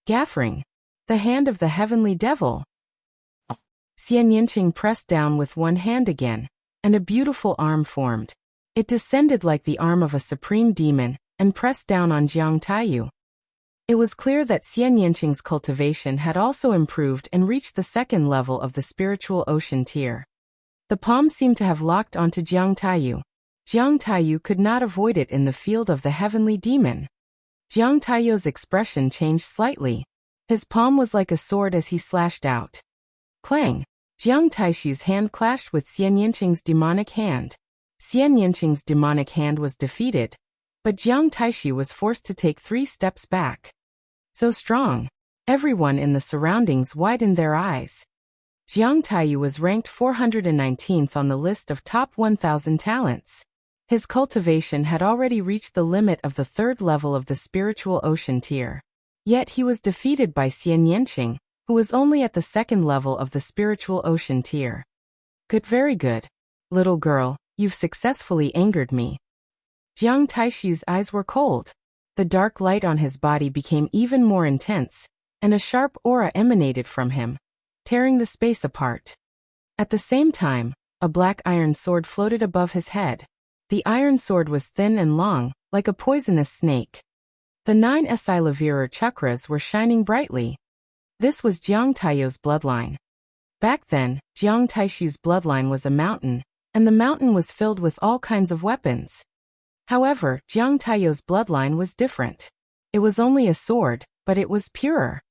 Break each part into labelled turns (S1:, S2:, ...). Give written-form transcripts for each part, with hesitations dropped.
S1: Gathering. The hand of the heavenly devil. Xian Yinqing pressed down with one hand again, and a beautiful arm formed. It descended like the arm of a supreme demon, and pressed down on Jiang Taiyu. It was clear that Xian Yinqing's cultivation had also improved and reached the second level of the spiritual ocean tier. The palm seemed to have locked onto Jiang Taiyu. Jiang Taiyu could not avoid it in the field of the heavenly demon. Jiang Taiyu's expression changed slightly. His palm was like a sword as he slashed out. Clang! Jiang Taishu's hand clashed with Xian Yinqing's demonic hand. Xian Yinqing's demonic hand was defeated, but Jiang Taishu was forced to take 3 steps back. So strong. Everyone in the surroundings widened their eyes. Jiang Taiyu was ranked 419th on the list of top 1,000 talents. His cultivation had already reached the limit of the 3rd level of the spiritual ocean tier. Yet he was defeated by Xian Yinqing, who was only at the 2nd level of the spiritual ocean tier. Good, very good. Little girl, you've successfully angered me. Jiang Taishu's eyes were cold. The dark light on his body became even more intense, and a sharp aura emanated from him, tearing the space apart. At the same time, a black iron sword floated above his head. The iron sword was thin and long, like a poisonous snake. The 9 Esilavirer chakras were shining brightly. This was Jiang Taiyu's bloodline. Back then, Jiang Taishu's bloodline was a mountain, and the mountain was filled with all kinds of weapons. However, Jiang Taiyu's bloodline was different. It was only a sword, but it was purer.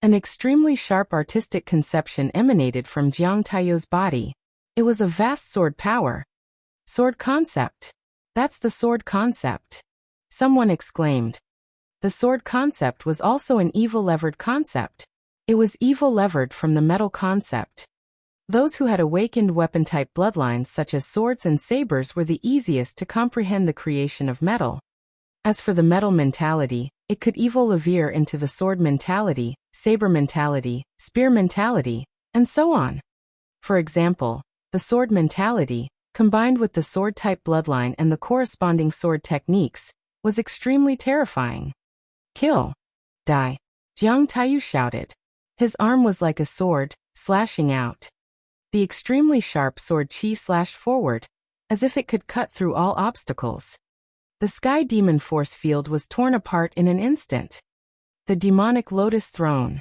S1: An extremely sharp artistic conception emanated from Jiang Taiyu's body. It was a vast sword power. Sword concept. That's the sword concept. Someone exclaimed. The sword concept was also an evil levered concept. It was evil levered from the metal concept. Those who had awakened weapon-type bloodlines such as swords and sabers were the easiest to comprehend the creation of metal. As for the metal mentality, it could evolve into the sword mentality, saber mentality, spear mentality, and so on. For example, the sword mentality, combined with the sword-type bloodline and the corresponding sword techniques, was extremely terrifying. Kill. Die. Jiang Taiyu shouted. His arm was like a sword, slashing out. The extremely sharp sword qi slashed forward, as if it could cut through all obstacles. The sky demon force field was torn apart in an instant. The demonic lotus throne.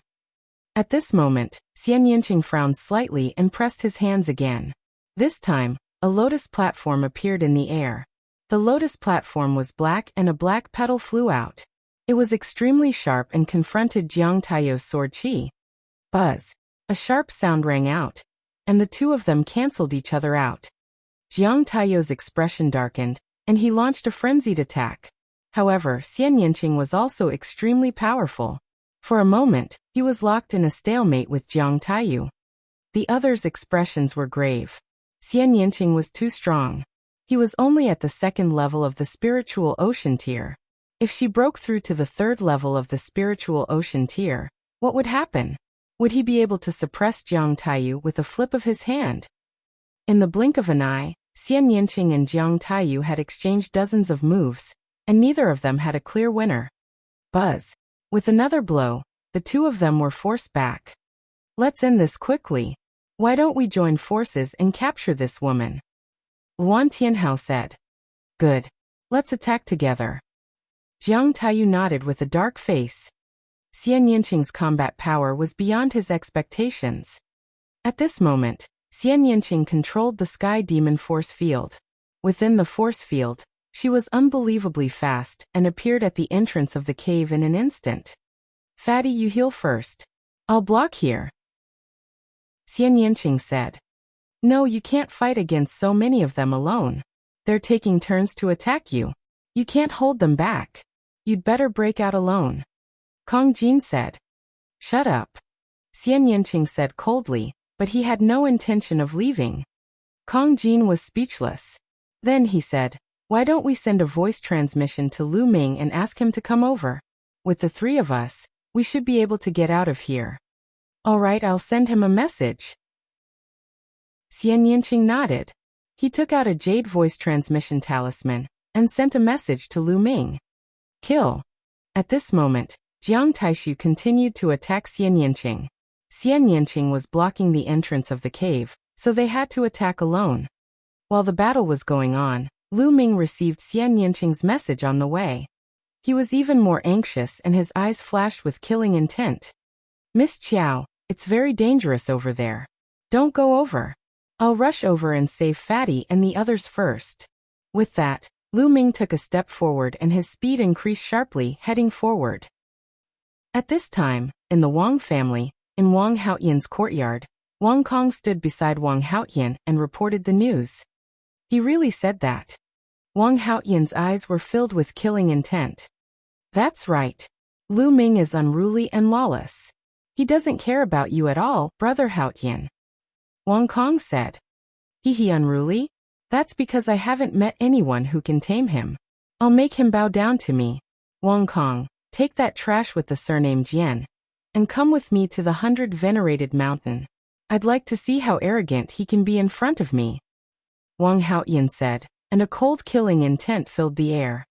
S1: At this moment, Xian Yinqing frowned slightly and pressed his hands again. This time, a lotus platform appeared in the air. The lotus platform was black and a black petal flew out. It was extremely sharp and confronted Jiang Taiyu's sword qi. Buzz. A sharp sound rang out, and the two of them cancelled each other out. Jiang Taiyu's expression darkened, and he launched a frenzied attack. However, Xian Yinqing was also extremely powerful. For a moment, he was locked in a stalemate with Jiang Taiyu. The others' expressions were grave. Xian Yinqing was too strong. He was only at the 2nd level of the spiritual ocean tier. If she broke through to the 3rd level of the spiritual ocean tier, what would happen? Would he be able to suppress Jiang Taiyu with a flip of his hand? In the blink of an eye, Xian Yinqing and Jiang Taiyu had exchanged dozens of moves, and neither of them had a clear winner. Buzz. With another blow, the two of them were forced back. Let's end this quickly. Why don't we join forces and capture this woman? Luan Tianhao said. Good. Let's attack together. Jiang Taiyu nodded with a dark face. Xian Yinqing's combat power was beyond his expectations. At this moment, Xian Yinqing controlled the sky demon force field. Within the force field, she was unbelievably fast and appeared at the entrance of the cave in an instant. Fatty, you heal first. I'll block here. Xian Yinqing said. No, you can't fight against so many of them alone. They're taking turns to attack you. You can't hold them back. You'd better break out alone. Kong Jin said. Shut up. Xian Yinqing said coldly, but he had no intention of leaving. Kong Jin was speechless. Then he said, why don't we send a voice transmission to Lu Ming and ask him to come over? With the 3 of us, we should be able to get out of here. All right, I'll send him a message. Xian Yinqing nodded. He took out a jade voice transmission talisman and sent a message to Lu Ming. Kill. At this moment, Jiang Taishu continued to attack Xian Yanqing. Xian Yanqing was blocking the entrance of the cave, so they had to attack alone. While the battle was going on, Lu Ming received Xian Yanqing's message on the way. He was even more anxious and his eyes flashed with killing intent. Miss Qiao, it's very dangerous over there. Don't go over. I'll rush over and save Fatty and the others first. With that, Lu Ming took a step forward and his speed increased sharply, heading forward. At this time, in the Wang family, in Wang Haotian's courtyard, Wang Kong stood beside Wang Haotian and reported the news. He really said that. Wang Haotian's eyes were filled with killing intent. That's right. Lu Ming is unruly and lawless. He doesn't care about you at all, Brother Haotian. Wang Kong said. He unruly? That's because I haven't met anyone who can tame him. I'll make him bow down to me. Wang Kong, take that trash with the surname Jian, and come with me to the 100 mountain. I'd like to see how arrogant he can be in front of me. Wang Haotian said, and a cold killing intent filled the air.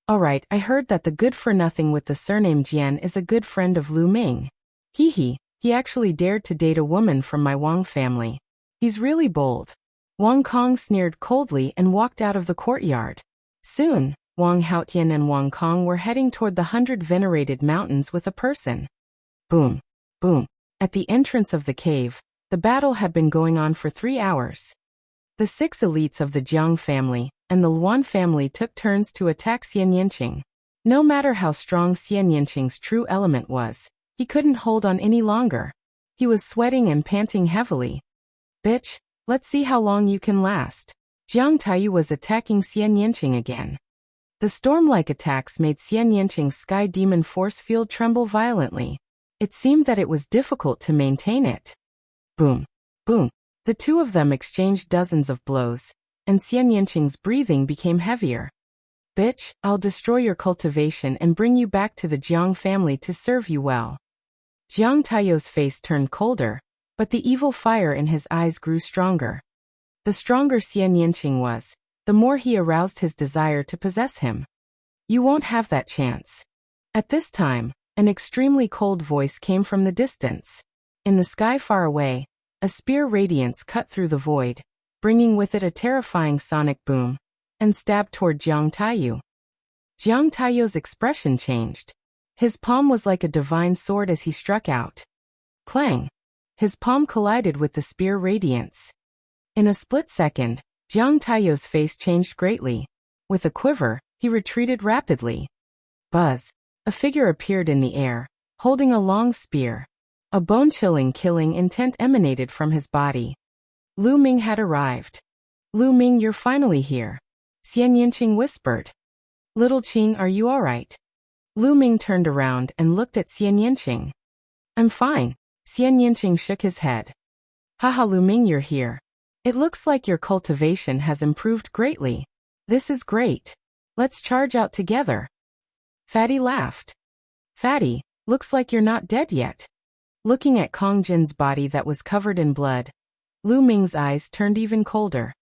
S1: Alright, I heard that the good-for-nothing with the surname Jian is a good friend of Lu Ming. He actually dared to date a woman from my Wang family. He's really bold. Wang Kong sneered coldly and walked out of the courtyard. Soon, Wang Haotian and Wang Kong were heading toward the 100 mountains with a person. Boom, boom. At the entrance of the cave, the battle had been going on for 3 hours. The 6 elites of the Jiang family and the Luan family took turns to attack Xian Yanqing. No matter how strong Xian Yanqing's true element was, he couldn't hold on any longer. He was sweating and panting heavily. Bitch, let's see how long you can last. Jiang Taiyu was attacking Xian Yanqing again. The storm-like attacks made Xian Yanqing's sky demon force field tremble violently. It seemed that it was difficult to maintain it. Boom, boom. The two of them exchanged dozens of blows, and Xian Yanqing's breathing became heavier. Bitch, I'll destroy your cultivation and bring you back to the Jiang family to serve you well. Jiang Taiyu's face turned colder, but the evil fire in his eyes grew stronger. The stronger Xian Yanqing was, the more he aroused his desire to possess him. You won't have that chance. At this time, an extremely cold voice came from the distance. In the sky far away, a spear radiance cut through the void, bringing with it a terrifying sonic boom, and stabbed toward Jiang Taiyu. Jiang Taiyu's expression changed. His palm was like a divine sword as he struck out. Clang! His palm collided with the spear radiance. In a split second, Jiang Taiyu's face changed greatly. With a quiver, he retreated rapidly. Buzz! A figure appeared in the air, holding a long spear. A bone-chilling killing intent emanated from his body. Lu Ming had arrived. Lu Ming, you're finally here. Xian Yanqing whispered. Little Qing, are you alright? Lu Ming turned around and looked at Xian Yanqing. I'm fine. Xian Yanqing shook his head. Haha, Lu Ming, you're here. It looks like your cultivation has improved greatly. This is great. Let's charge out together. Fatty laughed. Fatty, looks like you're not dead yet. Looking at Kong Jin's body that was covered in blood, Lu Ming's eyes turned even colder.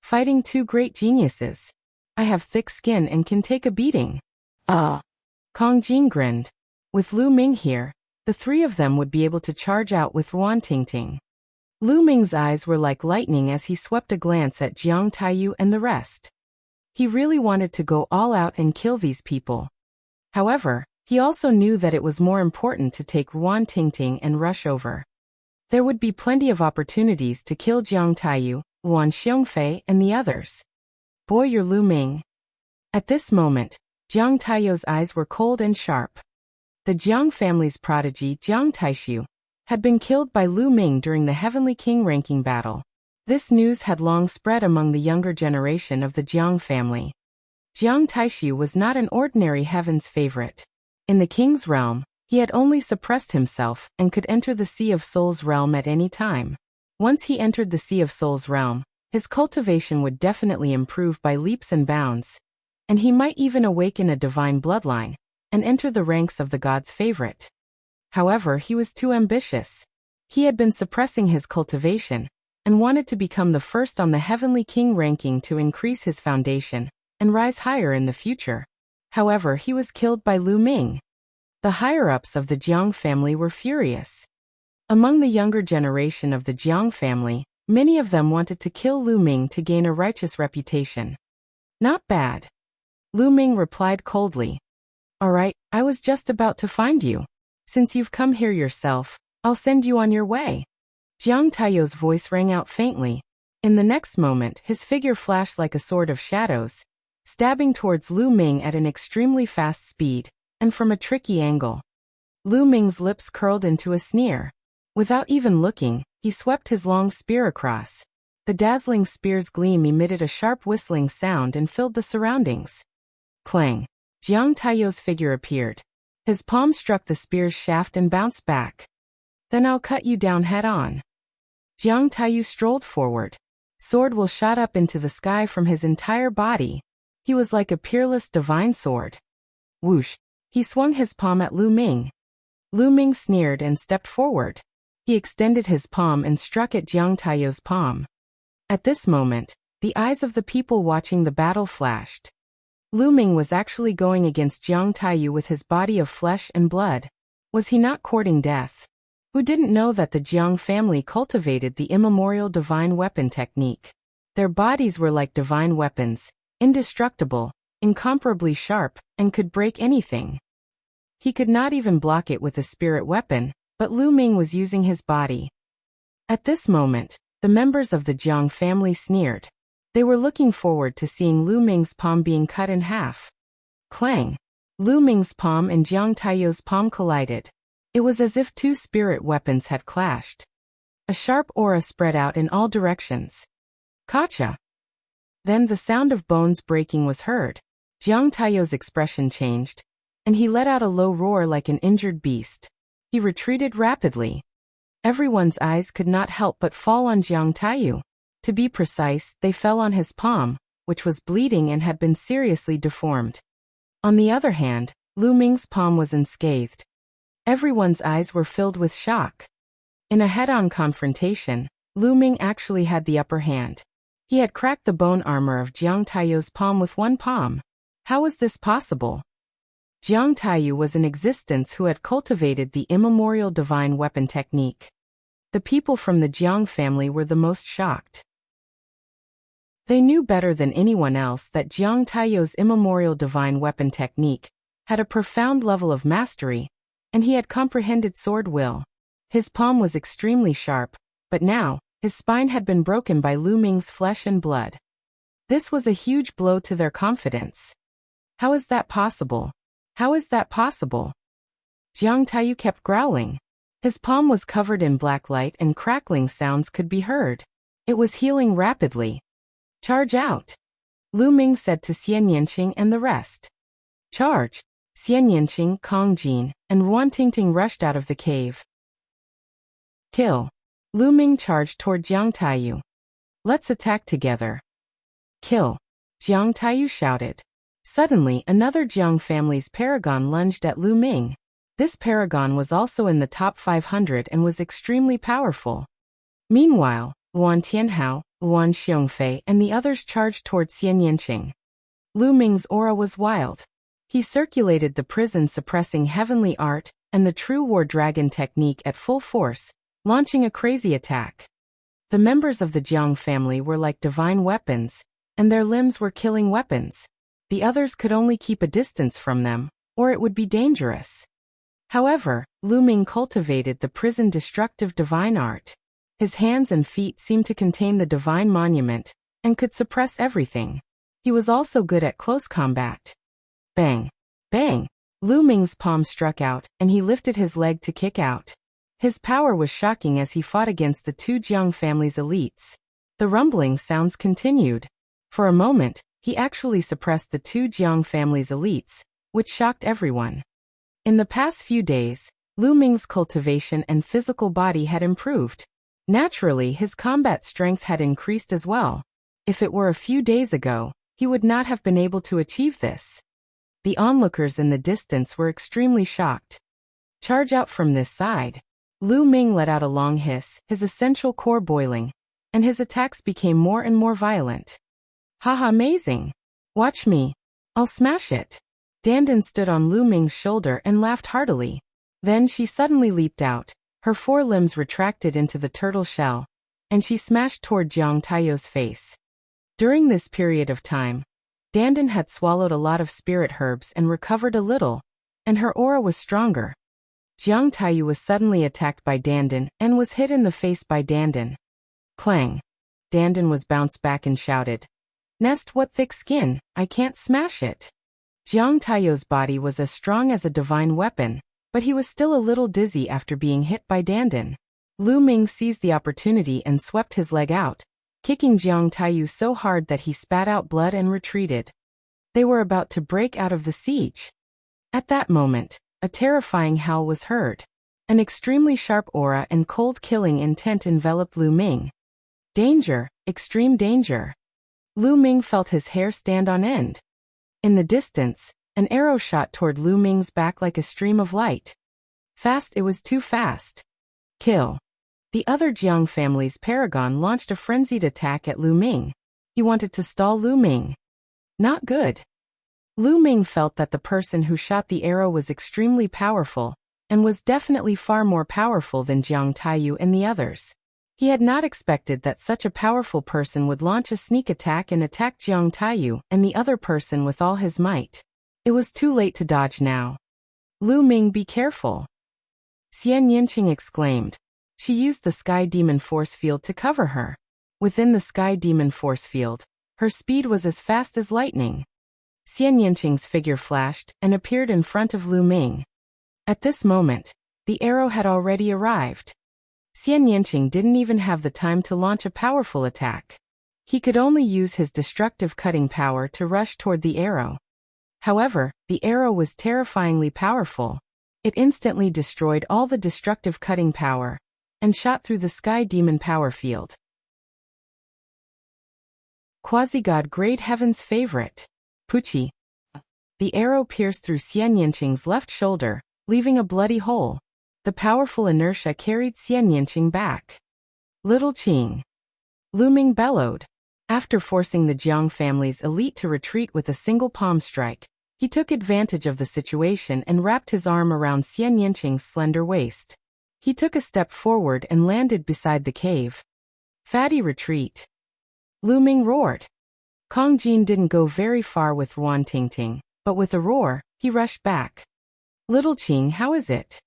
S1: Fighting 2 great geniuses. I have thick skin and can take a beating. Kong Jin grinned. With Lu Ming here, the 3 of them would be able to charge out with Ruan Tingting. Lu Ming's eyes were like lightning as he swept a glance at Jiang Taiyu and the rest. He really wanted to go all out and kill these people. However, he also knew that it was more important to take Ruan Tingting and rush over. There would be plenty of opportunities to kill Jiang Taiyu, Luan Xiongfei, and the others. Boy, you're Lu Ming. At this moment, Jiang Taiyu's eyes were cold and sharp. The Jiang family's prodigy Jiang Taishu had been killed by Lu Ming during the Heavenly King ranking battle. This news had long spread among the younger generation of the Jiang family. Jiang Taishu was not an ordinary heaven's favorite. In the king's realm, he had only suppressed himself and could enter the Sea of Souls realm at any time. Once he entered the Sea of Souls realm, his cultivation would definitely improve by leaps and bounds, and he might even awaken a divine bloodline and enter the ranks of the god's favorite. However, he was too ambitious. He had been suppressing his cultivation and wanted to become the first on the Heavenly King ranking to increase his foundation and rise higher in the future. However, he was killed by Lu Ming. The higher-ups of the Jiang family were furious. Among the younger generation of the Jiang family, many of them wanted to kill Lu Ming to gain a righteous reputation. Not bad. Lu Ming replied coldly. All right, I was just about to find you. Since you've come here yourself, I'll send you on your way. Jiang Taiyu's voice rang out faintly. In the next moment, his figure flashed like a sword of shadows, stabbing towards Lu Ming at an extremely fast speed, and from a tricky angle. Lu Ming's lips curled into a sneer. Without even looking, he swept his long spear across. The dazzling spear's gleam emitted a sharp whistling sound and filled the surroundings. Clang! Jiang Taiyu's figure appeared. His palm struck the spear's shaft and bounced back. Then I'll cut you down head-on. Jiang Taiyu strolled forward. Sword will shot up into the sky from his entire body. He was like a peerless divine sword. Whoosh! He swung his palm at Lu Ming. Lu Ming sneered and stepped forward. He extended his palm and struck at Jiang Taiyu's palm. At this moment, the eyes of the people watching the battle flashed. Lu Ming was actually going against Jiang Taiyu with his body of flesh and blood. Was he not courting death? Who didn't know that the Jiang family cultivated the immemorial divine weapon technique? Their bodies were like divine weapons, indestructible, incomparably sharp, and could break anything. He could not even block it with a spirit weapon, but Lu Ming was using his body. At this moment, the members of the Jiang family sneered. They were looking forward to seeing Lu Ming's palm being cut in half. Clang! Lu Ming's palm and Jiang Taiyu's palm collided. It was as if two spirit weapons had clashed. A sharp aura spread out in all directions. Kacha! Then the sound of bones breaking was heard. Jiang Taiyu's expression changed, and he let out a low roar like an injured beast. He retreated rapidly. Everyone's eyes could not help but fall on Jiang Taiyu. To be precise, they fell on his palm, which was bleeding and had been seriously deformed. On the other hand, Lu Ming's palm was unscathed. Everyone's eyes were filled with shock. In a head-on confrontation, Lu Ming actually had the upper hand. He had cracked the bone armor of Jiang Taiyu's palm with one palm. How was this possible? Jiang Taiyu was in existence who had cultivated the immemorial divine weapon technique. The people from the Jiang family were the most shocked. They knew better than anyone else that Jiang Taiyu's immemorial divine weapon technique had a profound level of mastery, and he had comprehended sword will. His palm was extremely sharp, but now, his spine had been broken by Lu Ming's flesh and blood. This was a huge blow to their confidence. How is that possible? How is that possible? Jiang Taiyu kept growling. His palm was covered in black light and crackling sounds could be heard. It was healing rapidly. Charge out! Lu Ming said to Xian Yanqing and the rest. Charge! Xian Yanqing, Kong Jin, and Ruan Tingting rushed out of the cave. Kill! Lu Ming charged toward Jiang Taiyu. Let's attack together. Kill! Jiang Taiyu shouted. Suddenly, another Jiang family's paragon lunged at Lu Ming. This paragon was also in the top 500 and was extremely powerful. Meanwhile, Luan Tianhao, Luan Xiongfei and the others charged toward Xian Yanqing. Lu Ming's aura was wild. He circulated the prison-suppressing heavenly art and the true war dragon technique at full force, launching a crazy attack. The members of the Jiang family were like divine weapons, and their limbs were killing weapons. The others could only keep a distance from them, or it would be dangerous. However, Lu Ming cultivated the prison-destructive divine art. His hands and feet seemed to contain the divine monument, and could suppress everything. He was also good at close combat. Bang! Bang! Lu Ming's palm struck out, and he lifted his leg to kick out. His power was shocking as he fought against the two Jiang family's elites. The rumbling sounds continued. For a moment, he actually suppressed the two Jiang family's elites, which shocked everyone. In the past few days, Lu Ming's cultivation and physical body had improved. Naturally, his combat strength had increased as well. If it were a few days ago, he would not have been able to achieve this. The onlookers in the distance were extremely shocked. Charge out from this side. Lu Ming let out a long hiss, his essential core boiling, and his attacks became more and more violent. Haha, amazing! Watch me. I'll smash it. Dandan stood on Lu Ming's shoulder and laughed heartily. Then she suddenly leaped out. Her 4 limbs retracted into the turtle shell, and she smashed toward Jiang Taiyu's face. During this period of time, Dandan had swallowed a lot of spirit herbs and recovered a little, and her aura was stronger. Jiang Taiyu was suddenly attacked by Dandan and was hit in the face by Dandan. Clang! Dandan was bounced back and shouted, "Nest, what thick skin, I can't smash it." Jiang Taiyu's body was as strong as a divine weapon, but he was still a little dizzy after being hit by Dandan. Lu Ming seized the opportunity and swept his leg out, kicking Jiang Taiyu so hard that he spat out blood and retreated. They were about to break out of the siege. At that moment, a terrifying howl was heard. An extremely sharp aura and cold killing intent enveloped Lu Ming. Danger, extreme danger. Lu Ming felt his hair stand on end. In the distance, an arrow shot toward Lu Ming's back like a stream of light. Fast, it was too fast. Kill. The other Jiang family's paragon launched a frenzied attack at Lu Ming. He wanted to stall Lu Ming. Not good. Lu Ming felt that the person who shot the arrow was extremely powerful, and was definitely far more powerful than Jiang Taiyu and the others. He had not expected that such a powerful person would launch a sneak attack and attack Jiang Taiyu and the other person with all his might. It was too late to dodge now. "Lu Ming, be careful!" Xian Yinqing exclaimed. She used the Sky Demon Force Field to cover her. Within the Sky Demon Force Field, her speed was as fast as lightning. Xian Yinqing's figure flashed and appeared in front of Lu Ming. At this moment, the arrow had already arrived. Xian Yinqing didn't even have the time to launch a powerful attack. He could only use his destructive cutting power to rush toward the arrow. However, the arrow was terrifyingly powerful. It instantly destroyed all the destructive cutting power, and shot through the Sky Demon power field. Quasi-God Great Heaven's favorite. Puchi. The arrow pierced through Xian Yinqing's left shoulder, leaving a bloody hole. The powerful inertia carried Xian Yinqing back. Little Qing. Lu Ming bellowed. After forcing the Jiang family's elite to retreat with a single palm strike, he took advantage of the situation and wrapped his arm around Xian Yinqing's slender waist. He took a step forward and landed beside the cave. "Fatty, retreat!" Lu Ming roared. Kong Jin didn't go very far with Ruan Tingting, but with a roar, he rushed back. "Little Qing, how is it?"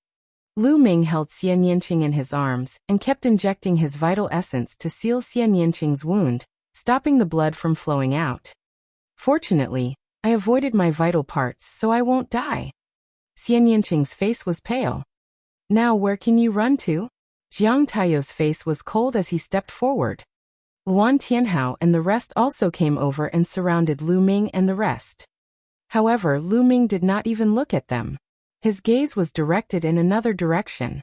S1: Lu Ming held Xian Yinqing in his arms and kept injecting his vital essence to seal Xian Yinqing's wound, stopping the blood from flowing out. "Fortunately, I avoided my vital parts so I won't die." Xian Yinqing's face was pale. "Now where can you run to?" Jiang Taiyu's face was cold as he stepped forward. Luan Tianhao and the rest also came over and surrounded Lu Ming and the rest. However, Lu Ming did not even look at them. His gaze was directed in another direction.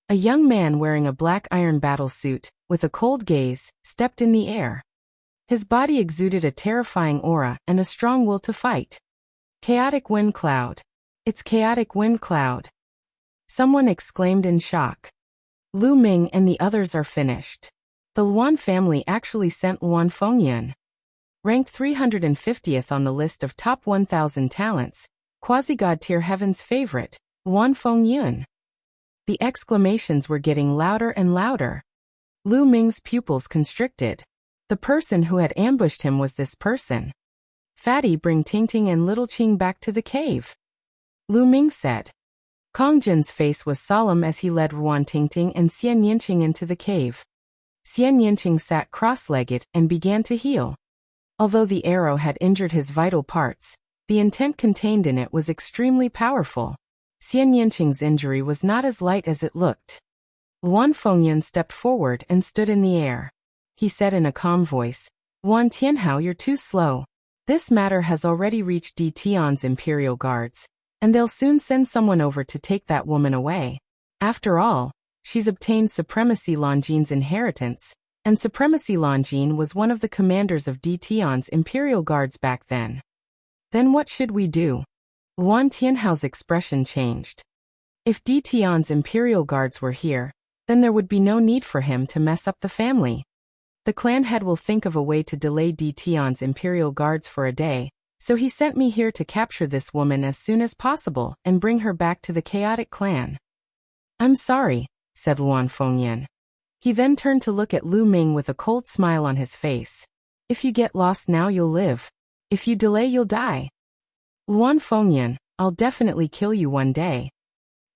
S1: A young man wearing a black iron battle suit, with a cold gaze, stepped in the air. His body exuded a terrifying aura and a strong will to fight. "Chaotic wind cloud. It's chaotic wind cloud." Someone exclaimed in shock. Lu Ming and the others are finished. The Luan family actually sent Luan Fengyun. Ranked 350th on the list of top 1,000 talents, Quasi-God tier heaven's favorite, Luan Fengyun. The exclamations were getting louder and louder. Lu Ming's pupils constricted. The person who had ambushed him was this person. "Fatty, bring Tingting and Little Qing back to the cave," Lu Ming said. Kong Jin's face was solemn as he led Ruan Tingting and Xian Yinqing into the cave. Xian Yinqing sat cross-legged and began to heal. Although the arrow had injured his vital parts, the intent contained in it was extremely powerful. Xian Yinqing's injury was not as light as it looked. Luan Fengyun stepped forward and stood in the air. He said in a calm voice, "Luan Tianhao, you're too slow. This matter has already reached Di Tian's Imperial Guards, and they'll soon send someone over to take that woman away. After all, she's obtained Supremacy Longines inheritance, and Supremacy Longine was one of the commanders of Di Tian's Imperial Guards back then." "Then what should we do?" Luan Tianhao's expression changed. If Di Tian's Imperial Guards were here, then there would be no need for him to mess up the family. The clan head will think of a way to delay Di Tian's Imperial Guards for a day, So he sent me here to capture this woman as soon as possible and bring her back to the chaotic clan. I'm sorry, said Luan Fengyan. He then turned to look at Lu Ming with a cold smile on his face. If you get lost now, you'll live. If you delay, you'll die. Luan Fengyan, I'll definitely kill you one day.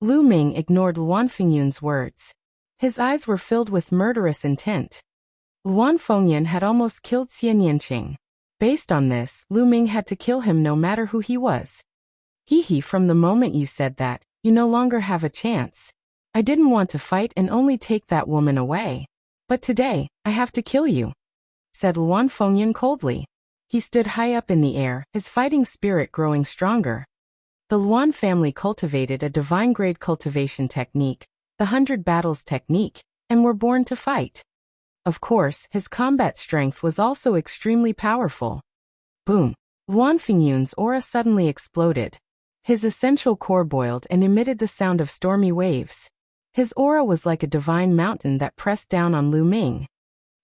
S1: Lu Ming ignored Luan Fengyan's words. His eyes were filled with murderous intent. Luan Fengyan had almost killed Xian Yanqing. Based on this, Lu Ming had to kill him no matter who he was. Hee, from the moment you said that, you no longer have a chance. I didn't want to fight and only take that woman away. But today, I have to kill you, said Luan Fengyan coldly. He stood high up in the air, his fighting spirit growing stronger. The Luan family cultivated a divine-grade cultivation technique, the 100 battles technique, and were born to fight. Of course, his combat strength was also extremely powerful. Boom! Luan Fengyan's aura suddenly exploded. His essential core boiled and emitted the sound of stormy waves. His aura was like a divine mountain that pressed down on Lu Ming.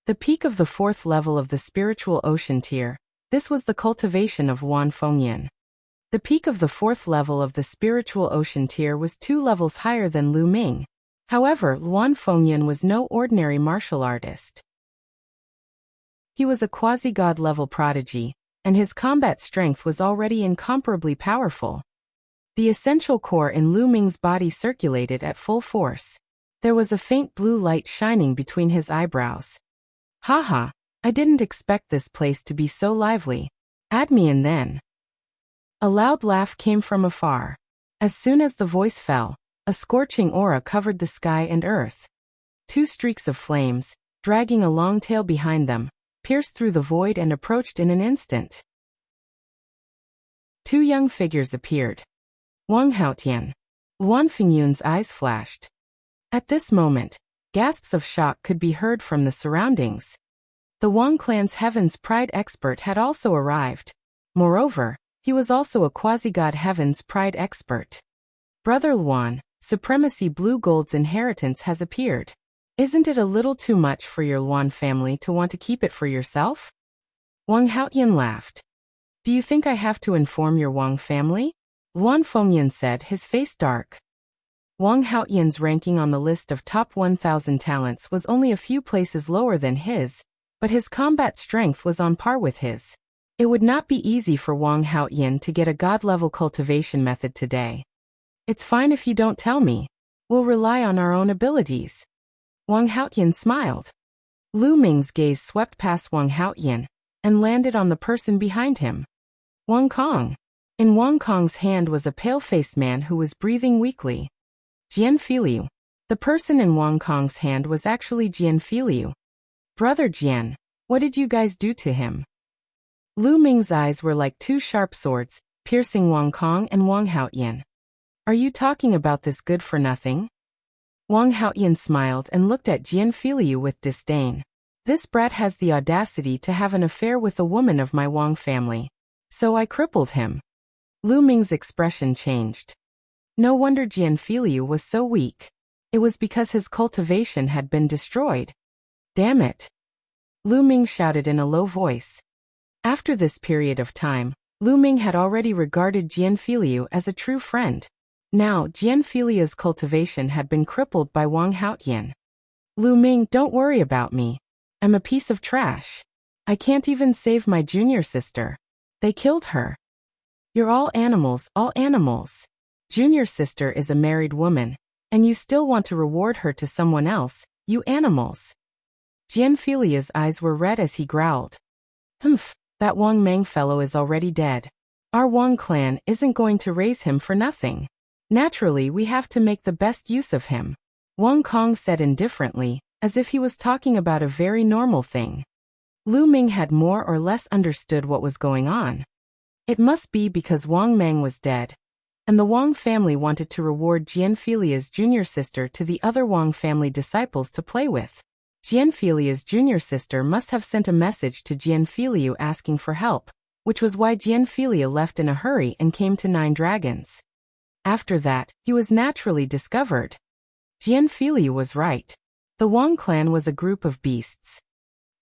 S1: The peak of the 4th level of the spiritual ocean tier, this was the cultivation of Luan Fengyan. The peak of the 4th level of the spiritual ocean tier was 2 levels higher than Lu Ming. However, Luan Fengyan was no ordinary martial artist. He was a quasi-god level prodigy, and his combat strength was already incomparably powerful. The essential core in Lu Ming's body circulated at full force. There was a faint blue light shining between his eyebrows. Haha, I didn't expect this place to be so lively. Add me in then. A loud laugh came from afar. As soon as the voice fell, a scorching aura covered the sky and earth. 2 streaks of flames, dragging a long tail behind them, pierced through the void and approached in an instant. 2 young figures appeared. Wang Haotian. Luan Fengyan's eyes flashed. At this moment, gasps of shock could be heard from the surroundings. The Wang clan's Heaven's Pride expert had also arrived. Moreover, he was also a quasi-god Heaven's Pride expert. Brother Luan, Supremacy Blue Gold's inheritance has appeared. Isn't it a little too much for your Luan family to want to keep it for yourself? Wang Haotian laughed. Do you think I have to inform your Wang family? Luan Fengyan said, his face dark. Wang Haotian's ranking on the list of top 1,000 talents was only a few places lower than his, but his combat strength was on par with his. It would not be easy for Wang Haotian to get a god-level cultivation method today. It's fine if you don't tell me. We'll rely on our own abilities. Wang Haotian smiled. Lu Ming's gaze swept past Wang Haotian and landed on the person behind him. Wang Kong. In Wang Kong's hand was a pale-faced man who was breathing weakly. Jian Filiu. The person in Wang Kong's hand was actually Jian Filiu. Brother Jian, what did you guys do to him? Lu Ming's eyes were like 2 sharp swords, piercing Wang Kong and Wang Haotian. Are you talking about this good-for-nothing? Wang Haotian smiled and looked at Jian Filiu with disdain. This brat has the audacity to have an affair with a woman of my Wang family. So I crippled him. Lu Ming's expression changed. No wonder Jian Filiu was so weak. It was because his cultivation had been destroyed. Damn it! Lu Ming shouted in a low voice. After this period of time, Lu Ming had already regarded Jian Filiu as a true friend. Now, Jian Filiu's cultivation had been crippled by Wang Haotian. Lu Ming, don't worry about me. I'm a piece of trash. I can't even save my junior sister. They killed her. You're all animals, all animals. Junior sister is a married woman, and you still want to reward her to someone else, you animals. Jian Filiu's eyes were red as he growled. Humph, that Wang Meng fellow is already dead. Our Wang clan isn't going to raise him for nothing. Naturally, we have to make the best use of him. Wang Kong said indifferently, as if he was talking about a very normal thing. Lu Ming had more or less understood what was going on. It must be because Wang Meng was dead, and the Wang family wanted to reward Jian Filiu's junior sister to the other Wang family disciples to play with. Jian Filiu's junior sister must have sent a message to Jian Filiu asking for help, which was why Jian Filiu left in a hurry and came to 9 Dragons. After that, he was naturally discovered. Jian Filiu was right. The Wang clan was a group of beasts.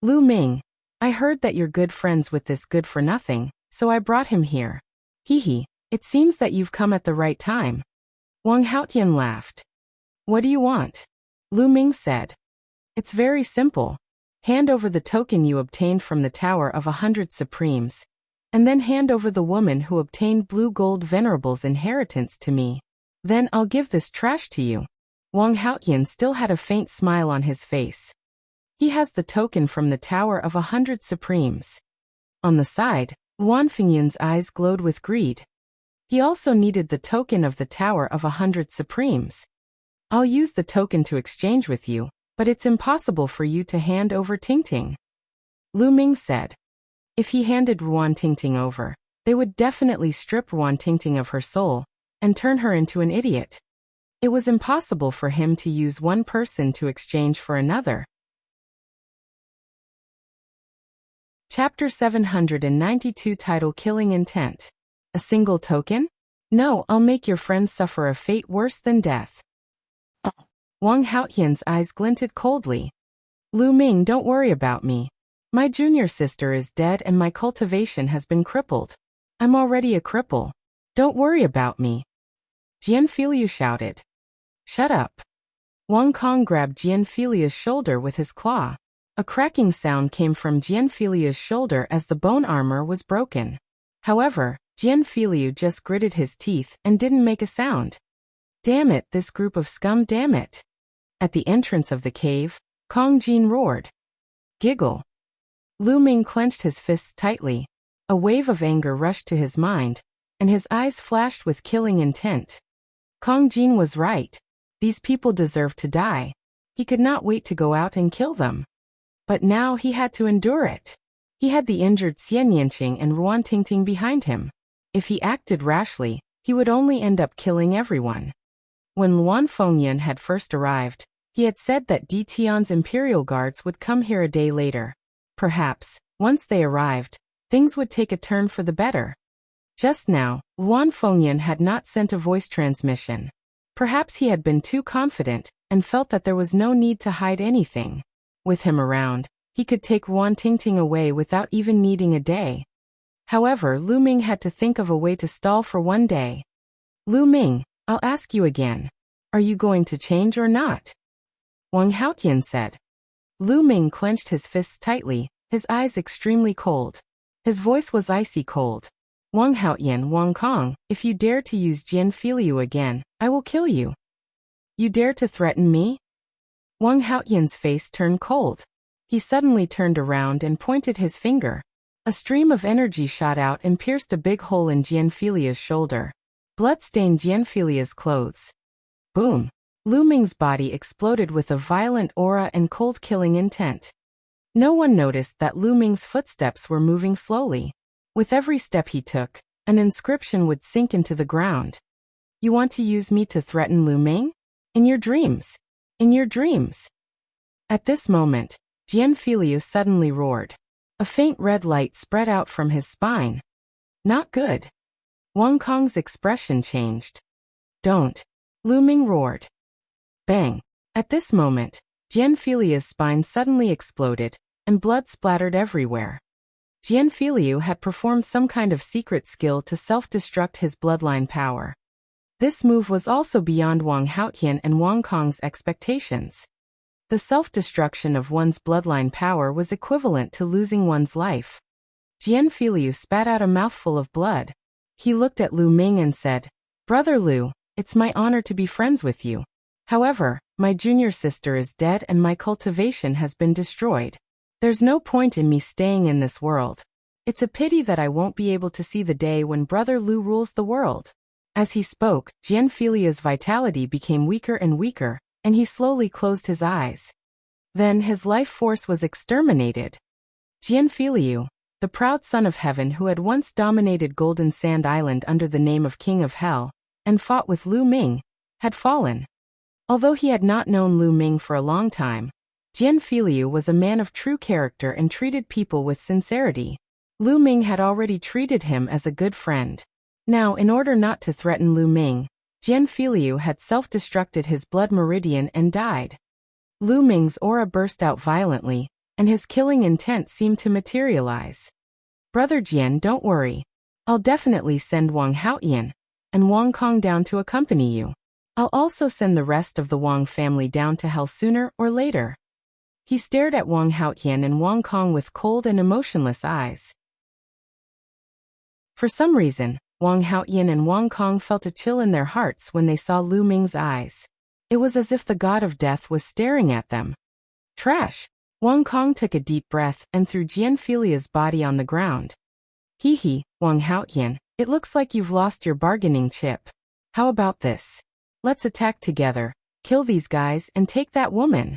S1: Lu Ming, I heard that you're good friends with this good-for-nothing, so I brought him here. Hee, it seems that you've come at the right time. Wang Haotian laughed. What do you want? Lu Ming said. It's very simple. Hand over the token you obtained from the Tower of 100 Supremes, and then hand over the woman who obtained Blue Gold Venerable's inheritance to me. Then I'll give this trash to you. Wang Haotian still had a faint smile on his face. He has the token from the Tower of 100 Supremes. On the side, Luan Fengyan's eyes glowed with greed. He also needed the token of the Tower of 100 Supremes. I'll use the token to exchange with you, but it's impossible for you to hand over Tingting. Lu Ming said. If he handed Ruan Tingting over, they would definitely strip Ruan Tingting of her soul and turn her into an idiot. It was impossible for him to use one person to exchange for another. Chapter 792 Title Killing Intent. A single token? No, I'll make your friends suffer a fate worse than death. Wang Haotian's eyes glinted coldly. Lu Ming, don't worry about me. My junior sister is dead and my cultivation has been crippled. I'm already a cripple. Don't worry about me. Jian Filiu shouted. Shut up. Wang Kong grabbed Jian Filiu's shoulder with his claw. A cracking sound came from Jian Filiu's shoulder as the bone armor was broken. However, Jian Filiu just gritted his teeth and didn't make a sound. Damn it, this group of scum, damn it. At the entrance of the cave, Kong Jin roared. Giggle. Lu Ming clenched his fists tightly. A wave of anger rushed to his mind, and his eyes flashed with killing intent. Kong Jin was right. These people deserved to die. He could not wait to go out and kill them. But now he had to endure it. He had the injured Xian Yanqing and Ruan Tingting behind him. If he acted rashly, he would only end up killing everyone. When Luan Fengyan had first arrived, he had said that Di Tian's Imperial Guards would come here a day later. Perhaps, once they arrived, things would take a turn for the better. Just now, Luan Fengyan had not sent a voice transmission. Perhaps he had been too confident and felt that there was no need to hide anything. With him around, he could take Ruan Tingting away without even needing a day. However, Lu Ming had to think of a way to stall for one day. Lu Ming, I'll ask you again. Are you going to change or not? Wang Haotian said. Lu Ming clenched his fists tightly, his eyes extremely cold. His voice was icy cold. Wang Haotian, Wang Kong, if you dare to use Jian Filiu again, I will kill you. You dare to threaten me? Wang Haotian's face turned cold. He suddenly turned around and pointed his finger. A stream of energy shot out and pierced a big hole in Jian Filiu's shoulder. Blood stained Jian Filiu's clothes. Boom! Lu Ming's body exploded with a violent aura and cold killing intent. No one noticed that Lu Ming's footsteps were moving slowly. With every step he took, an inscription would sink into the ground. You want to use me to threaten Lu Ming? In your dreams. In your dreams. At this moment, Jian Filiu suddenly roared. A faint red light spread out from his spine. Not good. Wang Kong's expression changed. Don't. Lu Ming roared. Bang. At this moment, Jian Filiu's spine suddenly exploded, and blood splattered everywhere. Jian Filiu had performed some kind of secret skill to self-destruct his bloodline power. This move was also beyond Wang Haotian and Wang Kong's expectations. The self-destruction of one's bloodline power was equivalent to losing one's life. Jian Filiu spat out a mouthful of blood. He looked at Lu Ming and said, Brother Lu, it's my honor to be friends with you. However, my junior sister is dead and my cultivation has been destroyed. There's no point in me staying in this world. It's a pity that I won't be able to see the day when Brother Lu rules the world. As he spoke, Jian Filiu's vitality became weaker and weaker, and he slowly closed his eyes. Then his life force was exterminated. Jian Filiu, the proud son of heaven who had once dominated Golden Sand Island under the name of King of Hell, and fought with Lu Ming, had fallen. Although he had not known Lu Ming for a long time, Jian Filiu was a man of true character and treated people with sincerity. Lu Ming had already treated him as a good friend. Now, in order not to threaten Lu Ming, Jian Filiu had self-destructed his blood meridian and died. Lu Ming's aura burst out violently, and his killing intent seemed to materialize. Brother Jian, don't worry. I'll definitely send Wang Haoyan and Wang Kong down to accompany you. I'll also send the rest of the Wang family down to hell sooner or later. He stared at Wang Haoyan and Wang Kong with cold and emotionless eyes. For some reason, Wang Haoyan and Wang Kong felt a chill in their hearts when they saw Lu Ming's eyes. It was as if the god of death was staring at them. Trash! Wang Kong took a deep breath and threw Jian Filia's body on the ground. Hee, Wang Haoyan, it looks like you've lost your bargaining chip. How about this? Let's attack together, kill these guys and take that woman.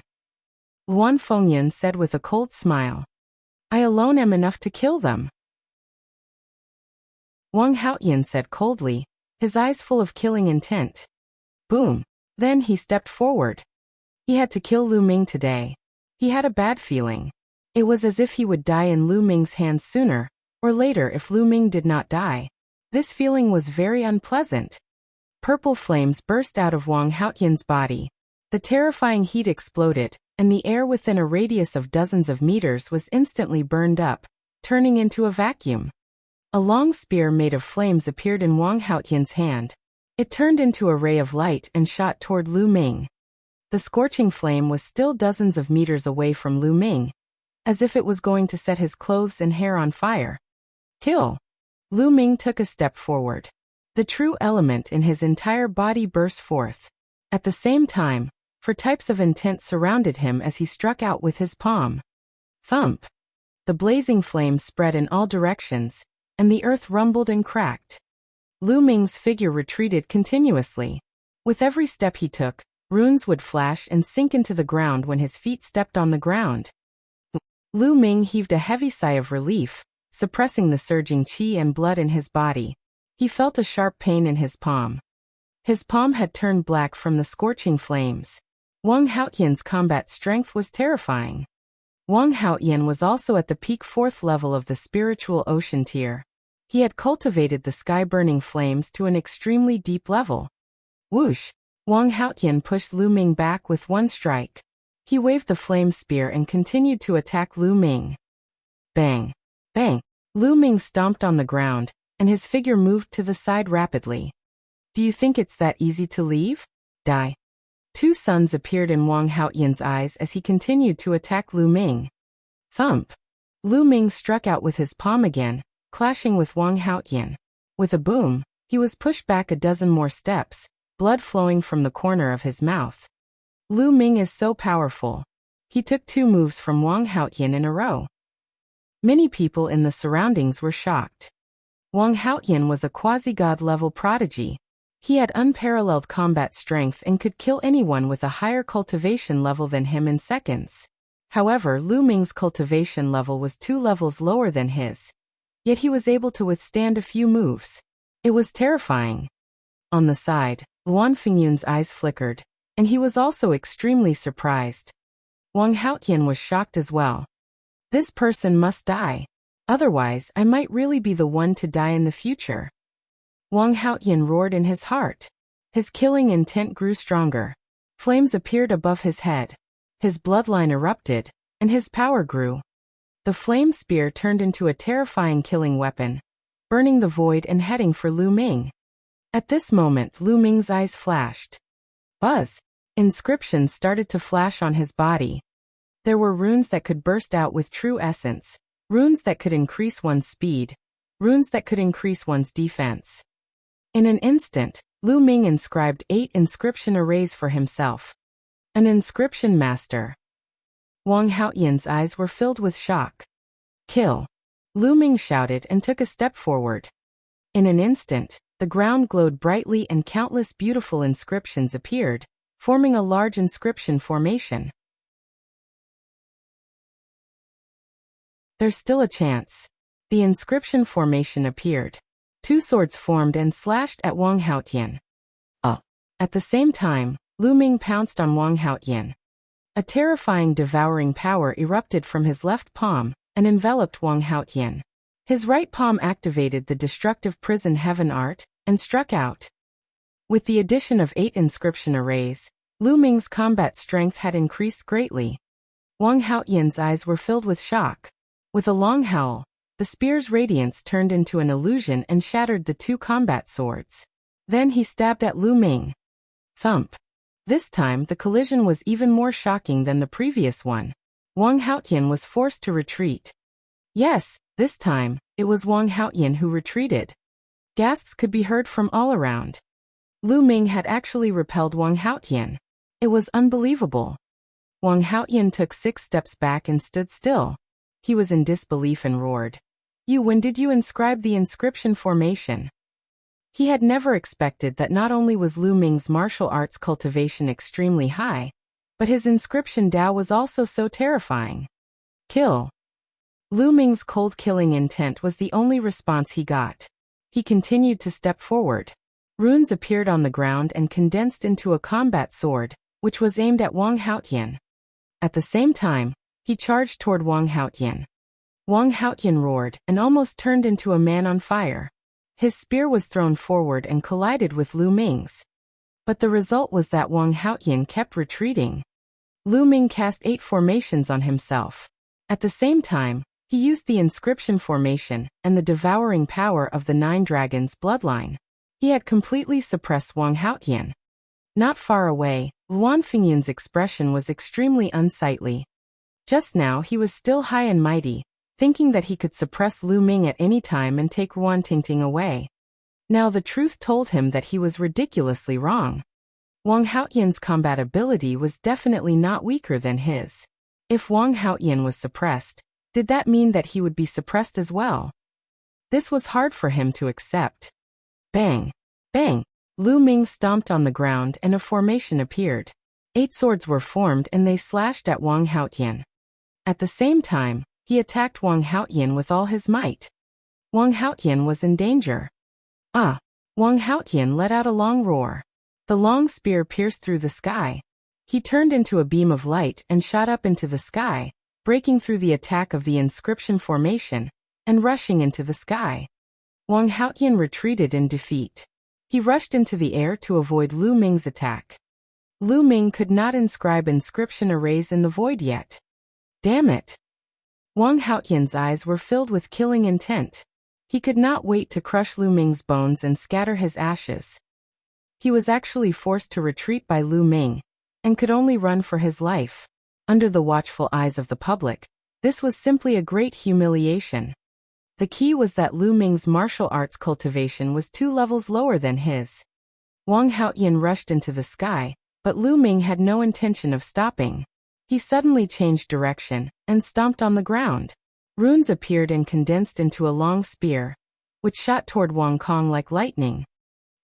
S1: Luan Fengyan said with a cold smile. I alone am enough to kill them. Wang Haoyan said coldly, his eyes full of killing intent. Boom. Then he stepped forward. He had to kill Lu Ming today. He had a bad feeling. It was as if he would die in Lu Ming's hands sooner or later if Lu Ming did not die. This feeling was very unpleasant. Purple flames burst out of Wang Haoyan's body. The terrifying heat exploded, and the air within a radius of dozens of meters was instantly burned up, turning into a vacuum. A long spear made of flames appeared in Wang Haoyan's hand. It turned into a ray of light and shot toward Lu Ming. The scorching flame was still dozens of meters away from Lu Ming, as if it was going to set his clothes and hair on fire. Kill! Lu Ming took a step forward. The true element in his entire body burst forth. At the same time, four types of intent surrounded him as he struck out with his palm. Thump! The blazing flames spread in all directions, and the earth rumbled and cracked. Lu Ming's figure retreated continuously. With every step he took, runes would flash and sink into the ground when his feet stepped on the ground. Lu Ming heaved a heavy sigh of relief, suppressing the surging qi and blood in his body. He felt a sharp pain in his palm. His palm had turned black from the scorching flames. Wang Haoyan's combat strength was terrifying. Wang Haoyan was also at the peak 4th level of the spiritual ocean tier. He had cultivated the sky-burning flames to an extremely deep level. Whoosh! Wang Haoyan pushed Lu Ming back with one strike. He waved the flame spear and continued to attack Lu Ming. Bang! Bang! Lu Ming stomped on the ground, and his figure moved to the side rapidly. Do you think it's that easy to leave? Die. Two suns appeared in Wang Haoyan's eyes as he continued to attack Lu Ming. Thump! Lu Ming struck out with his palm again, clashing with Wang Haoyan. With a boom, he was pushed back a dozen more steps, blood flowing from the corner of his mouth. Lu Ming is so powerful. He took 2 moves from Wang Haoyan in a row. Many people in the surroundings were shocked. Wang Haoyan was a quasi-god level prodigy. He had unparalleled combat strength and could kill anyone with a higher cultivation level than him in seconds. However, Lu Ming's cultivation level was 2 levels lower than his. Yet he was able to withstand a few moves. It was terrifying. On the side, Luan Fengyun's eyes flickered, and he was also extremely surprised. Wang Haoyan was shocked as well. This person must die. Otherwise, I might really be the one to die in the future. Wang Haoyan roared in his heart. His killing intent grew stronger. Flames appeared above his head. His bloodline erupted, and his power grew. The flame spear turned into a terrifying killing weapon, burning the void and heading for Lu Ming. At this moment, Lu Ming's eyes flashed. Buzz! Inscriptions started to flash on his body. There were runes that could burst out with true essence, runes that could increase one's speed, runes that could increase one's defense. In an instant, Lu Ming inscribed 8 inscription arrays for himself. An inscription master. Wang Haoyan's eyes were filled with shock. Kill! Lu Ming shouted and took a step forward. In an instant, the ground glowed brightly and countless beautiful inscriptions appeared, forming a large inscription formation. There's still a chance. The inscription formation appeared. 2 swords formed and slashed at Wang Haoyan. At the same time, Lu Ming pounced on Wang Haoyan. A terrifying devouring power erupted from his left palm and enveloped Wang Haoyan. His right palm activated the destructive prison heaven art and struck out. With the addition of 8 inscription arrays, Lu Ming's combat strength had increased greatly. Wang Haoyan's eyes were filled with shock. With a long howl, The spear's radiance turned into an illusion and shattered the two combat swords. Then he stabbed at Lu Ming. Thump. This time the collision was even more shocking than the previous one. Wang Haotian was forced to retreat. Yes, this time, it was Wang Haotian who retreated. Gasps could be heard from all around. Lu Ming had actually repelled Wang Haotian. It was unbelievable. Wang Haotian took 6 steps back and stood still. He was in disbelief and roared. When did you inscribe the inscription formation? He had never expected that not only was Lu Ming's martial arts cultivation extremely high, but his inscription Dao was also so terrifying. Kill. Lu Ming's cold killing intent was the only response he got. He continued to step forward. Runes appeared on the ground and condensed into a combat sword, which was aimed at Wang Haotian. At the same time, he charged toward Wang Haotian. Wang Haotian roared and almost turned into a man on fire. His spear was thrown forward and collided with Lu Ming's. But the result was that Wang Haotian kept retreating. Lu Ming cast 8 formations on himself. At the same time, he used the inscription formation and the devouring power of the 9 dragons bloodline. He had completely suppressed Wang Haotian. Not far away, Luan Fingyan's expression was extremely unsightly. Just now he was still high and mighty, thinking that he could suppress Lu Ming at any time and take Ruan Tingting away. Now the truth told him that he was ridiculously wrong. Wang Haotian's combat ability was definitely not weaker than his. If Wang Haotian was suppressed, did that mean that he would be suppressed as well? This was hard for him to accept. Bang! Bang! Lu Ming stomped on the ground and a formation appeared. 8 swords were formed and they slashed at Wang Haotian. At the same time, he attacked Wang Haotian with all his might. Wang Haotian was in danger. Ah! Wang Haotian let out a long roar. The long spear pierced through the sky. He turned into a beam of light and shot up into the sky, breaking through the attack of the inscription formation, and rushing into the sky. Wang Haotian retreated in defeat. He rushed into the air to avoid Lu Ming's attack. Lu Ming could not inscribe inscription arrays in the void yet. Damn it! Wang Haotian's eyes were filled with killing intent. He could not wait to crush Lu Ming's bones and scatter his ashes. He was actually forced to retreat by Lu Ming, and could only run for his life. Under the watchful eyes of the public, this was simply a great humiliation. The key was that Lu Ming's martial arts cultivation was 2 levels lower than his. Wang Haotian rushed into the sky, but Lu Ming had no intention of stopping. He suddenly changed direction and stomped on the ground. Runes appeared and condensed into a long spear, which shot toward Wang Kong like lightning.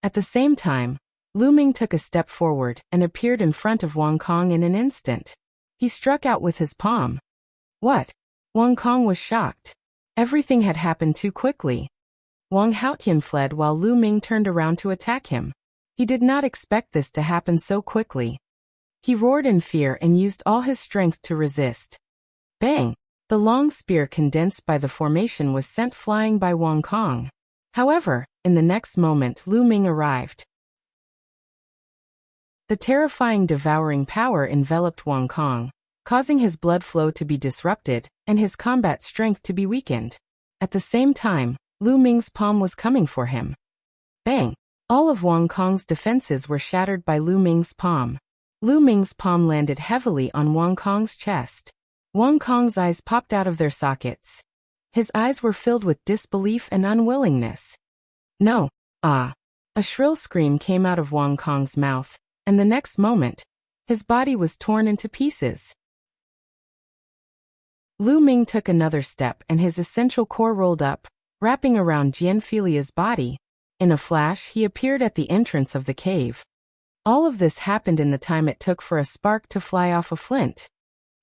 S1: At the same time, Lu Ming took a step forward and appeared in front of Wang Kong in an instant. He struck out with his palm. What? Wang Kong was shocked. Everything had happened too quickly. Wang Haotian fled while Lu Ming turned around to attack him. He did not expect this to happen so quickly. He roared in fear and used all his strength to resist. Bang! The long spear condensed by the formation was sent flying by Wang Kong. However, in the next moment Lu Ming arrived. The terrifying devouring power enveloped Wang Kong, causing his blood flow to be disrupted and his combat strength to be weakened. At the same time, Lu Ming's palm was coming for him. Bang! All of Wang Kong's defenses were shattered by Lu Ming's palm. Lu Ming's palm landed heavily on Wang Kong's chest. Wang Kong's eyes popped out of their sockets. His eyes were filled with disbelief and unwillingness. No! Ah! A shrill scream came out of Wang Kong's mouth, and the next moment, his body was torn into pieces. Lu Ming took another step and his essential core rolled up, wrapping around Jian Filia's body. In a flash he appeared at the entrance of the cave. All of this happened in the time it took for a spark to fly off a flint.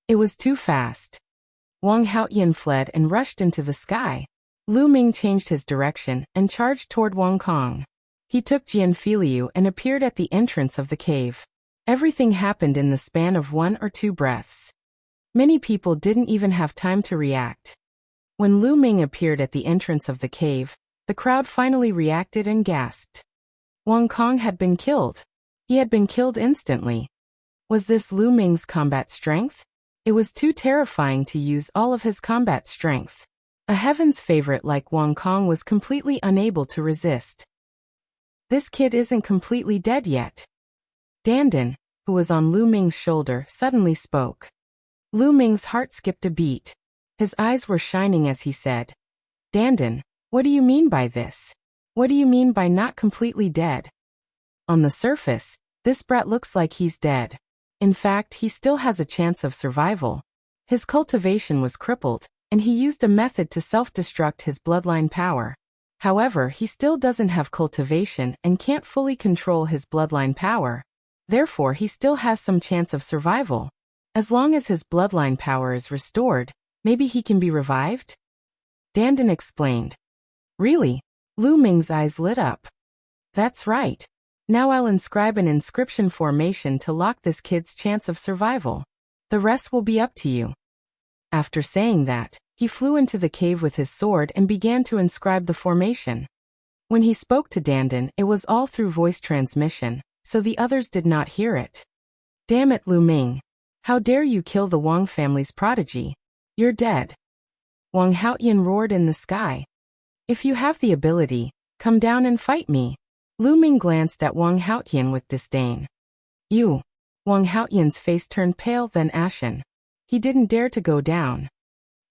S1: It was too fast. Wang Haotian fled and rushed into the sky. Lu Ming changed his direction and charged toward Wang Kong. He took Jian Filiu and appeared at the entrance of the cave. Everything happened in the span of 1 or 2 breaths. Many people didn't even have time to react. When Lu Ming appeared at the entrance of the cave, the crowd finally reacted and gasped. Wang Kong had been killed. He had been killed instantly. Was this Lu Ming's combat strength? It was too terrifying to use all of his combat strength. A heaven's favorite like Wang Kong was completely unable to resist. This kid isn't completely dead yet. Dandan, who was on Lu Ming's shoulder, suddenly spoke. Lu Ming's heart skipped a beat. His eyes were shining as he said, Dandan, what do you mean by this? What do you mean by not completely dead? On the surface, this brat looks like he's dead. In fact, he still has a chance of survival. His cultivation was crippled, and he used a method to self-destruct his bloodline power. However, he still doesn't have cultivation and can't fully control his bloodline power. Therefore, he still has some chance of survival. As long as his bloodline power is restored, maybe he can be revived? Dandan explained. Really? Lu Ming's eyes lit up. That's right. Now I'll inscribe an inscription formation to lock this kid's chance of survival. The rest will be up to you. After saying that, he flew into the cave with his sword and began to inscribe the formation. When he spoke to Dandan, it was all through voice transmission, so the others did not hear it. Damn it, Lu Ming. How dare you kill the Wang family's prodigy? You're dead. Wang Haotian roared in the sky. If you have the ability, come down and fight me. Lu Ming glanced at Wang Haotian with disdain. You. Wang Haotian's face turned pale then ashen. He didn't dare to go down.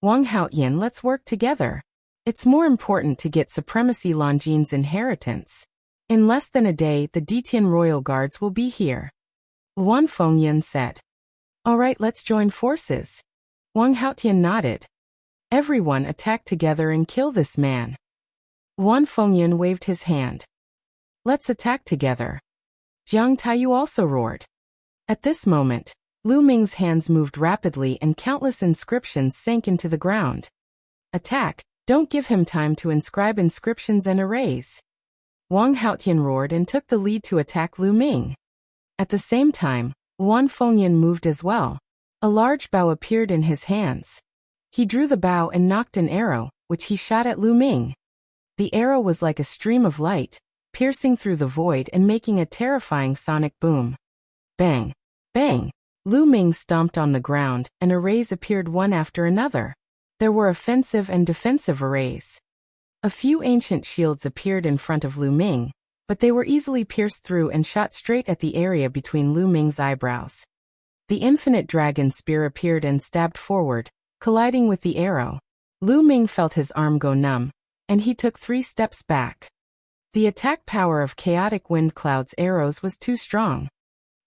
S1: Wang Haotian, let's work together. It's more important to get Supremacy Longines' inheritance. In less than a day, the Detian royal guards will be here. Luan Fengyan said. All right, let's join forces. Wang Haotian nodded. Everyone attack together and kill this man. Luan Fengyan waved his hand. Let's attack together. Jiang Taiyu also roared. At this moment, Lu Ming's hands moved rapidly and countless inscriptions sank into the ground. Attack, don't give him time to inscribe inscriptions and erase. Wang Haotian roared and took the lead to attack Lu Ming. At the same time, Luan Fengyan moved as well. A large bow appeared in his hands. He drew the bow and knocked an arrow, which he shot at Lu Ming. The arrow was like a stream of light, piercing through the void and making a terrifying sonic boom. Bang! Bang! Lu Ming stomped on the ground, and arrays appeared one after another. There were offensive and defensive arrays. A few ancient shields appeared in front of Lu Ming, but they were easily pierced through and shot straight at the area between Lu Ming's eyebrows. The infinite dragon spear appeared and stabbed forward, colliding with the arrow. Lu Ming felt his arm go numb, and he took 3 steps back. The attack power of chaotic wind cloud's arrows was too strong.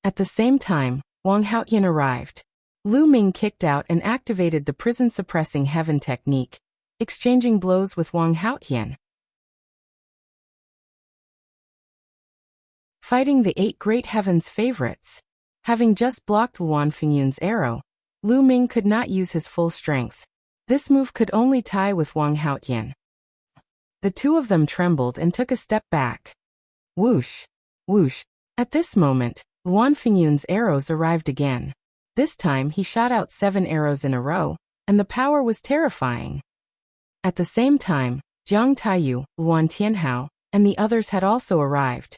S1: At the same time, Wang Haotian arrived. Lu Ming kicked out and activated the prison-suppressing heaven technique, exchanging blows with Wang Haotian. Fighting the 8 great heavens favorites. Having just blocked Luan Fengyan's arrow, Lu Ming could not use his full strength. This move could only tie with Wang Haotian. The two of them trembled and took a step back. Whoosh! Whoosh! At this moment, Luan Fengyan's arrows arrived again. This time he shot out 7 arrows in a row, and the power was terrifying. At the same time, Jiang Taiyu, Luan Tianhao, and the others had also arrived.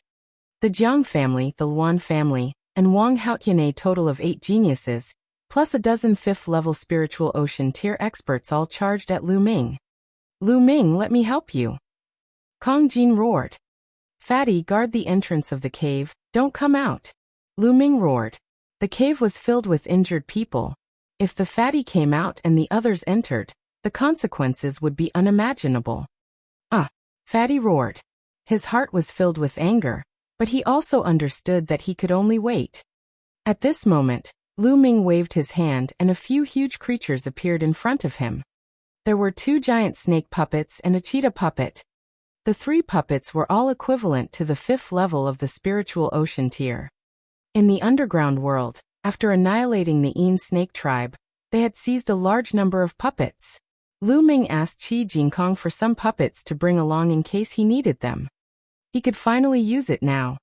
S1: The Jiang family, the Luan family, and Wang Haotian, a total of 8 geniuses, plus a dozen 5th-level spiritual ocean tier experts all charged at Lu Ming. Lu Ming, let me help you. Kong Jin roared. Fatty, guard the entrance of the cave, don't come out. Lu Ming roared. The cave was filled with injured people. If the fatty came out and the others entered, the consequences would be unimaginable. Fatty roared. His heart was filled with anger, but he also understood that he could only wait. At this moment, Lu Ming waved his hand and a few huge creatures appeared in front of him. There were 2 giant snake puppets and a cheetah puppet. The 3 puppets were all equivalent to the 5th level of the spiritual ocean tier. In the underground world, after annihilating the Een snake tribe, they had seized a large number of puppets. Lu Ming asked Qi Jingkong for some puppets to bring along in case he needed them. He could finally use it now.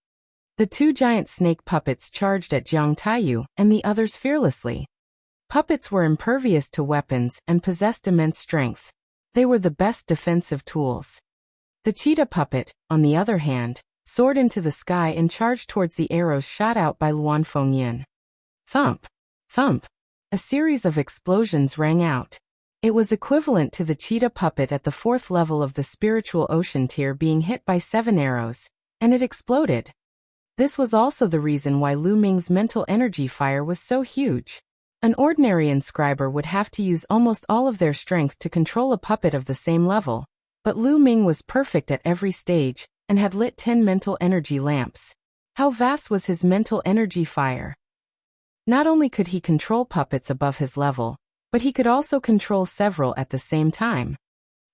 S1: The 2 giant snake puppets charged at Jiang Taiyu and the others fearlessly. Puppets were impervious to weapons and possessed immense strength. They were the best defensive tools. The cheetah puppet, on the other hand, soared into the sky and charged towards the arrows shot out by Luan Fengyan. Thump! Thump! A series of explosions rang out. It was equivalent to the cheetah puppet at the 4th level of the spiritual ocean tier being hit by 7 arrows, and it exploded. This was also the reason why Lu Ming's mental energy fire was so huge. An ordinary inscriber would have to use almost all of their strength to control a puppet of the same level, but Lu Ming was perfect at every stage, and had lit 10 mental energy lamps. How vast was his mental energy fire? Not only could he control puppets above his level, but he could also control several at the same time.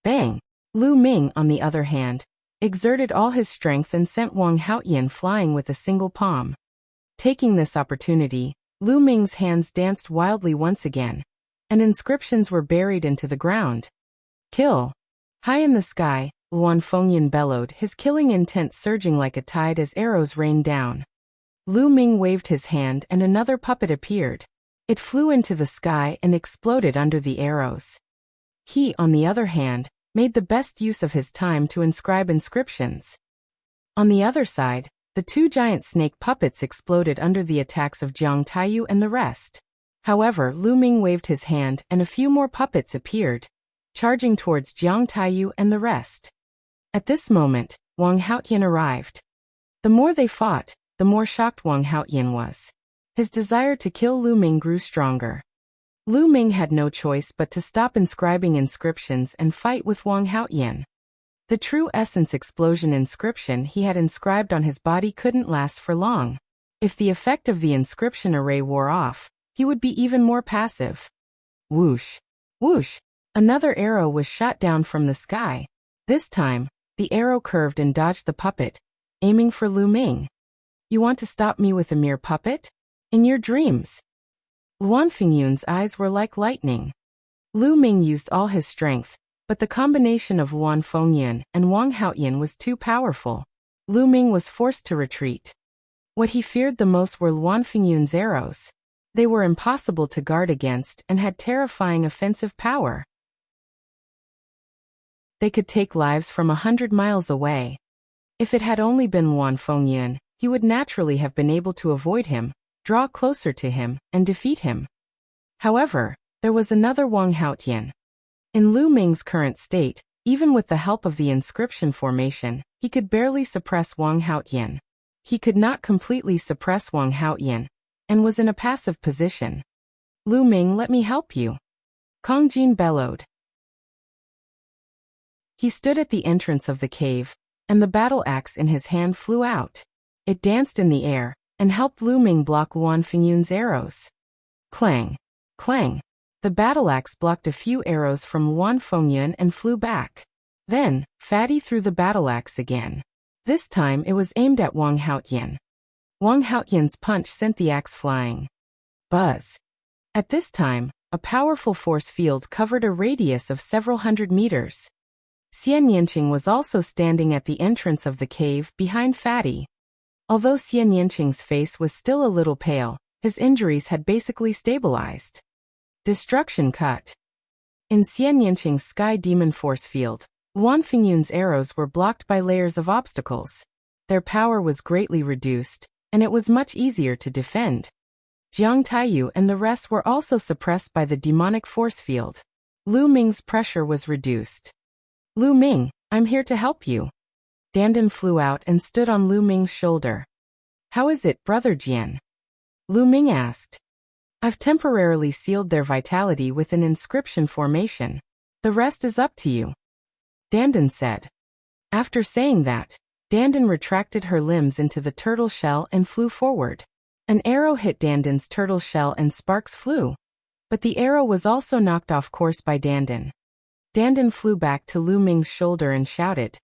S1: Bang! Lu Ming, on the other hand, exerted all his strength and sent Wang Haotian flying with a single palm. Taking this opportunity, Lu Ming's hands danced wildly once again, and inscriptions were buried into the ground. Kill! High in the sky, Luan Fengyan bellowed, his killing intent surging like a tide as arrows rained down. Lu Ming waved his hand and another puppet appeared. It flew into the sky and exploded under the arrows. He, on the other hand, made the best use of his time to inscribe inscriptions. On the other side, the 2 giant snake puppets exploded under the attacks of Jiang Taiyu and the rest. However, Lu Ming waved his hand and a few more puppets appeared, charging towards Jiang Taiyu and the rest. At this moment, Wang Haotian arrived. The more they fought, the more shocked Wang Haotian was. His desire to kill Lu Ming grew stronger. Lu Ming had no choice but to stop inscribing inscriptions and fight with Wang Haotian. The true essence explosion inscription he had inscribed on his body couldn't last for long. If the effect of the inscription array wore off, he would be even more passive. Whoosh! Whoosh! Another arrow was shot down from the sky. This time, the arrow curved and dodged the puppet, aiming for Lu Ming. You want to stop me with a mere puppet? In your dreams. Luan Fengyun's eyes were like lightning. Lu Ming used all his strength, but the combination of Luan Fengyun and Wang Haotian was too powerful. Lu Ming was forced to retreat. What he feared the most were Luan Fengyun's arrows. They were impossible to guard against and had terrifying offensive power. They could take lives from 100 miles away. If it had only been Luan Fengyun, he would naturally have been able to avoid him, draw closer to him, and defeat him. However, there was another Wang Haotian. In Lu Ming's current state, even with the help of the inscription formation, he could barely suppress Wang Haotian. He could not completely suppress Wang Haotian, and was in a passive position. Lu Ming, let me help you. Kong Jin bellowed. He stood at the entrance of the cave, and the battle axe in his hand flew out. It danced in the air, and helped Lu Ming block Luan Fengyun's arrows. Clang! Clang! The battle axe blocked a few arrows from Luan Fengyun and flew back. Then, Fatty threw the battle axe again. This time it was aimed at Wang Haotian. Wang Haotian's punch sent the axe flying. Buzz! At this time, a powerful force field covered a radius of several hundred meters. Xian Yanqing was also standing at the entrance of the cave behind Fatty. Although Xian Yanqing's face was still a little pale, his injuries had basically stabilized. Destruction cut. In Xian Yanqing's Sky Demon force field, Luan Fengyun's arrows were blocked by layers of obstacles. Their power was greatly reduced, and it was much easier to defend. Jiang Taiyu and the rest were also suppressed by the demonic force field. Lu Ming's pressure was reduced. Lu Ming, I'm here to help you. Dandan flew out and stood on Lu Ming's shoulder. How is it, Brother Jian? Lu Ming asked. I've temporarily sealed their vitality with an inscription formation. The rest is up to you. Dandan said. After saying that, Dandan retracted her limbs into the turtle shell and flew forward. An arrow hit Dandan's turtle shell and sparks flew. But the arrow was also knocked off course by Dandan. Dandan flew back to Lu Ming's shoulder and shouted.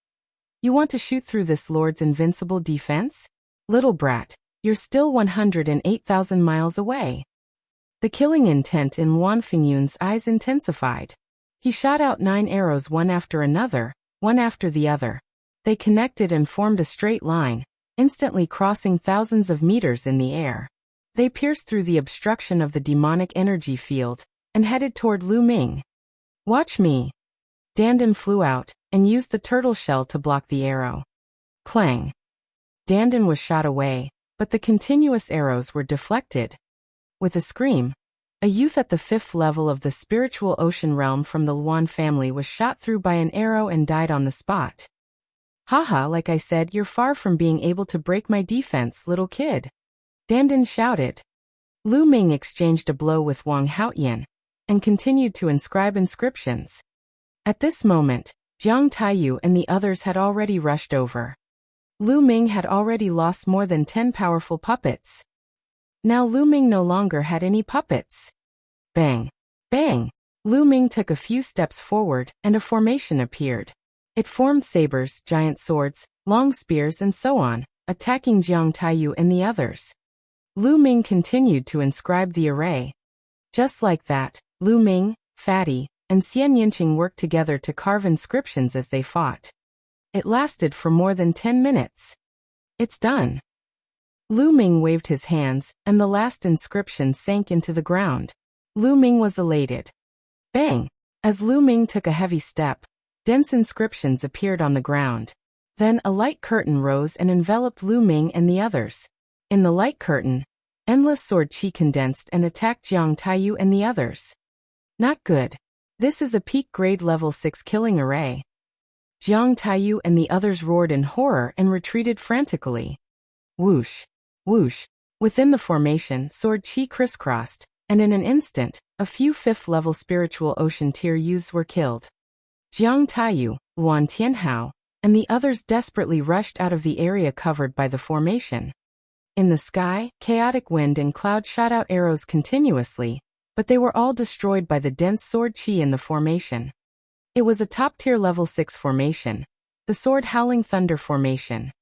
S1: You want to shoot through this lord's invincible defense? Little brat, you're still 108,000 miles away. The killing intent in Luan Fengyun's eyes intensified. He shot out 9 arrows one after another, one after the other. They connected and formed a straight line, instantly crossing thousands of meters in the air. They pierced through the obstruction of the demonic energy field, and headed toward Lu Ming. Watch me. Dandan flew out, and used the turtle shell to block the arrow. Clang. Dandan was shot away, but the continuous arrows were deflected. With a scream, A youth at the 5th level of the spiritual ocean realm from the Luan family was shot through by an arrow and died on the spot. Haha, like I said, you're far from being able to break my defense, little kid. Dandan shouted. Lu Ming exchanged a blow with Wang Haotian and continued to inscribe inscriptions. At this moment, Jiang Taiyu and the others had already rushed over. Lu Ming had already lost more than 10 powerful puppets. Now Lu Ming no longer had any puppets. Bang! Bang! Lu Ming took a few steps forward and a formation appeared. It formed sabers, giant swords, long spears and so on, attacking Jiang Taiyu and the others. Lu Ming continued to inscribe the array. Just like that, Lu Ming, Fatty, and Xian Yinqing worked together to carve inscriptions as they fought. It lasted for more than 10 minutes. It's done. Lu Ming waved his hands, and the last inscription sank into the ground. Lu Ming was elated. Bang! As Lu Ming took a heavy step, dense inscriptions appeared on the ground. Then a light curtain rose and enveloped Lu Ming and the others. In the light curtain, endless sword chi condensed and attacked Jiang Taiyu and the others. Not good. This is a peak grade level 6 killing array. Jiang Taiyu and the others roared in horror and retreated frantically. Whoosh! Whoosh! Within the formation, sword chi crisscrossed, and in an instant, a few 5th level spiritual ocean tier youths were killed. Jiang Taiyu, Luan Tianhao, and the others desperately rushed out of the area covered by the formation. In the sky, chaotic wind and cloud shot out arrows continuously, but they were all destroyed by the dense sword chi in the formation. It was a top-tier level 6 formation, the Sword Howling Thunder formation.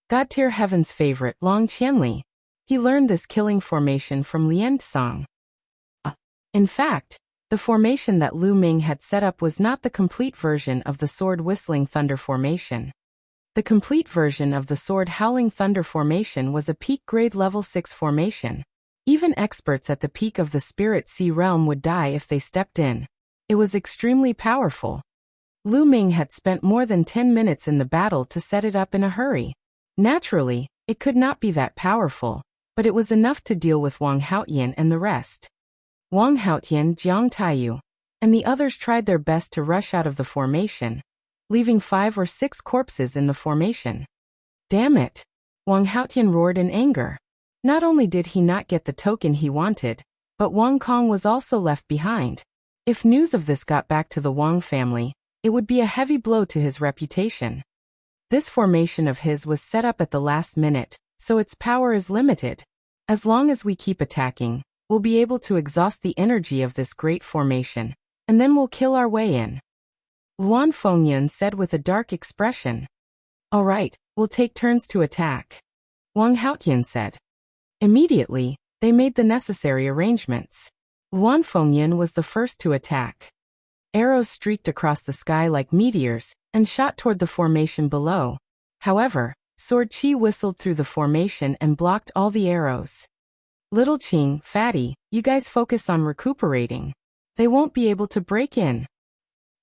S1: God-tier heaven's favorite, Long Qianli. He learned this killing formation from Lian Tsang. In fact, the formation that Lu Ming had set up was not the complete version of the Sword Whistling Thunder formation. The complete version of the Sword Howling Thunder formation was a peak grade level 6 formation. Even experts at the peak of the Spirit Sea realm would die if they stepped in. It was extremely powerful. Lu Ming had spent more than 10 minutes in the battle to set it up in a hurry. Naturally, it could not be that powerful, but it was enough to deal with Wang Haotian and the rest. Wang Haotian, Jiang Taiyu, and the others tried their best to rush out of the formation, leaving 5 or 6 corpses in the formation. Damn it! Wang Haotian roared in anger. Not only did he not get the token he wanted, but Wang Kong was also left behind. If news of this got back to the Wang family, it would be a heavy blow to his reputation. This formation of his was set up at the last minute, so its power is limited. As long as we keep attacking, we'll be able to exhaust the energy of this great formation, and then we'll kill our way in. Luan Fengyun said with a dark expression. All right, we'll take turns to attack. Wang Haotian said. Immediately, they made the necessary arrangements. Luan Fengyun was the first to attack. Arrows streaked across the sky like meteors and shot toward the formation below. However, sword chi whistled through the formation and blocked all the arrows. Little Qing, Fatty, you guys focus on recuperating. They won't be able to break in.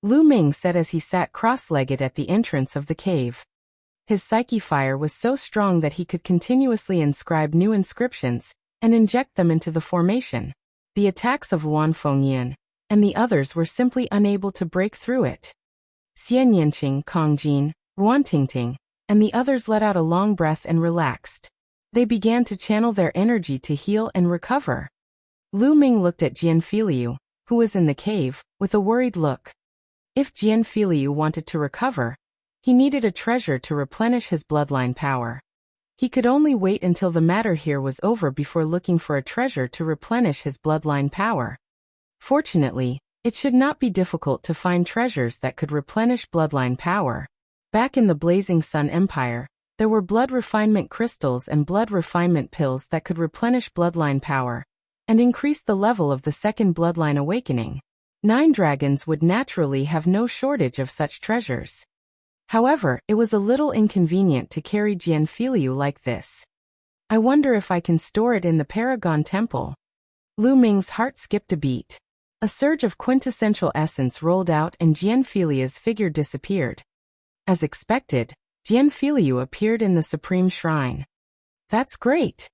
S1: Lu Ming said as he sat cross-legged at the entrance of the cave. His psyche fire was so strong that he could continuously inscribe new inscriptions and inject them into the formation. The attacks of Luan Fengyun and the others were simply unable to break through it. Xian Yinqing, Kong Jin, Ruan Tingting, and the others let out a long breath and relaxed. They began to channel their energy to heal and recover. Lu Ming looked at Jian Filiu, who was in the cave, with a worried look. If Jian Filiu wanted to recover, he needed a treasure to replenish his bloodline power. He could only wait until the matter here was over before looking for a treasure to replenish his bloodline power. Fortunately, it should not be difficult to find treasures that could replenish bloodline power. Back in the Blazing Sun Empire, there were blood refinement crystals and blood refinement pills that could replenish bloodline power and increase the level of the second bloodline awakening. 9 dragons would naturally have no shortage of such treasures. However, it was a little inconvenient to carry Jian Filiu like this. I wonder if I can store it in the Paragon Temple. Lu Ming's heart skipped a beat. A surge of quintessential essence rolled out and Jian Filiu's figure disappeared. As expected, Jian Filiu appeared in the Supreme Shrine. That's great.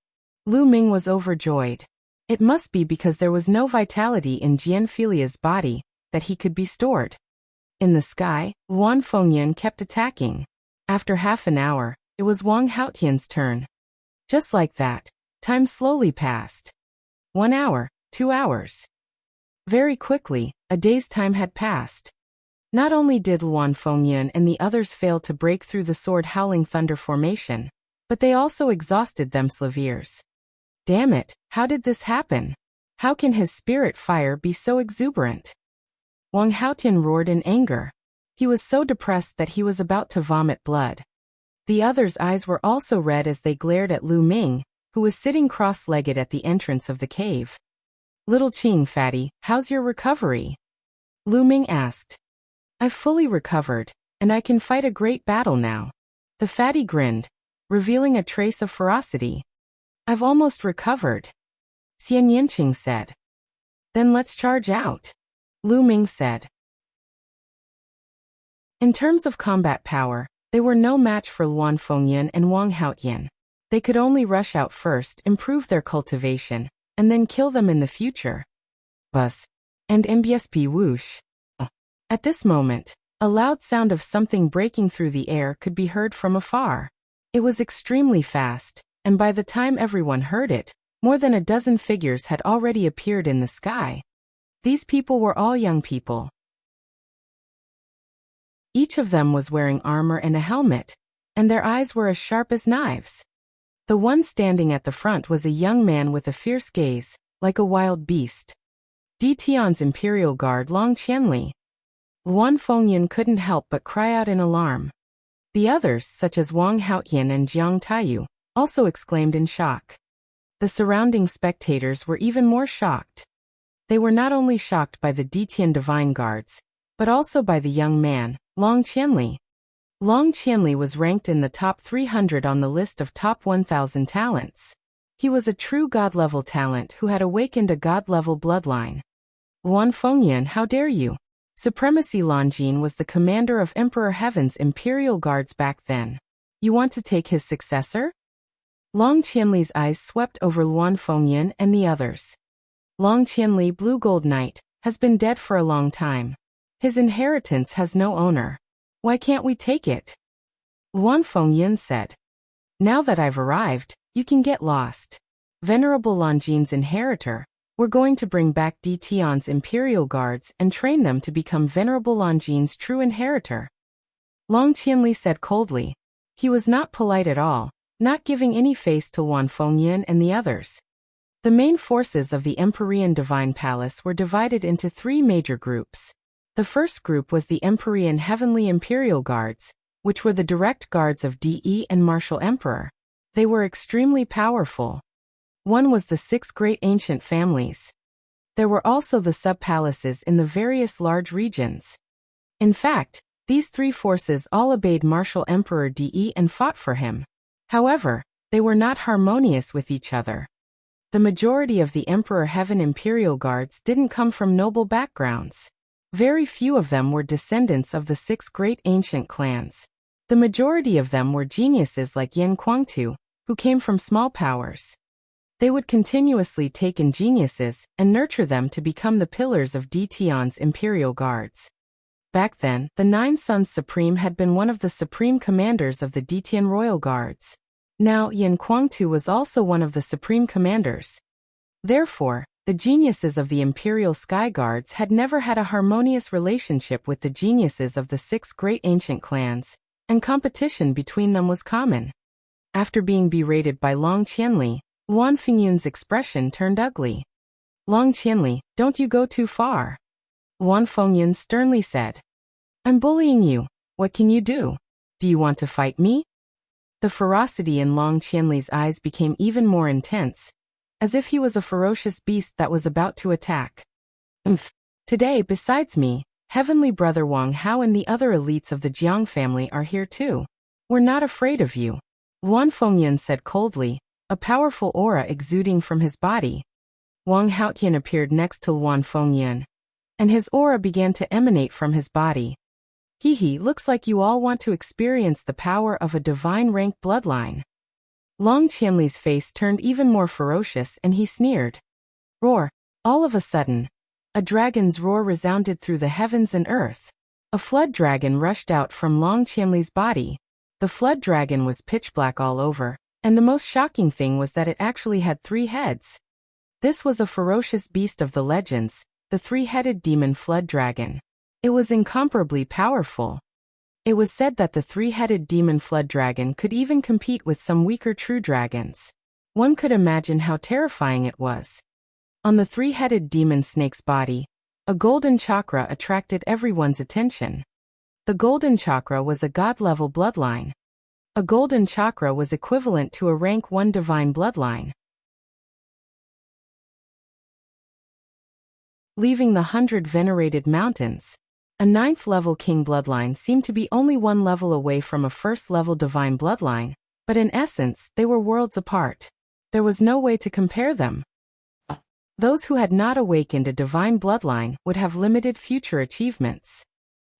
S1: Lu Ming was overjoyed. It must be because there was no vitality in Jian Filia's body that he could be stored. In the sky, Luan Fengyan kept attacking. After half an hour, it was Wang Haotian's turn. Just like that, time slowly passed. 1 hour, 2 hours. Very quickly, a day's time had passed. Not only did Luan Fengyan and the others fail to break through the sword Howling Thunder formation, but they also exhausted themselves. Damn it, how did this happen? How can his spirit fire be so exuberant? Wang Haotian roared in anger. He was so depressed that he was about to vomit blood. The others' eyes were also red as they glared at Lu Ming, who was sitting cross-legged at the entrance of the cave. Little Qing fatty, how's your recovery? Lu Ming asked. I've fully recovered, and I can fight a great battle now. The fatty grinned, revealing a trace of ferocity. I've almost recovered. Xian Yinqing said. Then let's charge out. Lu Ming said. In terms of combat power, they were no match for Luan Fengyan and Wang Haotian. They could only rush out first, improve their cultivation, and then kill them in the future. Buzz. And MBSP whoosh. At this moment, a loud sound of something breaking through the air could be heard from afar. It was extremely fast, and by the time everyone heard it, more than a dozen figures had already appeared in the sky. These people were all young people. Each of them was wearing armor and a helmet, and their eyes were as sharp as knives. The one standing at the front was a young man with a fierce gaze, like a wild beast. Di Tian's Imperial Guard Long Qianli. Luan Fengyan couldn't help but cry out in alarm. The others, such as Wang Haotian and Jiang Taiyu, also exclaimed in shock. The surrounding spectators were even more shocked. They were not only shocked by the Ditian Divine Guards, but also by the young man, Long Qianli. Long Qianli was ranked in the top 300 on the list of top 1,000 talents. He was a true god-level talent who had awakened a god-level bloodline. Luan Fengyan, how dare you? Supremacy Longjin was the commander of Emperor Heaven's Imperial Guards back then. You want to take his successor? Long Qianli's eyes swept over Luan Fengyan and the others. Long Qianli, Blue Gold Knight, has been dead for a long time. His inheritance has no owner. Why can't we take it? Luan Fengyan said. Now that I've arrived, you can get lost. Venerable Longjin's inheritor, we're going to bring back Di Tian's Imperial Guards and train them to become Venerable Longjin's true inheritor. Long Qianli said coldly. He was not polite at all, not giving any face to Luan Fengyan and the others. The main forces of the Empyrean Divine Palace were divided into 3 major groups. The first group was the Empyrean Heavenly Imperial Guards, which were the direct guards of De and Martial Emperor. They were extremely powerful. One was the 6 great ancient families. There were also the sub-palaces in the various large regions. In fact, these 3 forces all obeyed Martial Emperor De and fought for him. However, they were not harmonious with each other. The majority of the Emperor Heaven Imperial Guards didn't come from noble backgrounds. Very few of them were descendants of the 6 great ancient clans. The majority of them were geniuses like Yan Kuangtu, who came from small powers. They would continuously take in geniuses and nurture them to become the pillars of Di Tian's Imperial Guards. Back then, the 9 Sons Supreme had been one of the supreme commanders of the Di Tian Royal Guards. Now, Yan Kuangtu was also one of the supreme commanders. Therefore, the geniuses of the Imperial Sky Guards had never had a harmonious relationship with the geniuses of the 6 great ancient clans, and competition between them was common. After being berated by Long Qianli, Luan Fengyan's expression turned ugly. Long Qianli, don't you go too far. Luan Fengyan sternly said. I'm bullying you. What can you do? Do you want to fight me? The ferocity in Long Qianli's eyes became even more intense, as if he was a ferocious beast that was about to attack. Today, besides me, Heavenly Brother Wang Hao and the other elites of the Jiang family are here too. We're not afraid of you. Luan Fengyan said coldly, a powerful aura exuding from his body. Wang Haotian appeared next to Luan Fengyan, and his aura began to emanate from his body. Looks like you all want to experience the power of a divine rank bloodline. Long Qianli's face turned even more ferocious and he sneered. Roar! All of a sudden, a dragon's roar resounded through the heavens and earth. A flood dragon rushed out from Long Qianli's body. The flood dragon was pitch black all over, and the most shocking thing was that it actually had 3 heads. This was a ferocious beast of the legends, the 3-headed demon flood dragon. It was incomparably powerful. It was said that the 3-headed demon flood dragon could even compete with some weaker true dragons. One could imagine how terrifying it was. On the 3-headed demon snake's body, a golden chakra attracted everyone's attention. The golden chakra was a god-level bloodline. A golden chakra was equivalent to a rank 1 divine bloodline. Leaving the 100 venerated mountains, a 9th-level king bloodline seemed to be only 1 level away from a 1st-level divine bloodline, but in essence, they were worlds apart. There was no way to compare them. Those who had not awakened a divine bloodline would have limited future achievements.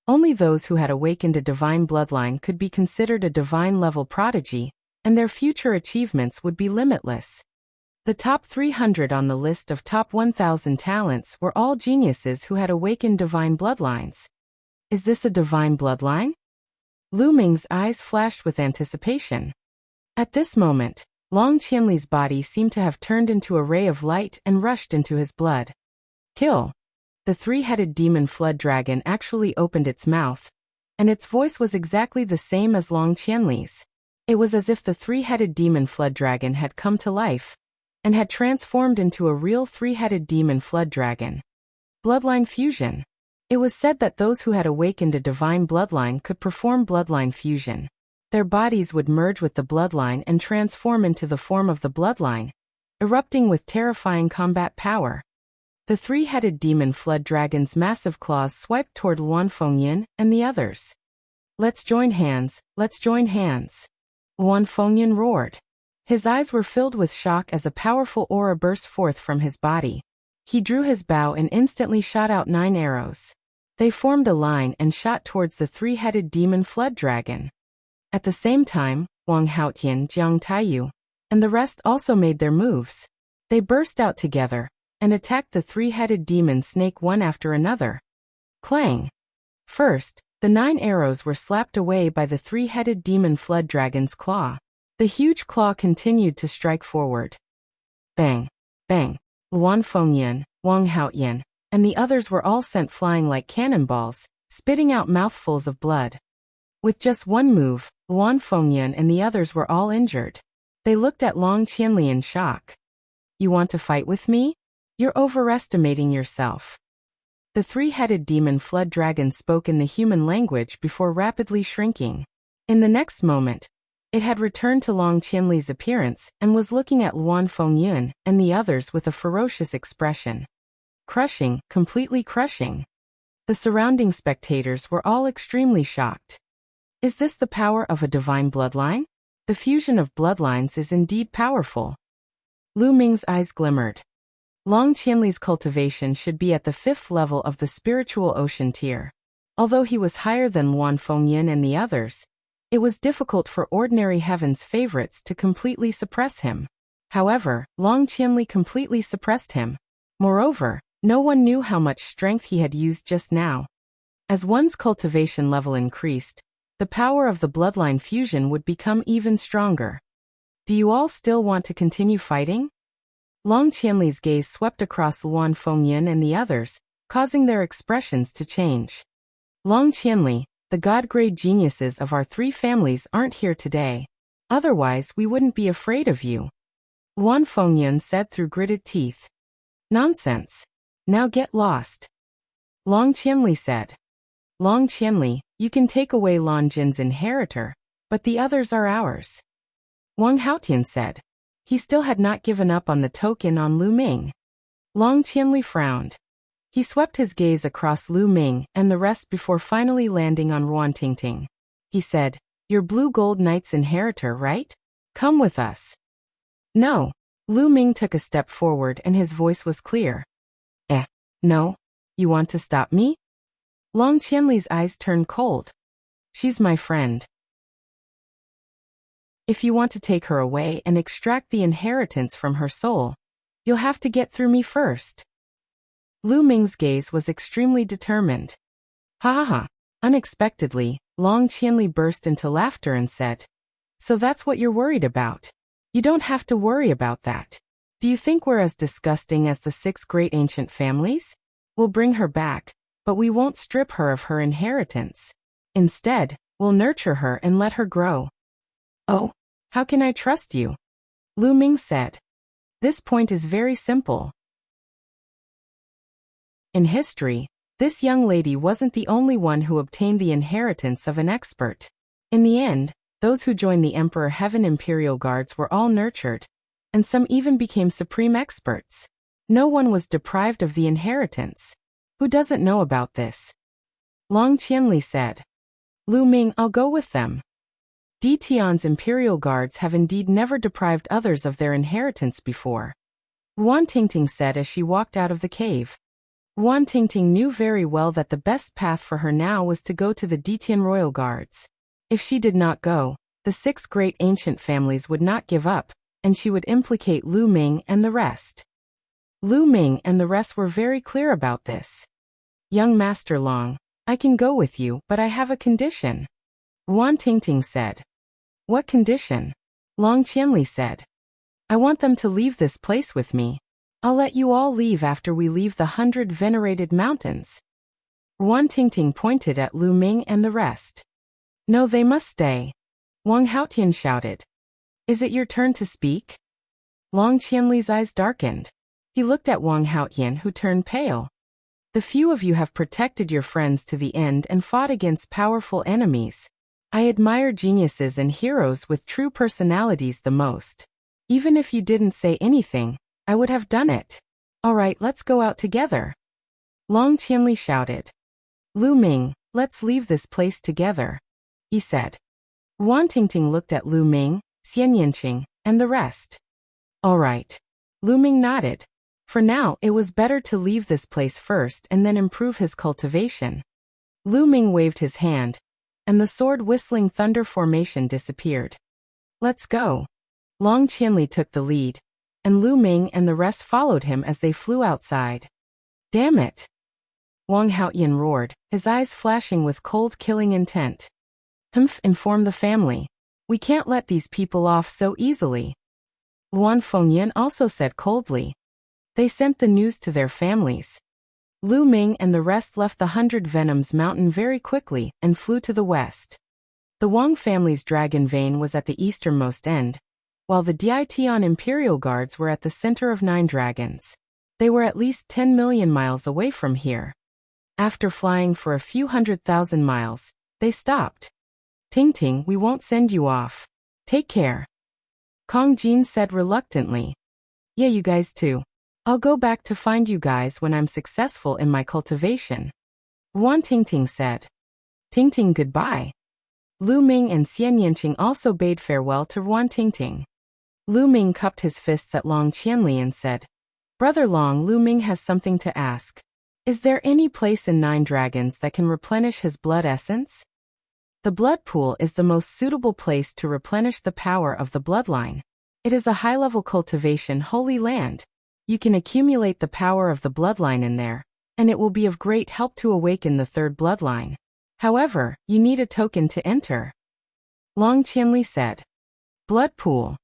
S1: Only those who had awakened a divine bloodline could be considered a divine-level prodigy, and their future achievements would be limitless. The top 300 on the list of top 1,000 talents were all geniuses who had awakened divine bloodlines. Is this a divine bloodline? Lu Ming's eyes flashed with anticipation. At this moment, Long Qianli's body seemed to have turned into a ray of light and rushed into his blood. Kill! The 3-headed demon flood dragon actually opened its mouth, and its voice was exactly the same as Long Qianli's. It was as if the 3-headed demon flood dragon had come to life, and had transformed into a real 3-headed demon flood dragon. Bloodline fusion. It was said that those who had awakened a divine bloodline could perform bloodline fusion. Their bodies would merge with the bloodline and transform into the form of the bloodline, erupting with terrifying combat power. The 3-headed demon flood dragon's massive claws swiped toward Luan Fengyan and the others. Let's join hands, let's join hands. Luan Fengyan roared. His eyes were filled with shock as a powerful aura burst forth from his body. He drew his bow and instantly shot out 9 arrows. They formed a line and shot towards the 3-headed demon flood dragon. At the same time, Wang Haotian, Jiang Taiyu, and the rest also made their moves. They burst out together and attacked the 3-headed demon snake one after another. Clang! First, the 9 arrows were slapped away by the 3-headed demon flood dragon's claw. The huge claw continued to strike forward. Bang! Bang! Luan Fengyan, Wang Haotian, and the others were all sent flying like cannonballs, spitting out mouthfuls of blood. With just one move, Luan Fengyan and the others were all injured. They looked at Long Qianli in shock. You want to fight with me? You're overestimating yourself. The 3-headed demon flood dragon spoke in the human language before rapidly shrinking. In the next moment, it had returned to Long Qianli's appearance and was looking at Luan Fengyan and the others with a ferocious expression. Crushing, completely crushing. The surrounding spectators were all extremely shocked. Is this the power of a divine bloodline? The fusion of bloodlines is indeed powerful. Lu Ming's eyes glimmered. Long Qianli's cultivation should be at the 5th level of the spiritual ocean tier. Although he was higher than Luan Fengyan and the others, it was difficult for ordinary heaven's favorites to completely suppress him. However, Long Qianli completely suppressed him. Moreover, no one knew how much strength he had used just now. As one's cultivation level increased, the power of the bloodline fusion would become even stronger. Do you all still want to continue fighting? Long Qianli's gaze swept across Luan Fengyan and the others, causing their expressions to change. Long Qianli, the god-grade geniuses of our 3 families aren't here today. Otherwise, we wouldn't be afraid of you. Luan Fengyan said through gritted teeth. Nonsense. Now get lost. Long Qianli said. Long Qianli, you can take away Lan Jin's inheritor, but the others are ours. Wang Haotian said. He still had not given up on the token on Lu Ming. Long Qianli frowned. He swept his gaze across Lu Ming and the rest before finally landing on Ruan Tingting. He said, You're Blue Gold Knight's inheritor, right? Come with us. No. Lu Ming took a step forward and his voice was clear. No. You want to stop me? Long Qianli's eyes turned cold. She's my friend. If you want to take her away and extract the inheritance from her soul, you'll have to get through me first. Lu Ming's gaze was extremely determined. Ha ha ha. Unexpectedly, Long Qianli burst into laughter and said, "So that's what you're worried about? You don't have to worry about that. Do you think we're as disgusting as the 6 great ancient families? We'll bring her back, but we won't strip her of her inheritance. Instead, we'll nurture her and let her grow." "Oh, how can I trust you?" Lu Ming said. "This point is very simple." In history, this young lady wasn't the only one who obtained the inheritance of an expert. In the end, those who joined the Emperor Heaven Imperial Guards were all nurtured, and some even became supreme experts. No one was deprived of the inheritance. Who doesn't know about this? Long Qianli said. "Lu Ming, I'll go with them." Di Tian's Imperial Guards have indeed never deprived others of their inheritance before, Wan Tingting said as she walked out of the cave. Wan Tingting knew very well that the best path for her now was to go to the Di Tian Royal Guards. If she did not go, the 6 great ancient families would not give up, and she would implicate Lu Ming and the rest. Lu Ming and the rest were very clear about this. "Young Master Long, I can go with you, but I have a condition," Wan Tingting said. "What condition?" Long Qianli said. "I want them to leave this place with me. I'll let you all leave after we leave the 100 venerated mountains." Wan Tingting pointed at Lu Ming and the rest. "No, they must stay," Wang Haotian shouted. "Is it your turn to speak?" Long Qianli's eyes darkened. He looked at Wang Haotian, who turned pale. "The few of you have protected your friends to the end and fought against powerful enemies. I admire geniuses and heroes with true personalities the most. Even if you didn't say anything, I would have done it. All right, let's go out together." Long Qianli shouted. "Lu Ming, let's leave this place together," he said. Wan Tingting looked at Lu Ming, Xian Yinqing, and the rest. "All right." Lu Ming nodded. For now, it was better to leave this place first and then improve his cultivation. Lu Ming waved his hand, and the sword-whistling thunder formation disappeared. "Let's go." Long Qianli took the lead, and Lu Ming and the rest followed him as they flew outside. "Damn it!" Wang Haotian roared, his eyes flashing with cold killing intent. "Humph," informed the family. "We can't let these people off so easily." Luan Fengyan also said coldly. They sent the news to their families. Lu Ming and the rest left the 100 Venoms mountain very quickly and flew to the west. The Wang family's dragon vein was at the easternmost end, while the Dietian Imperial Guards were at the center of 9 dragons. They were at least 10 million miles away from here. After flying for a few 100,000 miles, they stopped. "Tingting, we won't send you off. Take care," Kong Jin said reluctantly. "Yeah, you guys too. I'll go back to find you guys when I'm successful in my cultivation," Wan Tingting said. "Tingting, goodbye." Lu Ming and Xian Yinqing also bade farewell to Wan Tingting. Lu Ming cupped his fists at Long Qianli and said, "Brother Long, Lu Ming has something to ask. Is there any place in 9 dragons that can replenish his blood essence?" The blood pool is the most suitable place to replenish the power of the bloodline. It is a high-level cultivation holy land. You can accumulate the power of the bloodline in there, and it will be of great help to awaken the 3rd bloodline. However, you need a token to enter. Long Qianli said. "Blood pool."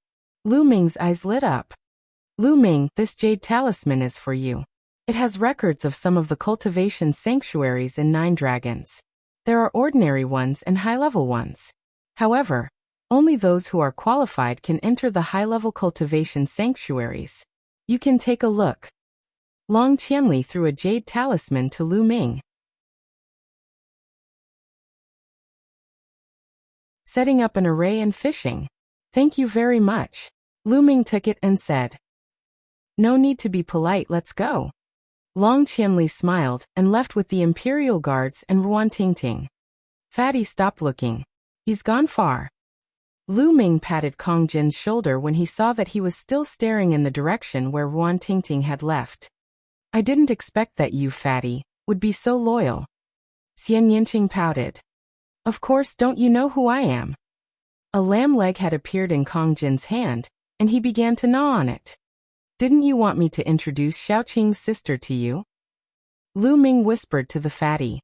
S1: Lu Ming's eyes lit up. "Lu Ming, this jade talisman is for you. It has records of some of the cultivation sanctuaries in 9 dragons. There are ordinary ones and high-level ones. However, only those who are qualified can enter the high-level cultivation sanctuaries. You can take a look." Long Qianli threw a jade talisman to Lu Ming. "Setting up an array and fishing. Thank you very much." Lu Ming took it and said. "No need to be polite, let's go." Long Qianli smiled and left with the Imperial Guards and Ruan Tingting. Fatty stopped looking. "He's gone far." Lu Ming patted Kong Jin's shoulder when he saw that he was still staring in the direction where Ruan Tingting had left. "I didn't expect that you, Fatty, would be so loyal." Xian Yinqing pouted. "Of course, don't you know who I am?" A lamb leg had appeared in Kong Jin's hand, and he began to gnaw on it. Didn't you want me to introduce Xiaoqing's sister to you? Lu Ming whispered to the fatty.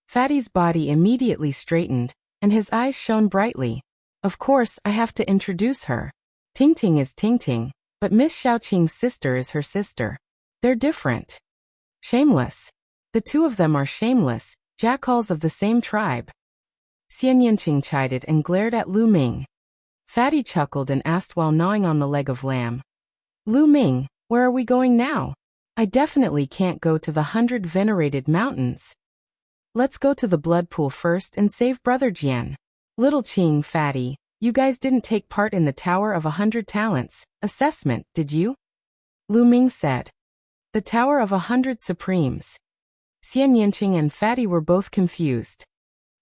S1: Fatty's body immediately straightened, and his eyes shone brightly. Of course, I have to introduce her. Tingting is Tingting, but Miss Xiaoqing's sister is her sister. They're different. Shameless. The two of them are shameless, jackals of the same tribe. Xian Yinqing chided and glared at Lu Ming. Fatty chuckled and asked while gnawing on the leg of lamb. Lu Ming, where are we going now? I definitely can't go to the 100 venerated mountains. Let's go to the blood pool first and save Brother Jian. Little Qing, Fatty, you guys didn't take part in the Tower of 100 Talents assessment, did you? Lu Ming said. The Tower of 100 Supremes. Xian Yinqing and Fatty were both confused.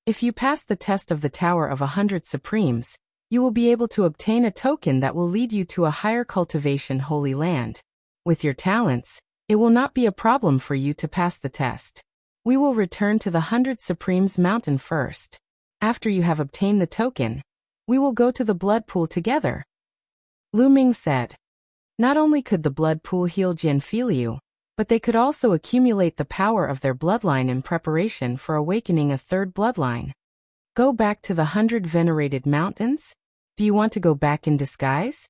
S1: If you pass the test of the Tower of 100 Supremes, you will be able to obtain a token that will lead you to a higher cultivation holy land. With your talents, it will not be a problem for you to pass the test. We will return to the 100 Supremes mountain first. After you have obtained the token, we will go to the blood pool together. Lu Ming said. Not only could the blood pool heal Jian Filiu, but they could also accumulate the power of their bloodline in preparation for awakening a third bloodline. Go back to the 100 venerated mountains? Do you want to go back in disguise?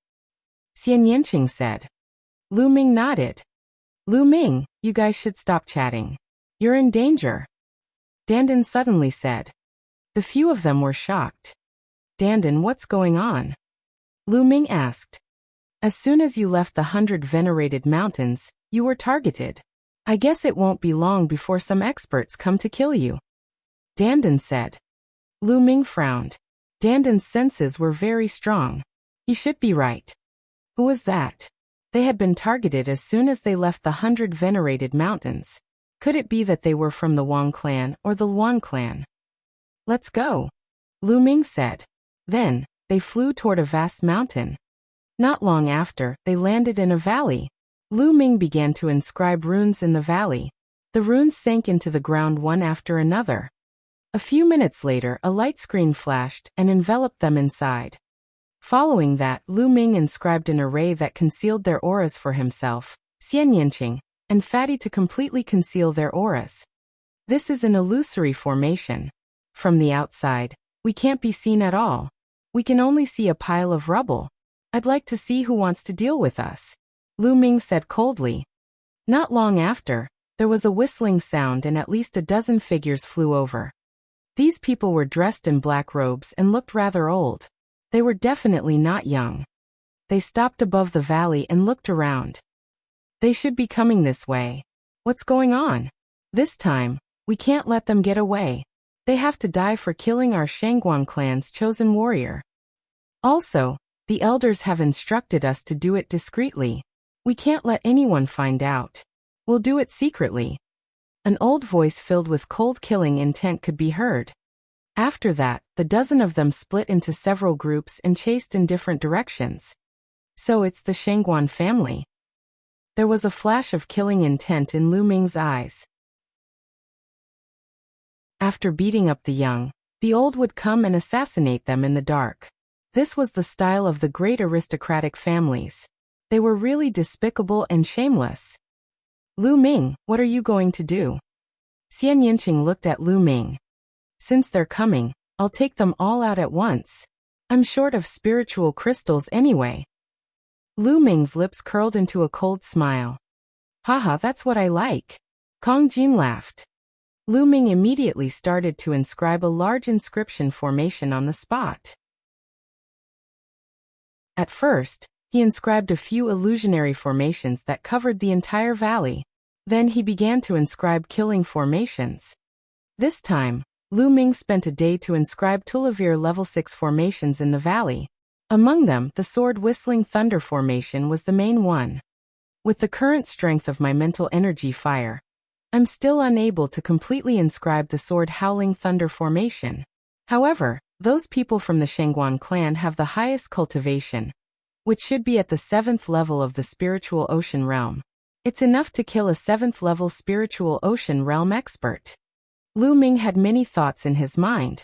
S1: Xian Yinqing said. Lu Ming nodded. Lu Ming, you guys should stop chatting. You're in danger. Dandan suddenly said. The few of them were shocked. Dandan, what's going on? Lu Ming asked. As soon as you left the 100 venerated mountains, you were targeted. I guess it won't be long before some experts come to kill you. Dandan said. Lu Ming frowned. Dandan's senses were very strong. He should be right. Who was that? They had been targeted as soon as they left the 100 venerated mountains. Could it be that they were from the Wang clan or the Luan clan? Let's go, Lu Ming said. Then, they flew toward a vast mountain. Not long after, they landed in a valley. Lu Ming began to inscribe runes in the valley. The runes sank into the ground one after another. A few minutes later, a light screen flashed and enveloped them inside. Following that, Lu Ming inscribed an array that concealed their auras for himself, Xian Yinqing, and Fatty to completely conceal their auras. This is an illusory formation. From the outside, we can't be seen at all. We can only see a pile of rubble. I'd like to see who wants to deal with us, Lu Ming said coldly. Not long after, there was a whistling sound and at least a dozen figures flew over. These people were dressed in black robes and looked rather old. They were definitely not young. They stopped above the valley and looked around. They should be coming this way. What's going on? This time, we can't let them get away. They have to die for killing our Shangguan clan's chosen warrior. Also, the elders have instructed us to do it discreetly. We can't let anyone find out. We'll do it secretly. An old voice filled with cold killing intent could be heard. After that, the dozen of them split into several groups and chased in different directions. So it's the Shangguan family. There was a flash of killing intent in Lu Ming's eyes. After beating up the young, the old would come and assassinate them in the dark. This was the style of the great aristocratic families. They were really despicable and shameless. Lu Ming, what are you going to do? Xian Yinqing looked at Lu Ming. Since they're coming, I'll take them all out at once. I'm short of spiritual crystals anyway. Lu Ming's lips curled into a cold smile. Haha, that's what I like. Kong Jin laughed. Lu Ming immediately started to inscribe a large inscription formation on the spot. At first, he inscribed a few illusionary formations that covered the entire valley. Then he began to inscribe killing formations. This time, Lu Ming spent a day to inscribe Tulavir level 6 formations in the valley. Among them, the sword whistling thunder formation was the main one. With the current strength of my mental energy fire, I'm still unable to completely inscribe the sword howling thunder formation. However, those people from the Shangguan clan have the highest cultivation, which should be at the 7th level of the spiritual ocean realm. It's enough to kill a 7th level spiritual ocean realm expert. Lu Ming had many thoughts in his mind.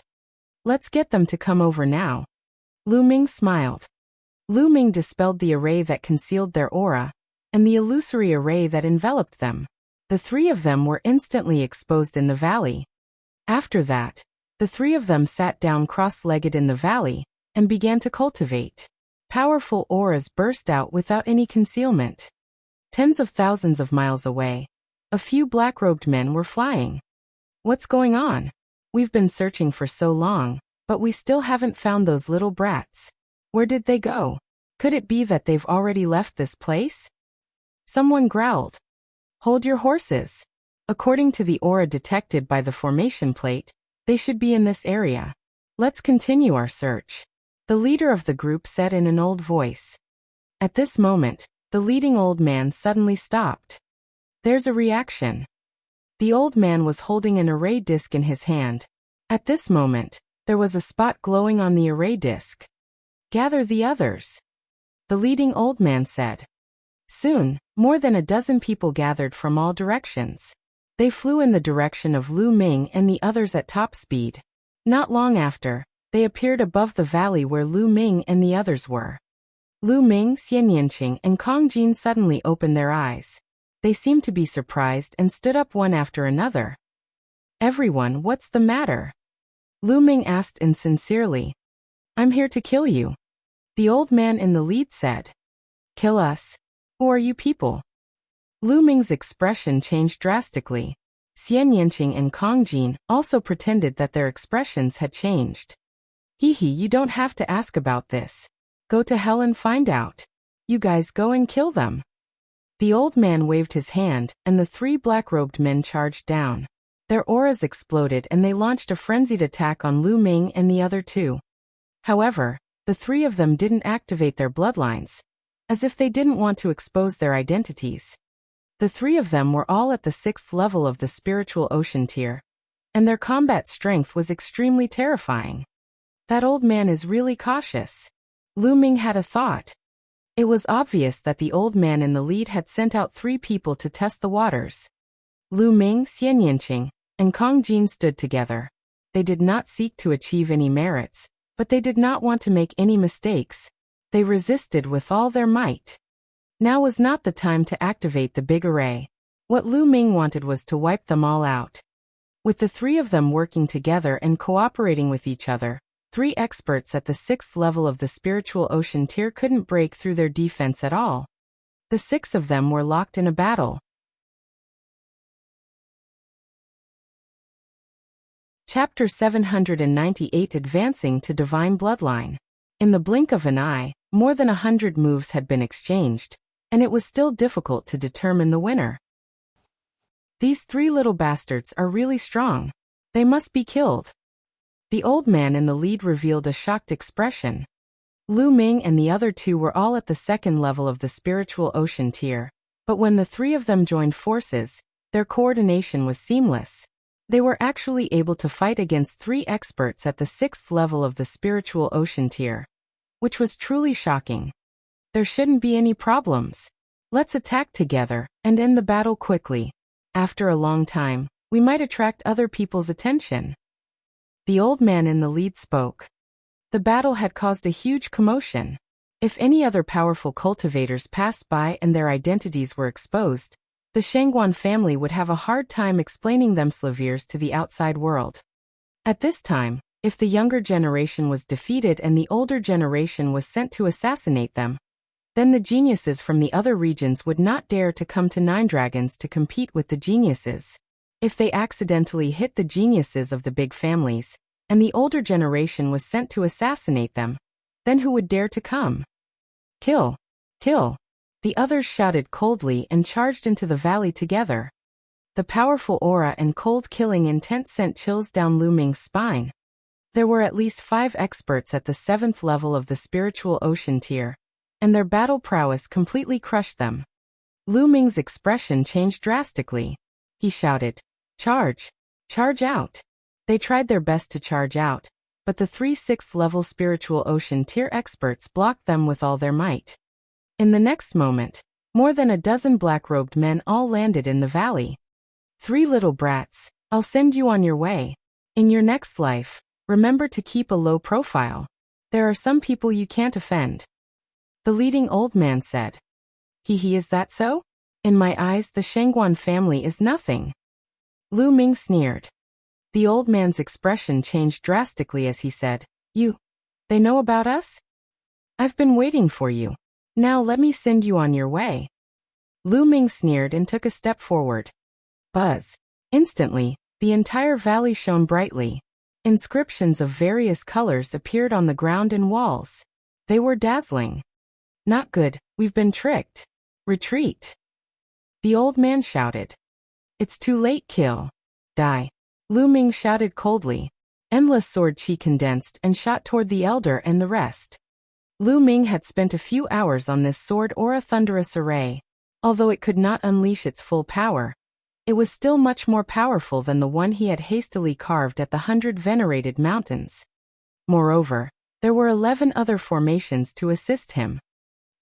S1: Let's get them to come over now. Lu Ming smiled. Lu Ming dispelled the array that concealed their aura, and the illusory array that enveloped them. The three of them were instantly exposed in the valley. After that, the three of them sat down cross-legged in the valley, and began to cultivate. Powerful auras burst out without any concealment. Tens of thousands of miles away, a few black-robed men were flying. What's going on? We've been searching for so long, but we still haven't found those little brats. Where did they go? Could it be that they've already left this place? Someone growled. Hold your horses. According to the aura detected by the formation plate, they should be in this area. Let's continue our search, the leader of the group said in an old voice. At this moment, the leading old man suddenly stopped. There's a reaction. The old man was holding an array disc in his hand. At this moment, there was a spot glowing on the array disc. Gather the others, the leading old man said. Soon, more than a dozen people gathered from all directions. They flew in the direction of Lu Ming and the others at top speed. Not long after, they appeared above the valley where Lu Ming and the others were. Lu Ming, Xian Yanqing, and Kong Jin suddenly opened their eyes. They seemed to be surprised and stood up one after another. Everyone, what's the matter? Lu Ming asked insincerely. I'm here to kill you. The old man in the lead said. Kill us? Who are you people? Lu Ming's expression changed drastically. Xian Yanqing and Kong Jin also pretended that their expressions had changed. Hee, you don't have to ask about this. Go to hell and find out. You guys go and kill them. The old man waved his hand, and the three black-robed men charged down. Their auras exploded and they launched a frenzied attack on Lu Ming and the other two. However, the three of them didn't activate their bloodlines, as if they didn't want to expose their identities. The three of them were all at the 6th level of the spiritual ocean tier, and their combat strength was extremely terrifying. That old man is really cautious. Lu Ming had a thought. It was obvious that the old man in the lead had sent out 3 people to test the waters. Lu Ming, Xian Yanqing, and Kong Jin stood together. They did not seek to achieve any merits, but they did not want to make any mistakes. They resisted with all their might. Now was not the time to activate the big array. What Lu Ming wanted was to wipe them all out. With the 3 of them working together and cooperating with each other, 3 experts at the 6th level of the spiritual ocean tier couldn't break through their defense at all. The 6 of them were locked in a battle. Chapter 798 Advancing to Divine Bloodline. In the blink of an eye, more than 100 moves had been exchanged, and it was still difficult to determine the winner. These 3 little bastards are really strong. They must be killed. The old man in the lead revealed a shocked expression. Lu Ming and the other 2 were all at the 2nd level of the spiritual ocean tier, but when the 3 of them joined forces, their coordination was seamless. They were actually able to fight against 3 experts at the 6th level of the spiritual ocean tier, which was truly shocking. There shouldn't be any problems. Let's attack together and end the battle quickly. After a long time, we might attract other people's attention. The old man in the lead spoke. The battle had caused a huge commotion. If any other powerful cultivators passed by and their identities were exposed, the Shangguan family would have a hard time explaining themselves to the outside world. At this time, if the younger generation was defeated and the older generation was sent to assassinate them, then the geniuses from the other regions would not dare to come to Nine Dragons to compete with the geniuses. If they accidentally hit the geniuses of the big families, and the older generation was sent to assassinate them, then who would dare to come? Kill! Kill! The others shouted coldly and charged into the valley together. The powerful aura and cold killing intent sent chills down Lu Ming's spine. There were at least 5 experts at the 7th level of the spiritual ocean tier, and their battle prowess completely crushed them. Lu Ming's expression changed drastically. He shouted, "Charge! Charge out!" They tried their best to charge out, but the 3 6th level spiritual ocean tier experts blocked them with all their might. In the next moment, more than a dozen black-robed men all landed in the valley. 3 little brats, I'll send you on your way. In your next life, remember to keep a low profile. There are some people you can't offend. The leading old man said. He is that so? In my eyes the Shengguan family is nothing. Lu Ming sneered. The old man's expression changed drastically as he said, They know about us? I've been waiting for you. Now let me send you on your way. Lu Ming sneered and took a step forward. Buzz. Instantly, the entire valley shone brightly. Inscriptions of various colors appeared on the ground and walls. They were dazzling. Not good, we've been tricked. Retreat. The old man shouted. It's too late, kill. Die. Lu Ming shouted coldly. Endless sword chi condensed and shot toward the elder and the rest. Lu Ming had spent a few hours on this sword aura thunderous array. Although it could not unleash its full power, it was still much more powerful than the one he had hastily carved at the 100 venerated mountains. Moreover, there were 11 other formations to assist him.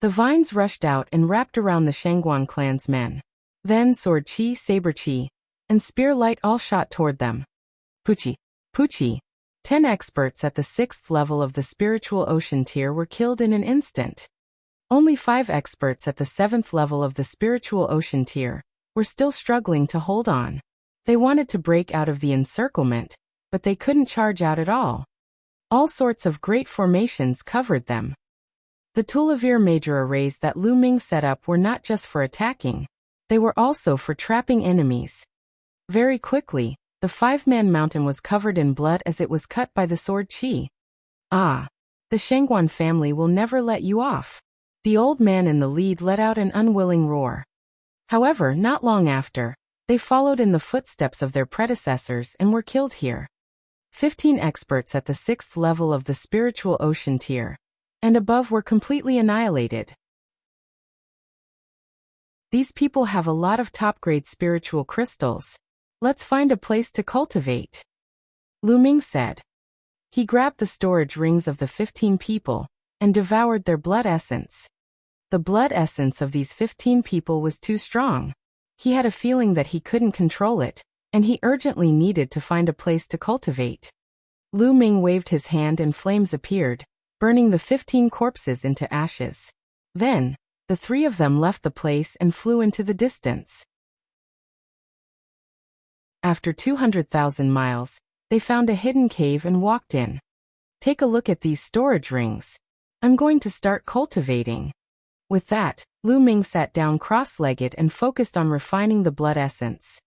S1: The vines rushed out and wrapped around the Shengguan clan's men. Then sword chi, saber chi, and spear light all shot toward them. Puchi. 10 experts at the 6th level of the spiritual ocean tier were killed in an instant. Only 5 experts at the 7th level of the spiritual ocean tier were still struggling to hold on. They wanted to break out of the encirclement, but they couldn't charge out at all. All sorts of great formations covered them. The Tulavir major arrays that Lu Ming set up were not just for attacking, they were also for trapping enemies. Very quickly, the 5-man mountain was covered in blood as it was cut by the sword chi. The Shengguan family will never let you off. The old man in the lead let out an unwilling roar. However, not long after, they followed in the footsteps of their predecessors and were killed here. 15 experts at the 6th level of the spiritual ocean tier and above were completely annihilated. These people have a lot of top-grade spiritual crystals. Let's find a place to cultivate. Lu Ming said. He grabbed the storage rings of the 15 people and devoured their blood essence. The blood essence of these 15 people was too strong. He had a feeling that he couldn't control it, and he urgently needed to find a place to cultivate. Lu Ming waved his hand and flames appeared, burning the 15 corpses into ashes. Then, the 3 of them left the place and flew into the distance. After 200,000 miles, they found a hidden cave and walked in. Take a look at these storage rings. I'm going to start cultivating. With that, Lu Ming sat down cross-legged and focused on refining the blood essence.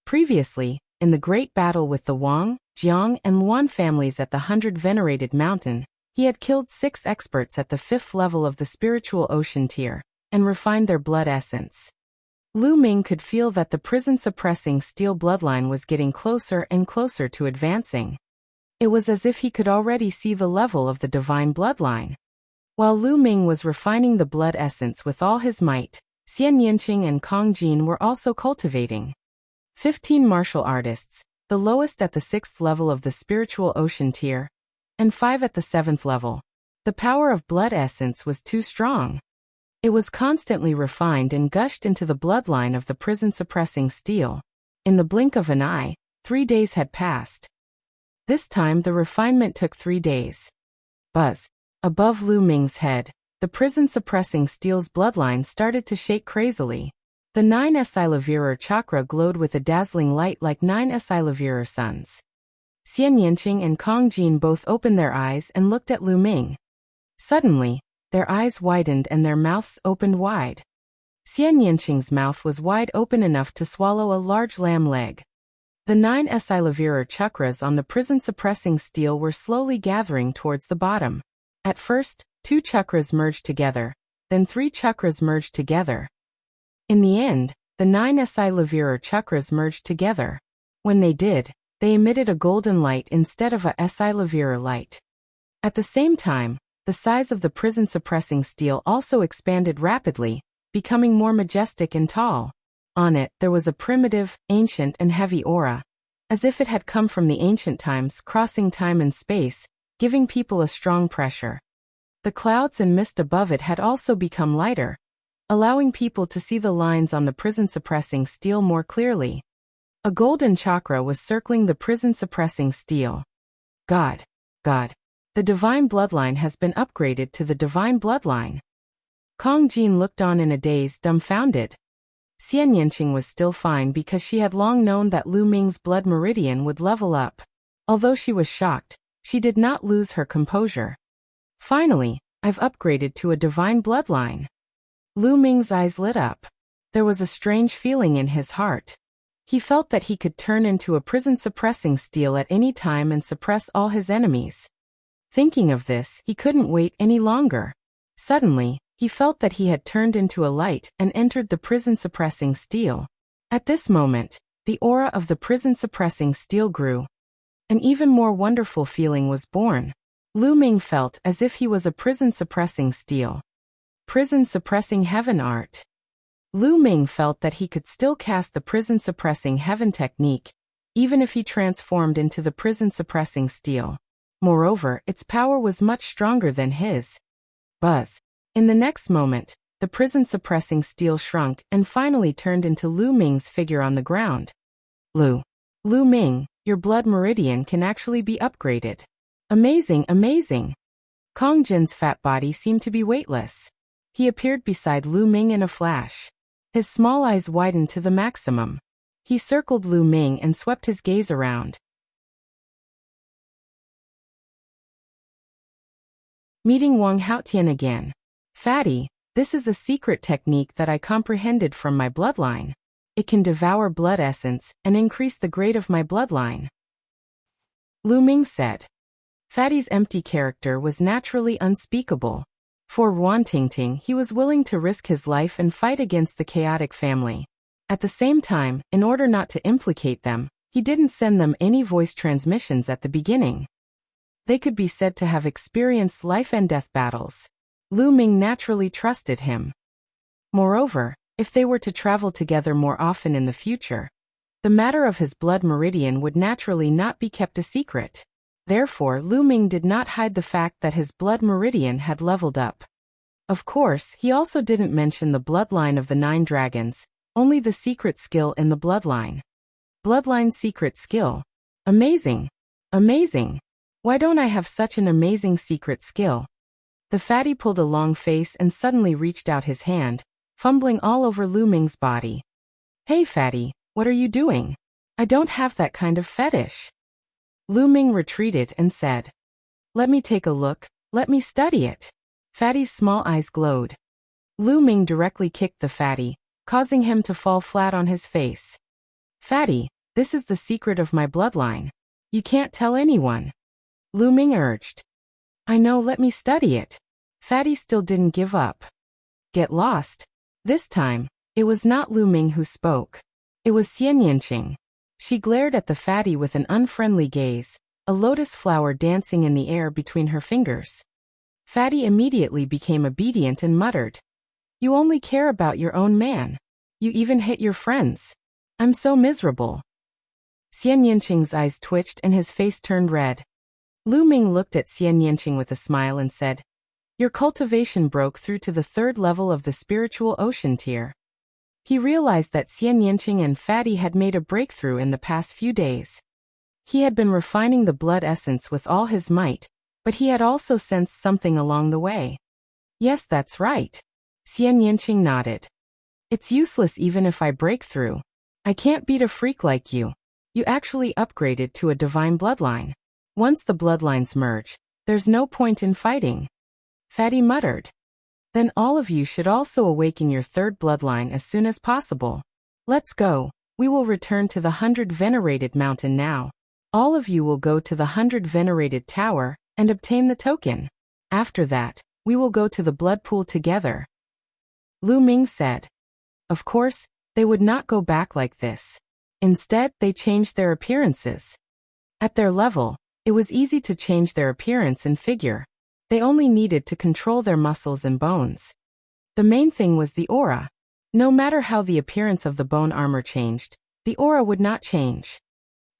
S1: Previously, in the great battle with the Wang, Jiang, and Luan families at the 100 venerated mountain, he had killed 6 experts at the 5th level of the spiritual ocean tier and refined their blood essence. Lu Ming could feel that the prison-suppressing steel bloodline was getting closer and closer to advancing. It was as if he could already see the level of the divine bloodline. While Lu Ming was refining the blood essence with all his might, Xian Yinqing and Kong Jin were also cultivating. 15 martial artists, the lowest at the 6th level of the spiritual ocean tier, and 5 at the 7th level. The power of blood essence was too strong. It was constantly refined and gushed into the bloodline of the prison-suppressing steel. In the blink of an eye, 3 days had passed. This time the refinement took 3 days. Buzz. Above Lu Ming's head, the prison-suppressing steel's bloodline started to shake crazily. The 9 Esilavirer chakra glowed with a dazzling light like 9 Esilavirer suns. Xian Yinqing and Kong Jin both opened their eyes and looked at Lu Ming. Suddenly, their eyes widened and their mouths opened wide. Xian Yinqing's mouth was wide open enough to swallow a large lamb leg. The 9 Esilavirer chakras on the prison-suppressing steel were slowly gathering towards the bottom. At first, 2 chakras merged together, then 3 chakras merged together. In the end, the 9 Esilavirer chakras merged together. When they did, they emitted a golden light instead of a Esilavirer light. At the same time, the size of the prison-suppressing steel also expanded rapidly, becoming more majestic and tall. On it, there was a primitive, ancient and heavy aura, as if it had come from the ancient times, crossing time and space, giving people a strong pressure. The clouds and mist above it had also become lighter, allowing people to see the lines on the prison-suppressing steel more clearly. A golden chakra was circling the prison-suppressing steel. God. The divine bloodline has been upgraded to the divine bloodline. Kong Jin looked on in a daze, dumbfounded. Xian Yanqing was still fine because she had long known that Lu Ming's blood meridian would level up. Although she was shocked, she did not lose her composure. Finally, I've upgraded to a divine bloodline. Lu Ming's eyes lit up. There was a strange feeling in his heart. He felt that he could turn into a prison-suppressing steel at any time and suppress all his enemies. Thinking of this, he couldn't wait any longer. Suddenly, he felt that he had turned into a light and entered the prison-suppressing steel. At this moment, the aura of the prison-suppressing steel grew. An even more wonderful feeling was born. Lu Ming felt as if he was a prison-suppressing steel. Prison-suppressing heaven art. Lu Ming felt that he could still cast the prison-suppressing heaven technique, even if he transformed into the prison-suppressing steel. Moreover, its power was much stronger than his. Buzz. In the next moment, the prison-suppressing steel shrunk and finally turned into Lu Ming's figure on the ground. Lu Ming, your blood meridian can actually be upgraded. Amazing, amazing. Kong Jin's fat body seemed to be weightless. He appeared beside Lu Ming in a flash. His small eyes widened to the maximum. He circled Lu Ming and swept his gaze around. Meeting Wang Haotian again. Fatty, this is a secret technique that I comprehended from my bloodline. It can devour blood essence and increase the grade of my bloodline. Lu Ming said. Fatty's empty character was naturally unspeakable. For Ruan Tingting, he was willing to risk his life and fight against the chaotic family. At the same time, in order not to implicate them, he didn't send them any voice transmissions at the beginning. They could be said to have experienced life and death battles. Lu Ming naturally trusted him. Moreover, if they were to travel together more often in the future, the matter of his blood meridian would naturally not be kept a secret. Therefore, Lu Ming did not hide the fact that his blood meridian had leveled up. Of course, he also didn't mention the bloodline of the 9 dragons, only the secret skill in the bloodline. Bloodline secret skill. Amazing. Amazing. Why don't I have such an amazing secret skill? The fatty pulled a long face and suddenly reached out his hand, fumbling all over Lu Ming's body. Hey fatty, what are you doing? I don't have that kind of fetish. Lu Ming retreated and said. Let me take a look, let me study it. Fatty's small eyes glowed. Lu Ming directly kicked the fatty, causing him to fall flat on his face. Fatty, this is the secret of my bloodline. You can't tell anyone. Lu Ming urged. I know, let me study it. Fatty still didn't give up. Get lost. This time, it was not Lu Ming who spoke. It was Xian Yanqing. She glared at the fatty with an unfriendly gaze, a lotus flower dancing in the air between her fingers. Fatty immediately became obedient and muttered. You only care about your own man. You even hit your friends. I'm so miserable. Xian Yanqing's eyes twitched and his face turned red. Lu Ming looked at Xian Yanqing with a smile and said, Your cultivation broke through to the 3rd level of the spiritual ocean tier. He realized that Xian Yanqing and Fatty had made a breakthrough in the past few days. He had been refining the blood essence with all his might, but he had also sensed something along the way. Yes, that's right. Xian Yanqing nodded. It's useless even if I break through. I can't beat a freak like you. You actually upgraded to a divine bloodline. Once the bloodlines merge, there's no point in fighting. Fatty muttered. Then all of you should also awaken your 3rd bloodline as soon as possible. Let's go. We will return to the 100 venerated mountain now. All of you will go to the 100 venerated tower and obtain the token. After that, we will go to the blood pool together. Lu Ming said. Of course, they would not go back like this. Instead, they changed their appearances. At their level, it was easy to change their appearance and figure. They only needed to control their muscles and bones. The main thing was the aura. No matter how the appearance of the bone armor changed, the aura would not change.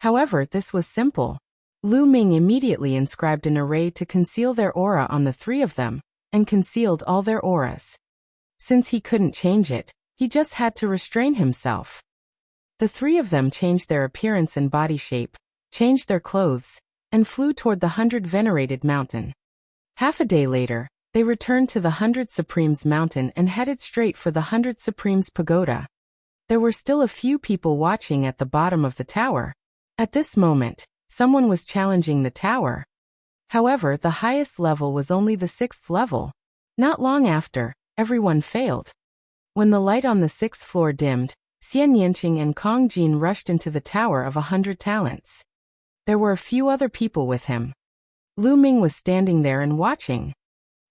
S1: However, this was simple. Lu Ming immediately inscribed an array to conceal their aura on the 3 of them, and concealed all their auras. Since he couldn't change it, he just had to restrain himself. The 3 of them changed their appearance and body shape, changed their clothes, and flew toward the 100 venerated mountain. Half a day later, they returned to the 100 Supremes mountain and headed straight for the 100 Supremes pagoda. There were still a few people watching at the bottom of the tower. At this moment, someone was challenging the tower. However, the highest level was only the 6th level. Not long after, everyone failed. When the light on the 6th floor dimmed, Xian Yanqing and Kong Jin rushed into the tower of 100 talents. There were a few other people with him. Lu Ming was standing there and watching.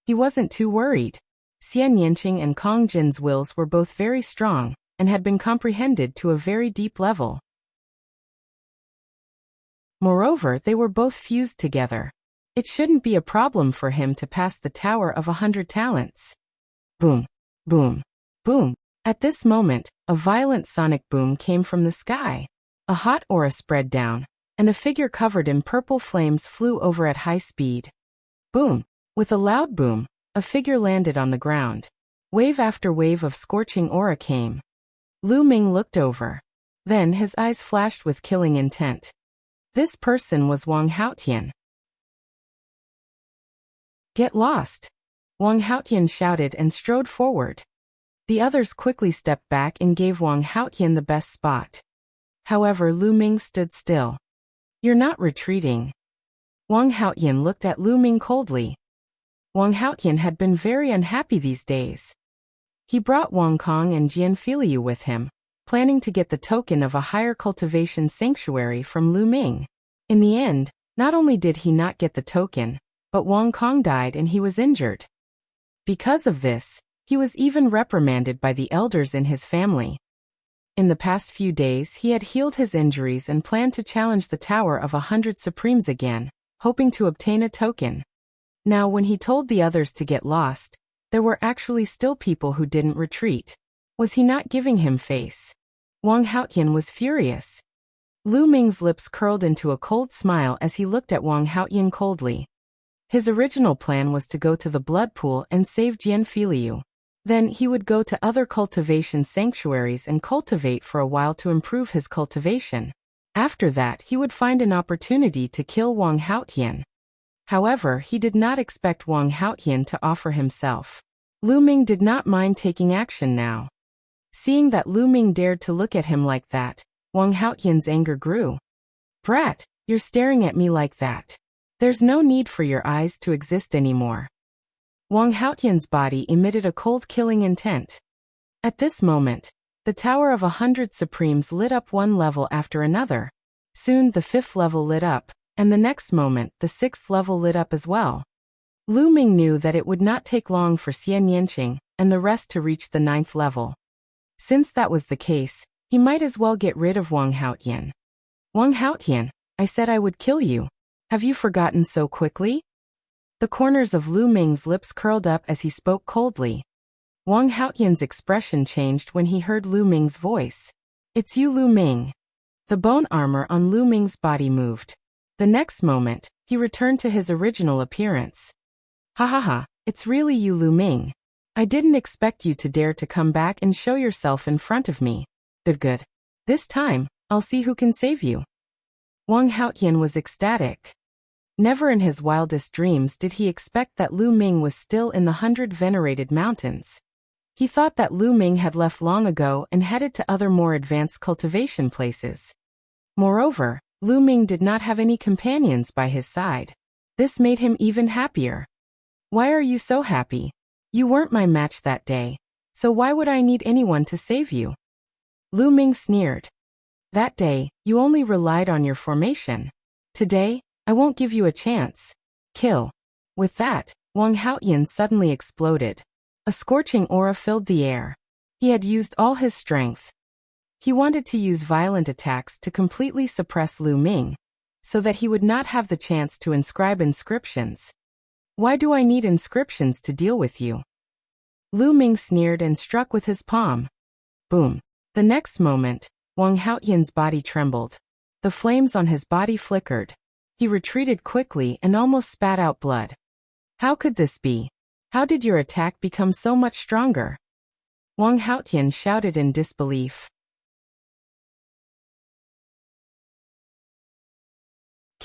S1: He wasn't too worried. Xian Yanqing and Kong Jin's wills were both very strong, and had been comprehended to a very deep level. Moreover, they were both fused together. It shouldn't be a problem for him to pass the tower of 100 talents. Boom, boom, boom. At this moment, a violent sonic boom came from the sky. A hot aura spread down, and a figure covered in purple flames flew over at high speed. Boom! With a loud boom, a figure landed on the ground. Wave after wave of scorching aura came. Lu Ming looked over. Then his eyes flashed with killing intent. This person was Wang Haotian. Get lost! Wang Haotian shouted and strode forward. The others quickly stepped back and gave Wang Haotian the best spot. However, Lu Ming stood still. You're not retreating. Wang Haotian looked at Lu Ming coldly. Wang Haotian had been very unhappy these days. He brought Wang Kong and Jian Filiu with him, planning to get the token of a higher cultivation sanctuary from Lu Ming. In the end, not only did he not get the token, but Wang Kong died and he was injured. Because of this, he was even reprimanded by the elders in his family. In the past few days he had healed his injuries and planned to challenge the Tower of 100 Supremes again, hoping to obtain a token. Now when he told the others to get lost, there were actually still people who didn't retreat. Was he not giving him face? Wang Haotian was furious. Lu Ming's lips curled into a cold smile as he looked at Wang Haotian coldly. His original plan was to go to the blood pool and save Jian Filiu. Then he would go to other cultivation sanctuaries and cultivate for a while to improve his cultivation. After that he would find an opportunity to kill Wang Haotian. However, he did not expect Wang Haotian to offer himself. Lu Ming did not mind taking action now. Seeing that Lu Ming dared to look at him like that, Wang Haotian's anger grew. Brat, you're staring at me like that. There's no need for your eyes to exist anymore. Wang Haotian's body emitted a cold killing intent. At this moment, the Tower of 100 Supremes lit up one level after another. Soon the 5th level lit up, and the next moment the 6th level lit up as well. Lu Ming knew that it would not take long for Xian Yanqing and the rest to reach the 9th level. Since that was the case, he might as well get rid of Wang Haotian. Wang Haotian, I said I would kill you. Have you forgotten so quickly? The corners of Lu Ming's lips curled up as he spoke coldly. Wang Haotian's expression changed when he heard Lu Ming's voice. It's you, Lu Ming. The bone armor on Lu Ming's body moved. The next moment, he returned to his original appearance. Ha ha ha, it's really you, Lu Ming. I didn't expect you to dare to come back and show yourself in front of me. Good. This time, I'll see who can save you. Wang Haotian was ecstatic. Never in his wildest dreams did he expect that Lu Ming was still in the 100 venerated mountains. He thought that Lu Ming had left long ago and headed to other more advanced cultivation places. Moreover, Lu Ming did not have any companions by his side. This made him even happier. Why are you so happy? You weren't my match that day, so why would I need anyone to save you? Lu Ming sneered. That day, you only relied on your formation. Today, I won't give you a chance. Kill. With that, Wang Haotian suddenly exploded. A scorching aura filled the air. He had used all his strength. He wanted to use violent attacks to completely suppress Lu Ming, so that he would not have the chance to inscribe inscriptions. Why do I need inscriptions to deal with you? Lu Ming sneered and struck with his palm. Boom. The next moment, Wang Haotian's body trembled. The flames on his body flickered. He retreated quickly and almost spat out blood. How could this be? How did your attack become so much stronger? Wang Haotian shouted in disbelief.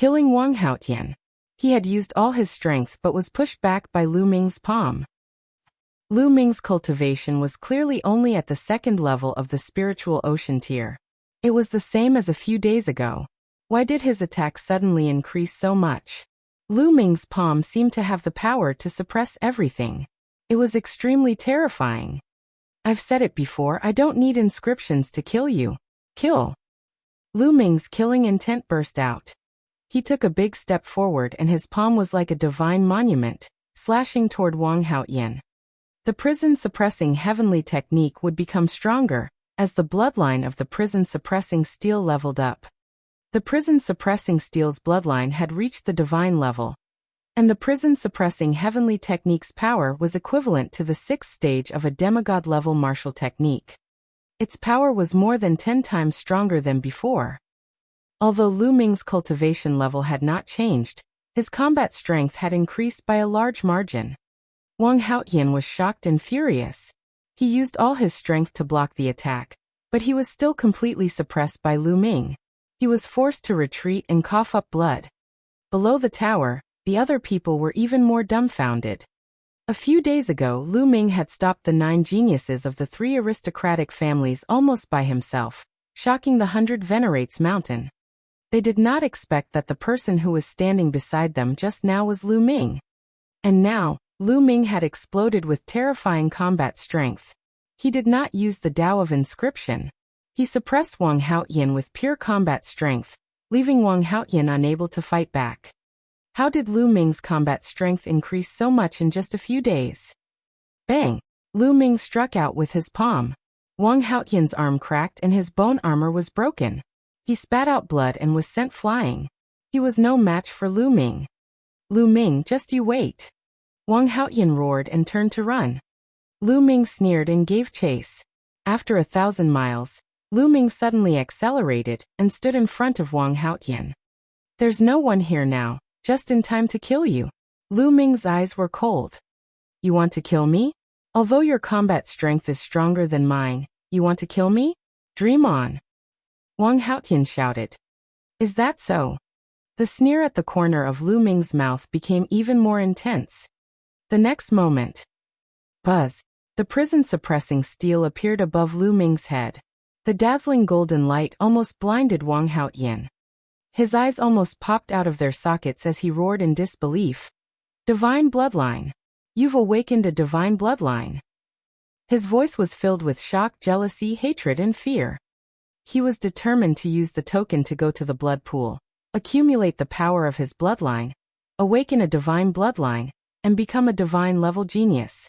S1: killing Wang Haotian. He had used all his strength but was pushed back by Lu Ming's palm. Lu Ming's cultivation was clearly only at the second level of the spiritual ocean tier. It was the same as a few days ago. Why did his attack suddenly increase so much? Lu Ming's palm seemed to have the power to suppress everything. It was extremely terrifying. I've said it before, I don't need inscriptions to kill you. Kill. Lu Ming's killing intent burst out. He took a big step forward and his palm was like a divine monument, slashing toward Wang Haotian. The prison-suppressing heavenly technique would become stronger, as the bloodline of the prison-suppressing steel leveled up. The prison-suppressing steel's bloodline had reached the divine level, and the prison-suppressing heavenly technique's power was equivalent to the 6th stage of a demigod-level martial technique. Its power was more than 10 times stronger than before. Although Lu Ming's cultivation level had not changed, his combat strength had increased by a large margin. Wang Haotian was shocked and furious. He used all his strength to block the attack, but he was still completely suppressed by Lu Ming. He was forced to retreat and cough up blood. Below the tower, the other people were even more dumbfounded. A few days ago, Lu Ming had stopped the 9 geniuses of the 3 aristocratic families almost by himself, shocking the 100 Venerates mountain. They did not expect that the person who was standing beside them just now was Lu Ming. And now, Lu Ming had exploded with terrifying combat strength. He did not use the Tao of Inscription. He suppressed Wang Haotian with pure combat strength, leaving Wang Haotian unable to fight back. How did Lu Ming's combat strength increase so much in just a few days? Bang! Lu Ming struck out with his palm. Wang Haotian's arm cracked and his bone armor was broken. He spat out blood and was sent flying. He was no match for Lu Ming. Lu Ming, just you wait. Wang Haotian roared and turned to run. Lu Ming sneered and gave chase. After 1,000 miles, Lu Ming suddenly accelerated and stood in front of Wang Haotian. There's no one here now, just in time to kill you. Lu Ming's eyes were cold. You want to kill me? Although your combat strength is stronger than mine, you want to kill me? Dream on. Wang Haotian shouted. Is that so? The sneer at the corner of Lu Ming's mouth became even more intense. The next moment, buzz, the prison-suppressing steel appeared above Lu Ming's head. The dazzling golden light almost blinded Wang Haotian. His eyes almost popped out of their sockets as he roared in disbelief. Divine bloodline. You've awakened a divine bloodline. His voice was filled with shock, jealousy, hatred, and fear. He was determined to use the token to go to the blood pool, accumulate the power of his bloodline, awaken a divine bloodline, and become a divine-level genius.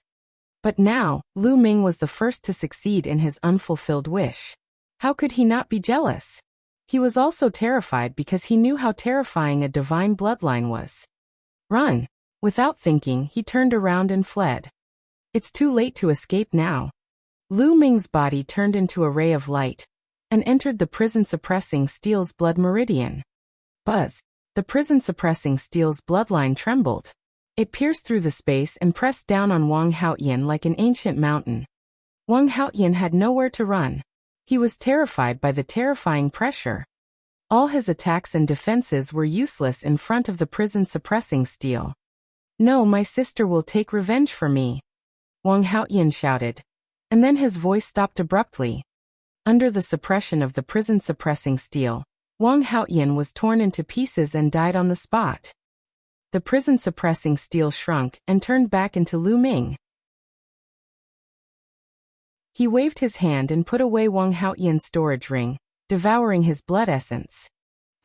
S1: But now, Lu Ming was the first to succeed in his unfulfilled wish. How could he not be jealous? He was also terrified because he knew how terrifying a divine bloodline was. Run! Without thinking, he turned around and fled. It's too late to escape now. Lu Ming's body turned into a ray of light and entered the prison-suppressing steel's blood meridian. Buzz! The prison-suppressing steel's bloodline trembled. It pierced through the space and pressed down on Wang Haotian like an ancient mountain. Wang Haotian had nowhere to run. He was terrified by the terrifying pressure. All his attacks and defenses were useless in front of the prison-suppressing steel. No, my sister will take revenge for me, Wang Haotian shouted, and then his voice stopped abruptly. Under the suppression of the prison-suppressing steel, Wang Haotian was torn into pieces and died on the spot. The prison-suppressing steel shrunk and turned back into Lu Ming. He waved his hand and put away Wang Haotian's storage ring, devouring his blood essence.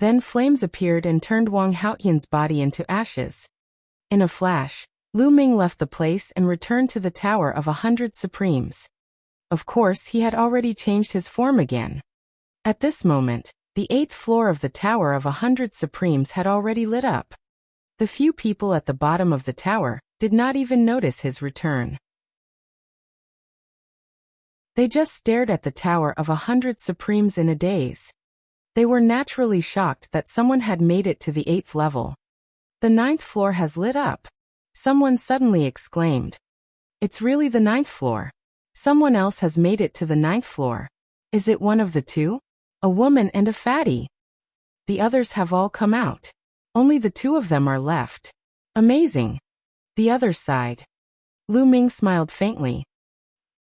S1: Then flames appeared and turned Wang Haotian's body into ashes. In a flash, Lu Ming left the place and returned to the Tower of 100 Supremes. Of course, he had already changed his form again. At this moment, the 8th floor of the Tower of 100 Supremes had already lit up. The few people at the bottom of the tower did not even notice his return. They just stared at the Tower of 100 Supremes in a daze. They were naturally shocked that someone had made it to the 8th level. The 9th floor has lit up. Someone suddenly exclaimed. It's really the 9th floor. Someone else has made it to the 9th floor. Is it one of the two? A woman and a fatty. The others have all come out. Only the two of them are left. Amazing. The others sighed. Lu Ming smiled faintly.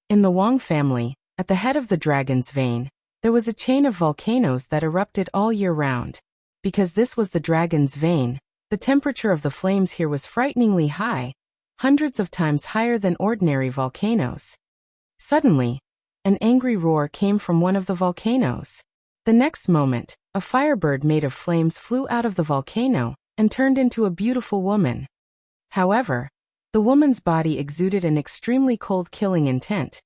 S1: In the Wang family, at the head of the dragon's vein, there was a chain of volcanoes that erupted all year round. Because this was the dragon's vein, the temperature of the flames here was frighteningly high, hundreds of times higher than ordinary volcanoes. Suddenly, an angry roar came from one of the volcanoes. The next moment, a firebird made of flames flew out of the volcano and turned into a beautiful woman. However, the woman's body exuded an extremely cold killing intent,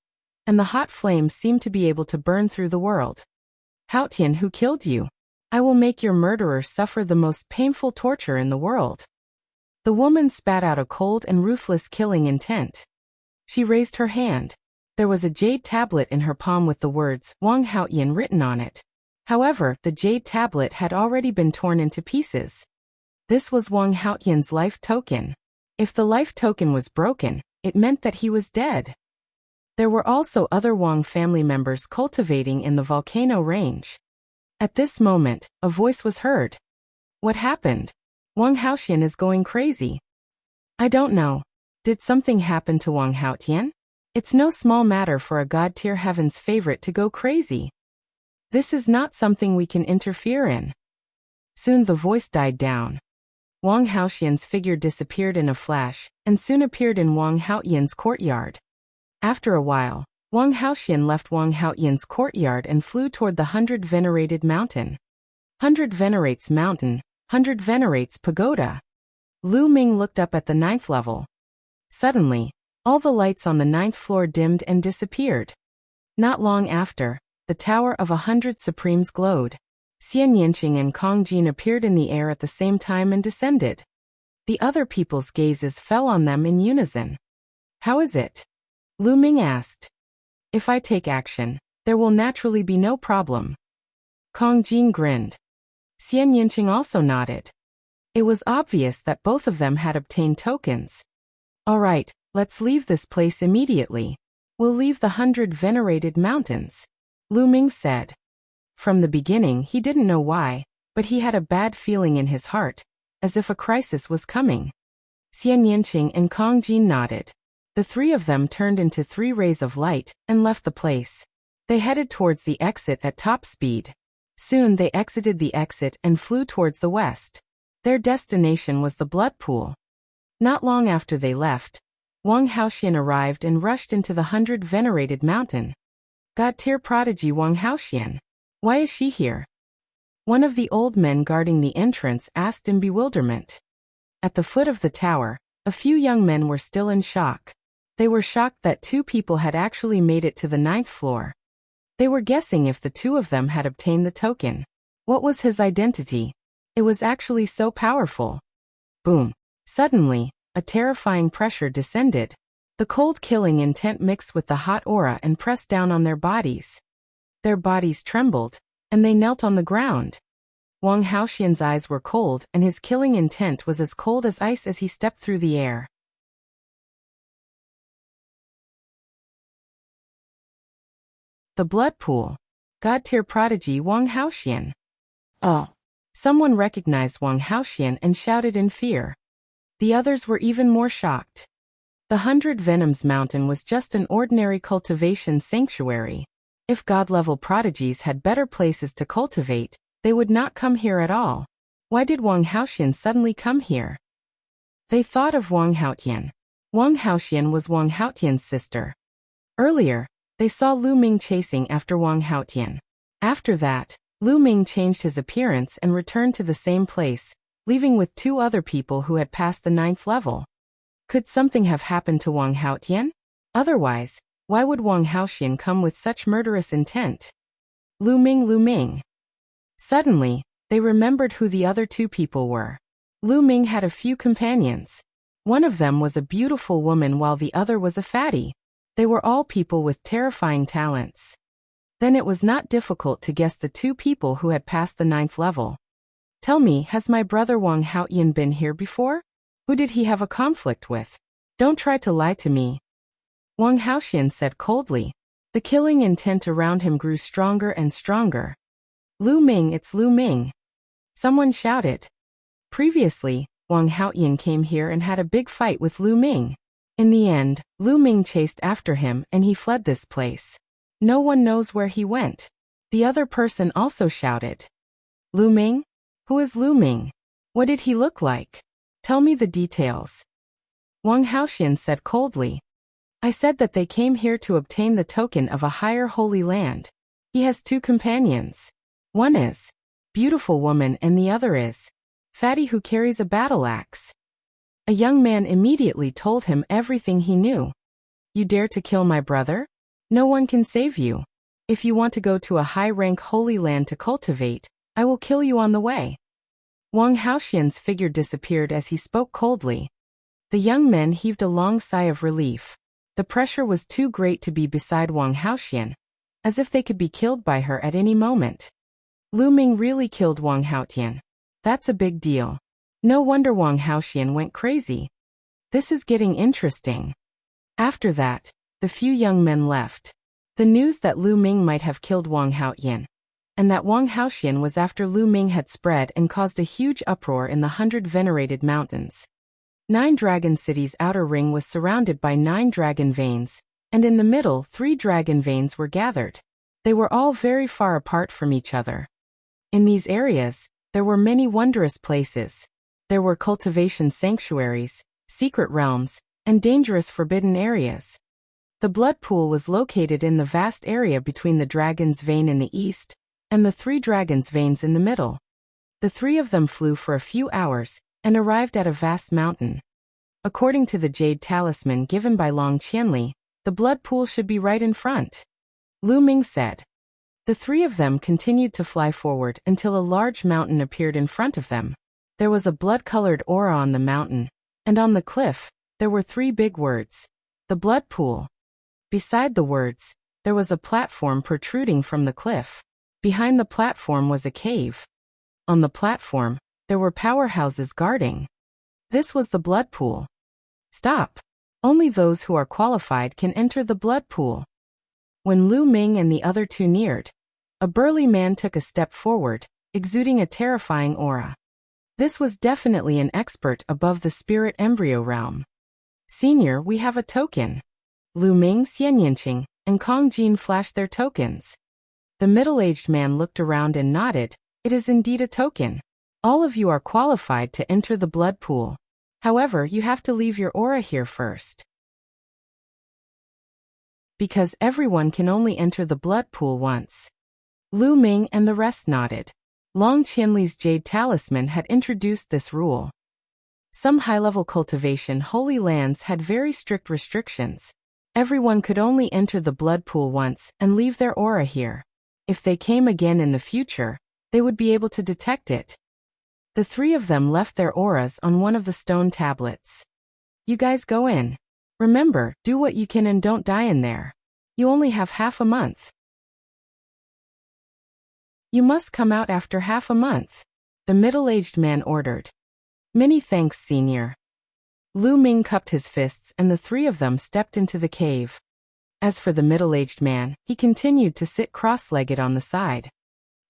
S1: and the hot flames seemed to be able to burn through the world. Haotian, who killed you? I will make your murderer suffer the most painful torture in the world. The woman spat out a cold and ruthless killing intent. She raised her hand. There was a jade tablet in her palm with the words Wang Haotian written on it. However, the jade tablet had already been torn into pieces. This was Wang Haotian's life token. If the life token was broken, it meant that he was dead. There were also other Wang family members cultivating in the volcano range. At this moment, a voice was heard. What happened? Wang Haotian is going crazy. I don't know. Did something happen to Wang Haotian? It's no small matter for a god-tier heaven's favorite to go crazy. This is not something we can interfere in. Soon the voice died down. Wang Haotian's figure disappeared in a flash, and soon appeared in Wang Haotian's courtyard. After a while, Wang Haotian left Wang Haotian's courtyard and flew toward the 100 Venerated Mountain. 100 Venerates Mountain, 100 Venerates Pagoda. Lu Ming looked up at the 9th level. Suddenly, all the lights on the 9th floor dimmed and disappeared. Not long after, the Tower of 100 Supremes glowed. Xian Yinqing and Kong Jin appeared in the air at the same time and descended. The other people's gazes fell on them in unison. How is it? Lu Ming asked. If I take action, there will naturally be no problem. Kong Jin grinned. Xian Yinqing also nodded. It was obvious that both of them had obtained tokens. All right, let's leave this place immediately. We'll leave the 100 Venerated Mountains, Lu Ming said. From the beginning he didn't know why, but he had a bad feeling in his heart, as if a crisis was coming. Xian Yinqing and Kong Jin nodded. The three of them turned into 3 rays of light and left the place. They headed towards the exit at top speed. Soon they exited the exit and flew towards the west. Their destination was the blood pool. Not long after they left, Wang Haotian arrived and rushed into the 100 Venerated Mountain. God-tier prodigy Wang Haotian. Why is she here? One of the old men guarding the entrance asked in bewilderment. At the foot of the tower, a few young men were still in shock. They were shocked that 2 people had actually made it to the 9th floor. They were guessing if the 2 of them had obtained the token. What was his identity? It was actually so powerful. Boom. Suddenly, a terrifying pressure descended. The cold killing intent mixed with the hot aura and pressed down on their bodies. Their bodies trembled, and they knelt on the ground. Wang Haotian's eyes were cold and his killing intent was as cold as ice as he stepped through the air. The blood pool. God-tier prodigy Wang Haotian. Someone recognized Wang Haotian and shouted in fear. The others were even more shocked. The 100 Venoms Mountain was just an ordinary cultivation sanctuary. If God-level prodigies had better places to cultivate, they would not come here at all. Why did Wang Haotian suddenly come here? They thought of Wang Haotian. Wang Haotian was Wang Haotian's sister. Earlier, they saw Lu Ming chasing after Wang Haotian. After that, Lu Ming changed his appearance and returned to the same place, leaving with 2 other people who had passed the 9th level. Could something have happened to Wang Haotian? Otherwise, why would Wang Haotian come with such murderous intent? Lu Ming. Suddenly, they remembered who the other 2 people were. Lu Ming had a few companions. One of them was a beautiful woman while the other was a fatty. They were all people with terrifying talents. Then it was not difficult to guess the 2 people who had passed the 9th level. Tell me, has my brother Wang Haotian been here before? Who did he have a conflict with? Don't try to lie to me. Wang Haotian said coldly. The killing intent around him grew stronger and stronger. Lu Ming, it's Lu Ming. Someone shouted. Previously, Wang Haoyan came here and had a big fight with Lu Ming. In the end, Lu Ming chased after him and he fled this place. No one knows where he went. The other person also shouted. Lu Ming? Who is Lu Ming? What did he look like? Tell me the details. Wang Haoxian said coldly. I said that they came here to obtain the token of a higher holy land. He has two companions. One is beautiful woman and the other is fatty who carries a battle axe. A young man immediately told him everything he knew. You dare to kill my brother? No one can save you. If you want to go to a high-rank holy land to cultivate, I will kill you on the way. Wang Haoxian's figure disappeared as he spoke coldly. The young men heaved a long sigh of relief. The pressure was too great to be beside Wang Haoxian, as if they could be killed by her at any moment. Lu Ming really killed Wang Haotian. That's a big deal. No wonder Wang Haoxian went crazy. This is getting interesting. After that, the few young men left. The news that Lu Ming might have killed Wang Haoyan, and that Wang Haoxian was after Lu Ming had spread and caused a huge uproar in the 100 venerated mountains. 9 Dragon City's outer ring was surrounded by 9 dragon veins, and in the middle 3 dragon veins were gathered. They were all very far apart from each other. In these areas, there were many wondrous places. There were cultivation sanctuaries, secret realms, and dangerous forbidden areas. The blood pool was located in the vast area between the dragon's vein in the east and the 3 dragons' veins in the middle. The 3 of them flew for a few hours and arrived at a vast mountain. According to the jade talisman given by Long Qianli, the blood pool should be right in front. Lu Ming said. The 3 of them continued to fly forward until a large mountain appeared in front of them. There was a blood-colored aura on the mountain, and on the cliff, there were 3 big words. The blood pool. Beside the words, there was a platform protruding from the cliff. Behind the platform was a cave. On the platform, there were powerhouses guarding. This was the blood pool. Stop. Only those who are qualified can enter the blood pool. When Lu Ming and the other 2 neared, a burly man took a step forward, exuding a terrifying aura. This was definitely an expert above the spirit embryo realm. Senior, we have a token. Lu Ming, Xian Yinqing, and Kong Jin flashed their tokens. The middle-aged man looked around and nodded. It is indeed a token. All of you are qualified to enter the blood pool. However, you have to leave your aura here first. Because everyone can only enter the blood pool once. Lu Ming and the rest nodded. Long Qianli's jade talisman had introduced this rule. Some high-level cultivation holy lands had very strict restrictions. Everyone could only enter the blood pool once and leave their aura here. If they came again in the future, they would be able to detect it. The 3 of them left their auras on one of the stone tablets. You guys go in. Remember, do what you can and don't die in there. You only have half a month. You must come out after half a month. The middle-aged man ordered. Many thanks, senior. Lu Ming cupped his fists and the 3 of them stepped into the cave. As for the middle-aged man, he continued to sit cross-legged on the side.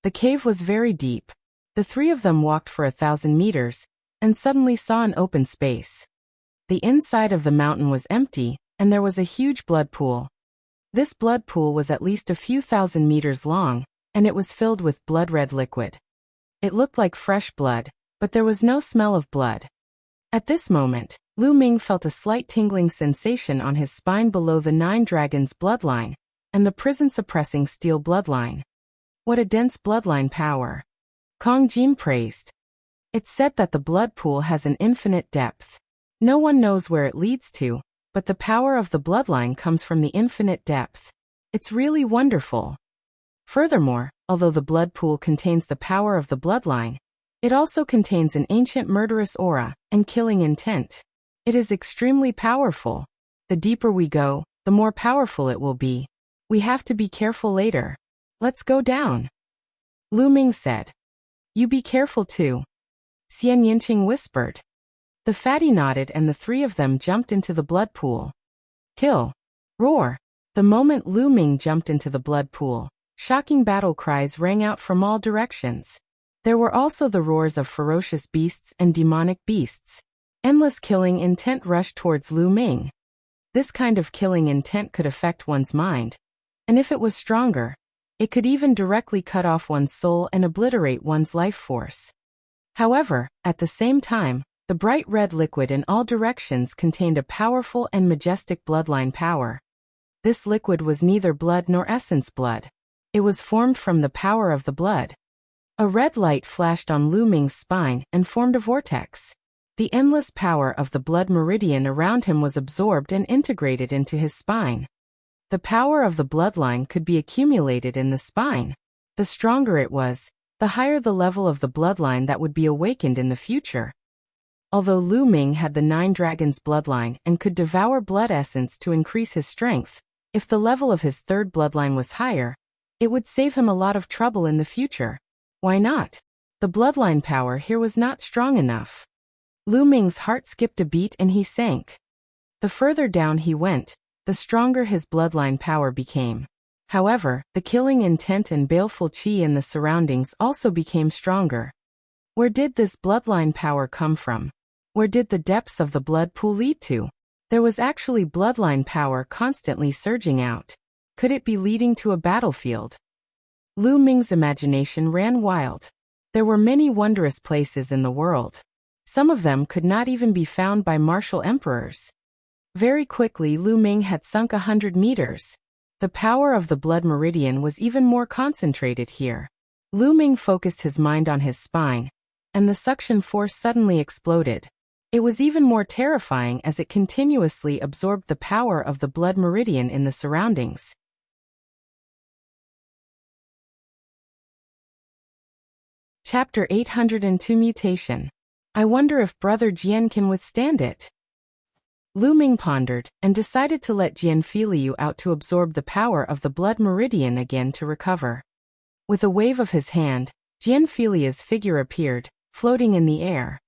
S1: The cave was very deep. The 3 of them walked for 1,000 meters, and suddenly saw an open space. The inside of the mountain was empty, and there was a huge blood pool. This blood pool was at least a few thousand meters long, and it was filled with blood-red liquid. It looked like fresh blood, but there was no smell of blood. At this moment, Lu Ming felt a slight tingling sensation on his spine below the 9 dragons' bloodline, and the prison-suppressing steel bloodline. What a dense bloodline power. Kong Jin praised. It's said that the blood pool has an infinite depth. No one knows where it leads to, but the power of the bloodline comes from the infinite depth. It's really wonderful. Furthermore, although the blood pool contains the power of the bloodline, it also contains an ancient murderous aura and killing intent. It is extremely powerful. The deeper we go, the more powerful it will be. We have to be careful later. Let's go down. Lu Ming said. You be careful too. Xian Yinqing whispered. The fatty nodded and the 3 of them jumped into the blood pool. Kill. Roar. The moment Lu Ming jumped into the blood pool, shocking battle cries rang out from all directions. There were also the roars of ferocious beasts and demonic beasts. Endless killing intent rushed towards Lu Ming. This kind of killing intent could affect one's mind, and if it was stronger, it could even directly cut off one's soul and obliterate one's life force. However, at the same time, the bright red liquid in all directions contained a powerful and majestic bloodline power. This liquid was neither blood nor essence blood. It was formed from the power of the blood. A red light flashed on Lu Ming's spine and formed a vortex. The endless power of the blood meridian around him was absorbed and integrated into his spine. The power of the bloodline could be accumulated in the spine. The stronger it was, the higher the level of the bloodline that would be awakened in the future. Although Lu Ming had the 9 dragons bloodline and could devour blood essence to increase his strength, if the level of his 3rd bloodline was higher, it would save him a lot of trouble in the future. Why not? The bloodline power here was not strong enough. Lu Ming's heart skipped a beat and he sank. The further down he went, the stronger his bloodline power became. However, the killing intent and baleful qi in the surroundings also became stronger. Where did this bloodline power come from? Where did the depths of the blood pool lead to? There was actually bloodline power constantly surging out. Could it be leading to a battlefield? Lu Ming's imagination ran wild. There were many wondrous places in the world. Some of them could not even be found by martial emperors. Very quickly Lu Ming had sunk 100 meters. The power of the blood meridian was even more concentrated here. Lu Ming focused his mind on his spine, and the suction force suddenly exploded. It was even more terrifying as it continuously absorbed the power of the blood meridian in the surroundings. Chapter 802 Mutation. I wonder if Brother Jian can withstand it. Lu Ming pondered, and decided to let Jian Filiu out to absorb the power of the blood meridian again to recover. With a wave of his hand, Jian Filiu's figure appeared, floating in the air.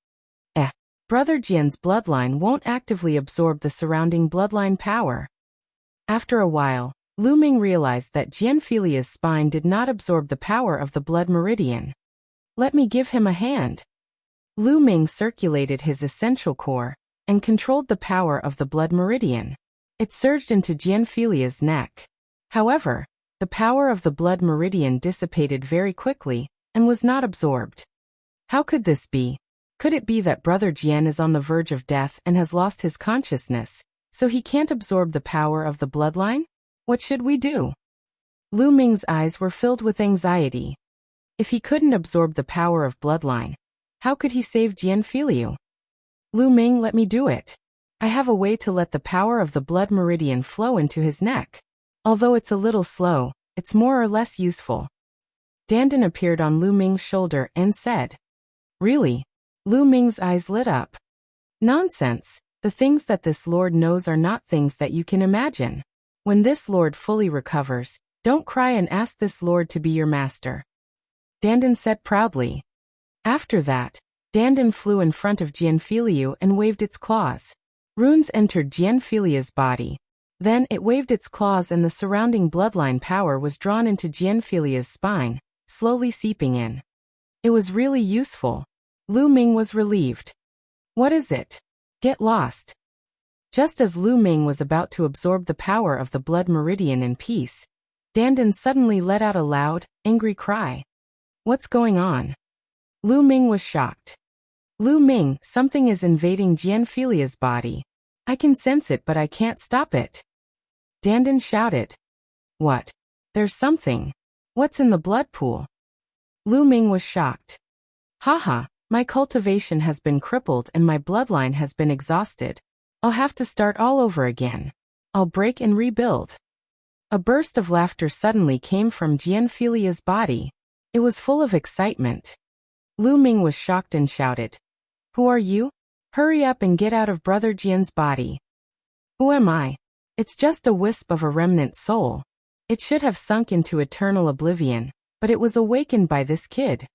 S1: Brother Jian's bloodline won't actively absorb the surrounding bloodline power. After a while, Lu Ming realized that Jian Filiu's spine did not absorb the power of the blood meridian. Let me give him a hand. Lu Ming circulated his essential core and controlled the power of the blood meridian. It surged into Jian Filiu's neck. However, the power of the blood meridian dissipated very quickly and was not absorbed. How could this be? Could it be that Brother Jian is on the verge of death and has lost his consciousness, so he can't absorb the power of the bloodline? What should we do? Lu Ming's eyes were filled with anxiety. If he couldn't absorb the power of bloodline, how could he save Jian Filiu? Lu Ming, let me do it. I have a way to let the power of the blood meridian flow into his neck. Although it's a little slow, it's more or less useful. Dandan appeared on Lu Ming's shoulder and said, Really? Lu Ming's eyes lit up. Nonsense. The things that this lord knows are not things that you can imagine. When this lord fully recovers, don't cry and ask this lord to be your master. Dandan said proudly. After that, Dandan flew in front of Jian Filiu and waved its claws. Runes entered Jian Filiu's body. Then it waved its claws and the surrounding bloodline power was drawn into Jian Filiu's spine, slowly seeping in. It was really useful. Lu Ming was relieved. What is it? Get lost. Just as Lu Ming was about to absorb the power of the blood meridian in peace, Dandan suddenly let out a loud, angry cry. What's going on? Lu Ming was shocked. Lu Ming, something is invading Jian Filiu's body. I can sense it but I can't stop it. Dandan shouted. What? There's something. What's in the blood pool? Lu Ming was shocked. Haha, my cultivation has been crippled and my bloodline has been exhausted. I'll have to start all over again. I'll break and rebuild. A burst of laughter suddenly came from Jian Filiu's body. It was full of excitement. Lu Ming was shocked and shouted. Who are you? Hurry up and get out of Brother Jian's body. Who am I? It's just a wisp of a remnant soul. It should have sunk into eternal oblivion, but it was awakened by this kid.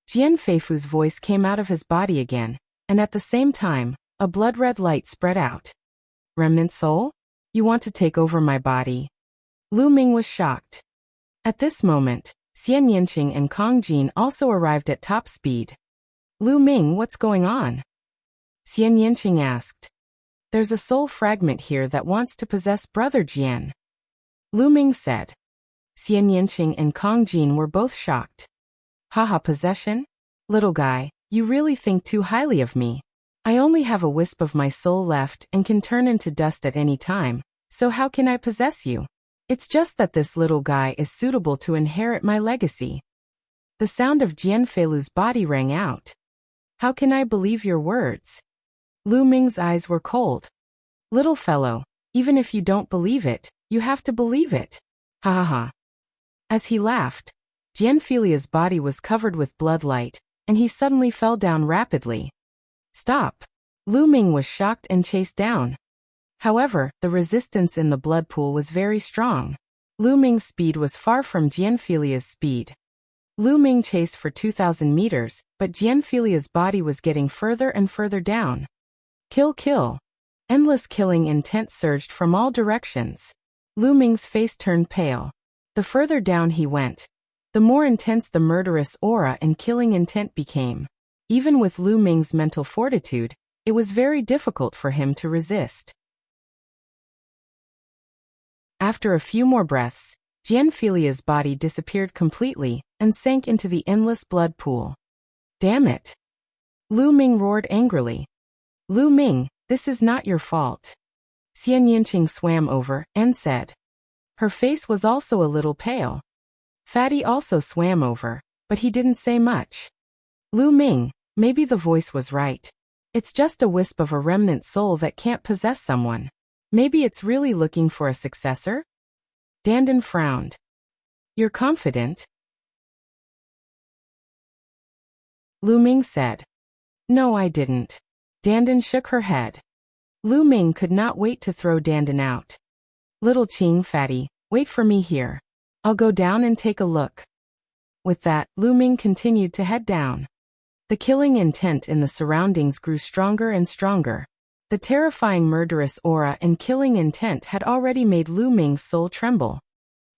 S1: Jian Feifu's voice came out of his body again, and at the same time, a blood-red light spread out. Remnant soul? You want to take over my body? Lu Ming was shocked. At this moment, Xian Yinqing and Kong Jin also arrived at top speed. Lu Ming, what's going on? Xian Yinqing asked. There's a soul fragment here that wants to possess Brother Jian. Lu Ming said. Xian Yinqing and Kong Jin were both shocked. Haha, possession? Little guy, you really think too highly of me. I only have a wisp of my soul left and can turn into dust at any time, so how can I possess you? It's just that this little guy is suitable to inherit my legacy. The sound of Jian Feilu's body rang out. How can I believe your words? Lu Ming's eyes were cold. Little fellow, even if you don't believe it, you have to believe it. Ha ha ha. As he laughed, Jian Feilu's body was covered with bloodlight, and he suddenly fell down rapidly. Stop! Lu Ming was shocked and chased down. However, the resistance in the blood pool was very strong. Lu Ming's speed was far from Jian Feilu's speed. Lu Ming chased for 2,000 meters, but Jian Feilu's body was getting further and further down. Kill, kill. Endless killing intent surged from all directions. Lu Ming's face turned pale. The further down he went, the more intense the murderous aura and killing intent became. Even with Lu Ming's mental fortitude, it was very difficult for him to resist. After a few more breaths, Jian Feilu's body disappeared completely and sank into the endless blood pool. Damn it! Lu Ming roared angrily. Lu Ming, this is not your fault. Xian Yinqing swam over and said. Her face was also a little pale. Fatty also swam over, but he didn't say much. Lu Ming, maybe the voice was right. It's just a wisp of a remnant soul that can't possess someone. Maybe it's really looking for a successor? Dandan frowned. You're confident? Lu Ming said. No, I didn't. Dandan shook her head. Lu Ming could not wait to throw Dandan out. Little Qing Fatty, wait for me here. I'll go down and take a look. With that, Lu Ming continued to head down. The killing intent in the surroundings grew stronger and stronger. The terrifying murderous aura and killing intent had already made Lu Ming's soul tremble.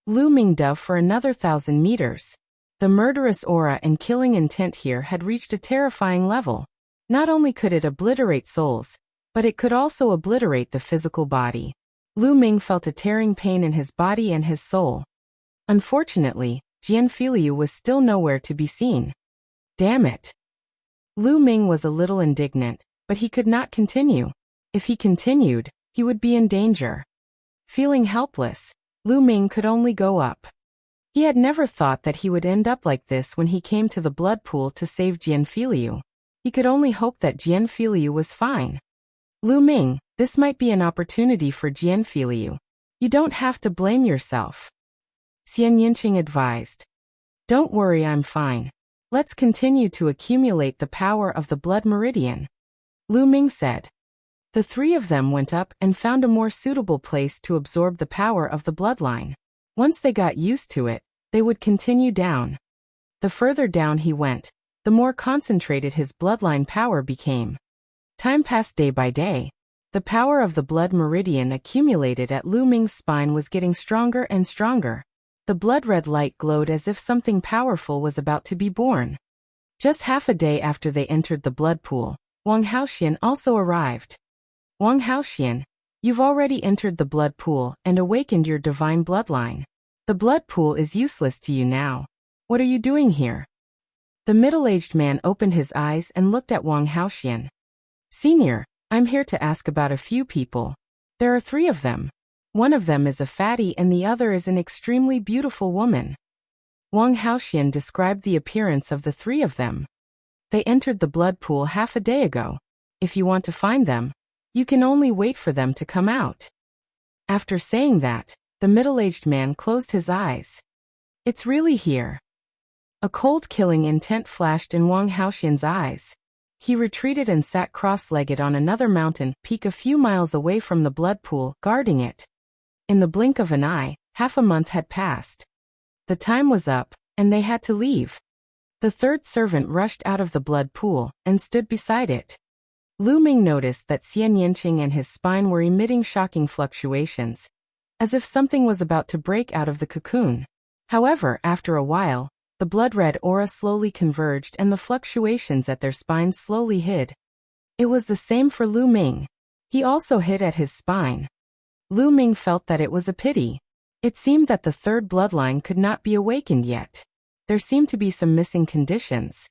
S1: Lu Ming dove for another 1,000 meters. The murderous aura and killing intent here had reached a terrifying level. Not only could it obliterate souls, but it could also obliterate the physical body. Lu Ming felt a tearing pain in his body and his soul. Unfortunately, Jian Feilu was still nowhere to be seen. Damn it! Lu Ming was a little indignant, but he could not continue. If he continued, he would be in danger. Feeling helpless, Lu Ming could only go up. He had never thought that he would end up like this when he came to the blood pool to save Jian Feilu. He could only hope that Jian Feilu was fine. Lu Ming, this might be an opportunity for Jian Feilu. You don't have to blame yourself. Xian Yinqing advised. Don't worry, I'm fine. Let's continue to accumulate the power of the blood meridian. Lu Ming said. The three of them went up and found a more suitable place to absorb the power of the bloodline. Once they got used to it, they would continue down. The further down he went, the more concentrated his bloodline power became. Time passed day by day. The power of the blood meridian accumulated at Lu Ming's spine was getting stronger and stronger. The blood-red light glowed as if something powerful was about to be born. Just half a day after they entered the blood pool, Wang Haoxian also arrived. Wang Haoxian, you've already entered the blood pool and awakened your divine bloodline. The blood pool is useless to you now. What are you doing here? The middle-aged man opened his eyes and looked at Wang Haoxian. Senior, I'm here to ask about a few people. There are 3 of them. One of them is a fatty and the other is an extremely beautiful woman. Wang Haoxian described the appearance of the 3 of them. They entered the blood pool half a day ago. If you want to find them, you can only wait for them to come out. After saying that, the middle-aged man closed his eyes. It's really here. A cold killing intent flashed in Wang Haoxian's eyes. He retreated and sat cross-legged on another mountain peak a few miles away from the blood pool, guarding it. In the blink of an eye, half a month had passed. The time was up, and they had to leave. The third servant rushed out of the blood pool and stood beside it. Lu Ming noticed that Xian Yinqing and his spine were emitting shocking fluctuations, as if something was about to break out of the cocoon. However, after a while, The blood-red aura slowly converged and the fluctuations at their spines slowly hid. It was the same for Lu Ming. He also hid at his spine. Lu Ming felt that it was a pity. It seemed that the third bloodline could not be awakened yet. There seemed to be some missing conditions.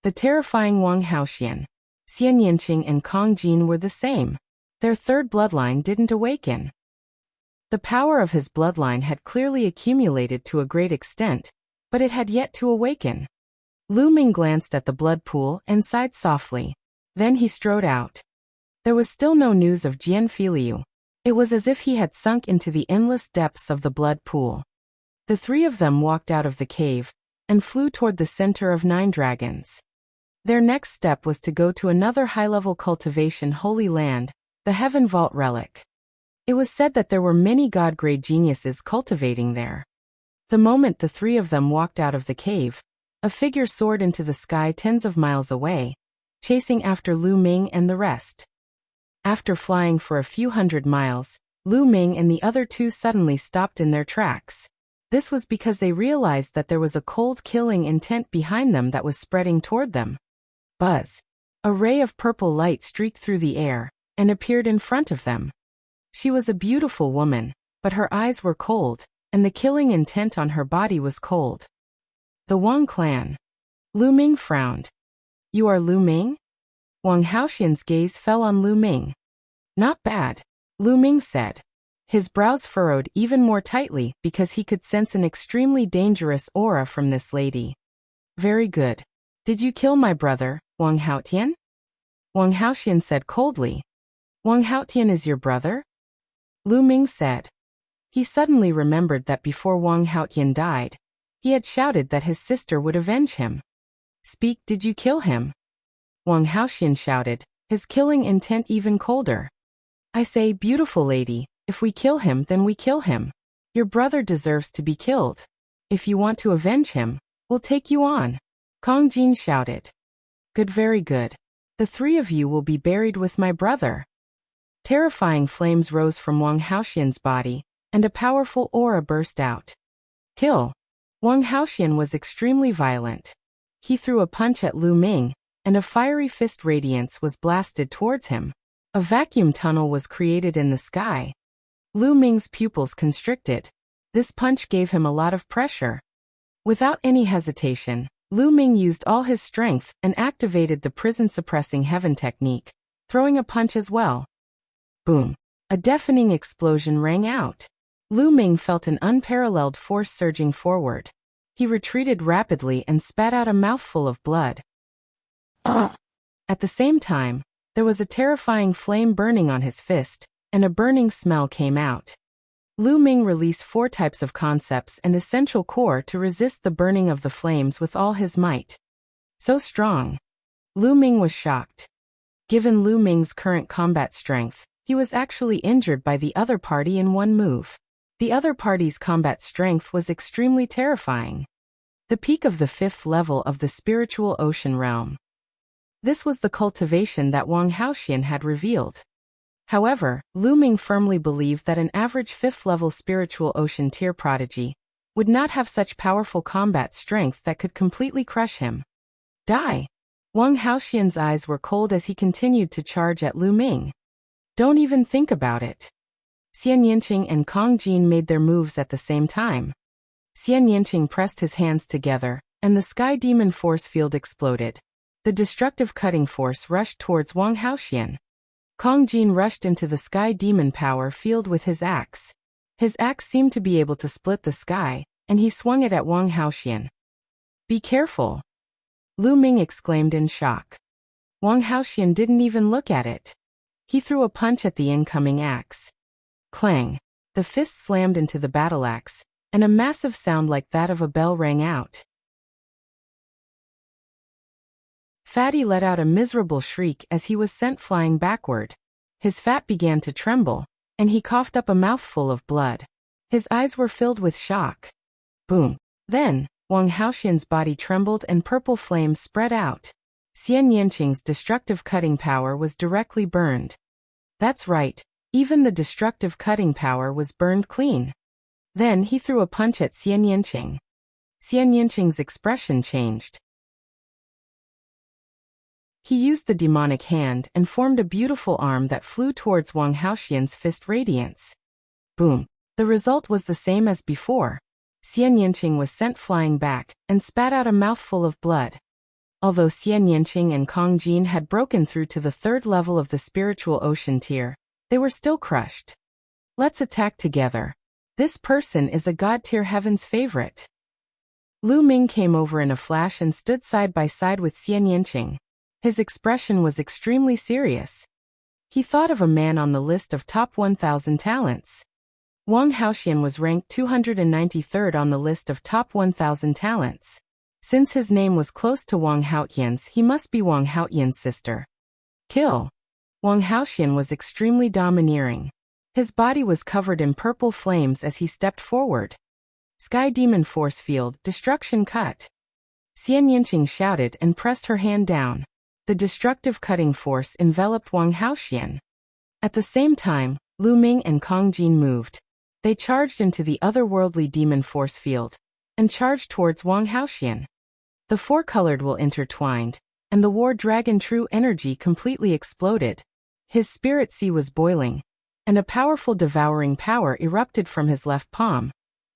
S1: The terrifying Wang Haoxian, Xian Yinqing and Kong Jin were the same. Their third bloodline didn't awaken. The power of his bloodline had clearly accumulated to a great extent, but it had yet to awaken. Lu Ming glanced at the blood pool and sighed softly. Then he strode out. There was still no news of Jian Filiu. It was as if he had sunk into the endless depths of the blood pool. The three of them walked out of the cave and flew toward the center of 9 dragons. Their next step was to go to another high-level cultivation holy land, the Heaven Vault Relic. It was said that there were many god-grade geniuses cultivating there. The moment the three of them walked out of the cave, a figure soared into the sky tens of miles away, chasing after Lu Ming and the rest. After flying for a few hundred miles, Lu Ming and the other two suddenly stopped in their tracks. This was because they realized that there was a cold killing intent behind them that was spreading toward them. Buzz! A ray of purple light streaked through the air and appeared in front of them. She was a beautiful woman, but her eyes were cold, and the killing intent on her body was cold. The Wang clan. Lu Ming frowned. You are Lu Ming? Wang Haoxian's gaze fell on Lu Ming. Not bad, Lu Ming said. His brows furrowed even more tightly because he could sense an extremely dangerous aura from this lady. Very good. Did you kill my brother, Wang Haotian? Wang Haoxian said coldly. Wang Haotian is your brother? Lu Ming said. He suddenly remembered that before Wang Haotian died, he had shouted that his sister would avenge him. Speak, did you kill him? Wang Haoxian shouted, his killing intent even colder. I say, beautiful lady, if we kill him then we kill him. Your brother deserves to be killed. If you want to avenge him, we'll take you on. Kong Jin shouted. Good, very good. The three of you will be buried with my brother. Terrifying flames rose from Wang Haoxian's body, and a powerful aura burst out. Kill! Wang Haoxian was extremely violent. He threw a punch at Lu Ming, and a fiery fist radiance was blasted towards him. A vacuum tunnel was created in the sky. Lu Ming's pupils constricted. This punch gave him a lot of pressure. Without any hesitation, Lu Ming used all his strength and activated the prison-suppressing heaven technique, throwing a punch as well. Boom! A deafening explosion rang out. Lu Ming felt an unparalleled force surging forward. He retreated rapidly and spat out a mouthful of blood. At the same time, there was a terrifying flame burning on his fist, and a burning smell came out. Lu Ming released 4 types of concepts and essential core to resist the burning of the flames with all his might. So strong. Lu Ming was shocked. Given Lu Ming's current combat strength, he was actually injured by the other party in one move. The other party's combat strength was extremely terrifying. The peak of the 5th level of the spiritual ocean realm. This was the cultivation that Wang Haoxian had revealed. However, Lu Ming firmly believed that an average 5th-level spiritual ocean tier prodigy would not have such powerful combat strength that could completely crush him. Die! Wang Haoxian's eyes were cold as he continued to charge at Lu Ming. Don't even think about it. Xian Yinqing and Kong Jin made their moves at the same time. Xian Yinqing pressed his hands together, and the sky demon force field exploded. The destructive cutting force rushed towards Wang Haoxian. Kong Jin rushed into the sky demon power field with his axe. His axe seemed to be able to split the sky, and he swung it at Wang Haoxian. Be careful! Lu Ming exclaimed in shock. Wang Haoxian didn't even look at it. He threw a punch at the incoming axe. Clang! The fist slammed into the battle axe, and a massive sound like that of a bell rang out. Fatty let out a miserable shriek as he was sent flying backward. His fat began to tremble, and he coughed up a mouthful of blood. His eyes were filled with shock. Boom! Then, Wang Haoxian's body trembled and purple flames spread out. Xian Yinqing's destructive cutting power was directly burned. That's right, Even the destructive cutting power was burned clean. Then he threw a punch at Xian Yanqing. Xian Yanqing's expression changed. He used the demonic hand and formed a beautiful arm that flew towards Wang Haoxian's fist radiance. Boom. The result was the same as before. Xian Yanqing was sent flying back and spat out a mouthful of blood. Although Xian Yanqing and Kong Jin had broken through to the third level of the spiritual ocean tier, they were still crushed. Let's attack together. This person is a god-tier heaven's favorite. Lu Ming came over in a flash and stood side by side with Xian Yanqing. His expression was extremely serious. He thought of a man on the list of top 1,000 talents. Wang Haoxian was ranked 293rd on the list of top 1,000 talents. Since his name was close to Wang Haotian's, he must be Wang Haotian's sister. Kill. Wang Haoxian was extremely domineering. His body was covered in purple flames as he stepped forward. Sky Demon Force Field, Destruction Cut. Xian Yanqing shouted and pressed her hand down. The destructive cutting force enveloped Wang Haoxian. At the same time, Lu Ming and Kong Jin moved. They charged into the otherworldly demon force field and charged towards Wang Haoxian. The four-colored will intertwined, and the war dragon true energy completely exploded. His spirit sea was boiling, and a powerful devouring power erupted from his left palm,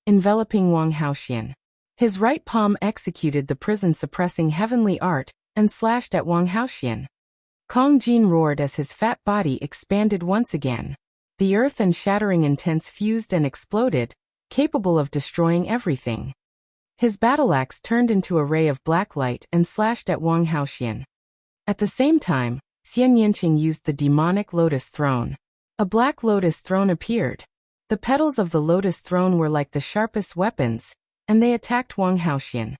S1: enveloping Wang Haoxian. His right palm executed the prison-suppressing heavenly art and slashed at Wang Haoxian. Kong Jin roared as his fat body expanded once again. The earth and shattering intense fused and exploded, capable of destroying everything. His battle axe turned into a ray of black light and slashed at Wang Haoxian. At the same time, Xian Yanqing used the demonic lotus throne. A black lotus throne appeared. The petals of the lotus throne were like the sharpest weapons, and they attacked Wang Haoxian.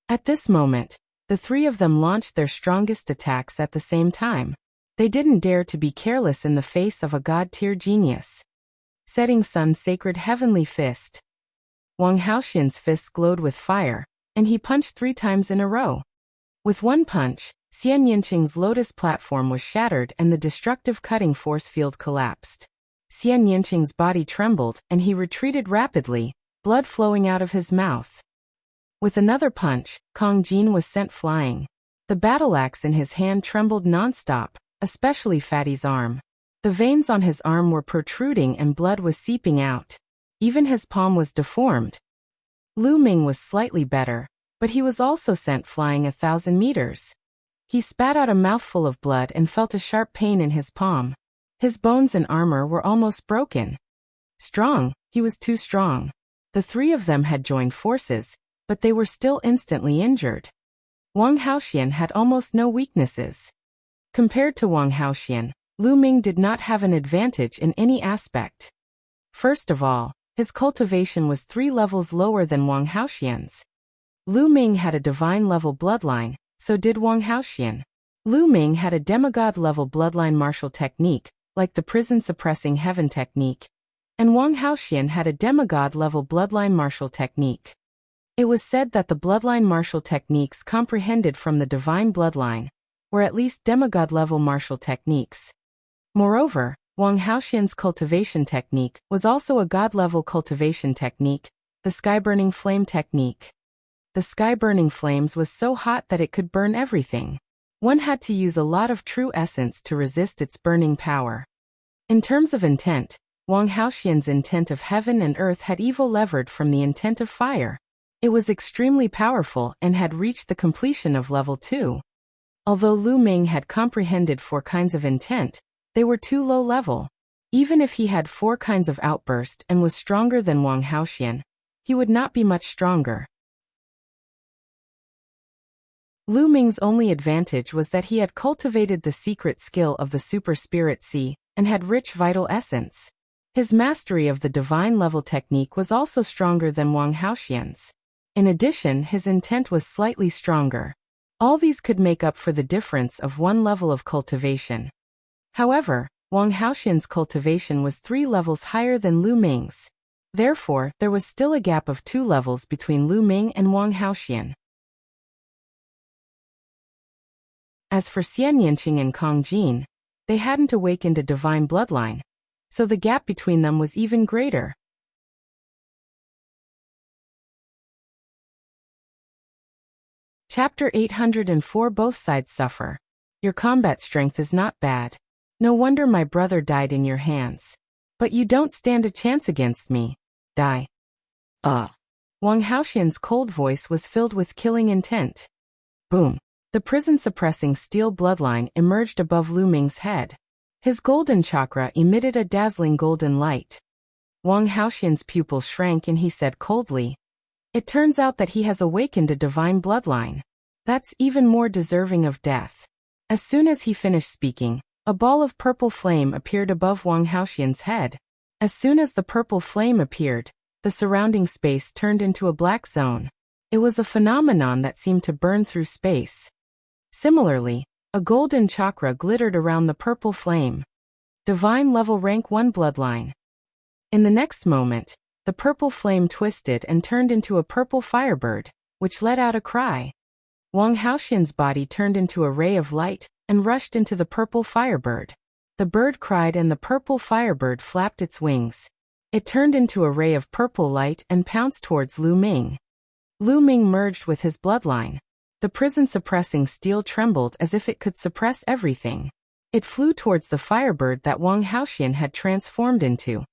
S1: At this moment, the three of them launched their strongest attacks at the same time. They didn't dare to be careless in the face of a god-tier genius. Setting Sun's sacred heavenly fist. Wang Haoxian's fists glowed with fire, and he punched 3 times in a row. With one punch, Xian Yanqing's lotus platform was shattered and the destructive cutting force field collapsed. Xian Yanqing's body trembled and he retreated rapidly, blood flowing out of his mouth. With another punch, Kong Jin was sent flying. The battle axe in his hand trembled non-stop, especially Fatty's arm. The veins on his arm were protruding and blood was seeping out. Even his palm was deformed. Lu Ming was slightly better, but he was also sent flying 1,000 meters. He spat out a mouthful of blood and felt a sharp pain in his palm. His bones and armor were almost broken. Strong, he was too strong. The three of them had joined forces, but they were still instantly injured. Wang Haoxian had almost no weaknesses. Compared to Wang Haoxian, Lu Ming did not have an advantage in any aspect. First of all, his cultivation was 3 levels lower than Wang Haoxian's. Lu Ming had a divine-level bloodline, so did Wang Haoxian. Lu Ming had a demigod-level bloodline martial technique, like the prison-suppressing heaven technique, and Wang Haoxian had a demigod-level bloodline martial technique. It was said that the bloodline martial techniques comprehended from the divine bloodline, or at least demigod-level martial techniques. Moreover, Wang Haoxian's cultivation technique was also a god-level cultivation technique, the sky-burning flame technique. The sky-burning flames was so hot that it could burn everything. One had to use a lot of true essence to resist its burning power. In terms of intent, Wang Haoxian's intent of heaven and earth had evil levered from the intent of fire. It was extremely powerful and had reached the completion of level 2. Although Lu Ming had comprehended 4 kinds of intent, they were too low level. Even if he had 4 kinds of outburst and was stronger than Wang Haoxian, he would not be much stronger. Lu Ming's only advantage was that he had cultivated the secret skill of the Super Spirit Sea and had rich vital essence. His mastery of the divine level technique was also stronger than Wang Haoxian's. In addition, his intent was slightly stronger. All these could make up for the difference of 1 level of cultivation. However, Wang Haoxian's cultivation was 3 levels higher than Lu Ming's. Therefore, there was still a gap of 2 levels between Lu Ming and Wang Haoxian. As for Xian Yanqing and Kong Jin, they hadn't awakened a divine bloodline. so the gap between them was even greater. Chapter 804. Both sides suffer. Your combat strength is not bad. No wonder my brother died in your hands. But you don't stand a chance against me. Die. Wang Haoxian's cold voice was filled with killing intent. Boom. The prison-suppressing steel bloodline emerged above Lu Ming's head. His golden chakra emitted a dazzling golden light. Wang Haoxian's pupils shrank and he said coldly, "It turns out that he has awakened a divine bloodline. That's even more deserving of death." As soon as he finished speaking, a ball of purple flame appeared above Wang Haoxian's head. As soon as the purple flame appeared, the surrounding space turned into a black zone. It was a phenomenon that seemed to burn through space. Similarly, a golden chakra glittered around the purple flame. Divine level rank 1 bloodline. In the next moment, the purple flame twisted and turned into a purple firebird, which let out a cry. Wang Haoxian's body turned into a ray of light and rushed into the purple firebird. The bird cried and the purple firebird flapped its wings. It turned into a ray of purple light and pounced towards Lu Ming. Lu Ming merged with his bloodline. The prison-suppressing steel trembled as if it could suppress everything. It flew towards the firebird that Wang Haoxian had transformed into.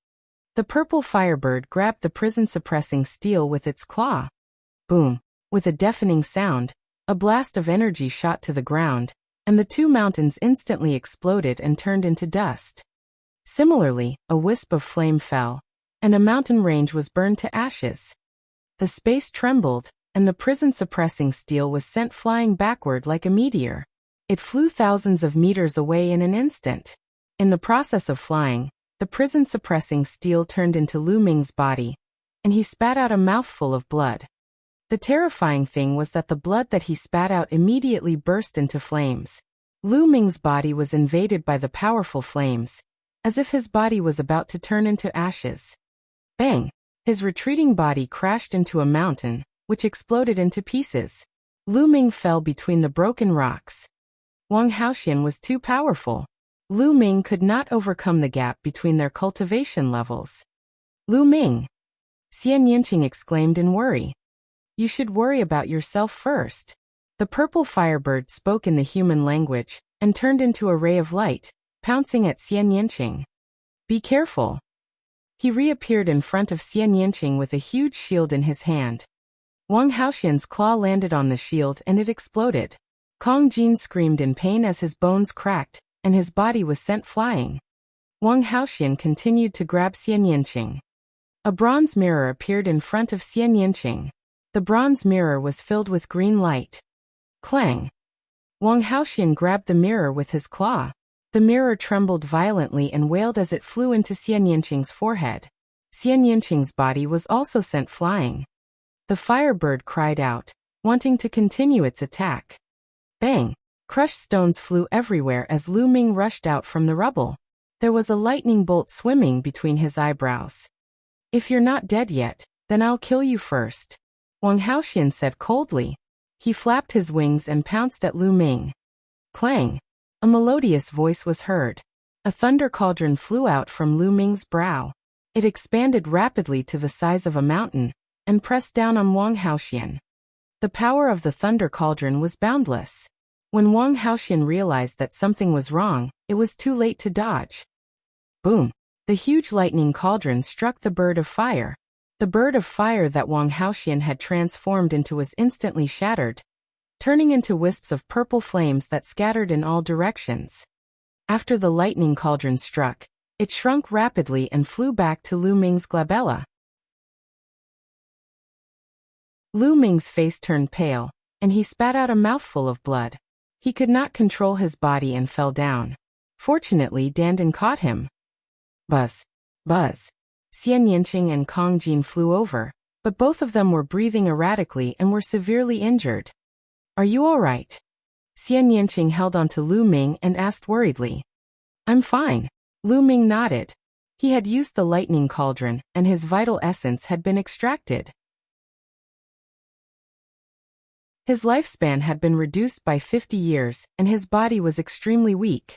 S1: The purple firebird grabbed the prison-suppressing steel with its claw. Boom! With a deafening sound, a blast of energy shot to the ground, and the two mountains instantly exploded and turned into dust. Similarly, a wisp of flame fell, and a mountain range was burned to ashes. The space trembled, and the prison-suppressing steel was sent flying backward like a meteor. It flew thousands of meters away in an instant. In the process of flying, the prison-suppressing steel turned into Lu Ming's body, and he spat out a mouthful of blood. The terrifying thing was that the blood that he spat out immediately burst into flames. Lu Ming's body was invaded by the powerful flames, as if his body was about to turn into ashes. Bang! His retreating body crashed into a mountain, which exploded into pieces. Lu Ming fell between the broken rocks. Wang Haoxian was too powerful. Lu Ming could not overcome the gap between their cultivation levels. Lu Ming! Xian Yinqing exclaimed in worry. You should worry about yourself first. The purple firebird spoke in the human language, and turned into a ray of light, pouncing at Xian Yinqing. Be careful. He reappeared in front of Xian Yinqing with a huge shield in his hand. Wang Haoxian's claw landed on the shield and it exploded. Kong Jin screamed in pain as his bones cracked, and his body was sent flying. Wang Haoxian continued to grab Xian Yinqing. A bronze mirror appeared in front of Xian Yinqing. The bronze mirror was filled with green light. Clang! Wang Haoxian grabbed the mirror with his claw. The mirror trembled violently and wailed as it flew into Xian Yinqing's forehead. Xian Yinqing's body was also sent flying. The firebird cried out, wanting to continue its attack. Bang! Crushed stones flew everywhere as Lu Ming rushed out from the rubble. There was a lightning bolt swimming between his eyebrows. If you're not dead yet, then I'll kill you first, Wang Haoxian said coldly. He flapped his wings and pounced at Lu Ming. Clang! A melodious voice was heard. A thunder cauldron flew out from Lu Ming's brow. It expanded rapidly to the size of a mountain, and pressed down on Wang Haoxian. The power of the thunder cauldron was boundless. When Wang Haoxian realized that something was wrong, it was too late to dodge. Boom! The huge lightning cauldron struck the bird of fire. The bird of fire that Wang Haoxian had transformed into was instantly shattered, turning into wisps of purple flames that scattered in all directions. After the lightning cauldron struck, it shrunk rapidly and flew back to Lu Ming's glabella. Lu Ming's face turned pale, and he spat out a mouthful of blood. He could not control his body and fell down. Fortunately, Dandan caught him. Buzz! Buzz! Xian Yinqing and Kong Jin flew over, but both of them were breathing erratically and were severely injured. Are you all right? Xian Yinqing held onto Lu Ming and asked worriedly. I'm fine. Lu Ming nodded. He had used the lightning cauldron, and his vital essence had been extracted. His lifespan had been reduced by 50 years, and his body was extremely weak.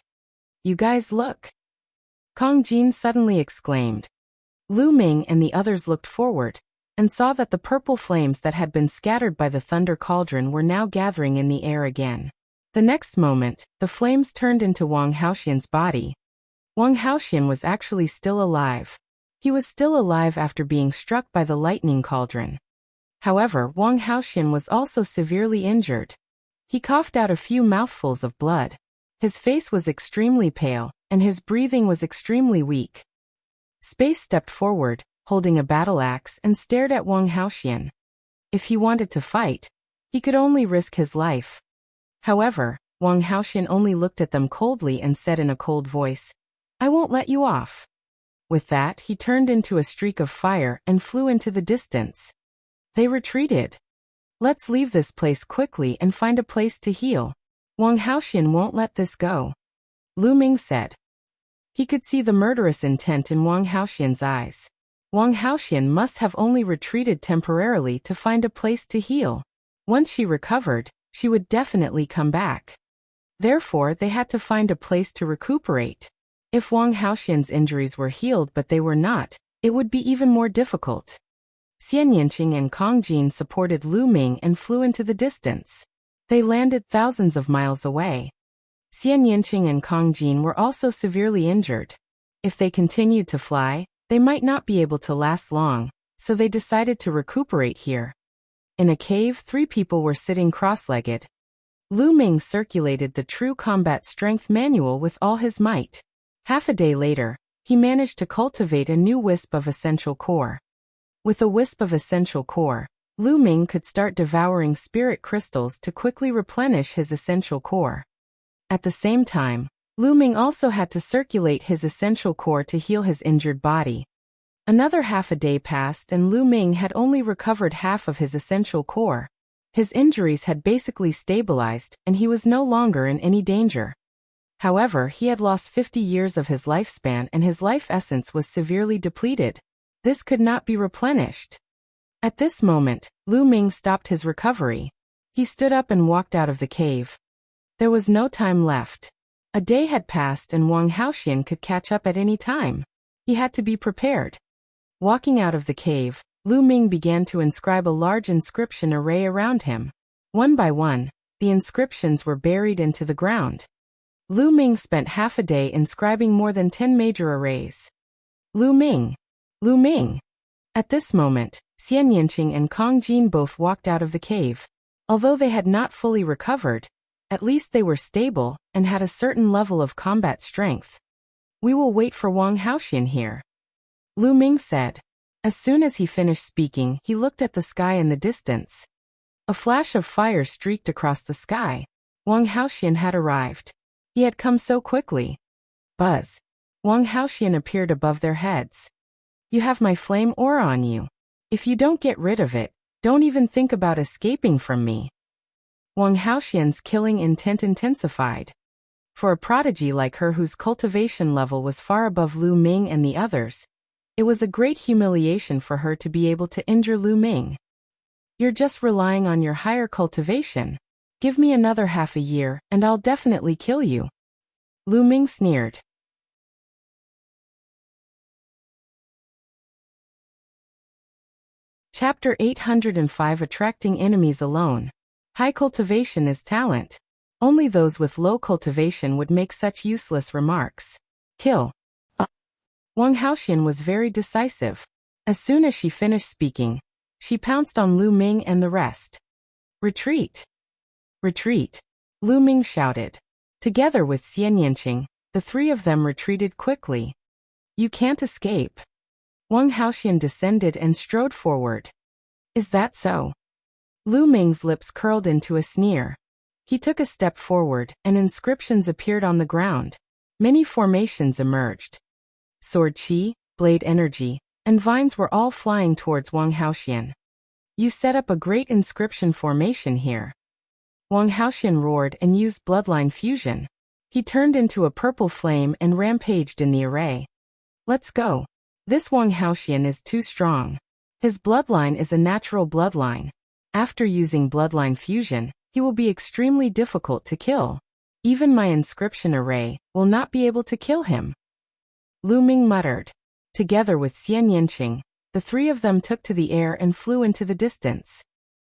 S1: You guys look. Kong Jin suddenly exclaimed. Lu Ming and the others looked forward, and saw that the purple flames that had been scattered by the thunder cauldron were now gathering in the air again. The next moment, the flames turned into Wang Haoxian's body. Wang Haoxian was actually still alive. He was still alive after being struck by the lightning cauldron. However, Wang Haoxian was also severely injured. He coughed out a few mouthfuls of blood. His face was extremely pale, and his breathing was extremely weak. Space stepped forward, holding a battle axe, and stared at Wang Haoxian. If he wanted to fight, he could only risk his life. However, Wang Haoxian only looked at them coldly and said in a cold voice, "I won't let you off." With that, he turned into a streak of fire and flew into the distance. They retreated. "Let's leave this place quickly and find a place to heal. Wang Haoxian won't let this go," Lu Ming said. He could see the murderous intent in Wang Haoxian's eyes. Wang Haoxian must have only retreated temporarily to find a place to heal. Once she recovered, she would definitely come back. Therefore, they had to find a place to recuperate. If Wang Haoxian's injuries were healed but they were not, it would be even more difficult. Xian Yinqing and Kong Jin supported Lu Ming and flew into the distance. They landed thousands of miles away. Xian Yinqing and Kong Jin were also severely injured. If they continued to fly, they might not be able to last long, so they decided to recuperate here. In a cave, 3 people were sitting cross-legged. Lu Ming circulated the True Combat Strength Manual with all his might. Half a day later, he managed to cultivate a new wisp of essential core. With a wisp of essential core, Lu Ming could start devouring spirit crystals to quickly replenish his essential core. At the same time, Lu Ming also had to circulate his essential core to heal his injured body. Another half a day passed and Lu Ming had only recovered half of his essential core. His injuries had basically stabilized and he was no longer in any danger. However, he had lost 50 years of his lifespan and his life essence was severely depleted. This could not be replenished. At this moment, Lu Ming stopped his recovery. He stood up and walked out of the cave. There was no time left. A day had passed and Wang Haoxian could catch up at any time. He had to be prepared. Walking out of the cave, Lu Ming began to inscribe a large inscription array around him. One by one, the inscriptions were buried into the ground. Lu Ming spent half a day inscribing more than 10 major arrays. Lu Ming! Lu Ming! At this moment, Xian Yinqing and Kong Jin both walked out of the cave. Although they had not fully recovered, at least they were stable and had a certain level of combat strength. "We will wait for Wang Haoxian here," Lu Ming said. As soon as he finished speaking, he looked at the sky in the distance. A flash of fire streaked across the sky. Wang Haoxian had arrived. He had come so quickly. Buzz! Wang Haoxian appeared above their heads. "You have my flame aura on you. If you don't get rid of it, don't even think about escaping from me." Wang Haoxian's killing intent intensified. For a prodigy like her whose cultivation level was far above Lu Ming and the others, it was a great humiliation for her to be able to injure Lu Ming. "You're just relying on your higher cultivation. Give me another half a year, and I'll definitely kill you," Lu Ming sneered. Chapter 805 Attracting Enemies Alone. High cultivation is talent. Only those with low cultivation would make such useless remarks. Kill. Wang Haoxian was very decisive. As soon as she finished speaking, she pounced on Lu Ming and the rest. "Retreat! Retreat!" Lu Ming shouted. Together with Xian Yinqing, the 3 of them retreated quickly. "You can't escape." Wang Haoxian descended and strode forward. "Is that so?" Lu Ming's lips curled into a sneer. He took a step forward, and inscriptions appeared on the ground. Many formations emerged. Sword chi, blade energy, and vines were all flying towards Wang Haoxian. "You set up a great inscription formation here." Wang Haoxian roared and used bloodline fusion. He turned into a purple flame and rampaged in the array. "Let's go. This Wang Haoxian is too strong. His bloodline is a natural bloodline. After using bloodline fusion, he will be extremely difficult to kill. Even my inscription array will not be able to kill him." Lu Ming muttered. Together with Xian Yanqing, the three of them took to the air and flew into the distance.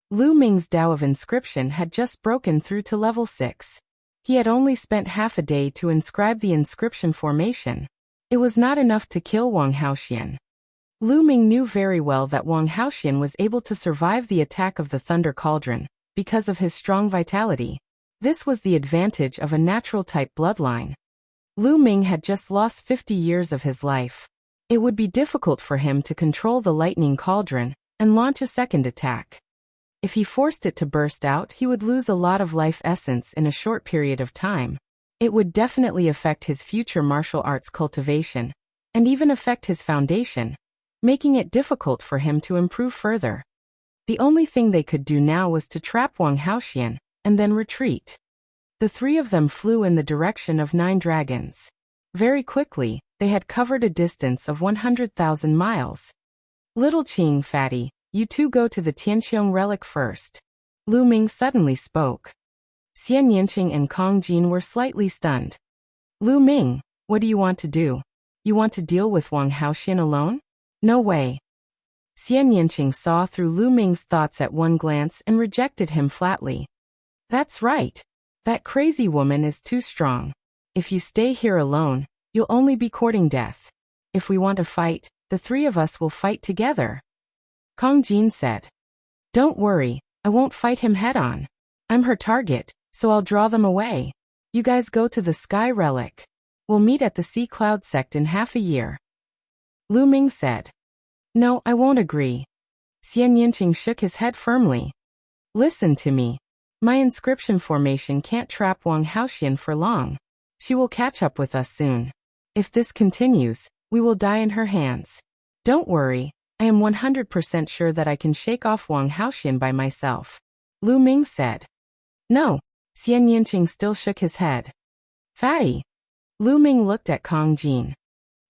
S1: Lu Ming's Tao of Inscription had just broken through to level 6. He had only spent half a day to inscribe the inscription formation. It was not enough to kill Wang Haoxian. Lu Ming knew very well that Wang Haoxian was able to survive the attack of the Thunder Cauldron because of his strong vitality. This was the advantage of a natural-type bloodline. Lu Ming had just lost 50 years of his life. It would be difficult for him to control the lightning cauldron and launch a second attack. If he forced it to burst out, he would lose a lot of life essence in a short period of time. It would definitely affect his future martial arts cultivation, and even affect his foundation, making it difficult for him to improve further. The only thing they could do now was to trap Wang Haoxian, and then retreat. The three of them flew in the direction of 9 dragons. Very quickly, they had covered a distance of 100,000 miles. Little Qing, Fatty, you two go to the Tianqiong relic first. Lu Ming suddenly spoke. Xian Yanqing and Kong Jin were slightly stunned. Lu Ming, what do you want to do? You want to deal with Wang Haoxian alone? No way. Xian Yanqing saw through Lu Ming's thoughts at one glance and rejected him flatly. That's right. That crazy woman is too strong. If you stay here alone, you'll only be courting death. If we want to fight, the three of us will fight together. Kong Jin said. Don't worry, I won't fight him head-on. I'm her target, so I'll draw them away. You guys go to the Sky Relic. We'll meet at the Sea Cloud Sect in half a year. Lu Ming said. No, I won't agree. Xian Yanqing shook his head firmly. Listen to me. My inscription formation can't trap Wang Haoxian for long. She will catch up with us soon. If this continues, we will die in her hands. Don't worry, I am 100% sure that I can shake off Wang Haoxian by myself. Lu Ming said. No, Xian Yanqing still shook his head. Fatty. Lu Ming looked at Kong Jin.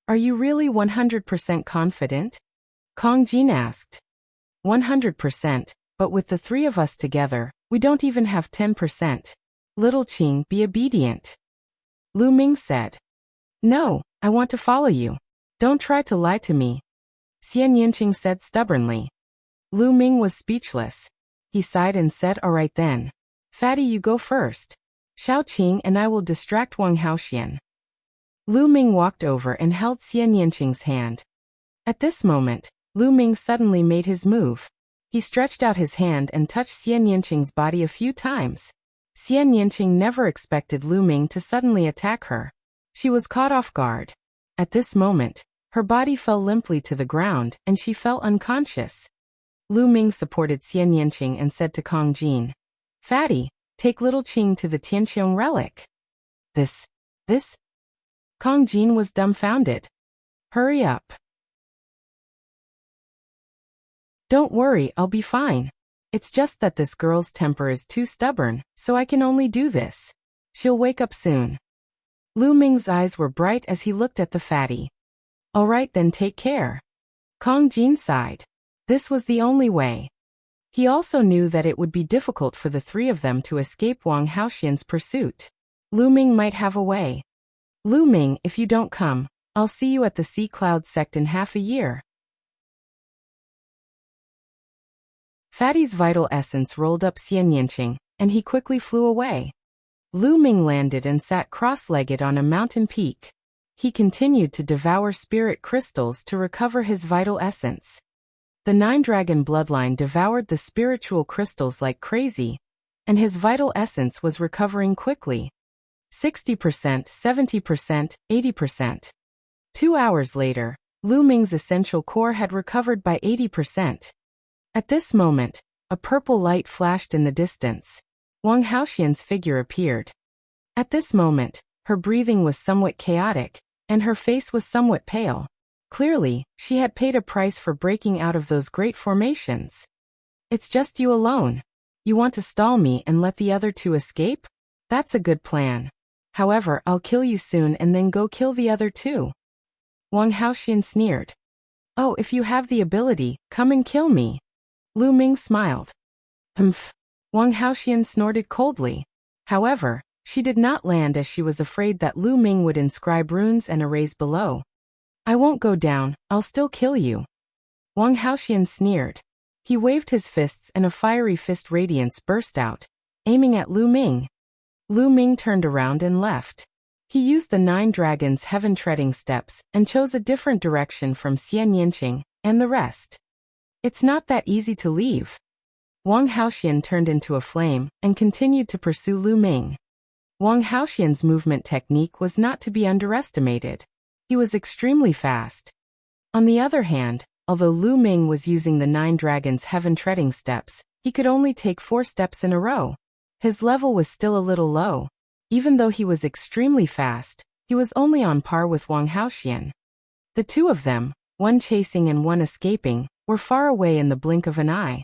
S1: Are you really 100% confident? Kong Jin asked. 100%, but with the three of us together, we don't even have 10%. Little Qing, be obedient. Lu Ming said. No, I want to follow you. Don't try to lie to me. Xian Yanqing said stubbornly. Lu Ming was speechless. He sighed and said, all right then. Fatty, you go first. Xiao Qing and I will distract Wang Haoxian. Lu Ming walked over and held Xian Yanqing's hand. At this moment, Lu Ming suddenly made his move. He stretched out his hand and touched Xian Yanqing's body a few times. Xian Yanqing never expected Lu Ming to suddenly attack her. She was caught off guard. At this moment, her body fell limply to the ground and she fell unconscious. Lu Ming supported Xian Yanqing and said to Kong Jin, Fatty, take little Qing to the Tianqiong relic. This? Kong Jin was dumbfounded. Hurry up. Don't worry, I'll be fine. It's just that this girl's temper is too stubborn, so I can only do this. She'll wake up soon. Lu Ming's eyes were bright as he looked at the fatty. All right then, take care. Kong Jin sighed. This was the only way. He also knew that it would be difficult for the three of them to escape Wang Haoxian's pursuit. Lu Ming might have a way. Lu Ming, if you don't come, I'll see you at the Sea Cloud Sect in half a year. Fatty's vital essence rolled up Xian Yanqing, and he quickly flew away. Lu Ming landed and sat cross-legged on a mountain peak. He continued to devour spirit crystals to recover his vital essence. The 9-dragon bloodline devoured the spiritual crystals like crazy, and his vital essence was recovering quickly. 60%, 70%, 80%. 2 hours later, Lu Ming's essential core had recovered by 80%. At this moment, a purple light flashed in the distance. Wang Haoxian's figure appeared. At this moment, her breathing was somewhat chaotic, and her face was somewhat pale. Clearly, she had paid a price for breaking out of those great formations. It's just you alone. You want to stall me and let the other two escape? That's a good plan. However, I'll kill you soon and then go kill the other two. Wang Haoxian sneered. Oh, if you have the ability, come and kill me. Lu Ming smiled. Humph. Wang Haoxian snorted coldly. However, she did not land as she was afraid that Lu Ming would inscribe runes and erase below. I won't go down, I'll still kill you. Wang Haoxian sneered. He waved his fists and a fiery fist radiance burst out, aiming at Lu Ming. Lu Ming turned around and left. He used the 9 dragons' heaven-treading steps and chose a different direction from Xian Yinqing and the rest. It's not that easy to leave. Wang Haoxian turned into a flame and continued to pursue Lu Ming. Wang Haoxian's movement technique was not to be underestimated. He was extremely fast. On the other hand, although Lu Ming was using the 9 dragons' heaven-treading steps, he could only take 4 steps in a row. His level was still a little low. Even though he was extremely fast, he was only on par with Wang Haoxian. The two of them, one chasing and one escaping, were far away in the blink of an eye.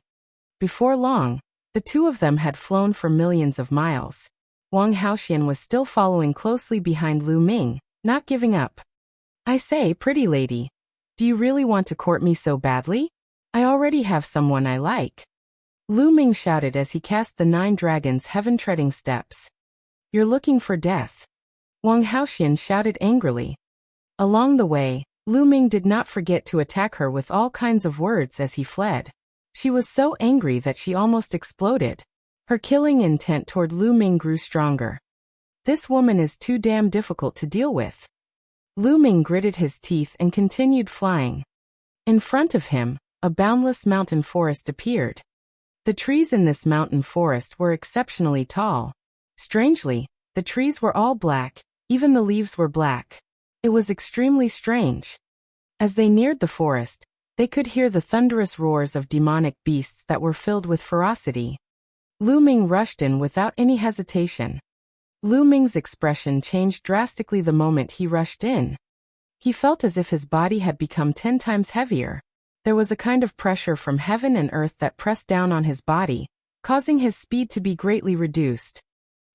S1: Before long, the two of them had flown for millions of miles. Wang Haoxian was still following closely behind Lu Ming, not giving up. I say, pretty lady, do you really want to court me so badly? I already have someone I like. Lu Ming shouted as he cast the 9 dragons' heaven-treading steps. You're looking for death. Wang Haoxian shouted angrily. Along the way, Lu Ming did not forget to attack her with all kinds of words as he fled. She was so angry that she almost exploded. Her killing intent toward Lu Ming grew stronger. This woman is too damn difficult to deal with. Lu Ming gritted his teeth and continued flying. In front of him, a boundless mountain forest appeared. The trees in this mountain forest were exceptionally tall. Strangely, the trees were all black, even the leaves were black. It was extremely strange. As they neared the forest, they could hear the thunderous roars of demonic beasts that were filled with ferocity. Lu Ming rushed in without any hesitation. Lu Ming's expression changed drastically the moment he rushed in. He felt as if his body had become 10 times heavier. There was a kind of pressure from heaven and earth that pressed down on his body, causing his speed to be greatly reduced.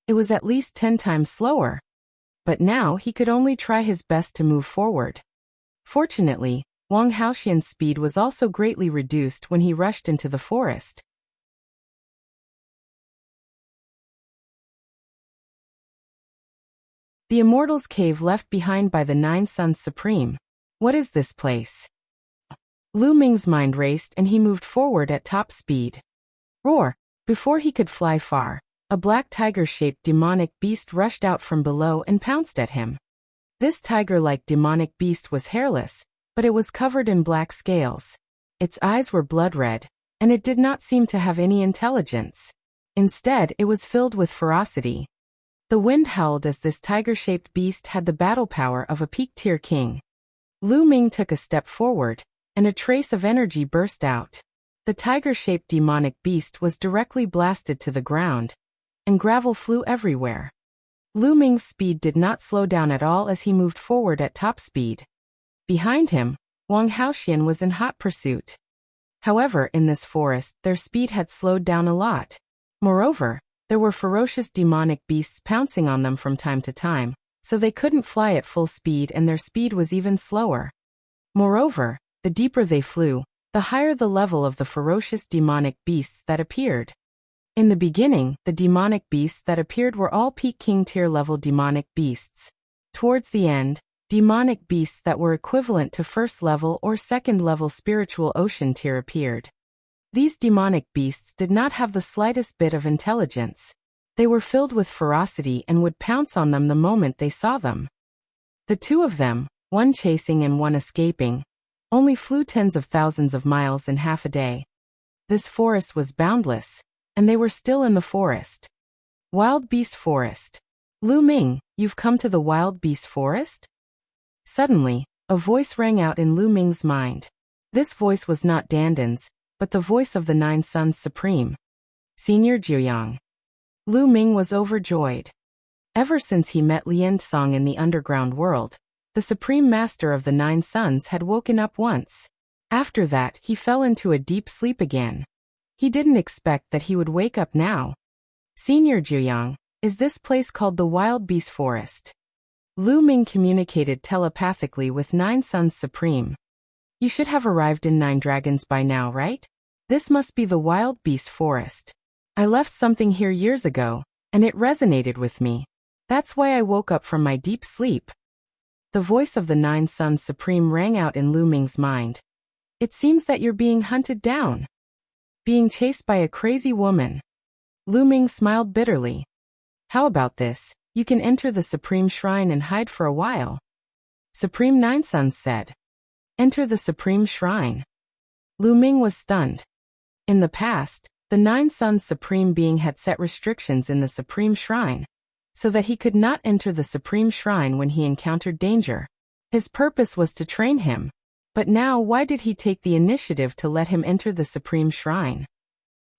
S1: It was at least 10 times slower. But now he could only try his best to move forward. Fortunately, Wang Haoxian's speed was also greatly reduced when he rushed into the forest. The Immortal's Cave left behind by the 9 Suns Supreme. What is this place? Lu Ming's mind raced and he moved forward at top speed. Roar! Before he could fly far, a black tiger-shaped demonic beast rushed out from below and pounced at him. This tiger-like demonic beast was hairless, but it was covered in black scales. Its eyes were blood-red, and it did not seem to have any intelligence. Instead, it was filled with ferocity. The wind howled as this tiger-shaped beast had the battle power of a peak-tier king. Lu Ming took a step forward, and a trace of energy burst out. The tiger-shaped demonic beast was directly blasted to the ground, and gravel flew everywhere. Lu Ming's speed did not slow down at all as he moved forward at top speed. Behind him, Wang Haoxian was in hot pursuit. However, in this forest, their speed had slowed down a lot. Moreover, there were ferocious demonic beasts pouncing on them from time to time, so they couldn't fly at full speed and their speed was even slower. Moreover, the deeper they flew, the higher the level of the ferocious demonic beasts that appeared. In the beginning, the demonic beasts that appeared were all peak king tier level demonic beasts. Towards the end, demonic beasts that were equivalent to first level or second level spiritual ocean tier appeared. These demonic beasts did not have the slightest bit of intelligence. They were filled with ferocity and would pounce on them the moment they saw them. The two of them, one chasing and one escaping, only flew tens of thousands of miles in half a day. This forest was boundless, and they were still in the forest. Wild Beast Forest. Lu Ming, you've come to the Wild Beast Forest? Suddenly, a voice rang out in Lu Ming's mind. This voice was not Dandan's, but the voice of the 9 Suns Supreme. Senior Jiuyang. Lu Ming was overjoyed. Ever since he met Lian Song in the underground world, the Supreme Master of the 9 Suns had woken up once. After that, he fell into a deep sleep again. He didn't expect that he would wake up now. Senior Jiuyang, is this place called the Wild Beast Forest? Lu Ming communicated telepathically with 9 Suns Supreme. You should have arrived in 9 Dragons by now, right? This must be the Wild Beast Forest. I left something here years ago, and it resonated with me. That's why I woke up from my deep sleep. The voice of the Nine Suns Supreme rang out in Lu Ming's mind. It seems that you're being hunted down. Being chased by a crazy woman. Lu Ming smiled bitterly. How about this? You can enter the Supreme Shrine and hide for a while. Supreme Nine Suns said. Enter the Supreme Shrine. Lu Ming was stunned. In the past, the Nine Suns Supreme Being had set restrictions in the Supreme Shrine, so that he could not enter the Supreme Shrine when he encountered danger. His purpose was to train him. But now why did he take the initiative to let him enter the Supreme Shrine?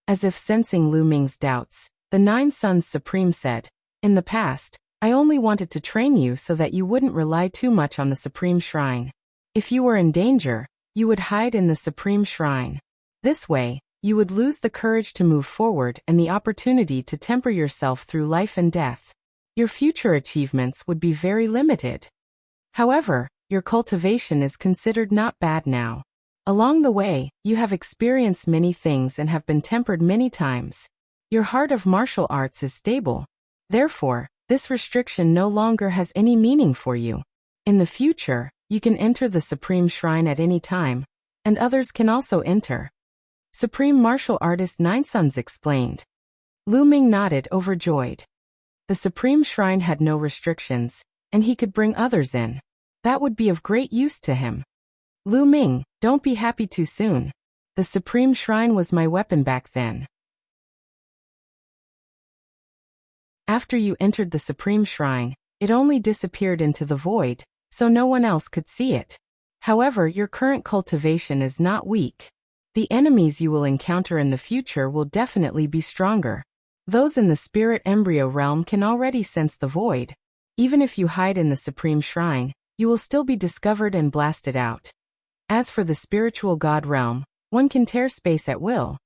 S1: As if sensing Lu Ming's doubts, the Nine Suns Supreme said, in the past, I only wanted to train you so that you wouldn't rely too much on the Supreme Shrine. If you were in danger, you would hide in the Supreme Shrine. This way, you would lose the courage to move forward and the opportunity to temper yourself through life and death. Your future achievements would be very limited. However, your cultivation is considered not bad now. Along the way, you have experienced many things and have been tempered many times. Your heart of martial arts is stable. Therefore, this restriction no longer has any meaning for you. In the future, you can enter the Supreme Shrine at any time, and others can also enter. Supreme Martial Artist Nine Suns explained. Lu Ming nodded, overjoyed. The Supreme Shrine had no restrictions, and he could bring others in. That would be of great use to him. Lu Ming, don't be happy too soon. The Supreme Shrine was my weapon back then. After you entered the Supreme Shrine, it only disappeared into the void, so no one else could see it. However, your current cultivation is not weak. The enemies you will encounter in the future will definitely be stronger. Those in the spirit embryo realm can already sense the void. Even if you hide in the Supreme Shrine, you will still be discovered and blasted out. As for the spiritual God realm, one can tear space at will.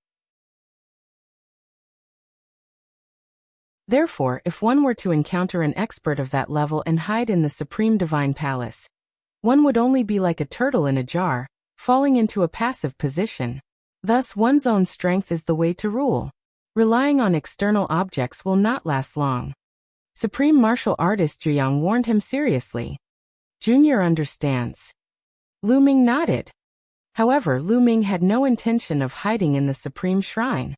S1: Therefore, if one were to encounter an expert of that level and hide in the Supreme Divine Palace, one would only be like a turtle in a jar, falling into a passive position. Thus, one's own strength is the way to rule. Relying on external objects will not last long. Supreme Martial Artist Zhiyang warned him seriously. Junior understands. Lu Ming nodded. However, Lu Ming had no intention of hiding in the Supreme Shrine.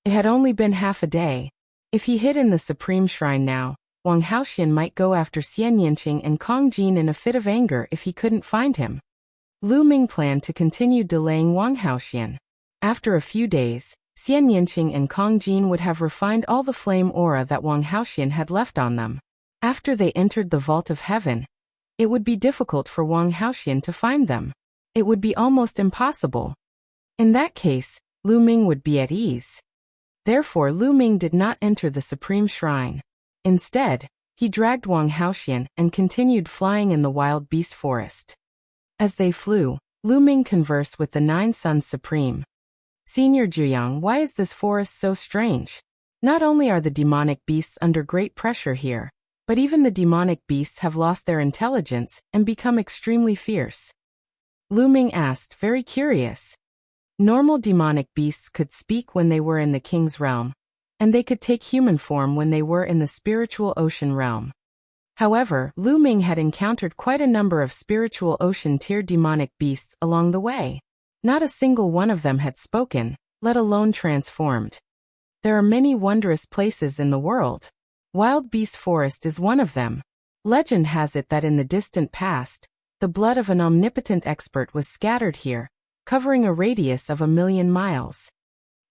S1: It had only been half a day. If he hid in the Supreme Shrine now, Wang Haoxian might go after Xian Yanqing and Kong Jin in a fit of anger if he couldn't find him. Lu Ming planned to continue delaying Wang Haoxian. After a few days, Xian Yanqing and Kong Jin would have refined all the flame aura that Wang Haoxian had left on them. After they entered the Vault of Heaven, it would be difficult for Wang Haoxian to find them. It would be almost impossible. In that case, Lu Ming would be at ease. Therefore, Lu Ming did not enter the Supreme Shrine. Instead, he dragged Wang Haoxian and continued flying in the wild beast forest. As they flew, Lu Ming conversed with the Nine Suns Supreme. Senior Zhiyang, why is this forest so strange? Not only are the demonic beasts under great pressure here, but even the demonic beasts have lost their intelligence and become extremely fierce. Lu Ming asked, very curious. Normal demonic beasts could speak when they were in the king's realm, and they could take human form when they were in the spiritual ocean realm. However, Lu Ming had encountered quite a number of spiritual ocean-tier demonic beasts along the way. Not a single one of them had spoken, let alone transformed. There are many wondrous places in the world. Wild Beast Forest is one of them. Legend has it that in the distant past, the blood of an omnipotent expert was scattered here, covering a radius of 1,000,000 miles.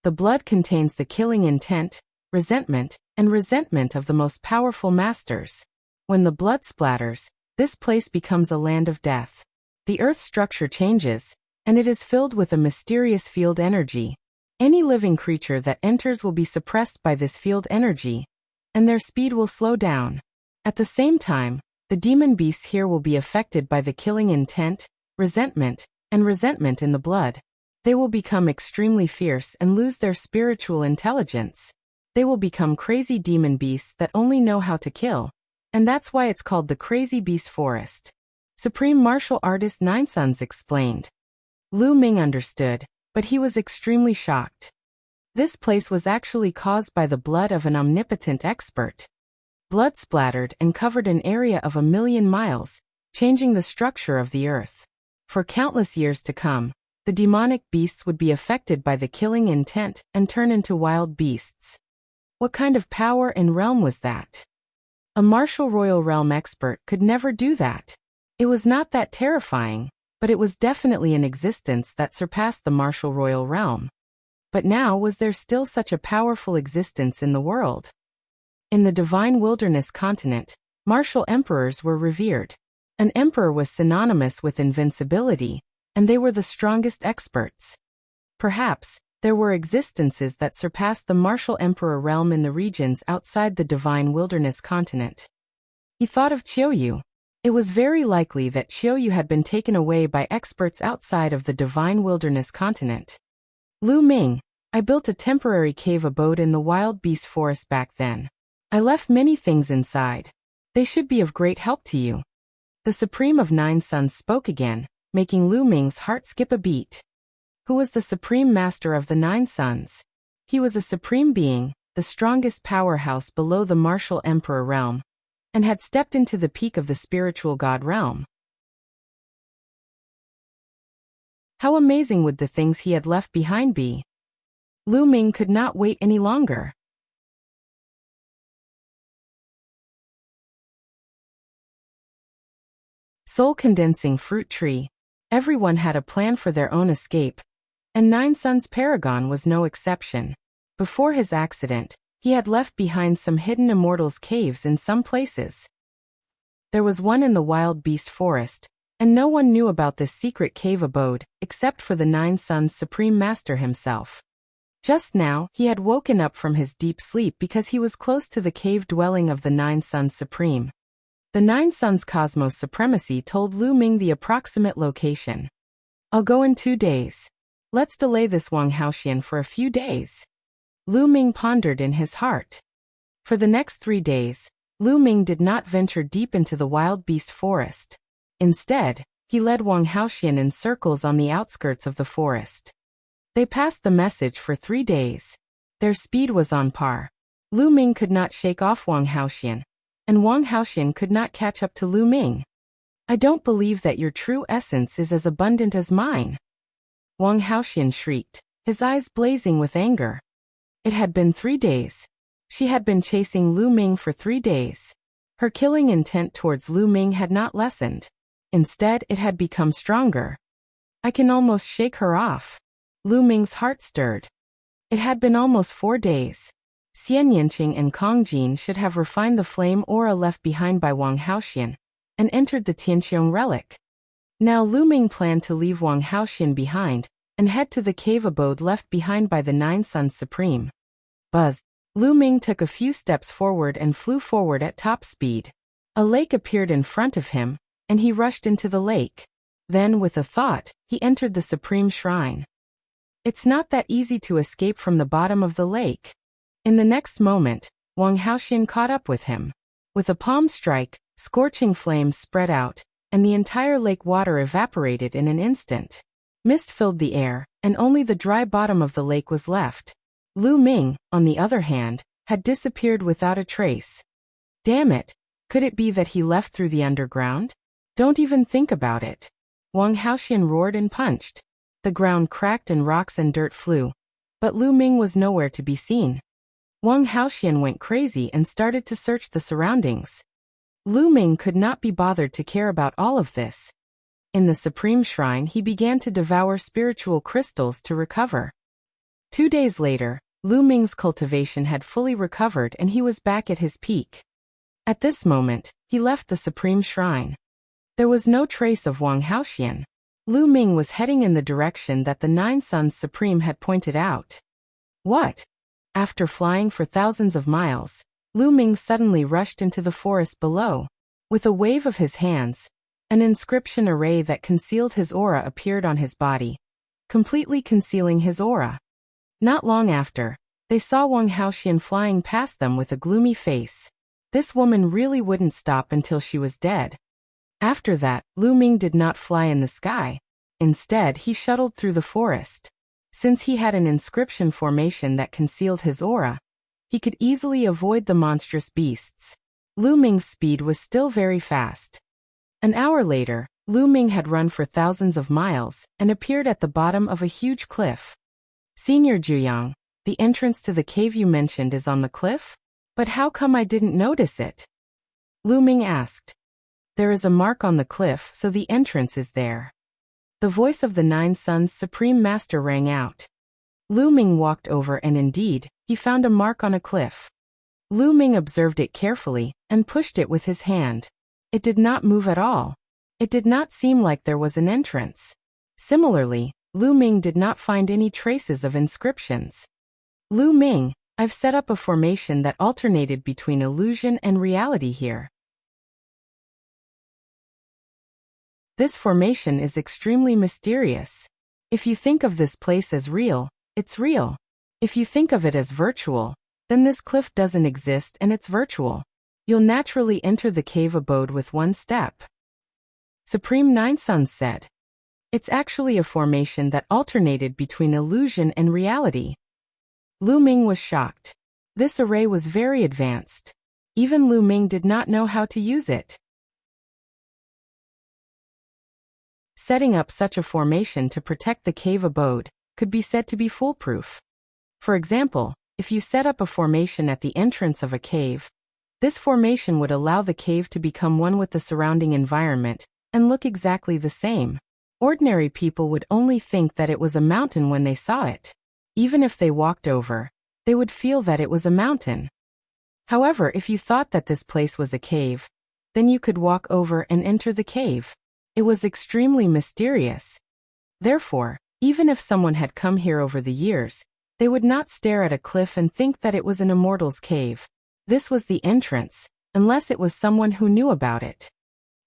S1: The blood contains the killing intent, resentment, and resentment of the most powerful masters. When the blood splatters, this place becomes a land of death. The earth structure changes, and it is filled with a mysterious field energy. Any living creature that enters will be suppressed by this field energy, and their speed will slow down. At the same time, the demon beasts here will be affected by the killing intent, resentment, and resentment in the blood. They will become extremely fierce and lose their spiritual intelligence. They will become crazy demon beasts that only know how to kill, and that's why it's called the Crazy Beast Forest. Supreme Martial Artist Nine Suns explained. Lu Ming understood, but he was extremely shocked. This place was actually caused by the blood of an omnipotent expert. Blood splattered and covered an area of 1,000,000 miles, changing the structure of the earth. For countless years to come, the demonic beasts would be affected by the killing intent and turn into wild beasts. What kind of power and realm was that? A martial royal realm expert could never do that. It was not that terrifying, but it was definitely an existence that surpassed the martial royal realm. But now, was there still such a powerful existence in the world? In the divine wilderness continent, martial emperors were revered. An emperor was synonymous with invincibility, and they were the strongest experts. Perhaps, there were existences that surpassed the martial emperor realm in the regions outside the divine wilderness continent. He thought of Qiuyu. It was very likely that Qiuyu had been taken away by experts outside of the divine wilderness continent. Lu Ming, I built a temporary cave abode in the wild beast forest back then. I left many things inside. They should be of great help to you. The Supreme of Nine Suns spoke again, making Lu Ming's heart skip a beat. Who was the Supreme Master of the Nine Suns? He was a supreme being, the strongest powerhouse below the martial emperor realm, and had stepped into the peak of the spiritual god realm. How amazing would the things he had left behind be? Lu Ming could not wait any longer. Soul-condensing fruit tree. Everyone had a plan for their own escape, and Nine Suns Paragon was no exception. Before his accident, he had left behind some hidden immortals' caves in some places. There was one in the wild beast forest, and no one knew about this secret cave abode, except for the Nine Suns Supreme Master himself. Just now, he had woken up from his deep sleep because he was close to the cave dwelling of the Nine Suns Supreme. The Nine Suns Cosmos Supremacy told Lu Ming the approximate location. I'll go in 2 days. Let's delay this Wang Haoxian for a few days. Lu Ming pondered in his heart. For the next 3 days, Lu Ming did not venture deep into the wild beast forest. Instead, he led Wang Haoxian in circles on the outskirts of the forest. They passed the message for 3 days. Their speed was on par. Lu Ming could not shake off Wang Haoxian, and Wang Haoxian could not catch up to Lu Ming. I don't believe that your true essence is as abundant as mine. Wang Haoxian shrieked, his eyes blazing with anger. It had been 3 days. She had been chasing Lu Ming for 3 days. Her killing intent towards Lu Ming had not lessened. Instead, it had become stronger. I can almost shake her off. Lu Ming's heart stirred. It had been almost 4 days. Xian Yinqing and Kong Jin should have refined the flame aura left behind by Wang Haoxian, and entered the Tianqiong relic. Now Lu Ming planned to leave Wang Haoxian behind, and head to the cave abode left behind by the Nine Suns Supreme. Buzz. Lu Ming took a few steps forward and flew forward at top speed. A lake appeared in front of him, and he rushed into the lake. Then, with a thought, he entered the Supreme Shrine. It's not that easy to escape from the bottom of the lake. In the next moment, Wang Haoxian caught up with him. With a palm strike, scorching flames spread out, and the entire lake water evaporated in an instant. Mist filled the air, and only the dry bottom of the lake was left. Lu Ming, on the other hand, had disappeared without a trace. Damn it! Could it be that he left through the underground? Don't even think about it. Wang Haoxian roared and punched. The ground cracked and rocks and dirt flew. But Lu Ming was nowhere to be seen. Wang Haoxian went crazy and started to search the surroundings. Lu Ming could not be bothered to care about all of this. In the Supreme Shrine, he began to devour spiritual crystals to recover. 2 days later, Lu Ming's cultivation had fully recovered and he was back at his peak. At this moment, he left the Supreme Shrine. There was no trace of Wang Haoxian. Lu Ming was heading in the direction that the Nine Suns Supreme had pointed out. What? After flying for thousands of miles, Lu Ming suddenly rushed into the forest below. With a wave of his hands, an inscription array that concealed his aura appeared on his body, completely concealing his aura. Not long after, they saw Wang Haoxian flying past them with a gloomy face. This woman really wouldn't stop until she was dead. After that, Lu Ming did not fly in the sky. Instead, he shuttled through the forest. Since he had an inscription formation that concealed his aura, he could easily avoid the monstrous beasts. Lu Ming's speed was still very fast. An hour later, Lu Ming had run for thousands of miles and appeared at the bottom of a huge cliff. Senior Juyang, the entrance to the cave you mentioned is on the cliff? But how come I didn't notice it? Lu Ming asked. There is a mark on the cliff, so the entrance is there. The voice of the Nine Suns' Supreme Master rang out. Lu Ming walked over and indeed, he found a mark on a cliff. Lu Ming observed it carefully and pushed it with his hand. It did not move at all. It did not seem like there was an entrance. Similarly, Lu Ming did not find any traces of inscriptions. Lu Ming, I've set up a formation that alternated between illusion and reality here. This formation is extremely mysterious. If you think of this place as real, it's real. If you think of it as virtual, then this cliff doesn't exist and it's virtual. You'll naturally enter the cave abode with one step. Supreme Nine Suns said. It's actually a formation that alternated between illusion and reality. Lu Ming was shocked. This array was very advanced. Even Lu Ming did not know how to use it. Setting up such a formation to protect the cave abode could be said to be foolproof. For example, if you set up a formation at the entrance of a cave, this formation would allow the cave to become one with the surrounding environment and look exactly the same. Ordinary people would only think that it was a mountain when they saw it. Even if they walked over, they would feel that it was a mountain. However, if you thought that this place was a cave, then you could walk over and enter the cave. It was extremely mysterious. Therefore, even if someone had come here over the years, they would not stare at a cliff and think that it was an immortal's cave. This was the entrance, unless it was someone who knew about it.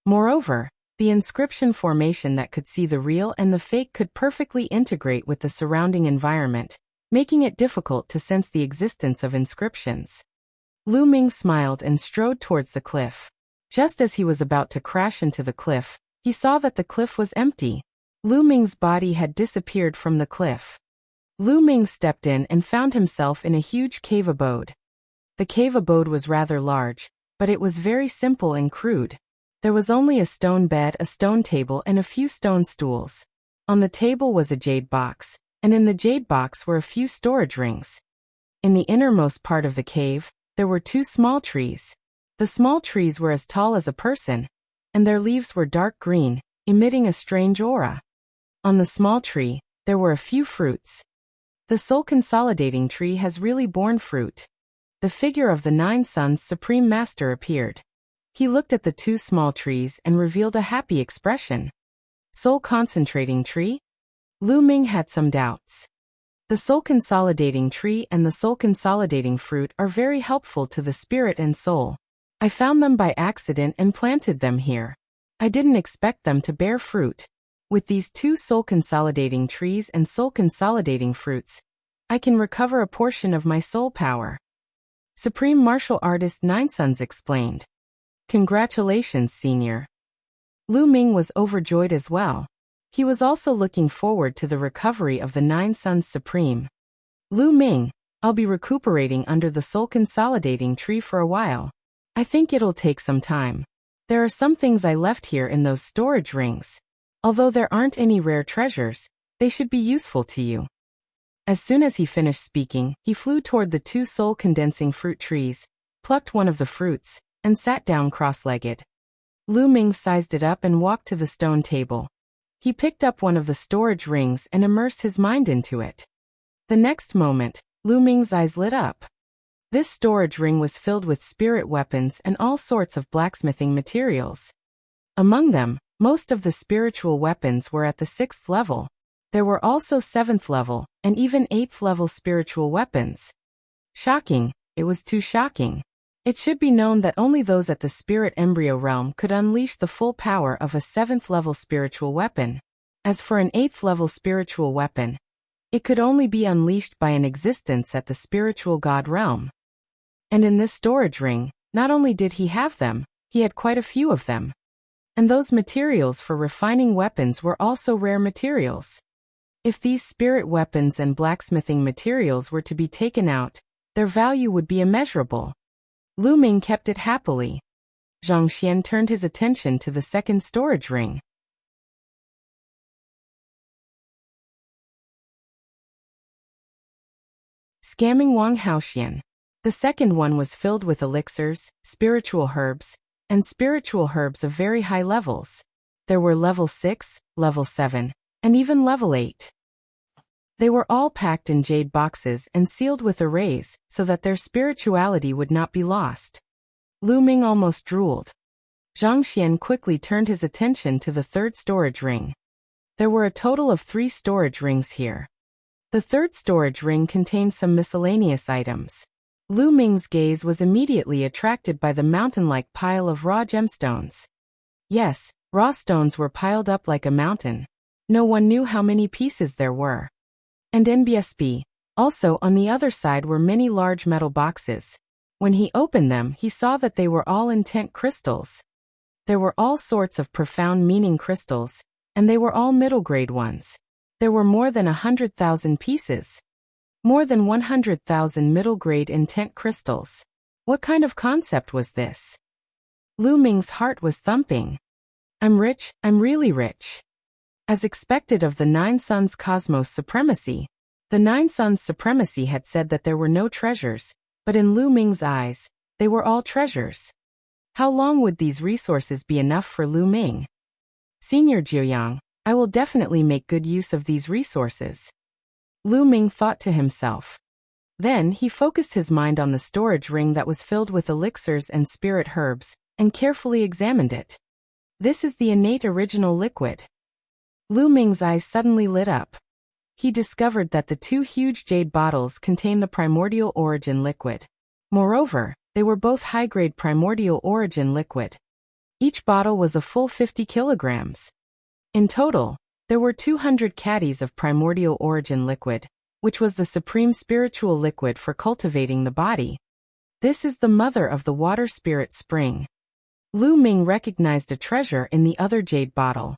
S1: Moreover, the inscription formation that could see the real and the fake could perfectly integrate with the surrounding environment, making it difficult to sense the existence of inscriptions. Lu Ming smiled and strode towards the cliff. Just as he was about to crash into the cliff, he saw that the cliff was empty. Lu Ming's body had disappeared from the cliff. Lu Ming stepped in and found himself in a huge cave abode. The cave abode was rather large, but it was very simple and crude. There was only a stone bed, a stone table, and a few stone stools. On the table was a jade box, and in the jade box were a few storage rings. In the innermost part of the cave, there were two small trees. The small trees were as tall as a person, and their leaves were dark green, emitting a strange aura. On the small tree, there were a few fruits. The soul consolidating tree has really borne fruit. The figure of the Nine Suns' Supreme Master appeared. He looked at the two small trees and revealed a happy expression. Soul concentrating tree? Lu Ming had some doubts. The soul consolidating tree and the soul consolidating fruit are very helpful to the spirit and soul. I found them by accident and planted them here. I didn't expect them to bear fruit. With these two soul consolidating trees and soul consolidating fruits, I can recover a portion of my soul power. Supreme Martial Artist Nine Suns explained. Congratulations, Senior. Lu Ming was overjoyed as well. He was also looking forward to the recovery of the Nine Suns Supreme. Lu Ming, I'll be recuperating under the soul consolidating tree for a while. I think it'll take some time. There are some things I left here in those storage rings. Although there aren't any rare treasures, they should be useful to you. As soon as he finished speaking, he flew toward the two soul-condensing fruit trees, plucked one of the fruits, and sat down cross-legged. Lu Ming sized it up and walked to the stone table. He picked up one of the storage rings and immersed his mind into it. The next moment, Lu Ming's eyes lit up. This storage ring was filled with spirit weapons and all sorts of blacksmithing materials. Among them, most of the spiritual weapons were at the 6th level. There were also 7th level, and even 8th level spiritual weapons. Shocking, it was too shocking. It should be known that only those at the spirit embryo realm could unleash the full power of a 7th level spiritual weapon. As for an 8th level spiritual weapon, it could only be unleashed by an existence at the spiritual god realm. And in this storage ring, not only did he have them, he had quite a few of them. And those materials for refining weapons were also rare materials. If these spirit weapons and blacksmithing materials were to be taken out, their value would be immeasurable. Lu Ming kept it happily. Zhang Xian turned his attention to the second storage ring. Scamming Wang Haoxian. The second one was filled with elixirs, spiritual herbs, and spiritual herbs of very high levels. There were level 6, level 7, and even level 8. They were all packed in jade boxes and sealed with arrays so that their spirituality would not be lost. Lu Ming almost drooled. Zhang Xian quickly turned his attention to the third storage ring. There were a total of 3 storage rings here. The third storage ring contained some miscellaneous items. Lu Ming's gaze was immediately attracted by the mountain-like pile of raw gemstones. Yes, raw stones were piled up like a mountain. No one knew how many pieces there were. And NBSB. Also on the other side were many large metal boxes. When he opened them, he saw that they were all intent crystals. There were all sorts of profound meaning crystals, and they were all middle-grade ones. There were more than 100,000 pieces. More than 100,000 middle-grade intent crystals. What kind of concept was this? Lu Ming's heart was thumping. I'm rich, I'm really rich. As expected of the Nine Suns Cosmos Supremacy, the Nine Suns Supremacy had said that there were no treasures, but in Lu Ming's eyes, they were all treasures. How long would these resources be enough for Lu Ming? Senior Jiuyang, I will definitely make good use of these resources. Lu Ming thought to himself. Then he focused his mind on the storage ring that was filled with elixirs and spirit herbs, and carefully examined it. This is the innate original liquid. Lu Ming's eyes suddenly lit up. He discovered that the 2 huge jade bottles contained the primordial origin liquid. Moreover, they were both high-grade primordial origin liquid. Each bottle was a full 50 kilograms. In total, there were 200 caddies of primordial origin liquid, which was the supreme spiritual liquid for cultivating the body. This is the mother of the water spirit spring. Lu Ming recognized a treasure in the other jade bottle.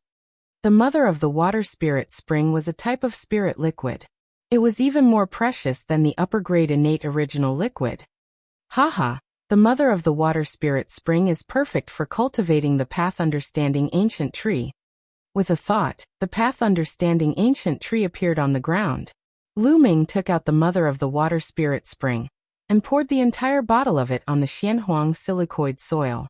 S1: The mother of the water spirit spring was a type of spirit liquid. It was even more precious than the upper-grade innate original liquid. Haha, the mother of the water spirit spring is perfect for cultivating the path understanding ancient tree. With a thought, the path understanding ancient tree appeared on the ground. Lu Ming took out the mother of the water spirit spring and poured the entire bottle of it on the Xianhuang silicoid soil.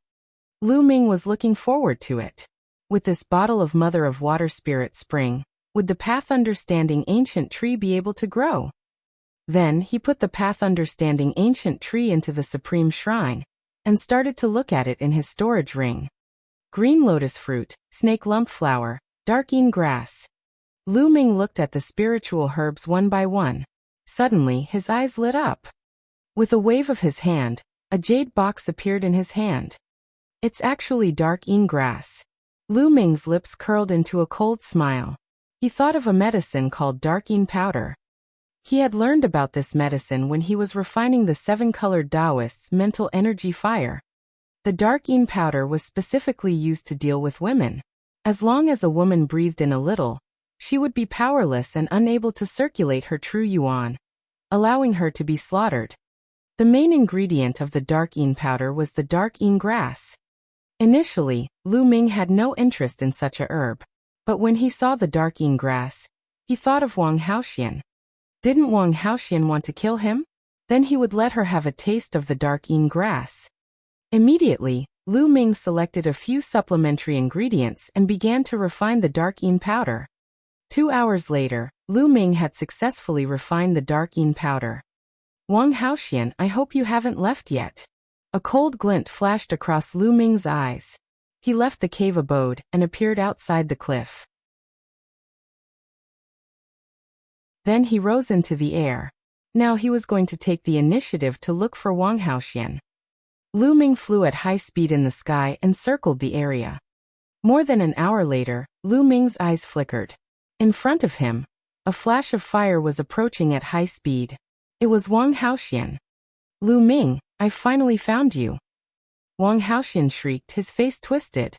S1: Lu Ming was looking forward to it. With this bottle of mother of water spirit spring, would the path understanding ancient tree be able to grow? Then he put the path understanding ancient tree into the supreme shrine and started to look at it in his storage ring. Green lotus fruit, snake lump flower, darkine grass. Lu Ming looked at the spiritual herbs one by one. Suddenly his eyes lit up. With a wave of his hand, a jade box appeared in his hand. It's actually darkine grass. Lu Ming's lips curled into a cold smile. He thought of a medicine called darkine powder. He had learned about this medicine when he was refining the 7-colored Taoist's mental energy fire. The darkine powder was specifically used to deal with women. As long as a woman breathed in a little, she would be powerless and unable to circulate her true yuan, allowing her to be slaughtered. The main ingredient of the darkine powder was the darkine grass. Initially, Lu Ming had no interest in such a herb, but when he saw the darkine grass, he thought of Wang Haoxian. Didn't Wang Haoxian want to kill him? Then he would let her have a taste of the darkine grass. Immediately, Lu Ming selected a few supplementary ingredients and began to refine the darkine powder. 2 hours later, Lu Ming had successfully refined the darkine powder. Wang Haoxian, I hope you haven't left yet. A cold glint flashed across Lu Ming's eyes. He left the cave abode and appeared outside the cliff. Then he rose into the air. Now he was going to take the initiative to look for Wang Haoxian. Lu Ming flew at high speed in the sky and circled the area. More than an hour later, Lu Ming's eyes flickered. In front of him, a flash of fire was approaching at high speed. It was Wang Haoxian. Lu Ming, I finally found you. Wang Haoxian shrieked, his face twisted.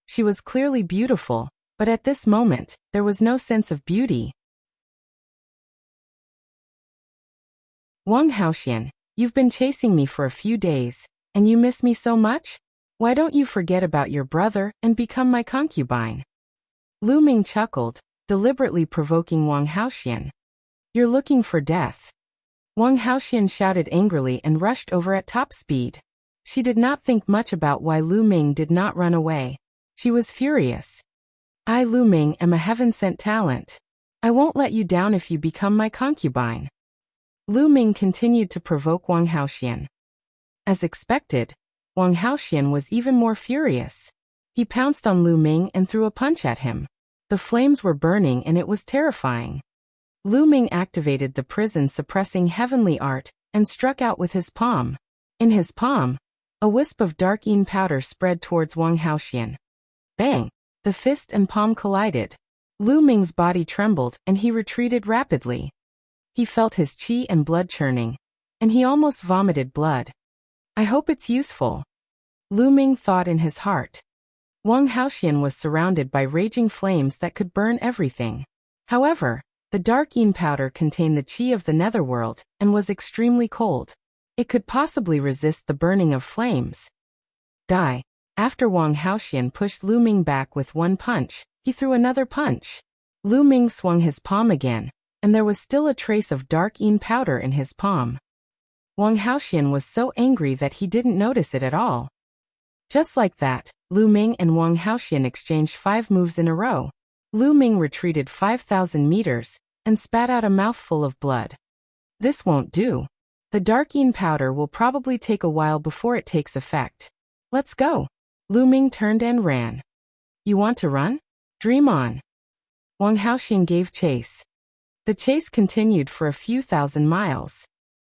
S1: She was clearly beautiful, but at this moment, there was no sense of beauty. Wang Haoxian, you've been chasing me for a few days, and you miss me so much? Why don't you forget about your brother and become my concubine? Lu Ming chuckled, deliberately provoking Wang Haoxian. You're looking for death. Wang Haoxian shouted angrily and rushed over at top speed. She did not think much about why Lu Ming did not run away. She was furious. I, Lu Ming, am a heaven-sent talent. I won't let you down if you become my concubine. Lu Ming continued to provoke Wang Haoxian. As expected, Wang Haoxian was even more furious. He pounced on Lu Ming and threw a punch at him. The flames were burning and it was terrifying. Lu Ming activated the prison-suppressing heavenly art and struck out with his palm. In his palm, a wisp of dark yin powder spread towards Wang Haoxian. Bang! The fist and palm collided. Lu Ming's body trembled and he retreated rapidly. He felt his qi and blood churning, and he almost vomited blood. I hope it's useful. Lu Ming thought in his heart. Wang Haoxian was surrounded by raging flames that could burn everything. However, the dark yin powder contained the qi of the netherworld and was extremely cold. It could possibly resist the burning of flames. Die. After Wang Haoxian pushed Lu Ming back with one punch, he threw another punch. Lu Ming swung his palm again, and there was still a trace of dark yin powder in his palm. Wang Haoxian was so angry that he didn't notice it at all. Just like that, Lu Ming and Wang Haoxian exchanged 5 moves in a row. Lu Ming retreated 5,000 meters and spat out a mouthful of blood. This won't do. The dark yin powder will probably take a while before it takes effect. Let's go. Lu Ming turned and ran. You want to run? Dream on. Wang Haoxian gave chase. The chase continued for a few thousand miles.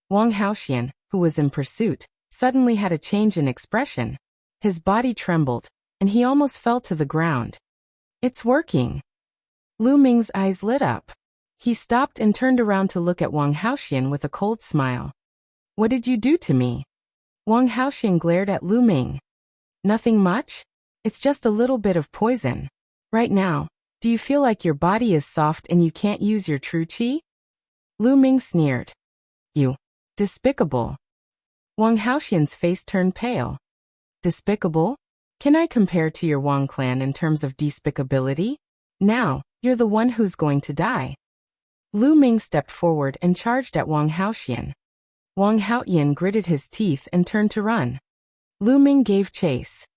S1: Wang Haoxian, who was in pursuit, suddenly had a change in expression. His body trembled, and he almost fell to the ground. It's working. Lu Ming's eyes lit up. He stopped and turned around to look at Wang Haoxian with a cold smile. What did you do to me? Wang Haoxian glared at Lu Ming. Nothing much? It's just a little bit of poison. Right now, do you feel like your body is soft and you can't use your true qi? Lu Ming sneered. You. Despicable. Wang Haoxian's face turned pale. Despicable? Can I compare to your Wang clan in terms of despicability? Now, you're the one who's going to die. Lu Ming stepped forward and charged at Wang Haoxian. Wang Haoxian gritted his teeth and turned to run. Lu Ming gave chase.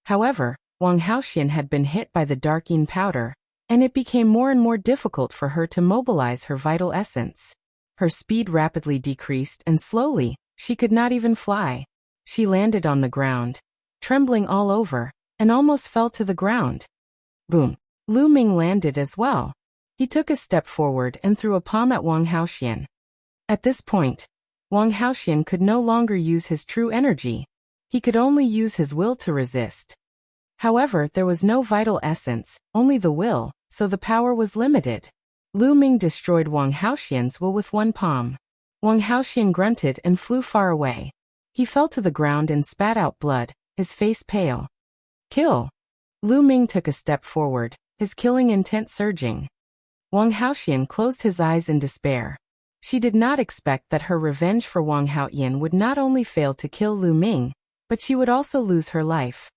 S1: However, Wang Haoxian had been hit by the dark yin powder, and it became more and more difficult for her to mobilize her vital essence. Her speed rapidly decreased and slowly, she could not even fly. She landed on the ground, trembling all over, and almost fell to the ground. Boom. Lu Ming landed as well. He took a step forward and threw a palm at Wang Haoxian. At this point, Wang Haoxian could no longer use his true energy. He could only use his will to resist. However, there was no vital essence, only the will, so the power was limited. Lu Ming destroyed Wang Haoxian's will with one palm. Wang Haoxian grunted and flew far away. He fell to the ground and spat out blood, his face pale. Kill. Lu Ming took a step forward, his killing intent surging. Wang Haoxian closed his eyes in despair. She did not expect that her revenge for Wang Haoxian would not only fail to kill Lu Ming, but she would also lose her life.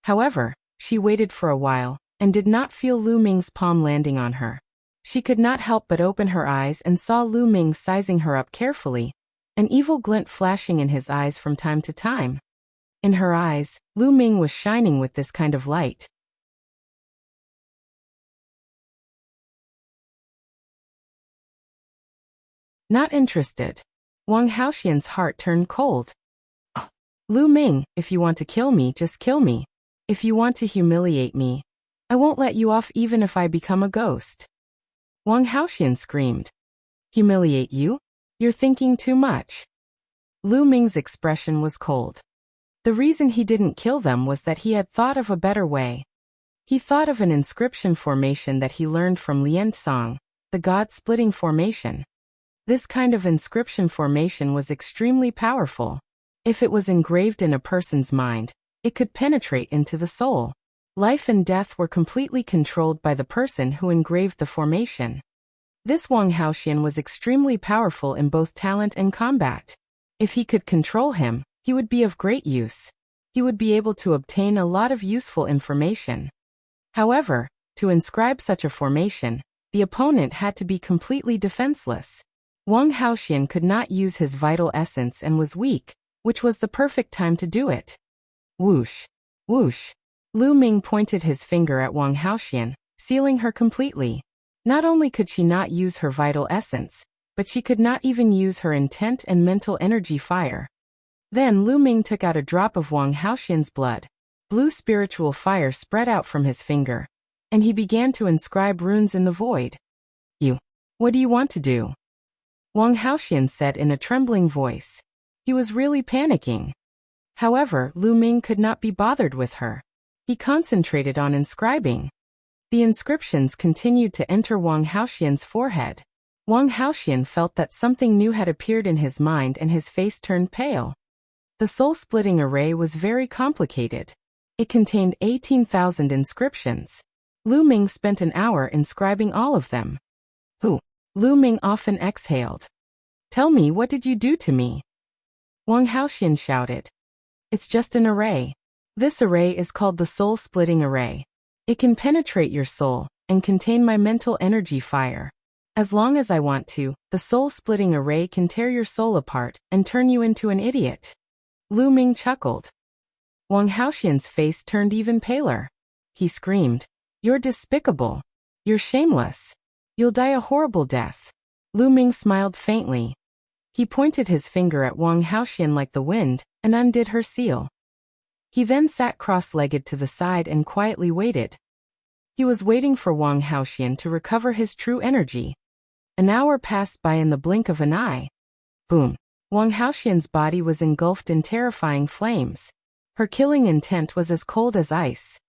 S1: However, she waited for a while, and did not feel Lu Ming's palm landing on her. She could not help but open her eyes and saw Lu Ming sizing her up carefully, an evil glint flashing in his eyes from time to time. In her eyes, Lu Ming was shining with this kind of light. Not interested. Wang Haoxian's heart turned cold. Oh. Lu Ming, if you want to kill me, just kill me. If you want to humiliate me, I won't let you off even if I become a ghost. Wang Haoxian screamed. Humiliate you? You're thinking too much. Lu Ming's expression was cold. The reason he didn't kill them was that he had thought of a better way. He thought of an inscription formation that he learned from Lian Song, the god-splitting formation. This kind of inscription formation was extremely powerful. If it was engraved in a person's mind, it could penetrate into the soul. Life and death were completely controlled by the person who engraved the formation. This Wang Haoxian was extremely powerful in both talent and combat. If he could control him, he would be of great use. He would be able to obtain a lot of useful information. However, to inscribe such a formation, the opponent had to be completely defenseless. Wang Haoxian could not use his vital essence and was weak, which was the perfect time to do it. Whoosh! Whoosh! Lu Ming pointed his finger at Wang Haoxian, sealing her completely. Not only could she not use her vital essence, but she could not even use her intent and mental energy fire. Then Lu Ming took out a drop of Wang Haoxian's blood. Blue spiritual fire spread out from his finger, and he began to inscribe runes in the void. What do you want to do? Wang Haoxian said in a trembling voice. He was really panicking. However, Lu Ming could not be bothered with her. He concentrated on inscribing. The inscriptions continued to enter Wang Haoxian's forehead. Wang Haoxian felt that something new had appeared in his mind and his face turned pale. The soul-splitting array was very complicated. It contained 18,000 inscriptions. Lu Ming spent an hour inscribing all of them. Lu Ming often exhaled. Tell me, what did you do to me? Wang Haoxian shouted. It's just an array. This array is called the soul-splitting array. It can penetrate your soul and contain my mental energy fire. As long as I want to, the soul-splitting array can tear your soul apart and turn you into an idiot. Lu Ming chuckled. Wang Haoxian's face turned even paler. He screamed, "You're despicable. You're shameless. You'll die a horrible death." Lu Ming smiled faintly. He pointed his finger at Wang Haoxian like the wind and undid her seal. He then sat cross-legged to the side and quietly waited. He was waiting for Wang Haoxian to recover his true energy. An hour passed by in the blink of an eye. Boom! Wang Haoxian's body was engulfed in terrifying flames. Her killing intent was as cold as ice.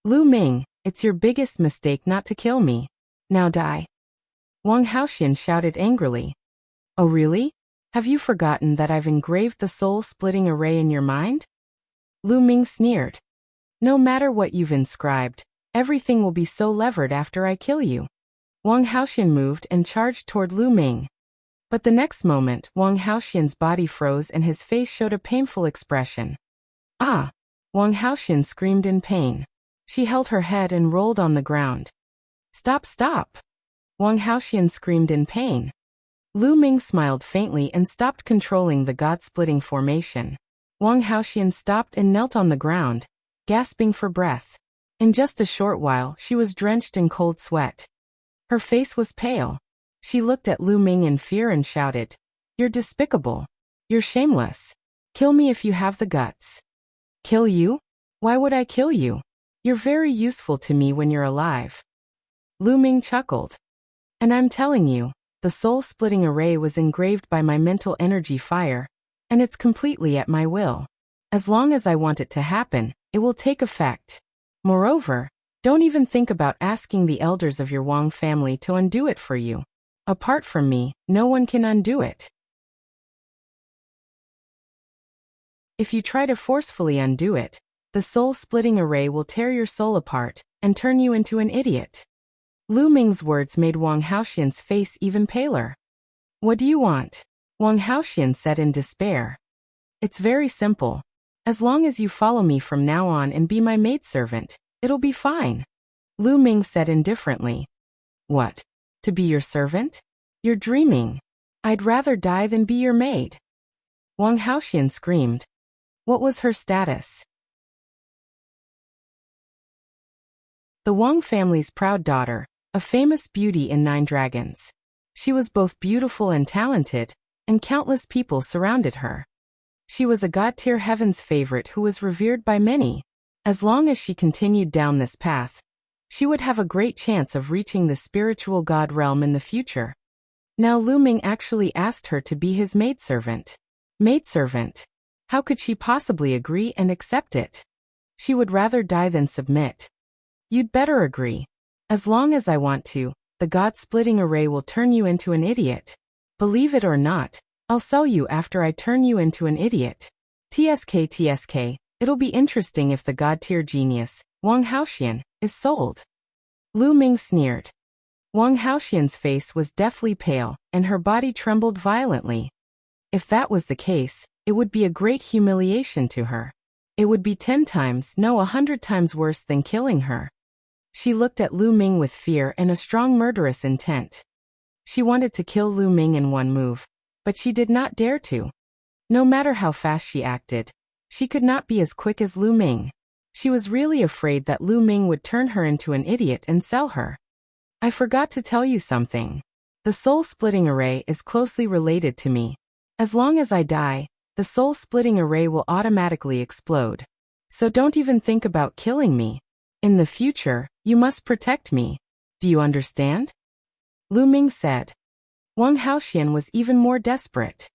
S1: Lu Ming, it's your biggest mistake not to kill me. Now die. Wang Haoxian shouted angrily. Oh really? Have you forgotten that I've engraved the soul-splitting array in your mind? Lu Ming sneered. No matter what you've inscribed, everything will be so levered after I kill you. Wang Haoxian moved and charged toward Lu Ming. But the next moment, Wang Haoxian's body froze and his face showed a painful expression. Ah! Wang Haoxian screamed in pain. She held her head and rolled on the ground. Stop, stop! Wang Haoxian screamed in pain. Lu Ming smiled faintly and stopped controlling the god-splitting formation. Wang Haoxian stopped and knelt on the ground, gasping for breath. In just a short while, she was drenched in cold sweat. Her face was pale. She looked at Lu Ming in fear and shouted, "You're despicable. You're shameless. Kill me if you have the guts." Kill you? Why would I kill you? You're very useful to me when you're alive. Lu Ming chuckled. And I'm telling you, the soul-splitting array was engraved by my mental energy fire, and it's completely at my will. As long as I want it to happen, it will take effect. Moreover, don't even think about asking the elders of your Wang family to undo it for you. Apart from me, no one can undo it. If you try to forcefully undo it, the soul-splitting array will tear your soul apart and turn you into an idiot. Lu Ming's words made Wang Haoxian's face even paler. What do you want? Wang Haoxian said in despair. It's very simple. As long as you follow me from now on and be my maidservant, it'll be fine. Lu Ming said indifferently. What? To be your servant? You're dreaming. I'd rather die than be your maid. Wang Haoxian screamed. What was her status? The Wang family's proud daughter, a famous beauty in 9 Dragons. She was both beautiful and talented, and countless people surrounded her. She was a god-tier heaven's favorite who was revered by many. As long as she continued down this path, she would have a great chance of reaching the spiritual god realm in the future. Now Lu Ming actually asked her to be his maidservant. Maidservant? How could she possibly agree and accept it? She would rather die than submit. You'd better agree. As long as I want to, the god-splitting array will turn you into an idiot. Believe it or not, I'll sell you after I turn you into an idiot. TSK, it'll be interesting if the god-tier genius, Wang Haoxian, is sold. Lu Ming sneered. Wang Haoxian's face was deathly pale, and her body trembled violently. If that was the case, it would be a great humiliation to her. It would be 10 times, no 100 times worse than killing her. She looked at Lu Ming with fear and a strong murderous intent. She wanted to kill Lu Ming in one move, but she did not dare to. No matter how fast she acted, she could not be as quick as Lu Ming. She was really afraid that Lu Ming would turn her into an idiot and sell her. I forgot to tell you something. The soul-splitting array is closely related to me. As long as I die, the soul-splitting array will automatically explode. So don't even think about killing me. In the future, you must protect me. Do you understand? Lu Ming said. Wang Haoxian was even more desperate.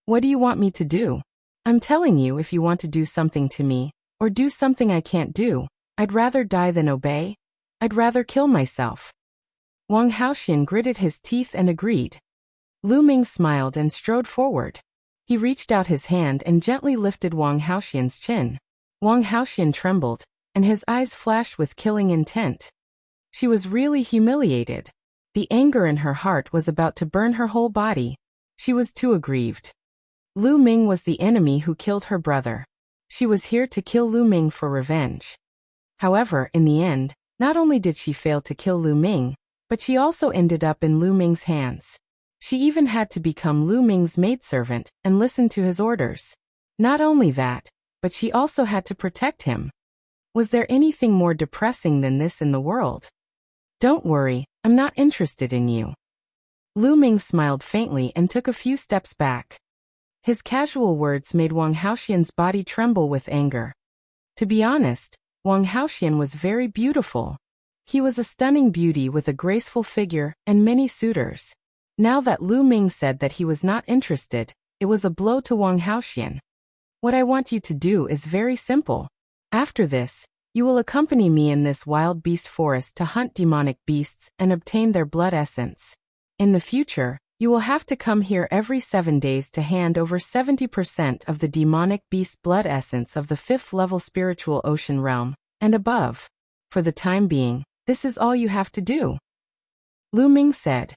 S1: What do you want me to do? I'm telling you, if you want to do something to me, or do something I can't do, I'd rather die than obey. I'd rather kill myself. Wang Haoxian gritted his teeth and agreed. Lu Ming smiled and strode forward. He reached out his hand and gently lifted Wang Haoxian's chin. Wang Haoxian trembled, and his eyes flashed with killing intent. She was really humiliated. The anger in her heart was about to burn her whole body. She was too aggrieved. Lu Ming was the enemy who killed her brother. She was here to kill Lu Ming for revenge. However, in the end, not only did she fail to kill Lu Ming, but she also ended up in Lu Ming's hands. She even had to become Lu Ming's maidservant and listen to his orders. Not only that, but she also had to protect him. Was there anything more depressing than this in the world? Don't worry, I'm not interested in you. Lu Ming smiled faintly and took a few steps back. His casual words made Wang Haoxian's body tremble with anger. To be honest, Wang Haoxian was very beautiful. He was a stunning beauty with a graceful figure and many suitors. Now that Lu Ming said that he was not interested, it was a blow to Wang Haoxian. What I want you to do is very simple. After this, you will accompany me in this wild beast forest to hunt demonic beasts and obtain their blood essence. In the future, you will have to come here every 7 days to hand over 70% of the demonic beast blood essence of the 5th level spiritual ocean realm and above. For the time being, this is all you have to do. Lu Ming said.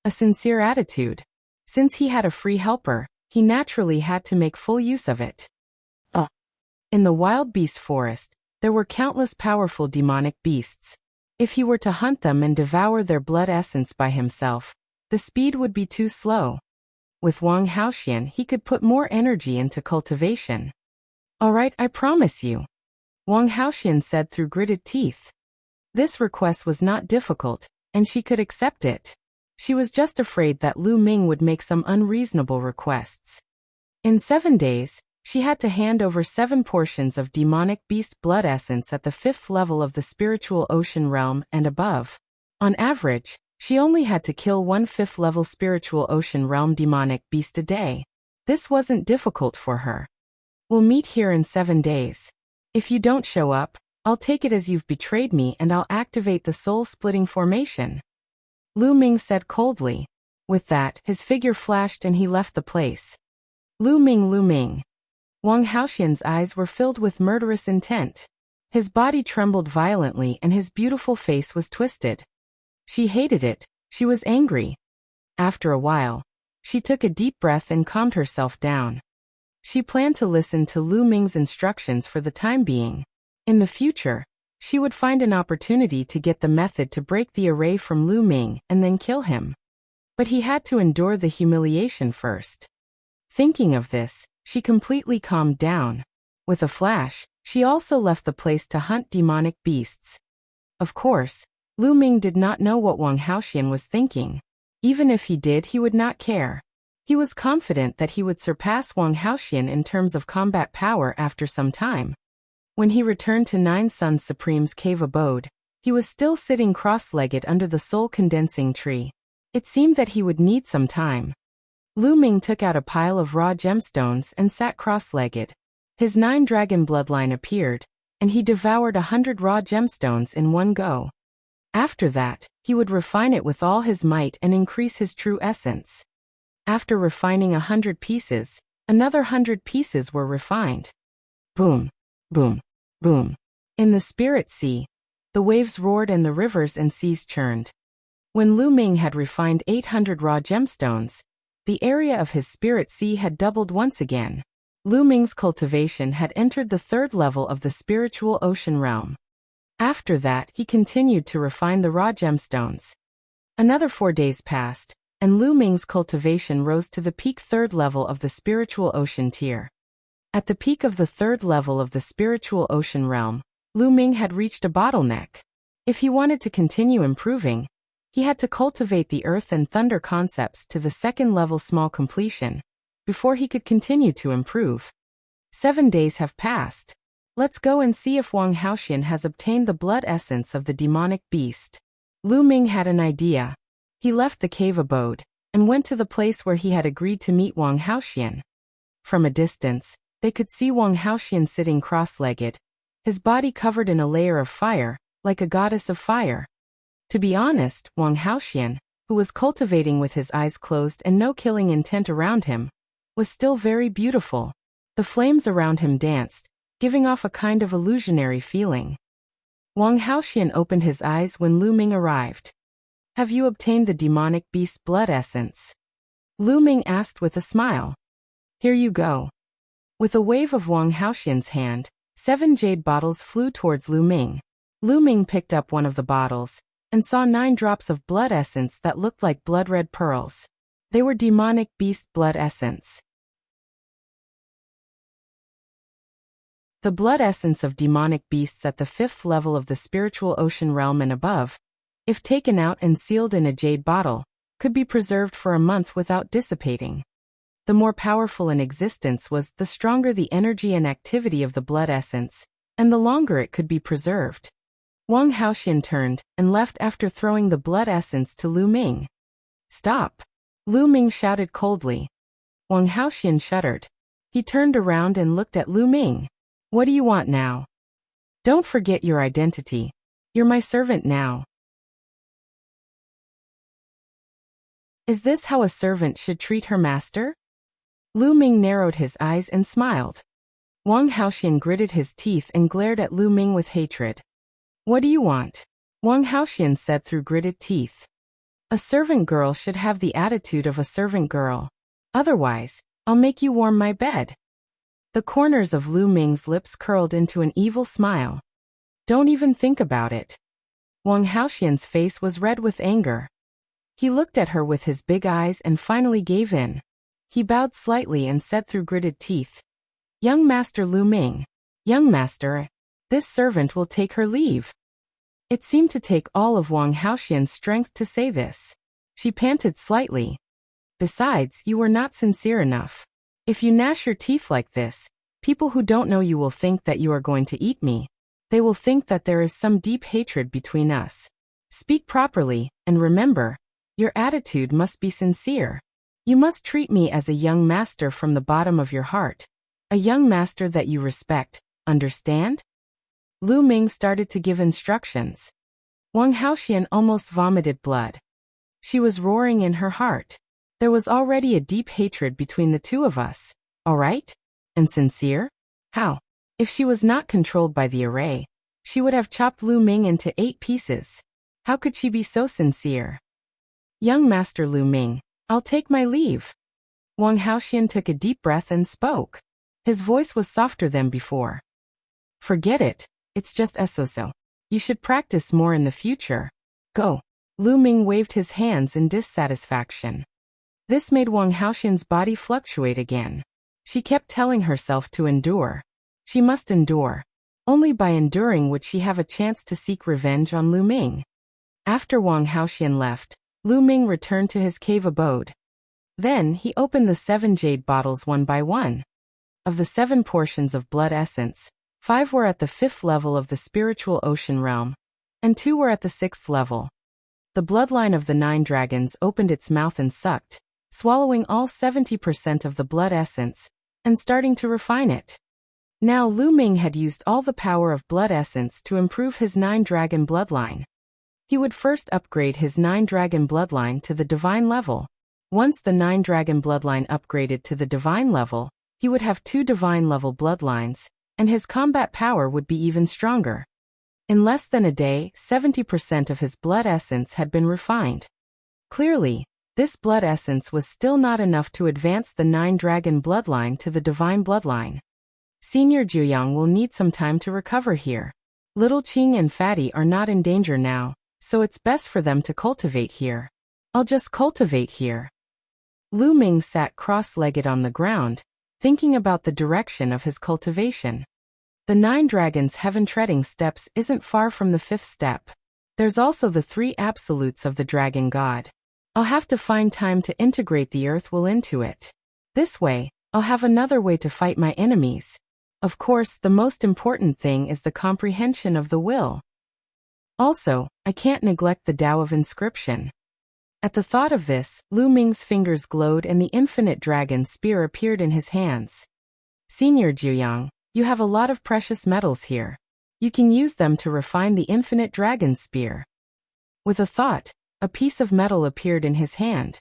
S1: A sincere attitude. Since he had a free helper, he naturally had to make full use of it. In the wild beast forest, there were countless powerful demonic beasts. If he were to hunt them and devour their blood essence by himself, the speed would be too slow. With Wang Haoxian, he could put more energy into cultivation. All right, I promise you. Wang Haoxian said through gritted teeth. This request was not difficult, and she could accept it. She was just afraid that Lu Ming would make some unreasonable requests. In 7 days, she had to hand over 7 portions of demonic beast blood essence at the 5th level of the spiritual ocean realm and above. On average, she only had to kill 1 5th level spiritual ocean realm demonic beast a day. This wasn't difficult for her. We'll meet here in 7 days. If you don't show up, I'll take it as you've betrayed me and I'll activate the soul-splitting formation. Lu Ming said coldly. With that, his figure flashed and he left the place. Lu Ming, Lu Ming. Wang Haoxian's eyes were filled with murderous intent. His body trembled violently and his beautiful face was twisted. She hated it, she was angry. After a while, she took a deep breath and calmed herself down. She planned to listen to Lu Ming's instructions for the time being. In the future, she would find an opportunity to get the method to break the array from Lu Ming and then kill him. But he had to endure the humiliation first. Thinking of this, she completely calmed down. With a flash, she also left the place to hunt demonic beasts. Of course, Lu Ming did not know what Wang Haoxian was thinking. Even if he did, he would not care. He was confident that he would surpass Wang Haoxian in terms of combat power after some time. When he returned to Nine Suns Supreme's cave abode, he was still sitting cross-legged under the soul-condensing tree. It seemed that he would need some time. Lu Ming took out a pile of raw gemstones and sat cross-legged. His 9-dragon bloodline appeared, and he devoured 100 raw gemstones in one go. After that, he would refine it with all his might and increase his true essence. After refining 100 pieces, another 100 pieces were refined. Boom, boom, boom. In the spirit sea, the waves roared and the rivers and seas churned. When Lu Ming had refined 800 raw gemstones, the area of his spirit sea had doubled once again. Lu Ming's cultivation had entered the third level of the spiritual ocean realm. After that, he continued to refine the raw gemstones. Another 4 days passed, and Lu Ming's cultivation rose to the peak third level of the spiritual ocean tier. At the peak of the third level of the spiritual ocean realm, Lu Ming had reached a bottleneck. If he wanted to continue improving, he had to cultivate the earth and thunder concepts to the second level small completion before he could continue to improve. 7 days have passed. Let's go and see if Wang Haoxian has obtained the blood essence of the demonic beast. Lu Ming had an idea. He left the cave abode and went to the place where he had agreed to meet Wang Haoxian. From a distance, they could see Wang Haoxian sitting cross-legged, his body covered in a layer of fire, like a goddess of fire. To be honest, Wang Haoxian, who was cultivating with his eyes closed and no killing intent around him, was still very beautiful. The flames around him danced, giving off a kind of illusionary feeling. Wang Haoxian opened his eyes when Lu Ming arrived. Have you obtained the demonic beast blood essence? Lu Ming asked with a smile. Here you go. With a wave of Wang Haoxian's hand, 7 jade bottles flew towards Lu Ming. Lu Ming picked up one of the bottles and saw 9 drops of blood essence that looked like blood-red pearls. They were demonic beast blood essence. The blood essence of demonic beasts at the 5th level of the spiritual ocean realm and above, if taken out and sealed in a jade bottle, could be preserved for a month without dissipating. The more powerful an existence was, the stronger the energy and activity of the blood essence, and the longer it could be preserved. Wang Haoxian turned and left after throwing the blood essence to Lu Ming. Stop! Lu Ming shouted coldly. Wang Haoxian shuddered. He turned around and looked at Lu Ming. What do you want now? Don't forget your identity. You're my servant now. Is this how a servant should treat her master? Lu Ming narrowed his eyes and smiled. Wang Haoxian gritted his teeth and glared at Lu Ming with hatred. What do you want? Wang Haoxian said through gritted teeth. A servant girl should have the attitude of a servant girl. Otherwise, I'll make you warm my bed. The corners of Lu Ming's lips curled into an evil smile. Don't even think about it. Wang Haoxian's face was red with anger. He looked at her with his big eyes and finally gave in. He bowed slightly and said through gritted teeth, Young Master Lu Ming, young master, this servant will take her leave. It seemed to take all of Wang Haoxian's strength to say this. She panted slightly. Besides, you were not sincere enough. If you gnash your teeth like this, people who don't know you will think that you are going to eat me. They will think that there is some deep hatred between us. Speak properly, and remember, your attitude must be sincere. You must treat me as a young master from the bottom of your heart. A young master that you respect, understand? Lu Ming started to give instructions. Wang Haoxian almost vomited blood. She was roaring in her heart. There was already a deep hatred between the two of us, all right? And sincere? How? If she was not controlled by the array, she would have chopped Lu Ming into 8 pieces. How could she be so sincere? Young Master Lu Ming, I'll take my leave. Wang Haoxian took a deep breath and spoke. His voice was softer than before. Forget it, it's just so. You should practice more in the future. Go. Lu Ming waved his hands in dissatisfaction. This made Wang Haoxian's body fluctuate again. She kept telling herself to endure. She must endure. Only by enduring would she have a chance to seek revenge on Lu Ming. After Wang Haoxian left, Lu Ming returned to his cave abode. Then he opened the 7 jade bottles one by one. Of the 7 portions of blood essence, 5 were at the 5th level of the spiritual ocean realm, and 2 were at the 6th level. The bloodline of the 9 dragons opened its mouth and sucked, swallowing all 70% of the blood essence, and starting to refine it. Now Lu Ming had used all the power of blood essence to improve his 9-dragon bloodline. He would first upgrade his 9-dragon bloodline to the divine level. Once the 9-dragon bloodline upgraded to the divine level, he would have 2 divine level bloodlines, and his combat power would be even stronger. In less than a day, 70% of his blood essence had been refined. Clearly, this blood essence was still not enough to advance the 9-dragon bloodline to the divine bloodline. Senior Juyang will need some time to recover here. Little Qing and Fatty are not in danger now, so it's best for them to cultivate here. I'll just cultivate here. Lu Ming sat cross-legged on the ground, thinking about the direction of his cultivation. The 9 dragons heaven-treading steps isn't far from the 5th step. There's also the 3 absolutes of the dragon god. I'll have to find time to integrate the earth will into it. This way, I'll have another way to fight my enemies. Of course, the most important thing is the comprehension of the will. Also, I can't neglect the Tao of inscription. At the thought of this, Lu Ming's fingers glowed and the infinite dragon spear appeared in his hands. Senior Juyang, you have a lot of precious metals here. You can use them to refine the infinite dragon spear. With a thought, a piece of metal appeared in his hand.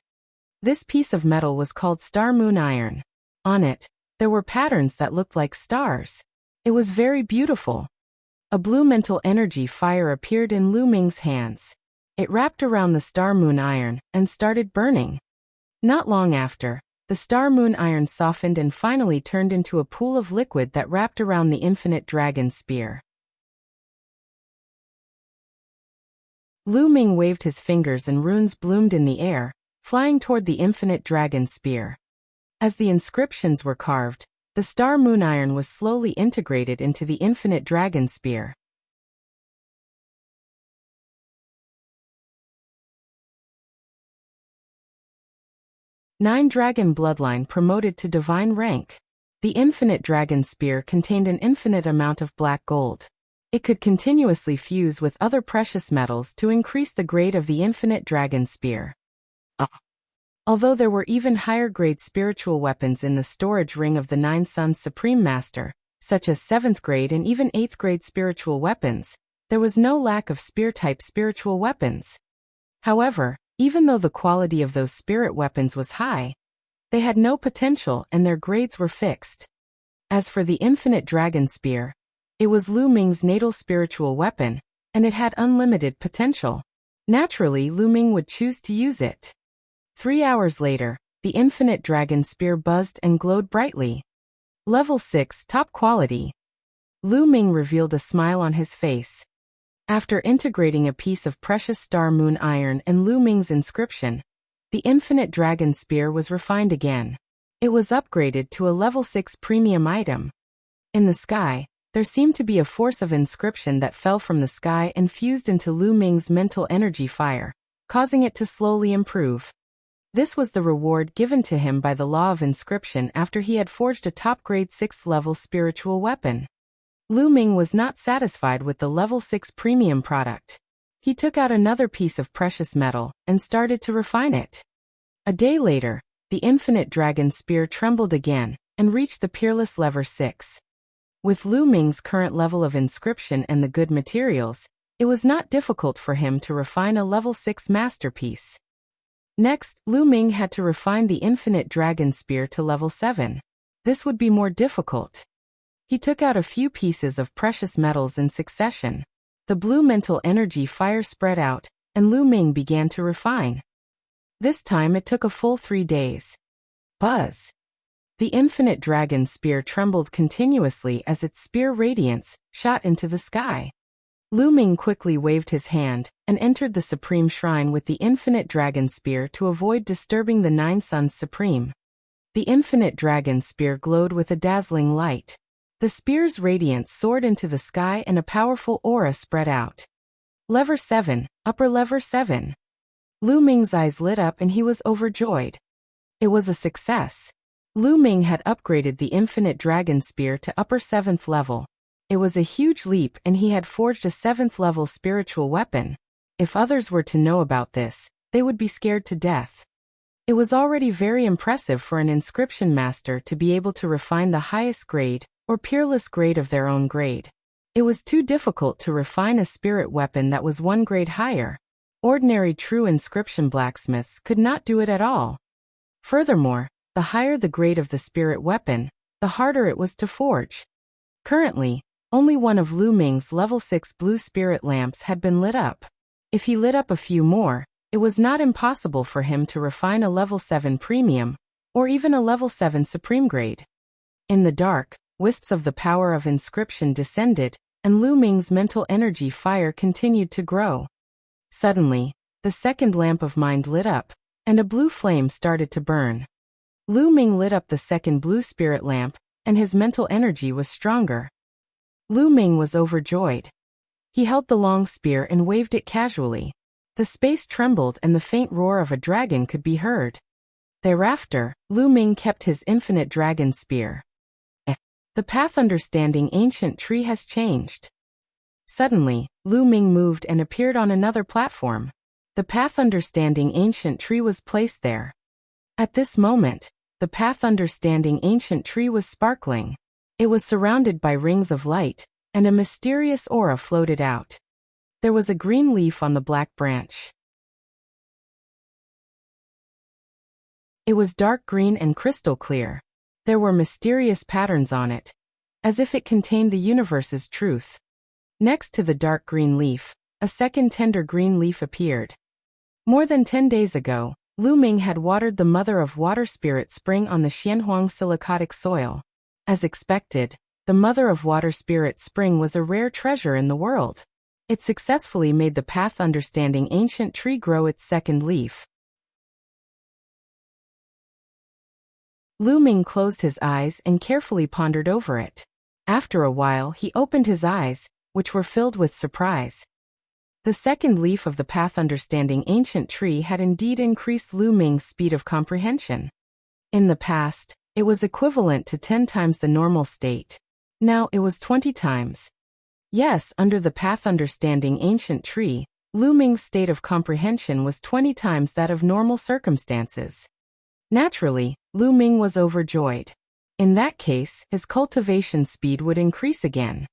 S1: This piece of metal was called Star Moon Iron. On it, there were patterns that looked like stars. It was very beautiful. A blue mental energy fire appeared in Lu Ming's hands. It wrapped around the Star Moon Iron and started burning. Not long after, the Star Moon Iron softened and finally turned into a pool of liquid that wrapped around the infinite dragon spear. Lu Ming waved his fingers and runes bloomed in the air, flying toward the infinite dragon spear. As the inscriptions were carved, the Star Moon Iron was slowly integrated into the infinite dragon spear. Nine dragon bloodline promoted to divine rank. The infinite dragon spear contained an infinite amount of black gold. It could continuously fuse with other precious metals to increase the grade of the infinite dragon spear. Although there were even higher-grade spiritual weapons in the storage ring of the 9 Suns Supreme Master, such as 7th grade and even 8th grade spiritual weapons, there was no lack of spear-type spiritual weapons. However, even though the quality of those spirit weapons was high, they had no potential and their grades were fixed. As for the infinite dragon spear, it was Lu Ming's natal spiritual weapon, and it had unlimited potential. Naturally, Lu Ming would choose to use it. 3 hours later, the infinite dragon spear buzzed and glowed brightly. Level 6 top quality. Lu Ming revealed a smile on his face. After integrating a piece of precious Star Moon Iron and Lu Ming's inscription, the infinite dragon spear was refined again. It was upgraded to a level 6 premium item. In the sky, there seemed to be a force of inscription that fell from the sky and fused into Lu Ming's mental energy fire, causing it to slowly improve. This was the reward given to him by the law of inscription after he had forged a top-grade 6th level spiritual weapon. Lu Ming was not satisfied with the level 6 premium product. He took out another piece of precious metal and started to refine it. A day later, the infinite dragon spear trembled again and reached the peerless level 6. With Lu Ming's current level of inscription and the good materials, it was not difficult for him to refine a level 6 masterpiece. Next, Lu Ming had to refine the infinite dragon spear to level 7. This would be more difficult. He took out a few pieces of precious metals in succession. The blue mental energy fire spread out, and Lu Ming began to refine. This time it took a full 3 days. Buzz! The infinite dragon spear trembled continuously as its spear radiance shot into the sky. Lu Ming quickly waved his hand and entered the Supreme Shrine with the infinite dragon spear to avoid disturbing the 9 Suns Supreme. The infinite dragon spear glowed with a dazzling light. The spear's radiance soared into the sky and a powerful aura spread out. Lever 7, upper lever 7. Lu Ming's eyes lit up and he was overjoyed. It was a success. Lu Ming had upgraded the infinite dragon spear to upper 7th level. It was a huge leap and he had forged a 7th level spiritual weapon. If others were to know about this, they would be scared to death. It was already very impressive for an inscription master to be able to refine the highest grade, or peerless grade of their own grade. It was too difficult to refine a spirit weapon that was 1 grade higher. Ordinary true inscription blacksmiths could not do it at all. Furthermore, the higher the grade of the spirit weapon, the harder it was to forge. Currently, Only one of Lu Ming's level 6 blue spirit lamps had been lit up. If he lit up a few more, it was not impossible for him to refine a level 7 premium, or even a level 7 supreme grade. In the dark, wisps of the power of inscription descended, and Lu Ming's mental energy fire continued to grow. Suddenly, the second lamp of mind lit up, and a blue flame started to burn. Lu Ming lit up the second blue spirit lamp, and his mental energy was stronger. Lu Ming was overjoyed. He held the long spear and waved it casually. The space trembled and the faint roar of a dragon could be heard. Thereafter, Lu Ming kept his infinite dragon spear. The path understanding ancient tree has changed. Suddenly, Lu Ming moved and appeared on another platform. The path understanding ancient tree was placed there. At this moment, the path understanding ancient tree was sparkling. It was surrounded by rings of light, and a mysterious aura floated out. There was a green leaf on the black branch. It was dark green and crystal clear. There were mysterious patterns on it, as if it contained the universe's truth. Next to the dark green leaf, a second tender green leaf appeared. More than 10 days ago, Lu Ming had watered the Mother of Water Spirit Spring on the Xianhuang silicotic soil. As expected, the Mother of Water Spirit Spring was a rare treasure in the world. It successfully made the path understanding ancient tree grow its second leaf. Lu Ming closed his eyes and carefully pondered over it. After a while he opened his eyes, which were filled with surprise. The second leaf of the path understanding ancient tree had indeed increased Lu Ming's speed of comprehension. In the past, it was equivalent to 10 times the normal state. Now it was 20 times. Yes, under the path understanding ancient tree, Lu Ming's state of comprehension was 20 times that of normal circumstances. Naturally, Lu Ming was overjoyed. In that case, his cultivation speed would increase again.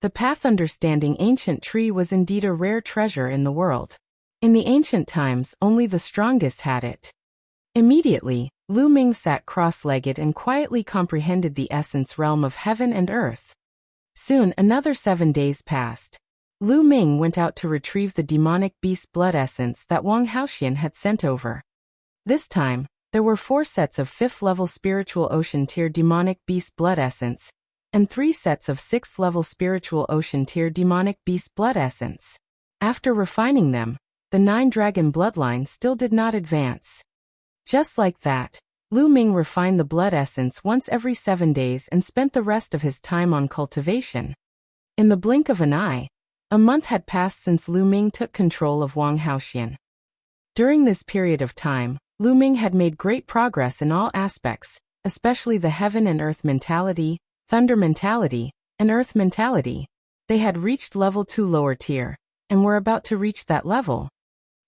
S1: The path understanding ancient tree was indeed a rare treasure in the world. In the ancient times, only the strongest had it. Immediately, Lu Ming sat cross-legged and quietly comprehended the essence realm of heaven and earth. Soon another 7 days passed. Lu Ming went out to retrieve the demonic beast blood essence that Wang Haoxian had sent over. This time, there were 4 sets of 5th-level spiritual ocean tier demonic beast blood essence, and 3 sets of 6th-level spiritual ocean tier demonic beast blood essence. After refining them, the 9-dragon bloodline still did not advance. Just like that, Lu Ming refined the blood essence once every 7 days and spent the rest of his time on cultivation. In the blink of an eye, a month had passed since Lu Ming took control of Wang Haoxian. During this period of time, Lu Ming had made great progress in all aspects, especially the heaven and earth mentality, thunder mentality, and earth mentality. They had reached level 2 lower tier, and were about to reach that level.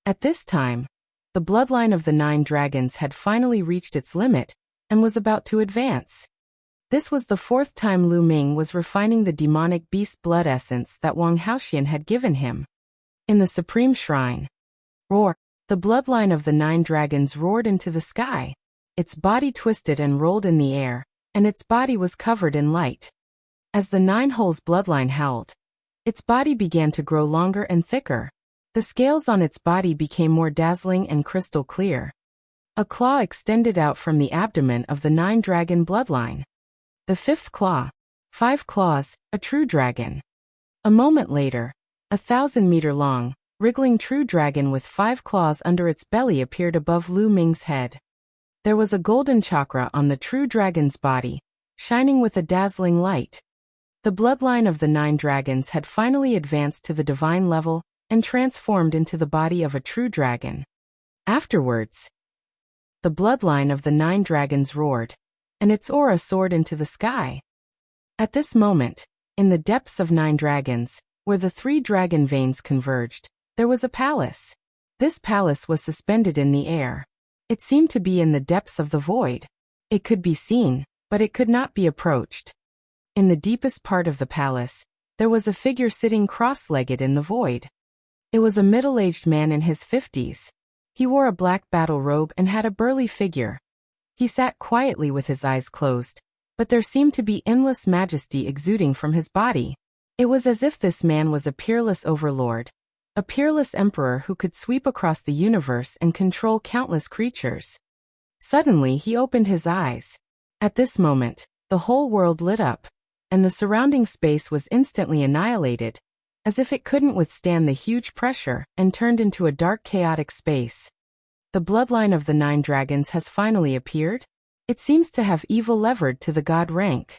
S1: At this time, the bloodline of the 9 dragons had finally reached its limit, and was about to advance. This was the 4th time Lu Ming was refining the demonic beast blood essence that Wang Haoxian had given him. In the Supreme Shrine, roar! The bloodline of the 9 dragons roared into the sky. Its body twisted and rolled in the air, and its body was covered in light. As the 9 holes bloodline howled, its body began to grow longer and thicker. The scales on its body became more dazzling and crystal clear. A claw extended out from the abdomen of the 9-dragon bloodline. The 5th claw. 5 claws, a true dragon. A moment later, a 1,000-meter-long, wriggling true dragon with 5 claws under its belly appeared above Lu Ming's head. There was a golden chakra on the true dragon's body, shining with a dazzling light. The bloodline of the 9 dragons had finally advanced to the divine level and transformed into the body of a true dragon. Afterwards, the bloodline of the 9 dragons roared, and its aura soared into the sky. At this moment, in the depths of 9 dragons, where the 3 dragon veins converged, there was a palace. This palace was suspended in the air. It seemed to be in the depths of the void. It could be seen, but it could not be approached. In the deepest part of the palace, there was a figure sitting cross-legged in the void. It was a middle-aged man in his 50s. He wore a black battle robe and had a burly figure. He sat quietly with his eyes closed, but there seemed to be endless majesty exuding from his body. It was as if this man was a peerless overlord, a peerless emperor who could sweep across the universe and control countless creatures. Suddenly he opened his eyes. At this moment, the whole world lit up, and the surrounding space was instantly annihilated, as if it couldn't withstand the huge pressure, and turned into a dark chaotic space. The bloodline of the 9 dragons has finally appeared. It seems to have evil levered to the god rank.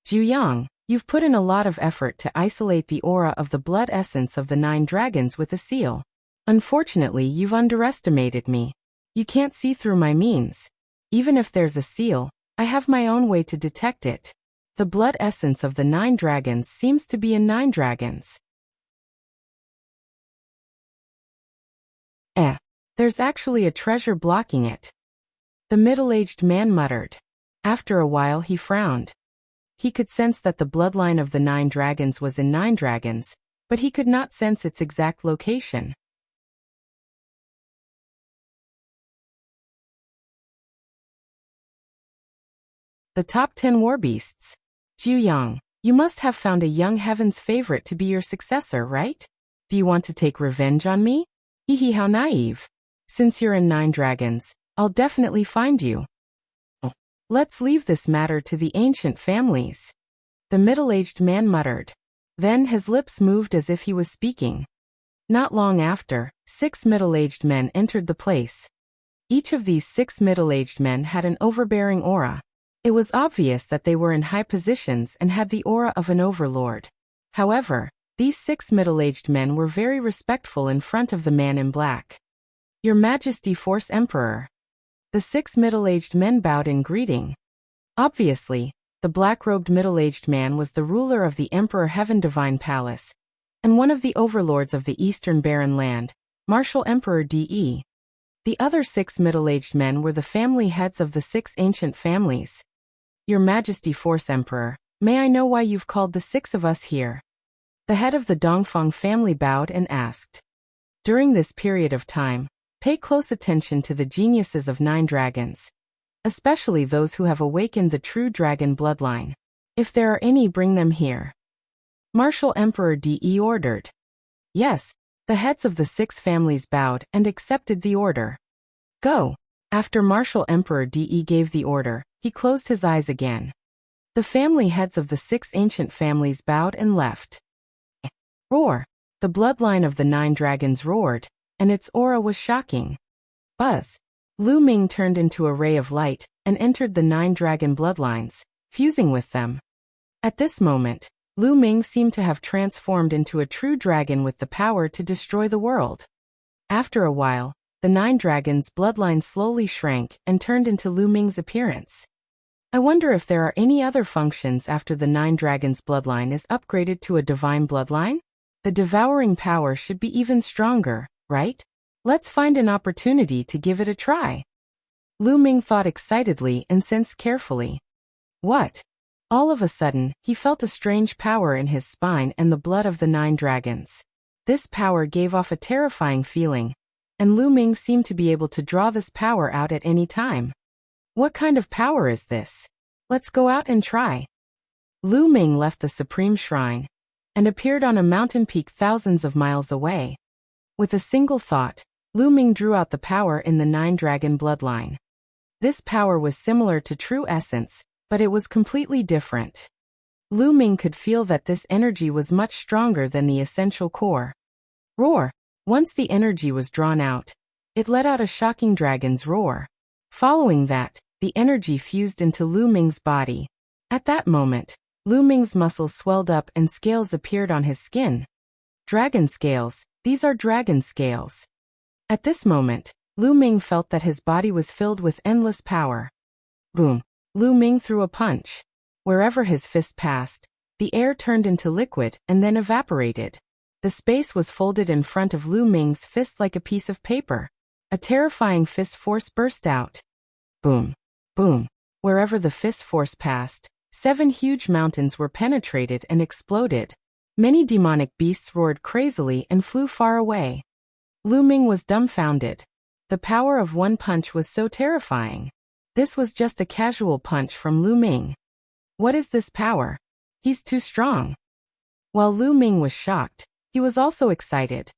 S1: Zhu, you've put in a lot of effort to isolate the aura of the blood essence of the 9 dragons with a seal. Unfortunately, you've underestimated me. You can't see through my means. Even if there's a seal, I have my own way to detect it. The blood essence of the 9 dragons seems to be in 9 dragons. There's actually a treasure blocking it. The middle-aged man muttered. After a while he frowned. He could sense that the bloodline of the 9 dragons was in 9 dragons, but he could not sense its exact location. The top 10 warbeasts. Zhu, you must have found a young heaven's favorite to be your successor, right? Do you want to take revenge on me? Hehe, how naive. Since you're in 9 dragons, I'll definitely find you. Let's leave this matter to the ancient families. The middle-aged man muttered. Then his lips moved as if he was speaking. Not long after, 6 middle-aged men entered the place. Each of these 6 middle-aged men had an overbearing aura. It was obvious that they were in high positions and had the aura of an overlord. However, these 6 middle-aged men were very respectful in front of the man in black. Your Majesty, Force Emperor. The 6 middle-aged men bowed in greeting. Obviously, the black-robed middle-aged man was the ruler of the Emperor Heaven Divine Palace, and one of the overlords of the Eastern Barren Land, Martial Emperor De. The other 6 middle-aged men were the family heads of the 6 ancient families. Your Majesty, Force Emperor, may I know why you've called the 6 of us here? The head of the Dongfang family bowed and asked. During this period of time, pay close attention to the geniuses of 9 dragons, especially those who have awakened the true dragon bloodline. If there are any, bring them here. Martial Emperor De ordered. Yes, the heads of the 6 families bowed and accepted the order. Go. After Martial Emperor De gave the order, he closed his eyes again. The family heads of the 6 ancient families bowed and left. Roar! The bloodline of the 9 dragons roared, and its aura was shocking. Buzz! Lu Ming turned into a ray of light and entered the 9 dragon bloodlines, fusing with them. At this moment, Lu Ming seemed to have transformed into a true dragon with the power to destroy the world. After a while, the 9 dragons' bloodline slowly shrank and turned into Lu Ming's appearance. I wonder if there are any other functions after the 9 dragons' bloodline is upgraded to a divine bloodline? The devouring power should be even stronger, right? Let's find an opportunity to give it a try. Lu Ming thought excitedly and sensed carefully. What? All of a sudden, he felt a strange power in his spine and the blood of the 9 dragons. This power gave off a terrifying feeling, and Lu Ming seemed to be able to draw this power out at any time. What kind of power is this? Let's go out and try. Lu Ming left the Supreme Shrine and appeared on a mountain peak thousands of miles away. With a single thought, Lu Ming drew out the power in the 9 dragon bloodline. This power was similar to true essence, but it was completely different. Lu Ming could feel that this energy was much stronger than the essential core. Roar! Once the energy was drawn out, it let out a shocking dragon's roar. Following that, the energy fused into Lu Ming's body. At that moment, Lu Ming's muscles swelled up and scales appeared on his skin. Dragon scales, these are dragon scales. At this moment, Lu Ming felt that his body was filled with endless power. Boom! Lu Ming threw a punch. Wherever his fist passed, the air turned into liquid and then evaporated. The space was folded in front of Lu Ming's fist like a piece of paper. A terrifying fist force burst out. Boom! Boom! Wherever the fist force passed, 7 huge mountains were penetrated and exploded. Many demonic beasts roared crazily and flew far away. Lu Ming was dumbfounded. The power of one punch was so terrifying. This was just a casual punch from Lu Ming. What is this power? He's too strong. While Lu Ming was shocked, he was also excited.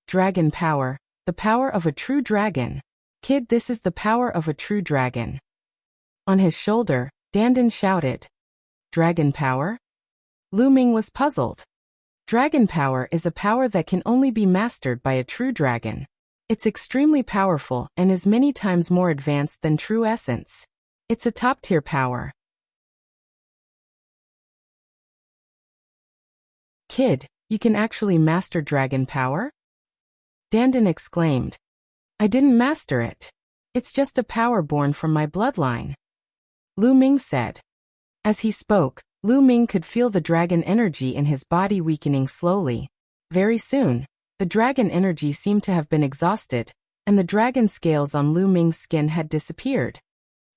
S1: Dragon power, the power of a true dragon. Kid, this is the power of a true dragon. On his shoulder, Dandan shouted. Dragon power? Lu Ming was puzzled. Dragon power is a power that can only be mastered by a true dragon. It's extremely powerful and is many times more advanced than true essence. It's a top-tier power. Kid, you can actually master dragon power? Dandan exclaimed. I didn't master it. It's just a power born from my bloodline. Lu Ming said. As he spoke, Lu Ming could feel the dragon energy in his body weakening slowly. Very soon, the dragon energy seemed to have been exhausted, and the dragon scales on Lu Ming's skin had disappeared.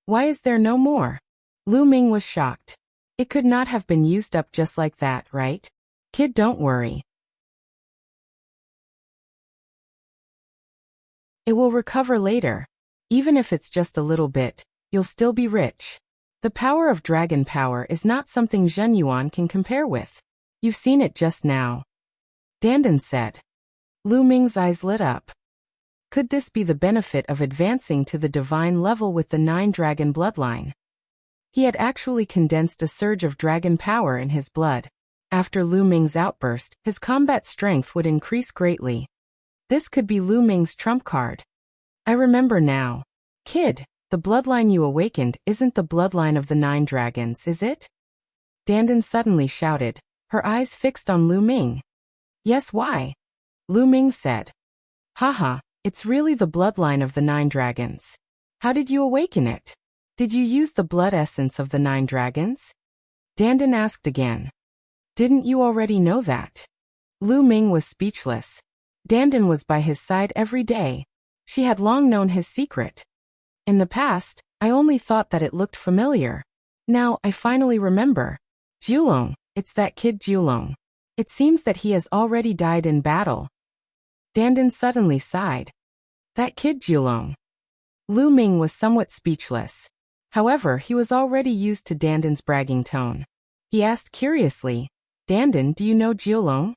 S1: Why is there no more? Lu Ming was shocked. It could not have been used up just like that, right? Kid, don't worry. It will recover later. Even if it's just a little bit, you'll still be rich. The power of dragon power is not something Zhen Yuan can compare with. You've seen it just now. Dandan said. Lu Ming's eyes lit up. Could this be the benefit of advancing to the divine level with the 9-dragon bloodline? He had actually condensed a surge of dragon power in his blood. After Lu Ming's outburst, his combat strength would increase greatly. This could be Lu Ming's trump card. I remember now. Kid, the bloodline you awakened isn't the bloodline of the 9 dragons, is it? Dandan suddenly shouted, her eyes fixed on Lu Ming. Yes, why? Lu Ming said. Haha, it's really the bloodline of the 9 dragons. How did you awaken it? Did you use the blood essence of the 9 dragons? Dandan asked again. Didn't you already know that? Lu Ming was speechless. Dandan was by his side every day. She had long known his secret. In the past, I only thought that it looked familiar. Now, I finally remember. Julong, it's that kid Julong. It seems that he has already died in battle. Dandan suddenly sighed. That kid Julong. Lu Ming was somewhat speechless. However, he was already used to Dandan's bragging tone. He asked curiously, Dandan, do you know Julong?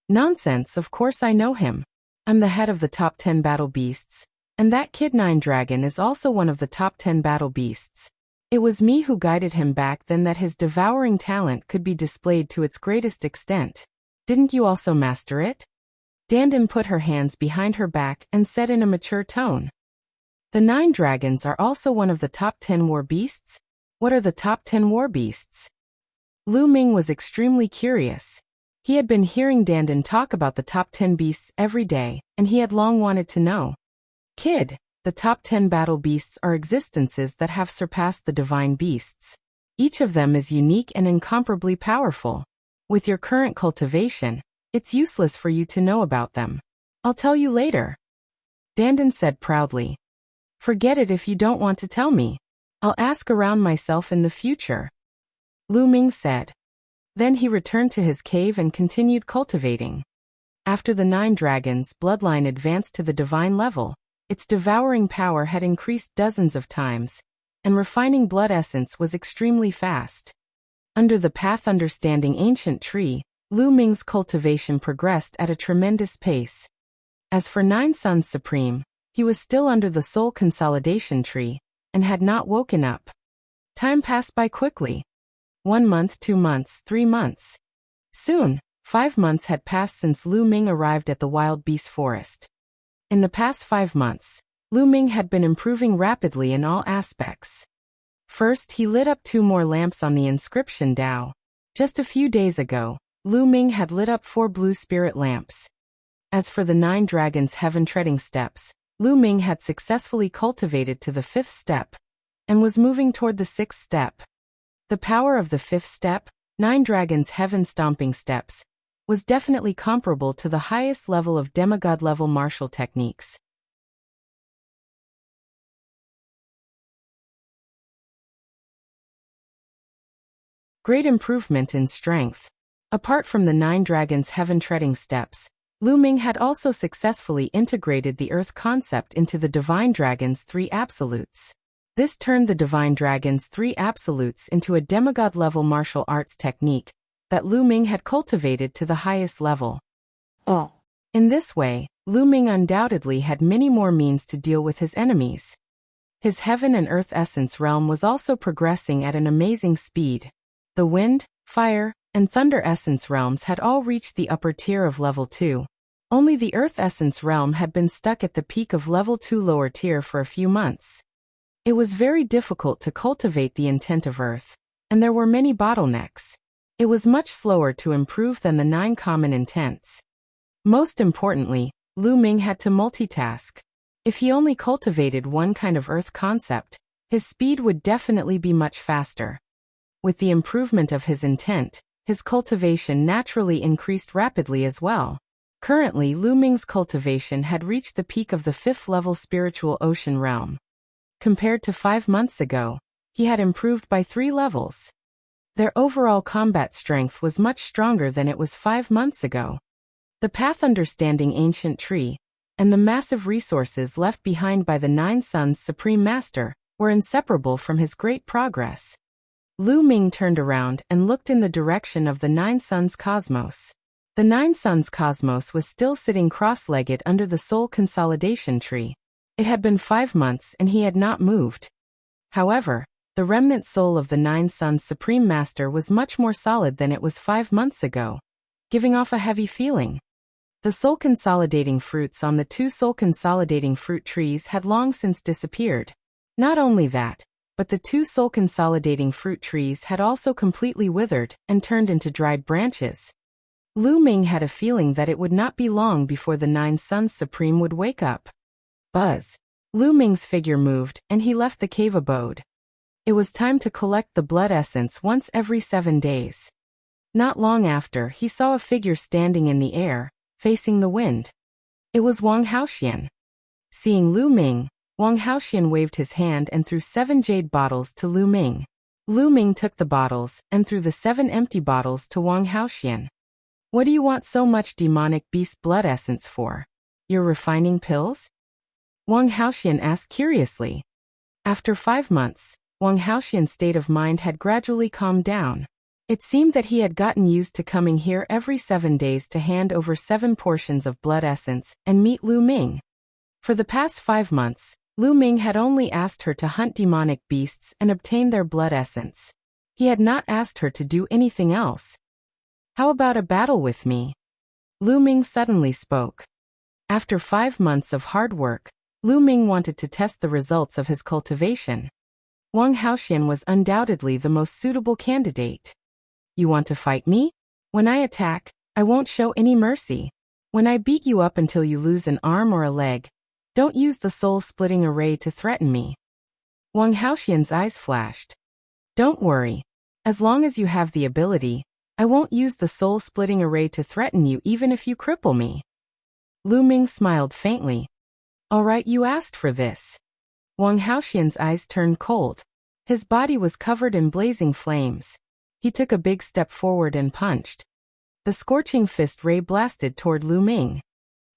S1: Nonsense, of course I know him. I'm the head of the top 10 battle beasts, and that kid 9 dragon is also one of the top 10 battle beasts. It was me who guided him back then that his devouring talent could be displayed to its greatest extent. Didn't you also master it? Dandan put her hands behind her back and said in a mature tone. The 9 dragons are also one of the top 10 war beasts? What are the top 10 war beasts? Lu Ming was extremely curious. He had been hearing Dandan talk about the top 10 beasts every day, and he had long wanted to know. Kid, the top 10 battle beasts are existences that have surpassed the divine beasts. Each of them is unique and incomparably powerful. With your current cultivation, it's useless for you to know about them. I'll tell you later. Dandan said proudly. Forget it if you don't want to tell me. I'll ask around myself in the future. Lu Ming said. Then he returned to his cave and continued cultivating. After the 9 dragons' bloodline advanced to the divine level, its devouring power had increased dozens of times, and refining blood essence was extremely fast. Under the path understanding ancient tree, Lu Ming's cultivation progressed at a tremendous pace. As for 9 Suns Supreme, he was still under the soul consolidation tree, and had not woken up. Time passed by quickly. 1 month, 2 months, 3 months. Soon, 5 months had passed since Lu Ming arrived at the wild beast forest. In the past 5 months, Lu Ming had been improving rapidly in all aspects. First, he lit up 2 more lamps on the inscription Dao. Just a few days ago, Lu Ming had lit up 4 blue spirit lamps. As for the 9 dragons' heaven-treading steps, Lu Ming had successfully cultivated to the 5th step, and was moving toward the 6th step. The power of the 5th step, 9 dragons' heaven-stomping steps, was definitely comparable to the highest level of demigod-level martial techniques. Great improvement in strength. Apart from the 9 dragons' heaven-treading steps, Lu Ming had also successfully integrated the earth concept into the divine dragon's 3 absolutes. This turned the Divine Dragon's 3 absolutes into a demigod-level martial arts technique that Lu Ming had cultivated to the highest level. In this way, Lu Ming undoubtedly had many more means to deal with his enemies. His Heaven and Earth Essence realm was also progressing at an amazing speed. The Wind, Fire, and Thunder Essence realms had all reached the upper tier of level 2. Only the Earth Essence realm had been stuck at the peak of level 2 lower tier for a few months. It was very difficult to cultivate the intent of Earth, and there were many bottlenecks. It was much slower to improve than the 9 common intents. Most importantly, Lu Ming had to multitask. If he only cultivated one kind of Earth concept, his speed would definitely be much faster. With the improvement of his intent, his cultivation naturally increased rapidly as well. Currently, Lu Ming's cultivation had reached the peak of the 5th level spiritual ocean realm. Compared to 5 months ago, he had improved by 3 levels. Their overall combat strength was much stronger than it was 5 months ago. The path understanding ancient tree, and the massive resources left behind by the 9 Suns Supreme Master, were inseparable from his great progress. Lu Ming turned around and looked in the direction of the 9 Suns Cosmos. The 9 Suns Cosmos was still sitting cross-legged under the soul consolidation tree. It had been 5 months and he had not moved. However, the remnant soul of the 9 Suns Supreme Master was much more solid than it was 5 months ago, giving off a heavy feeling. The soul-consolidating fruits on the 2 soul-consolidating fruit trees had long since disappeared. Not only that, but the 2 soul-consolidating fruit trees had also completely withered and turned into dried branches. Lu Ming had a feeling that it would not be long before the 9 Suns Supreme would wake up. Buzz. Lu Ming's figure moved and he left the cave abode. It was time to collect the blood essence once every 7 days. Not long after, he saw a figure standing in the air, facing the wind. It was Wang Haoxian. Seeing Lu Ming, Wang Haoxian waved his hand and threw 7 jade bottles to Lu Ming. Lu Ming took the bottles and threw the 7 empty bottles to Wang Haoxian. What do you want so much demonic beast blood essence for? Your refining pills? Wang Haoxian asked curiously. After 5 months, Wang Haoxian's state of mind had gradually calmed down. It seemed that he had gotten used to coming here every 7 days to hand over 7 portions of blood essence and meet Lu Ming. For the past 5 months, Lu Ming had only asked her to hunt demonic beasts and obtain their blood essence. He had not asked her to do anything else. How about a battle with me? Lu Ming suddenly spoke. After 5 months of hard work, Lu Ming wanted to test the results of his cultivation. Wang Haoxian was undoubtedly the most suitable candidate. You want to fight me? When I attack, I won't show any mercy. When I beat you up until you lose an arm or a leg, don't use the soul-splitting array to threaten me. Wang Haoxian's eyes flashed. Don't worry. As long as you have the ability, I won't use the soul-splitting array to threaten you even if you cripple me. Lu Ming smiled faintly. All right, you asked for this. Wang Haoxian's eyes turned cold. His body was covered in blazing flames. He took a big step forward and punched. The scorching fist ray blasted toward Lu Ming.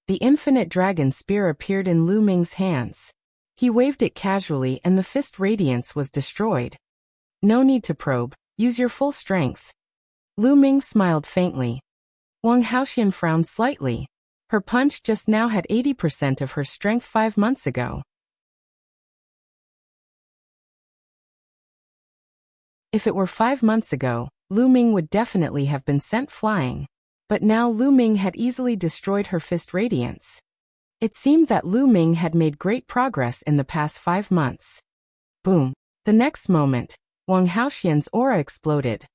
S1: The infinite dragon spear appeared in Lu Ming's hands. He waved it casually and the fist radiance was destroyed. No need to probe, use your full strength. Lu Ming smiled faintly. Wang Haoxian frowned slightly. Her punch just now had 80% of her strength 5 months ago. If it were 5 months ago, Lu Ming would definitely have been sent flying. But now Lu Ming had easily destroyed her fist radiance. It seemed that Lu Ming had made great progress in the past 5 months. Boom. The next moment, Wang Haoxian's aura exploded.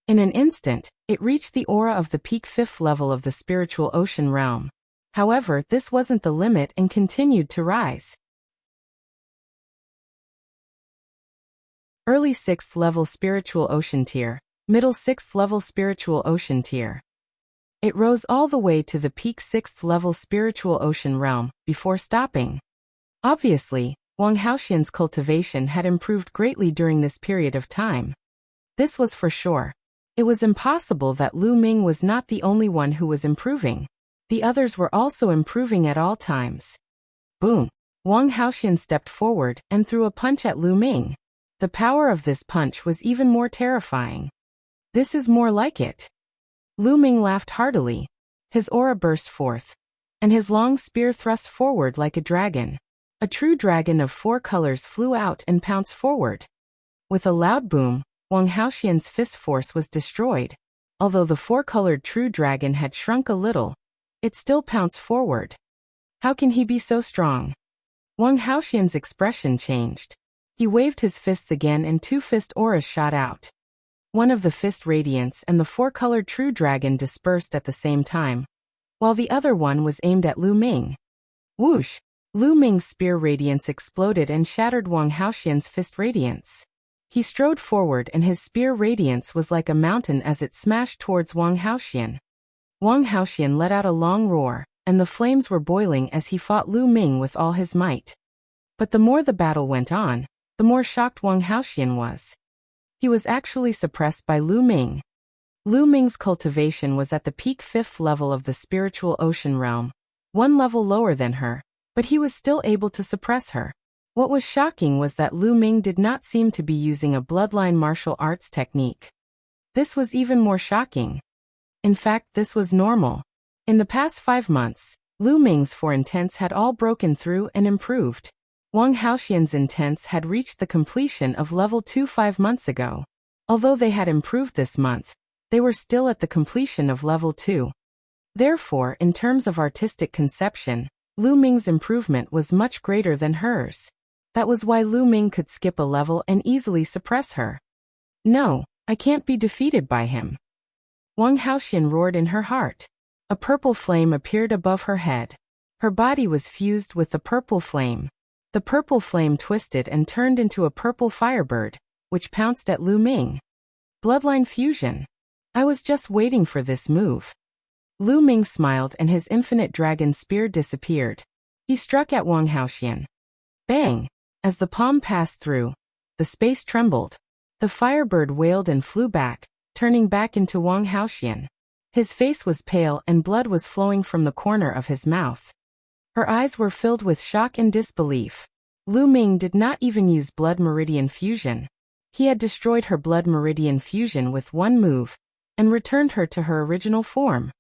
S1: In an instant, it reached the aura of the peak 5th level of the spiritual ocean realm. However, this wasn't the limit and continued to rise. Early 6th level spiritual ocean tier, middle 6th level spiritual ocean tier. It rose all the way to the peak 6th level spiritual ocean realm, before stopping. Obviously, Wang Haoxian's cultivation had improved greatly during this period of time. This was for sure. It was impossible that Lu Ming was not the only one who was improving. The others were also improving at all times. Boom. Wang Haoxian stepped forward and threw a punch at Lu Ming. The power of this punch was even more terrifying. This is more like it. Lu Ming laughed heartily. His aura burst forth, and his long spear thrust forward like a dragon. A true dragon of 4 colors flew out and pounced forward. With a loud boom, Wang Haoxian's fist force was destroyed. Although the 4-colored true dragon had shrunk a little, it still pounced forward. How can he be so strong? Wang Haoxian's expression changed. He waved his fists again and 2 fist auras shot out. One of the fist radiance and the 4-colored true dragon dispersed at the same time, while the other one was aimed at Lu Ming. Whoosh! Lu Ming's spear radiance exploded and shattered Wang Haoxian's fist radiance. He strode forward and his spear radiance was like a mountain as it smashed towards Wang Haoxian. Wang Haoxian let out a long roar, and the flames were boiling as he fought Lu Ming with all his might. But the more the battle went on, the more shocked Wang Haoxian was. He was actually suppressed by Lu Ming. Lu Ming's cultivation was at the peak 5th level of the spiritual ocean realm, 1 level lower than her, but he was still able to suppress her. What was shocking was that Lu Ming did not seem to be using a bloodline martial arts technique. This was even more shocking. In fact, this was normal. In the past 5 months, Lu Ming's 4 intents had all broken through and improved. Wang Haoxian's intents had reached the completion of level 2 5 months ago. Although they had improved this month, they were still at the completion of level 2. Therefore, in terms of artistic conception, Lu Ming's improvement was much greater than hers. That was why Lu Ming could skip a level and easily suppress her. No, I can't be defeated by him. Wang Haoxian roared in her heart. A purple flame appeared above her head. Her body was fused with the purple flame. The purple flame twisted and turned into a purple firebird, which pounced at Lu Ming. Bloodline fusion. I was just waiting for this move. Lu Ming smiled and his infinite dragon spear disappeared. He struck at Wang Haoxian. Bang! As the palm passed through, the space trembled. The firebird wailed and flew back, turning back into Wang Haoxian. His face was pale and blood was flowing from the corner of his mouth. Her eyes were filled with shock and disbelief. Lu Ming did not even use blood meridian fusion. He had destroyed her blood meridian fusion with 1 move, and returned her to her original form.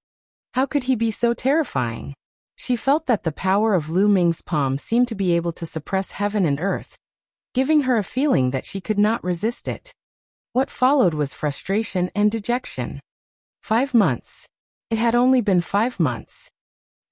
S1: How could he be so terrifying? She felt that the power of Lu Ming's palm seemed to be able to suppress heaven and earth, giving her a feeling that she could not resist it. What followed was frustration and dejection. 5 months. It had only been 5 months.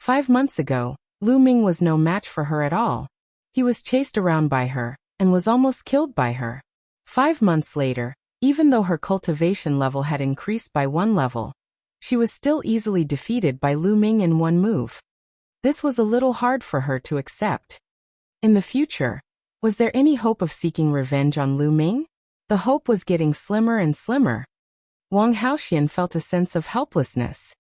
S1: 5 months ago, Lu Ming was no match for her at all. He was chased around by her, and was almost killed by her. 5 months later, even though her cultivation level had increased by 1 level, she was still easily defeated by Lu Ming in 1 move. This was a little hard for her to accept. In the future, was there any hope of seeking revenge on Lu Ming? The hope was getting slimmer and slimmer. Wang Haoxian felt a sense of helplessness.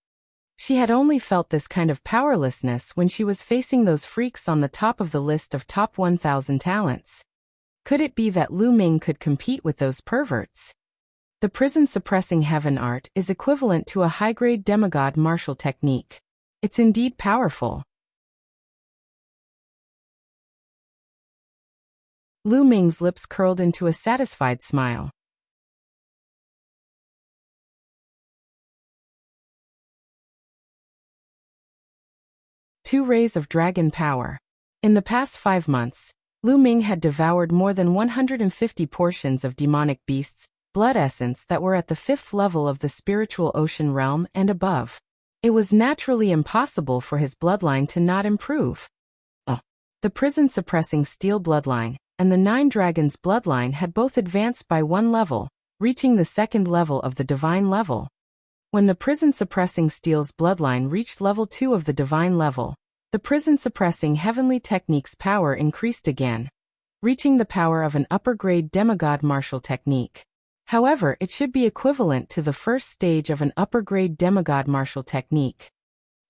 S1: She had only felt this kind of powerlessness when she was facing those freaks on the top of the list of top 1,000 talents. Could it be that Lu Ming could compete with those perverts? The prison-suppressing heaven art is equivalent to a high-grade demigod martial technique. It's indeed powerful. Lu Ming's lips curled into a satisfied smile. Two rays of dragon power. In the past 5 months, Lu Ming had devoured more than 150 portions of demonic beasts, blood essence that were at the 5th level of the spiritual ocean realm and above. It was naturally impossible for his bloodline to not improve. The prison-suppressing steel bloodline and the 9 dragons bloodline had both advanced by 1 level, reaching the 2nd level of the divine level. When the prison-suppressing steel's bloodline reached level 2 of the divine level, the prison-suppressing heavenly technique's power increased again, reaching the power of an upper-grade demigod martial technique. However, it should be equivalent to the first stage of an upper-grade demigod martial technique.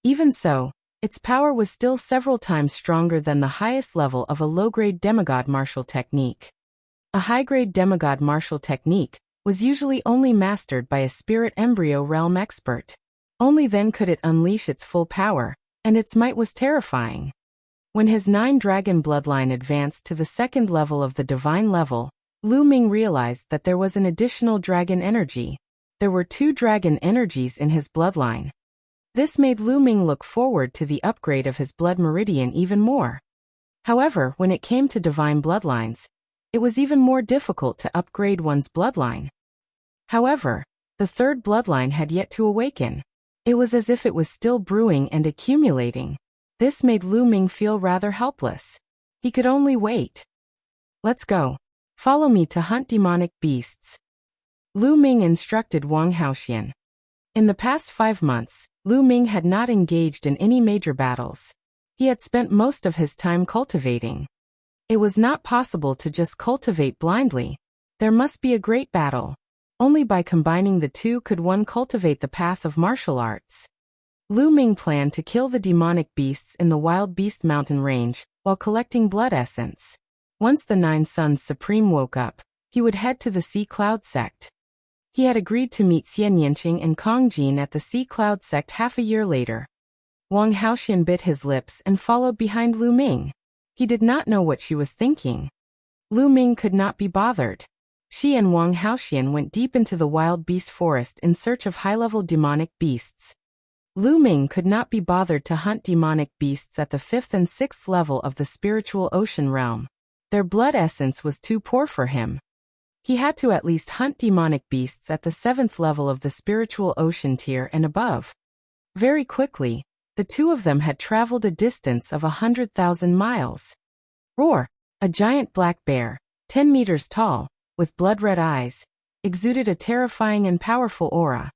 S1: Even so, its power was still several times stronger than the highest level of a low-grade demigod martial technique. A high-grade demigod martial technique was usually only mastered by a spirit embryo realm expert. Only then could it unleash its full power, and its might was terrifying. When his 9-dragon bloodline advanced to the second level of the divine level, Lu Ming realized that there was an additional dragon energy. There were 2 dragon energies in his bloodline. This made Lu Ming look forward to the upgrade of his blood meridian even more. However, when it came to divine bloodlines, it was even more difficult to upgrade one's bloodline. However, the 3rd bloodline had yet to awaken. It was as if it was still brewing and accumulating. This made Lu Ming feel rather helpless. He could only wait. Let's go. Follow me to hunt demonic beasts. Lu Ming instructed Wang Haoxian. In the past 5 months, Lu Ming had not engaged in any major battles. He had spent most of his time cultivating. It was not possible to just cultivate blindly. There must be a great battle. Only by combining the two could one cultivate the path of martial arts. Lu Ming planned to kill the demonic beasts in the Wild Beast Mountain Range, while collecting blood essence. Once the 9 Suns Supreme woke up, he would head to the Sea Cloud Sect. He had agreed to meet Xian Yinqing and Kong Jin at the Sea Cloud Sect half a year later. Wang Haoxian bit his lips and followed behind Lu Ming. He did not know what she was thinking. Lu Ming could not be bothered. She and Wang Haoxian went deep into the wild beast forest in search of high-level demonic beasts. Lu Ming could not be bothered to hunt demonic beasts at the 5th and 6th level of the spiritual ocean realm. Their blood essence was too poor for him. He had to at least hunt demonic beasts at the 7th level of the spiritual ocean tier and above. Very quickly, the two of them had traveled a distance of 100,000 miles. Roar! A giant black bear, 10 meters tall, with blood-red eyes, exuded a terrifying and powerful aura.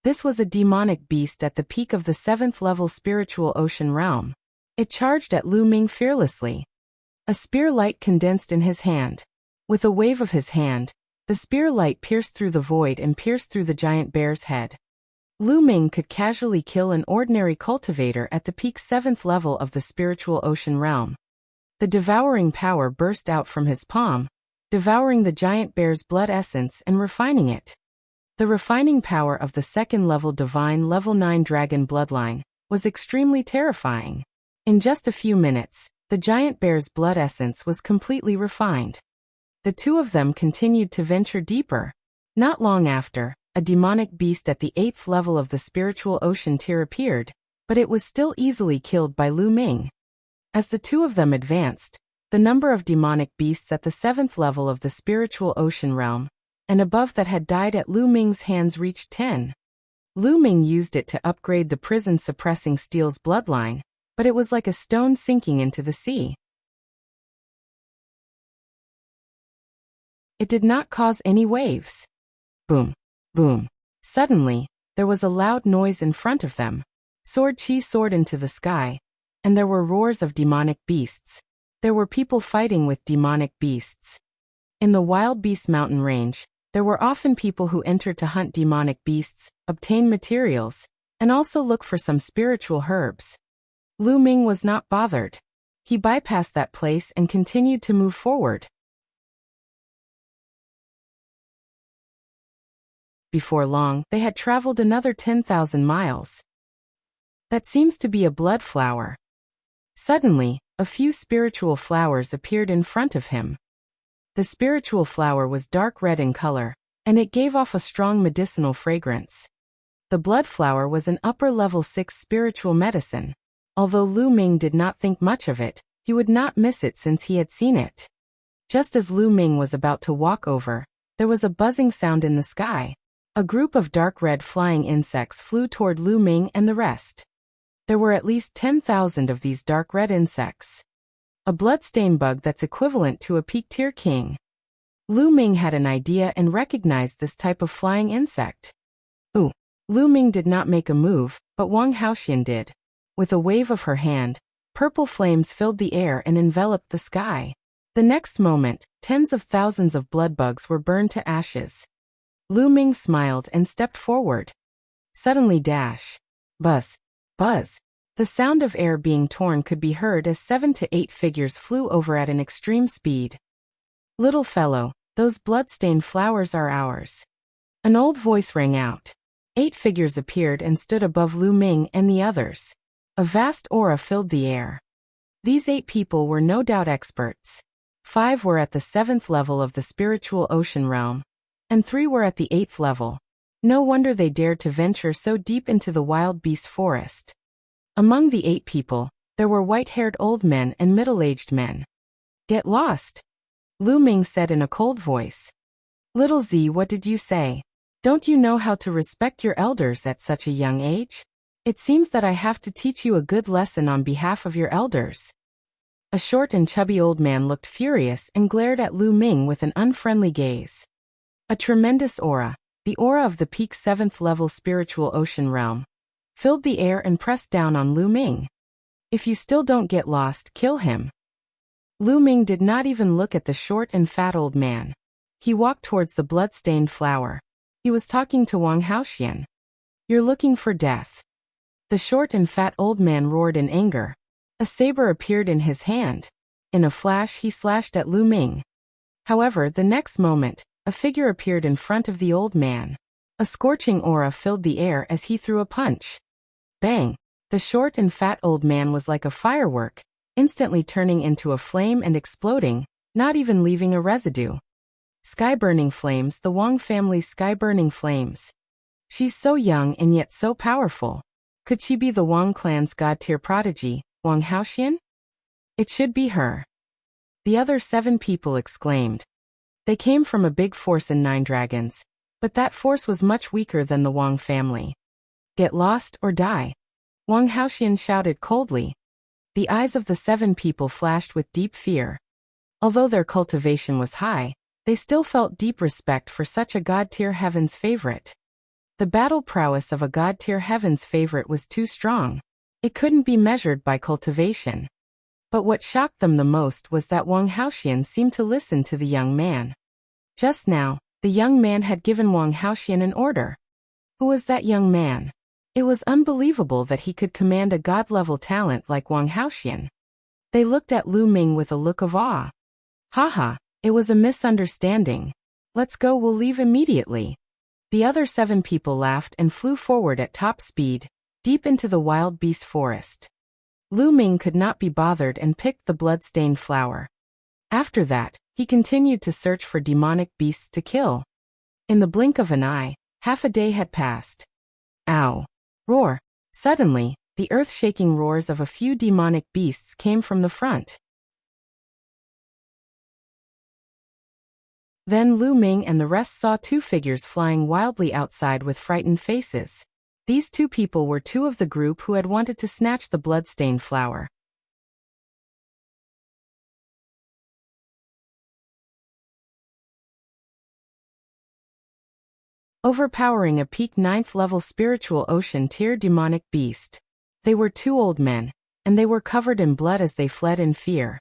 S1: This was a demonic beast at the peak of the 7th level spiritual ocean realm. It charged at Lu Ming fearlessly. A spear light condensed in his hand. With a wave of his hand, the spear light pierced through the void and pierced through the giant bear's head. Lu Ming could casually kill an ordinary cultivator at the peak 7th level of the spiritual ocean realm. The devouring power burst out from his palm, devouring the giant bear's blood essence and refining it. The refining power of the 2nd level divine level 9 dragon bloodline was extremely terrifying. In just a few minutes, the giant bear's blood essence was completely refined. The two of them continued to venture deeper. Not long after, a demonic beast at the 8th level of the spiritual ocean tier appeared, but it was still easily killed by Lu Ming. As the two of them advanced, the number of demonic beasts at the 7th level of the spiritual ocean realm and above that had died at Lu Ming's hands reached 10. Lu Ming used it to upgrade the prison-suppressing steel's bloodline, but it was like a stone sinking into the sea. It did not cause any waves. Boom, boom. Suddenly, there was a loud noise in front of them. Sword Chi soared into the sky, and there were roars of demonic beasts. There were people fighting with demonic beasts. In the Wild Beast Mountain Range, there were often people who entered to hunt demonic beasts, obtain materials, and also look for some spiritual herbs. Lu Ming was not bothered. He bypassed that place and continued to move forward. Before long, they had traveled another 10,000 miles. That seems to be a blood flower. Suddenly, a few spiritual flowers appeared in front of him. The spiritual flower was dark red in color, and it gave off a strong medicinal fragrance. The blood flower was an upper-level 6 spiritual medicine. Although Lu Ming did not think much of it, he would not miss it since he had seen it. Just as Lu Ming was about to walk over, there was a buzzing sound in the sky. A group of dark red flying insects flew toward Lu Ming and the rest. There were at least 10,000 of these dark red insects. A bloodstain bug that's equivalent to a peak-tier king. Lu Ming had an idea and recognized this type of flying insect. Ooh! Lu Ming did not make a move, but Wang Haoxian did. With a wave of her hand, purple flames filled the air and enveloped the sky. The next moment, tens of thousands of blood bugs were burned to ashes. Lu Ming smiled and stepped forward. Suddenly dash. Buzz. Buzz. The sound of air being torn could be heard as 7 to 8 figures flew over at an extreme speed. Little fellow, those blood-stained flowers are ours. An old voice rang out. 8 figures appeared and stood above Lu Ming and the others. A vast aura filled the air. These 8 people were no doubt experts. 5 were at the 7th level of the spiritual ocean realm, and 3 were at the 8th level. No wonder they dared to venture so deep into the wild beast forest. Among the 8 people, there were white-haired old men and middle-aged men. "Get lost," Lu Ming said in a cold voice. "Little Z, what did you say? Don't you know how to respect your elders at such a young age? It seems that I have to teach you a good lesson on behalf of your elders." A short and chubby old man looked furious and glared at Lu Ming with an unfriendly gaze. A tremendous aura, the aura of the peak 7th level spiritual ocean realm, filled the air and pressed down on Lu Ming. "If you still don't get lost, kill him." Lu Ming did not even look at the short and fat old man. He walked towards the blood-stained flower. He was talking to Wang Haoxian. "You're looking for death." The short and fat old man roared in anger. A saber appeared in his hand. In a flash he slashed at Lu Ming. However, the next moment, a figure appeared in front of the old man. A scorching aura filled the air as he threw a punch. Bang! The short and fat old man was like a firework, instantly turning into a flame and exploding, not even leaving a residue. Sky-burning flames, the Wang family's sky-burning flames. She's so young and yet so powerful. Could she be the Wang clan's god-tier prodigy, Wang Haoxian? It should be her. The other 7 people exclaimed. They came from a big force in 9 dragons, but that force was much weaker than the Wang family. "Get lost or die," Wang Haoxian shouted coldly. The eyes of the 7 people flashed with deep fear. Although their cultivation was high, they still felt deep respect for such a god-tier heaven's favorite. The battle prowess of a god-tier heaven's favorite was too strong. It couldn't be measured by cultivation. But what shocked them the most was that Wang Haoxian seemed to listen to the young man. Just now, the young man had given Wang Haoxian an order. Who was that young man? It was unbelievable that he could command a god-level talent like Wang Haoxian. They looked at Lu Ming with a look of awe. "Haha, it was a misunderstanding. Let's go, we'll leave immediately." The other 7 people laughed and flew forward at top speed, deep into the wild beast forest. Lu Ming could not be bothered and picked the blood-stained flower. After that, he continued to search for demonic beasts to kill. In the blink of an eye, half a day had passed. Ow! Roar! Suddenly, the earth-shaking roars of a few demonic beasts came from the front. Then Lu Ming and the rest saw 2 figures flying wildly outside with frightened faces. These 2 people were 2 of the group who had wanted to snatch the blood-stained flower. Overpowering a peak 9th level spiritual ocean tier demonic beast. They were 2 old men, and they were covered in blood as they fled in fear.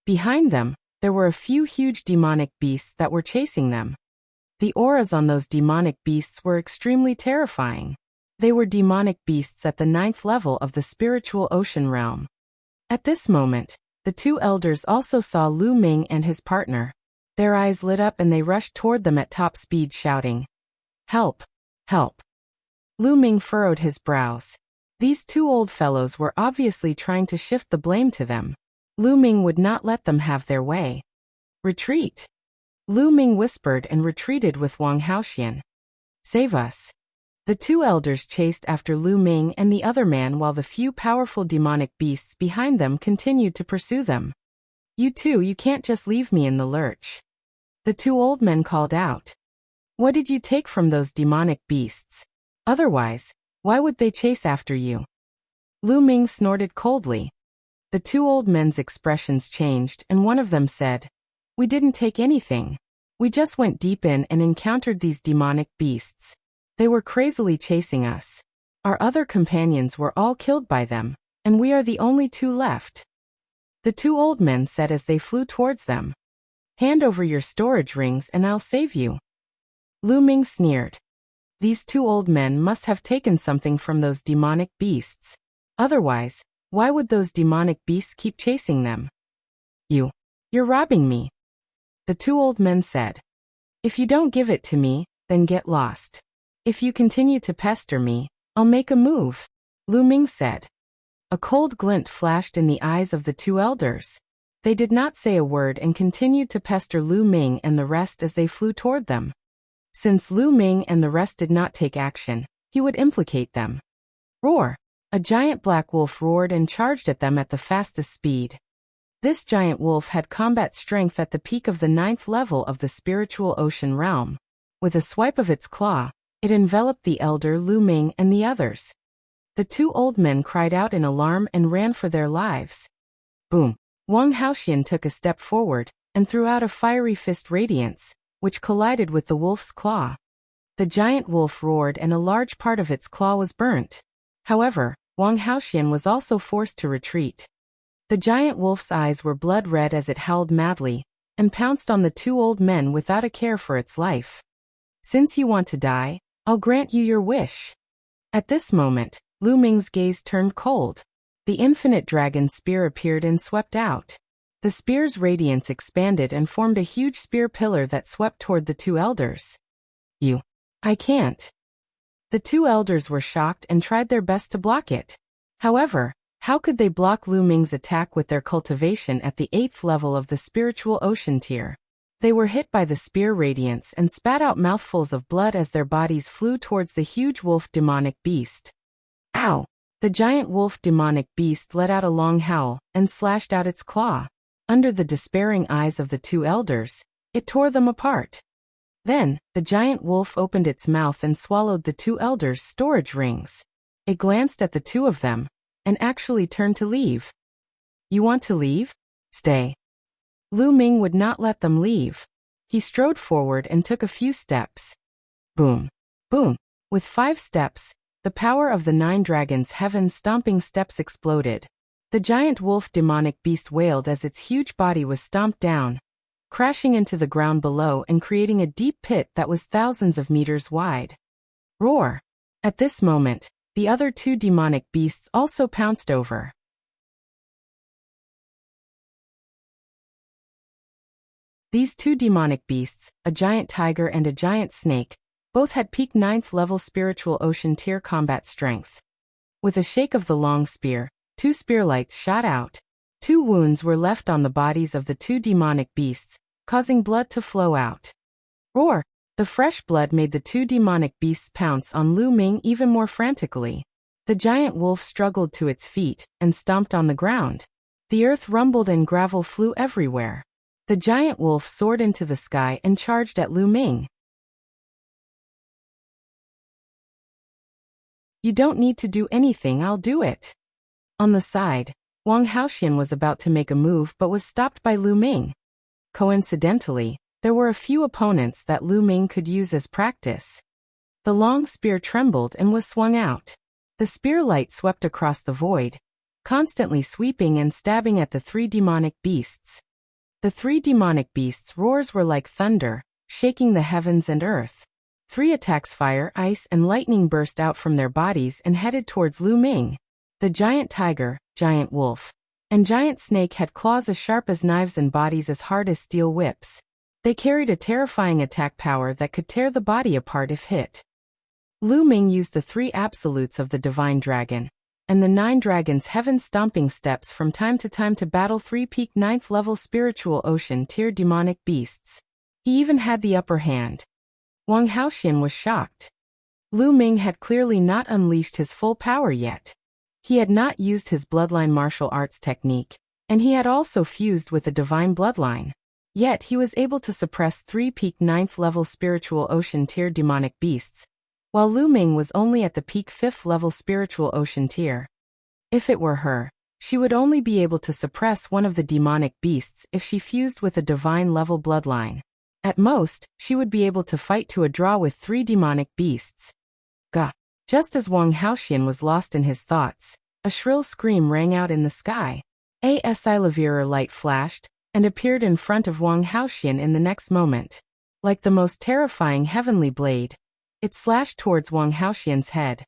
S1: Behind them, there were a few huge demonic beasts that were chasing them. The auras on those demonic beasts were extremely terrifying. They were demonic beasts at the 9th level of the spiritual ocean realm. At this moment, the 2 elders also saw Lu Ming and his partner. Their eyes lit up and they rushed toward them at top speed shouting, "Help! Help!" Lu Ming furrowed his brows. These 2 old fellows were obviously trying to shift the blame to them. Lu Ming would not let them have their way. "Retreat!" Lu Ming whispered and retreated with Wang Haoxian. "Save us!" The 2 elders chased after Lu Ming and the other man while the few powerful demonic beasts behind them continued to pursue them. "You 2, you can't just leave me in the lurch." The 2 old men called out. "What did you take from those demonic beasts? Otherwise, why would they chase after you?" Lu Ming snorted coldly. The 2 old men's expressions changed and one of them said, "We didn't take anything. We just went deep in and encountered these demonic beasts. They were crazily chasing us. Our other companions were all killed by them, and we are the only 2 left." The 2 old men said as they flew towards them. "Hand over your storage rings and I'll save you." Lu Ming sneered. These 2 old men must have taken something from those demonic beasts. Otherwise, why would those demonic beasts keep chasing them? You're robbing me," the 2 old men said. "If you don't give it to me, then get lost. If you continue to pester me, I'll make a move," Lu Ming said. A cold glint flashed in the eyes of the two elders. They did not say a word and continued to pester Lu Ming and the rest as they flew toward them. Since Lu Ming and the rest did not take action, he would implicate them. Roar! A giant black wolf roared and charged at them at the fastest speed. This giant wolf had combat strength at the peak of the 9th level of the spiritual ocean realm. With a swipe of its claw, it enveloped the elder Lu Ming and the others. The two old men cried out in alarm and ran for their lives. Boom! Wang Haoxian took a step forward and threw out a fiery fist radiance, which collided with the wolf's claw. The giant wolf roared and a large part of its claw was burnt. However, Wang Haoxian was also forced to retreat. The giant wolf's eyes were blood red as it howled madly, and pounced on the two old men without a care for its life. Since you want to die, I'll grant you your wish. At this moment, Lu Ming's gaze turned cold. The infinite dragon spear appeared and swept out. The spear's radiance expanded and formed a huge spear pillar that swept toward the two elders. I can't. The two elders were shocked and tried their best to block it. However, how could they block Lu Ming's attack with their cultivation at the 8th level of the spiritual ocean tier? They were hit by the spear radiance and spat out mouthfuls of blood as their bodies flew towards the huge wolf demonic beast. Ow! The giant wolf demonic beast let out a long howl and slashed out its claw. Under the despairing eyes of the two elders, it tore them apart. Then, the giant wolf opened its mouth and swallowed the two elders' storage rings. It glanced at the two of them, and actually turned to leave. You want to leave? Stay. Lu Ming would not let them leave. He strode forward and took a few steps. Boom! Boom! With 5 steps, the power of the 9 dragons' heaven-stomping steps exploded. The giant wolf demonic beast wailed as its huge body was stomped down, crashing into the ground below and creating a deep pit that was thousands of meters wide. Roar! At this moment, the other 2 demonic beasts also pounced over. These 2 demonic beasts, a giant tiger and a giant snake, both had peak 9th level spiritual ocean tier combat strength. With a shake of the long spear, 2 spearlights shot out. 2 wounds were left on the bodies of the 2 demonic beasts, causing blood to flow out. Roar! The fresh blood made the 2 demonic beasts pounce on Lu Ming even more frantically. The giant wolf struggled to its feet and stomped on the ground. The earth rumbled and gravel flew everywhere. The giant wolf soared into the sky and charged at Lu Ming. You don't need to do anything, I'll do it. On the side, Wang Haoxian was about to make a move but was stopped by Lu Ming. Coincidentally, there were a few opponents that Lu Ming could use as practice. The long spear trembled and was swung out. The spear light swept across the void, constantly sweeping and stabbing at the 3 demonic beasts. The 3 demonic beasts' roars were like thunder, shaking the heavens and earth. 3 attacks fire, ice, and lightning burst out from their bodies and headed towards Lu Ming. The giant tiger, giant wolf, and giant snake had claws as sharp as knives and bodies as hard as steel whips. They carried a terrifying attack power that could tear the body apart if hit. Lu Ming used the 3 absolutes of the divine dragon, and the 9 dragons' heaven-stomping steps from time to battle 3 peak 9th level spiritual ocean tier demonic beasts. He even had the upper hand. Wang Haoxian was shocked. Lu Ming had clearly not unleashed his full power yet. He had not used his bloodline martial arts technique, and he had also fused with the divine bloodline. Yet he was able to suppress 3 peak 9th level spiritual ocean tier demonic beasts, while Lu Ming was only at the peak 5th level spiritual ocean tier. If it were her, she would only be able to suppress one of the demonic beasts if she fused with a divine level bloodline. At most, she would be able to fight to a draw with 3 demonic beasts. Gah! Just as Wang Haoxian was lost in his thoughts, a shrill scream rang out in the sky. A sileverer light flashed and appeared in front of Wang Haoxian in the next moment. Like the most terrifying heavenly blade, it slashed towards Wang Haoxian's head.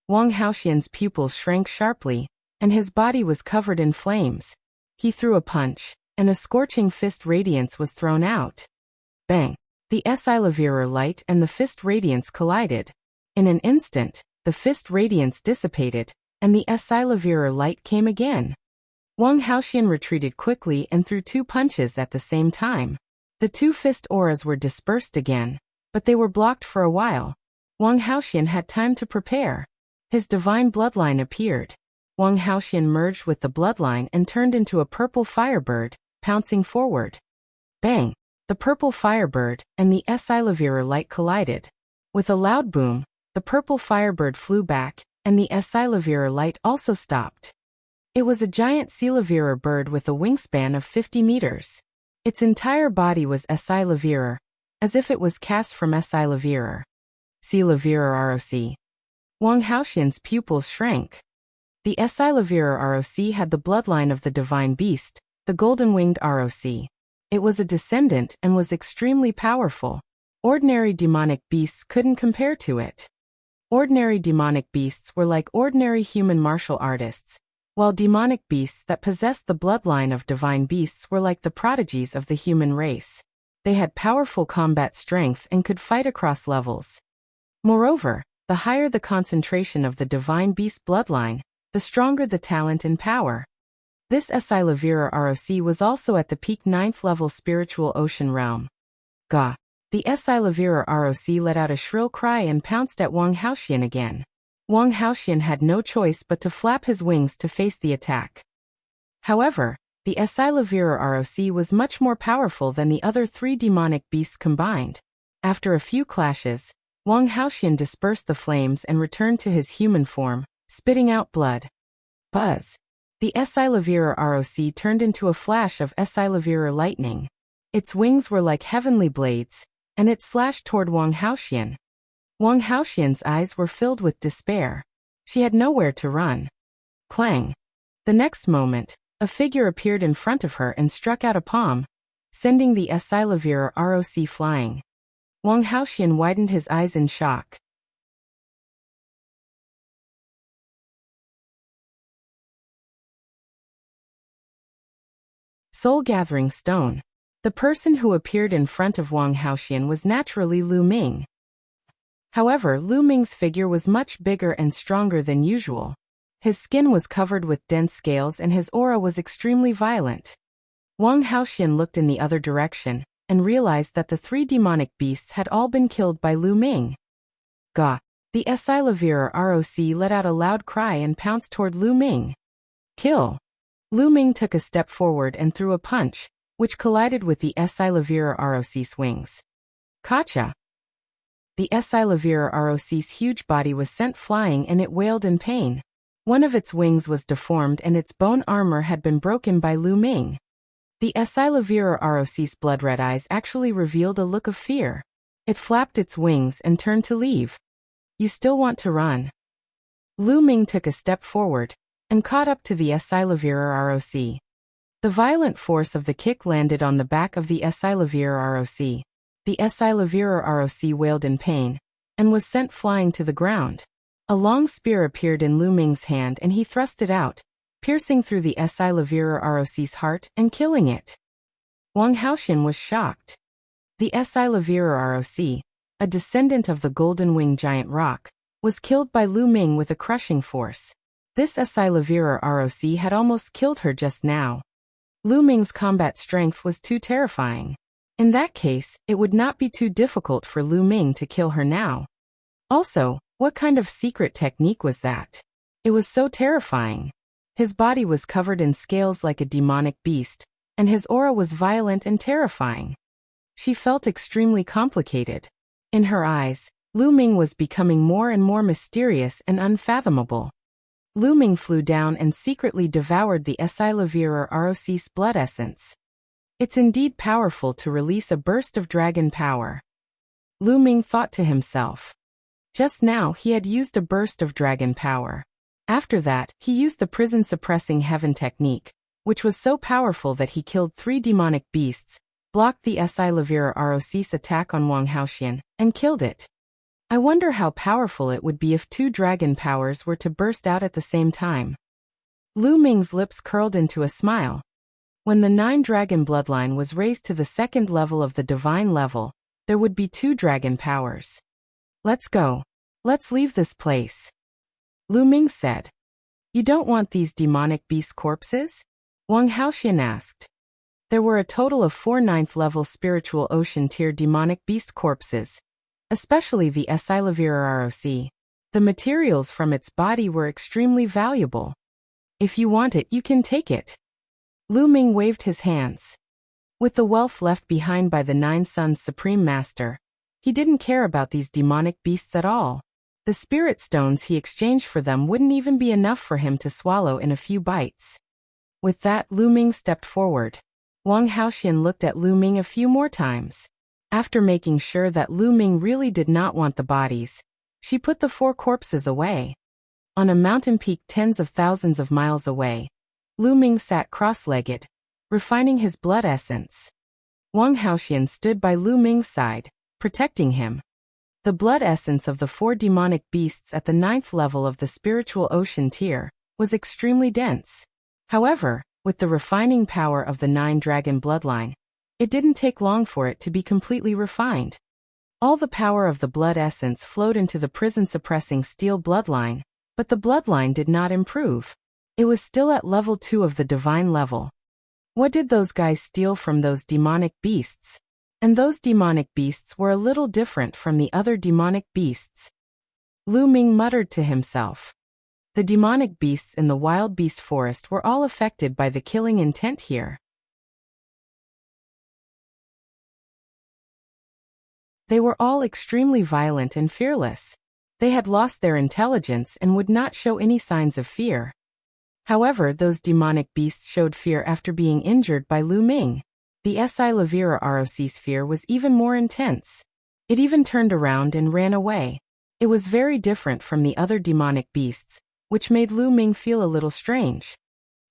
S1: Wang Haoxian's pupils shrank sharply, and his body was covered in flames. He threw a punch, and a scorching fist radiance was thrown out. Bang! The sileverer light and the fist radiance collided. In an instant, the fist radiance dissipated, and the Esilavira light came again. Wang Haoxian retreated quickly and threw 2 punches at the same time. The 2 fist auras were dispersed again, but they were blocked for a while. Wang Haoxian had time to prepare. His divine bloodline appeared. Wang Haoxian merged with the bloodline and turned into a purple firebird, pouncing forward. Bang! The purple firebird and the Esilavira light collided. With a loud boom, the purple firebird flew back, and the Esilavira light also stopped. It was a giant Silavira bird with a wingspan of 50 meters. Its entire body was Esilavira, as if it was cast from Esilavira. Silavira ROC. Wang Haoxian's pupils shrank. The Esilavira ROC had the bloodline of the divine beast, the golden-winged ROC. It was a descendant and was extremely powerful. Ordinary demonic beasts couldn't compare to it. Ordinary demonic beasts were like ordinary human martial artists, while demonic beasts that possessed the bloodline of divine beasts were like the prodigies of the human race. They had powerful combat strength and could fight across levels. Moreover, the higher the concentration of the divine beast bloodline, the stronger the talent and power. This Esilavira ROC was also at the peak 9th level spiritual ocean realm. Ga! The Esilavira ROC let out a shrill cry and pounced at Wang Haoxian again. Wang Haoxian had no choice but to flap his wings to face the attack. However, the Esilavira ROC was much more powerful than the other 3 demonic beasts combined. After a few clashes, Wang Haoxian dispersed the flames and returned to his human form, spitting out blood. Buzz! The Esilavira ROC turned into a flash of Esilavira lightning. Its wings were like heavenly blades, and it slashed toward Wang Haoxian. Wang Haoxian's eyes were filled with despair. She had nowhere to run. Clang! The next moment, a figure appeared in front of her and struck out a palm, sending the Esilavira ROC flying. Wang Haoxian widened his eyes in shock. Soul-gathering stone. The person who appeared in front of Wang Haoxian was naturally Lu Ming. However, Lu Ming's figure was much bigger and stronger than usual. His skin was covered with dense scales and his aura was extremely violent. Wang Haoxian looked in the other direction and realized that the 3 demonic beasts had all been killed by Lu Ming. Ga! The Esilavira ROC let out a loud cry and pounced toward Lu Ming. Kill! Lu Ming took a step forward and threw a punch, which collided with the Esilavira ROC's wings. Kacha! The Esilavira ROC's huge body was sent flying and it wailed in pain. One of its wings was deformed and its bone armor had been broken by Lu Ming. The Esilavira ROC's blood-red eyes actually revealed a look of fear. It flapped its wings and turned to leave. You still want to run? Lu Ming took a step forward and caught up to the Esilavira ROC. The violent force of the kick landed on the back of the Esilavira ROC. The Esilavira ROC wailed in pain and was sent flying to the ground. A long spear appeared in Lu Ming's hand and he thrust it out, piercing through the Esilavira ROC's heart and killing it. Wang Haoxian was shocked. The Esilavira ROC, a descendant of the golden-winged giant roc, was killed by Lu Ming with a crushing force. This Esilavira ROC had almost killed her just now. Lu Ming's combat strength was too terrifying. In that case, it would not be too difficult for Lu Ming to kill her now. Also, what kind of secret technique was that? It was so terrifying. His body was covered in scales like a demonic beast, and his aura was violent and terrifying. She felt extremely complicated. In her eyes, Lu Ming was becoming more and more mysterious and unfathomable. Lu Ming flew down and secretly devoured the Esilavira ROC's blood essence. It's indeed powerful to release a burst of dragon power. Lu Ming thought to himself. Just now he had used a burst of dragon power. After that, he used the prison-suppressing heaven technique, which was so powerful that he killed 3 demonic beasts, blocked the Esilavira ROC's attack on Wang Haoxian, and killed it. I wonder how powerful it would be if 2 dragon powers were to burst out at the same time. Lu Ming's lips curled into a smile. When the 9-dragon bloodline was raised to the 2nd level of the divine level, there would be 2 dragon powers. Let's go. Let's leave this place. Lu Ming said. You don't want these demonic beast corpses? Wang Haoxian asked. There were a total of 4 9th-level spiritual ocean tier demonic beast corpses, especially the Esilavira ROC. The materials from its body were extremely valuable. If you want it, you can take it. Lu Ming waved his hands. With the wealth left behind by the Nine Suns Supreme Master, he didn't care about these demonic beasts at all. The spirit stones he exchanged for them wouldn't even be enough for him to swallow in a few bites. With that, Lu Ming stepped forward. Wang Haoxian looked at Lu Ming a few more times. After making sure that Lu Ming really did not want the bodies, she put the 4 corpses away. On a mountain peak tens of thousands of miles away, Lu Ming sat cross-legged, refining his blood essence. Wang Haoxian stood by Lu Ming's side, protecting him. The blood essence of the 4 demonic beasts at the 9th level of the spiritual ocean tier was extremely dense. However, with the refining power of the 9-dragon bloodline, it didn't take long for it to be completely refined. All the power of the blood essence flowed into the prison-suppressing steel bloodline, but the bloodline did not improve. It was still at level 2 of the divine level. What did those guys steal from those demonic beasts? And those demonic beasts were a little different from the other demonic beasts. Lu Ming muttered to himself. The demonic beasts in the wild beast forest were all affected by the killing intent here. They were all extremely violent and fearless. They had lost their intelligence and would not show any signs of fear. However, those demonic beasts showed fear after being injured by Lu Ming. The Esilavira ROC's fear was even more intense. It even turned around and ran away. It was very different from the other demonic beasts, which made Lu Ming feel a little strange.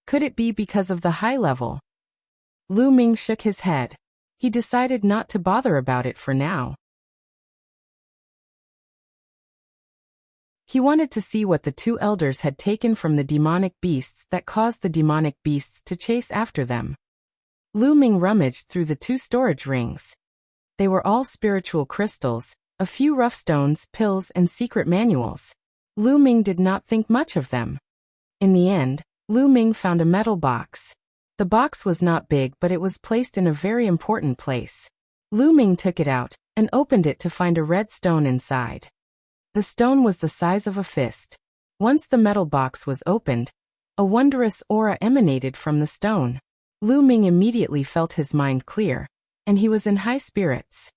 S1: Could it be because of the high level? Lu Ming shook his head. He decided not to bother about it for now. He wanted to see what the 2 elders had taken from the demonic beasts that caused the demonic beasts to chase after them. Lu Ming rummaged through the 2 storage rings. They were all spiritual crystals, a few rough stones, pills, and secret manuals. Lu Ming did not think much of them. In the end, Lu Ming found a metal box. The box was not big, but it was placed in a very important place. Lu Ming took it out and opened it to find a red stone inside. The stone was the size of a fist. Once the metal box was opened, a wondrous aura emanated from the stone. Lu Ming immediately felt his mind clear, and he was in high spirits.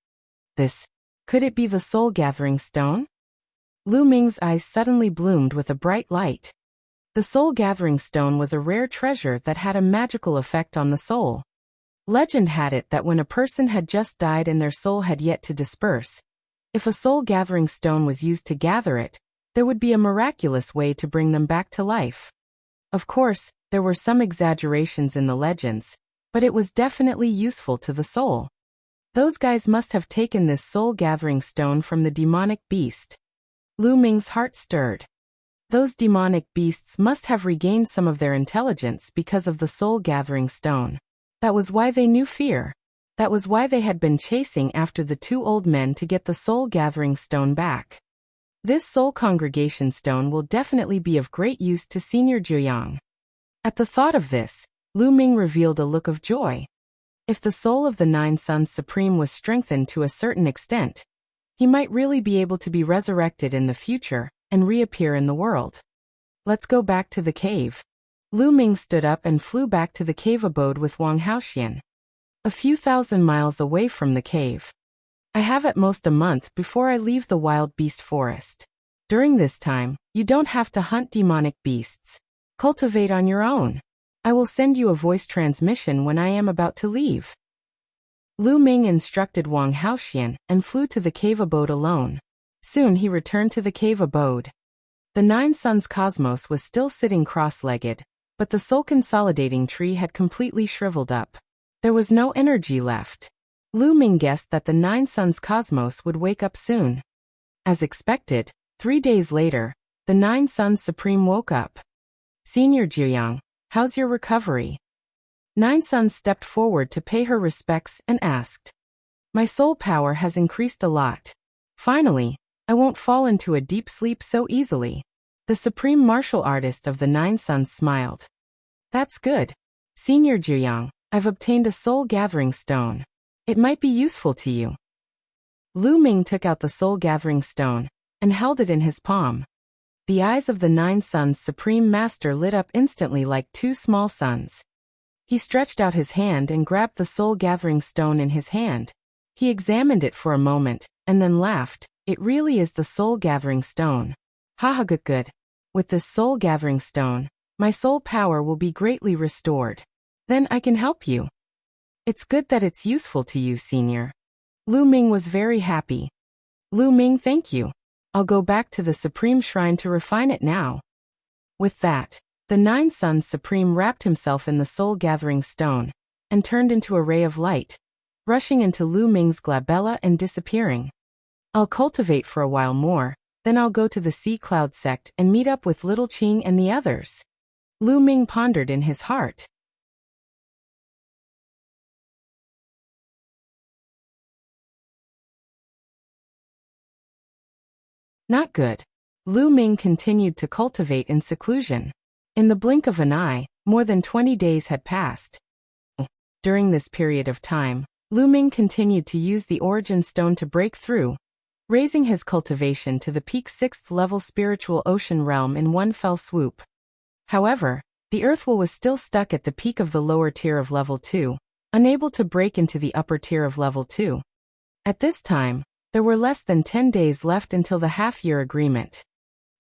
S1: Could it be the soul-gathering stone? Lu Ming's eyes suddenly bloomed with a bright light. The soul-gathering stone was a rare treasure that had a magical effect on the soul. Legend had it that when a person had just died and their soul had yet to disperse, if a soul-gathering stone was used to gather it, there would be a miraculous way to bring them back to life. Of course, there were some exaggerations in the legends, but it was definitely useful to the soul. Those guys must have taken this soul-gathering stone from the demonic beast. Lu Ming's heart stirred. Those demonic beasts must have regained some of their intelligence because of the soul-gathering stone. That was why they knew fear. That was why they had been chasing after the 2 old men to get the soul-gathering stone back. This soul congregation stone will definitely be of great use to Senior Jiuyang. At the thought of this, Lu Ming revealed a look of joy. If the soul of the 9 Suns Supreme was strengthened to a certain extent, he might really be able to be resurrected in the future and reappear in the world. Let's go back to the cave. Lu Ming stood up and flew back to the cave abode with Wang Haoxian. A few thousand miles away from the cave. I have at most a month before I leave the wild beast forest. During this time, you don't have to hunt demonic beasts. Cultivate on your own. I will send you a voice transmission when I am about to leave. Lu Ming instructed Wang Haoxian and flew to the cave abode alone. Soon he returned to the cave abode. The 9 Suns cosmos was still sitting cross-legged, but the soul-consolidating tree had completely shriveled up. There was no energy left. Lu Ming guessed that the 9 Suns cosmos would wake up soon. As expected, 3 days later, the 9 Suns Supreme woke up. Senior Jiuyang, how's your recovery? 9 Suns stepped forward to pay her respects and asked. My soul power has increased a lot. Finally, I won't fall into a deep sleep so easily. The supreme martial artist of the Nine Suns smiled. That's good. Senior Zhuyang, I've obtained a soul-gathering stone. It might be useful to you. Lu Ming took out the soul-gathering stone and held it in his palm. The eyes of the Nine Suns' supreme master lit up instantly like two small suns. He stretched out his hand and grabbed the soul-gathering stone in his hand. He examined it for a moment and then laughed. It really is the soul-gathering stone. Haha, good. With this soul-gathering stone, my soul power will be greatly restored. Then I can help you. It's good that it's useful to you, Senior. Lu Ming was very happy. Lu Ming, thank you. I'll go back to the Supreme Shrine to refine it now. With that, the Nine Suns Supreme wrapped himself in the soul-gathering stone and turned into a ray of light, rushing into Lu Ming's glabella and disappearing. I'll cultivate for a while more, then I'll go to the Sea Cloud sect and meet up with Little Qing and the others. Lu Ming pondered in his heart. Not good. Lu Ming continued to cultivate in seclusion. In the blink of an eye, more than 20 days had passed. During this period of time, Lu Ming continued to use the origin stone to break through, raising his cultivation to the peak 6th level spiritual ocean realm in one fell swoop. However, the Earthwell was still stuck at the peak of the lower tier of level 2, unable to break into the upper tier of level 2. At this time, there were less than 10 days left until the half-year agreement.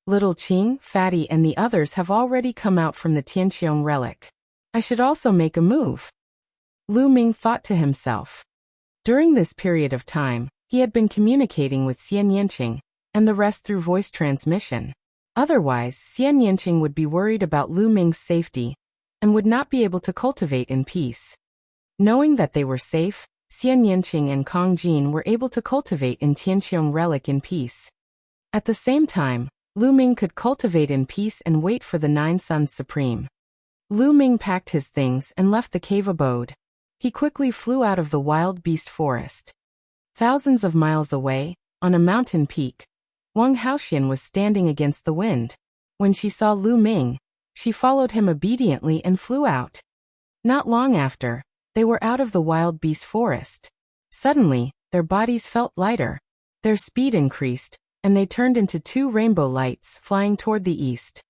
S1: Little Qing, Fatty and the others have already come out from the Tianqiong relic. I should also make a move. Lu Ming thought to himself. During this period of time, he had been communicating with Xian Yanqing and the rest through voice transmission. Otherwise, Xian Yanqing would be worried about Lu Ming's safety and would not be able to cultivate in peace. Knowing that they were safe, Xian Yanqing and Kong Jin were able to cultivate in Tianqiong relic in peace. At the same time, Lu Ming could cultivate in peace and wait for the Nine Suns Supreme. Lu Ming packed his things and left the cave abode. He quickly flew out of the wild beast forest. Thousands of miles away, on a mountain peak, Wang Haoxian was standing against the wind. When she saw Lu Ming, she followed him obediently and flew out. Not long after, they were out of the wild beast forest. Suddenly, their bodies felt lighter. Their speed increased, and they turned into two rainbow lights flying toward the east.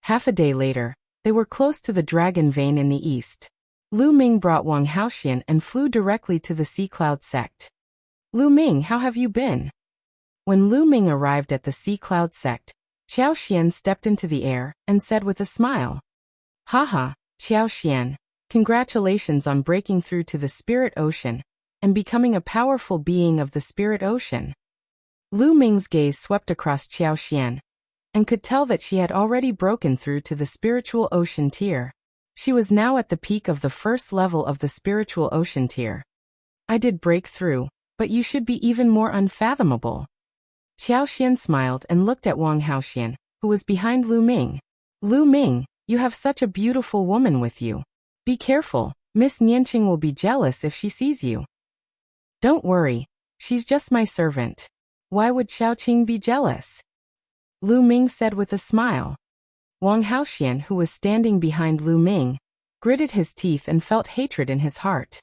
S1: Half a day later, they were close to the dragon vein in the east. Lu Ming brought Wang Haoxian and flew directly to the Sea Cloud sect. Lu Ming, how have you been? When Lu Ming arrived at the Sea Cloud sect, Qiao Xian stepped into the air and said with a smile, Haha, Qiao Xian, congratulations on breaking through to the Spirit Ocean and becoming a powerful being of the Spirit Ocean. Lu Ming's gaze swept across Qiao Xian and could tell that she had already broken through to the Spiritual Ocean tier. She was now at the peak of the first level of the Spiritual Ocean tier. I did break through, but you should be even more unfathomable. Qiao Xian smiled and looked at Wang Haoxian, who was behind Lu Ming. Lu Ming, you have such a beautiful woman with you. Be careful, Miss Nianqing will be jealous if she sees you. Don't worry, she's just my servant. Why would Xiaoqing be jealous? Lu Ming said with a smile. Wang Haoxian, who was standing behind Lu Ming, gritted his teeth and felt hatred in his heart.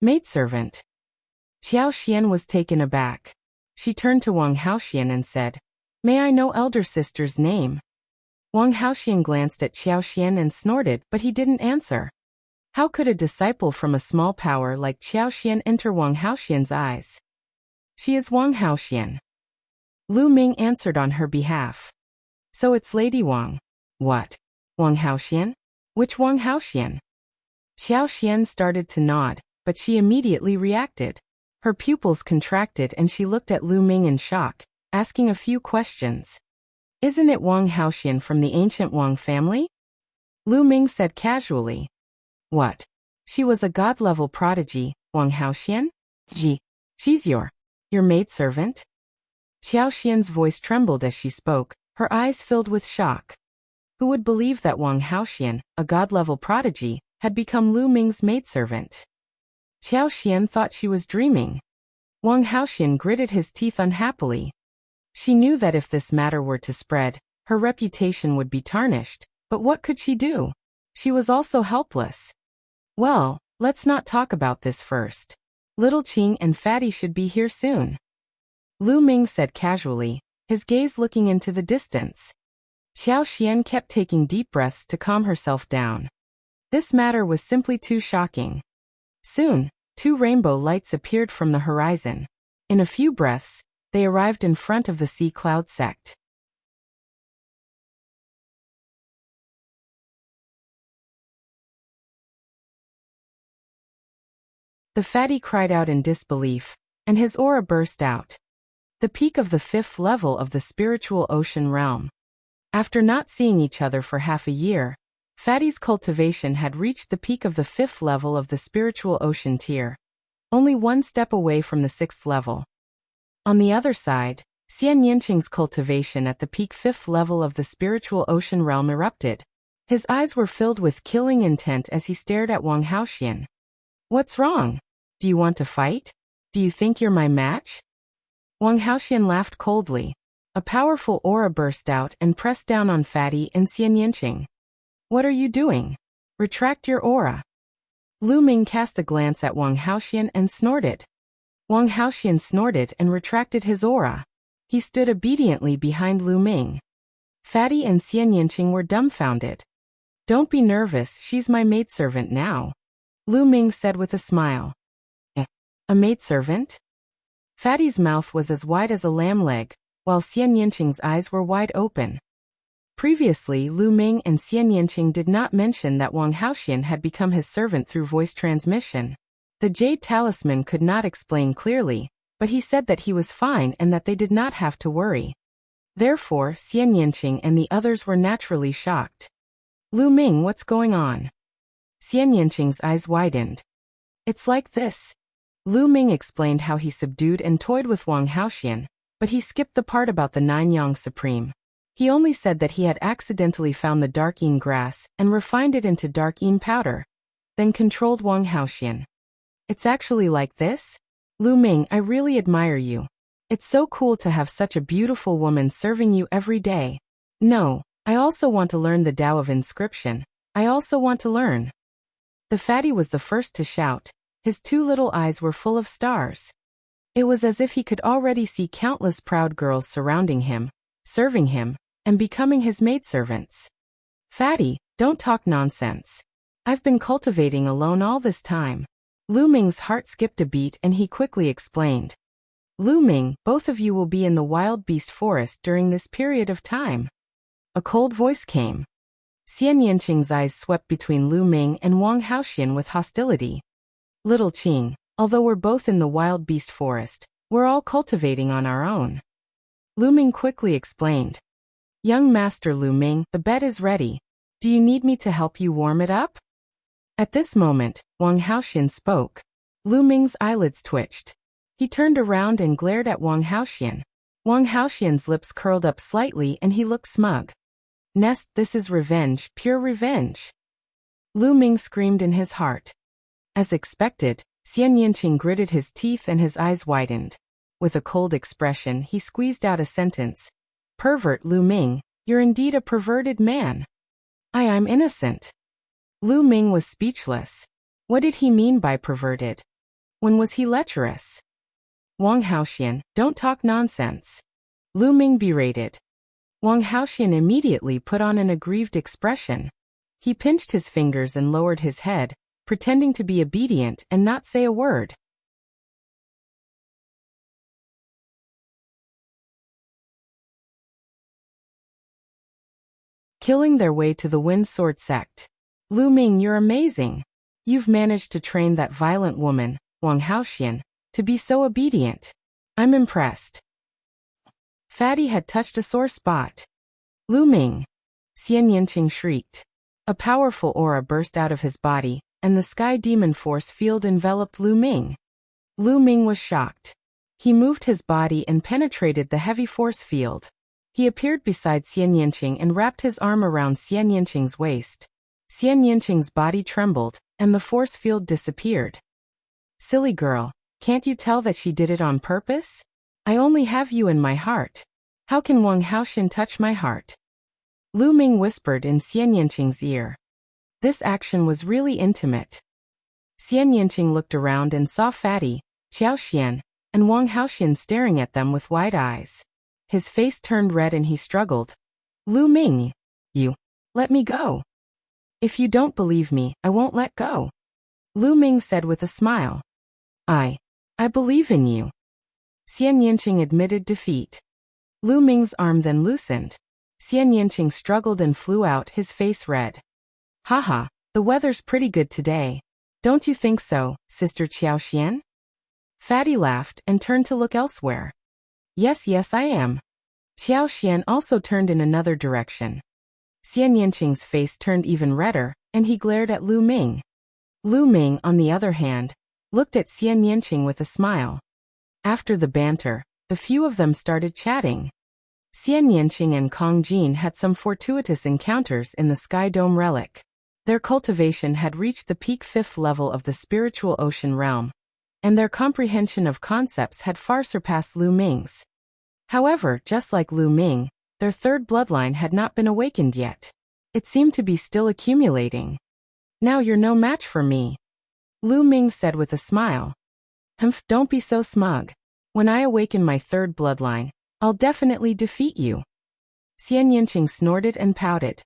S1: Maidservant. Qiao Xian was taken aback. She turned to Wang Haoxian and said, May I know elder sister's name? Wang Haoxian glanced at Qiao Xian and snorted, but he didn't answer. How could a disciple from a small power like Qiao Xian enter Wang Haoxian's eyes? She is Wang Haoxian. Lu Ming answered on her behalf. So it's Lady Wang. What? Wang Haoxian? Which Wang Haoxian? Qiao Xian started to nod, but she immediately reacted. Her pupils contracted and she looked at Lu Ming in shock, asking a few questions. Isn't it Wang Haoxian from the ancient Wang family? Lu Ming said casually. What? She was a god-level prodigy, Wang Haoxian? She's your maidservant? Qiao Xian's voice trembled as she spoke, her eyes filled with shock. Who would believe that Wang Haoxian, a god-level prodigy, had become Lu Ming's maidservant? Qiao Xian thought she was dreaming. Wang Haoxian gritted his teeth unhappily. She knew that if this matter were to spread, Her reputation would be tarnished, but what could she do? She was also helpless. Well, let's not talk about this first. Little Qing and Fatty should be here soon. Lu Ming said casually, his gaze looking into the distance. Xiao Xian kept taking deep breaths to calm herself down. This matter was simply too shocking. Soon, 2 rainbow lights appeared from the horizon. In a few breaths, they arrived in front of the sea cloud sect. The fatty cried out in disbelief, and his aura burst out. The peak of the 5th level of the spiritual ocean realm. After not seeing each other for half a year, Fatty's cultivation had reached the peak of the 5th level of the spiritual ocean tier, only 1 step away from the 6th level. On the other side, Xian Yinqing's cultivation at the peak 5th level of the spiritual ocean realm erupted. His eyes were filled with killing intent as he stared at Wang Haoxian. What's wrong? Do you want to fight? Do you think you're my match? Wang Haoxian laughed coldly. A powerful aura burst out and pressed down on Fatty and Xian Yinqing. What are you doing? Retract your aura. Lu Ming cast a glance at Wang Haoxian and snorted. Wang Haoxian snorted and retracted his aura. He stood obediently behind Lu Ming. Fatty and Xian Yinqing were dumbfounded. Don't be nervous, she's my maidservant now. Lu Ming said with a smile. A maidservant? Fatty's mouth was as wide as a lamb leg, while Xian Yinqing's eyes were wide open. Previously, Lu Ming and Xian Yinqing did not mention that Wang Haoxian had become his servant through voice transmission. The Jade Talisman could not explain clearly, but he said that he was fine and that they did not have to worry. Therefore, Xian Yinqing and the others were naturally shocked. Lu Ming, what's going on? Xian Yinqing's eyes widened. It's like this. Lu Ming explained how he subdued and toyed with Wang Haoxian, but he skipped the part about the 9 Yang Supreme. He only said that he had accidentally found the dark yin grass and refined it into dark yin powder, then controlled Wang Haoxian. It's actually like this? Lu Ming, I really admire you. It's so cool to have such a beautiful woman serving you every day. No, I also want to learn the Tao of Inscription. I also want to learn. The fatty was the first to shout. His 2 little eyes were full of stars. It was as if he could already see countless proud girls surrounding him, serving him, and becoming his maidservants. Fatty, don't talk nonsense. I've been cultivating alone all this time. Lu Ming's heart skipped a beat and he quickly explained. Lu Ming, both of you will be in the wild beast forest during this period of time. A cold voice came. Xian Yinqing's eyes swept between Lu Ming and Wang Haoxian with hostility. Little Qing, although we're both in the wild beast forest, we're all cultivating on our own. Lu Ming quickly explained. Young Master Lu Ming, the bed is ready. Do you need me to help you warm it up? At this moment, Wang Haoxian spoke. Lu Ming's eyelids twitched. He turned around and glared at Wang Haoxian. Wang Haoxian's lips curled up slightly and he looked smug. Nest, this is revenge, pure revenge. Lu Ming screamed in his heart. As expected, Xian Yinqing gritted his teeth and his eyes widened. With a cold expression, he squeezed out a sentence. Pervert Lu Ming, you're indeed a perverted man. I'm innocent. Lu Ming was speechless. What did he mean by perverted? When was he lecherous? Wang Haoxian, don't talk nonsense. Lu Ming berated. Wang Haoxian immediately put on an aggrieved expression. He pinched his fingers and lowered his head, pretending to be obedient and not say a word. Killing their way to the Wind Sword sect. Lu Ming, you're amazing. You've managed to train that violent woman, Wang Haoxian, to be so obedient. I'm impressed. Fatty had touched a sore spot. Lu Ming. Xian Yinqing shrieked. A powerful aura burst out of his body, and the sky demon force field enveloped Lu Ming. Lu Ming was shocked. He moved his body and penetrated the heavy force field. He appeared beside Xian Yinqing and wrapped his arm around Xian Yinqing's waist. Xian Yinqing's body trembled, and the force field disappeared. Silly girl, can't you tell that she did it on purpose? I only have you in my heart. How can Wang Haoxian touch my heart? Lu Ming whispered in Xian Yanqing's ear. This action was really intimate. Xian Yanqing looked around and saw Fatty, Qiao Xian, and Wang Haoxian staring at them with wide eyes. His face turned red and he struggled. Lu Ming, you, let me go. If you don't believe me, I won't let go. Lu Ming said with a smile. I believe in you. Xian Yanqing admitted defeat. Lu Ming's arm then loosened. Xian Yanqing struggled and flew out, his face red. Haha, the weather's pretty good today. Don't you think so, Sister Qiao Xian? Fatty laughed and turned to look elsewhere. Yes, I am. Qiao Xian also turned in another direction. Xian Yanqing's face turned even redder, and he glared at Lu Ming. Lu Ming, on the other hand, looked at Xian Yanqing with a smile. After the banter, the few of them started chatting. Xian Yanqing and Kong Jin had some fortuitous encounters in the Sky Dome relic. Their cultivation had reached the peak 5th level of the spiritual ocean realm, and their comprehension of concepts had far surpassed Lu Ming's. However, just like Lu Ming, their third bloodline had not been awakened yet. It seemed to be still accumulating. Now you're no match for me, Lu Ming said with a smile. Humph, don't be so smug. When I awaken my third bloodline, I'll definitely defeat you. Xian Yanqing snorted and pouted.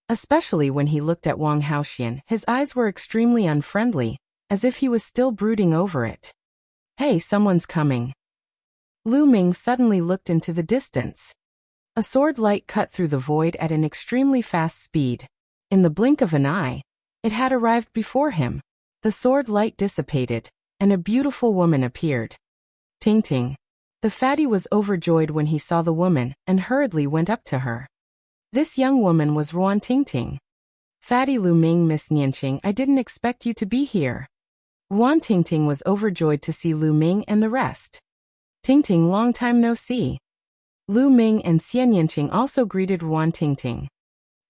S1: Especially when he looked at Wang Haoxian, his eyes were extremely unfriendly, as if he was still brooding over it. Hey, someone's coming. Lu Ming suddenly looked into the distance. A sword light cut through the void at an extremely fast speed. In the blink of an eye, it had arrived before him. The sword light dissipated, and a beautiful woman appeared. Ting Ting. The fatty was overjoyed when he saw the woman, and hurriedly went up to her. This young woman was Ruan Tingting. Fatty Lu Ming, Miss Nianqing, I didn't expect you to be here. Ruan Tingting was overjoyed to see Lu Ming and the rest. Tingting, long time no see. Lu Ming and Xian Yanqing also greeted Ruan Tingting.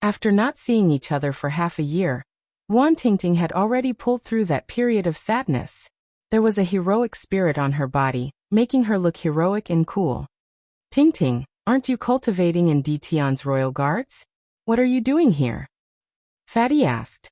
S1: After not seeing each other for half a year, Ruan Tingting had already pulled through that period of sadness. There was a heroic spirit on her body, making her look heroic and cool. Tingting, aren't you cultivating in Ditian's royal guards? What are you doing here? Fatty asked.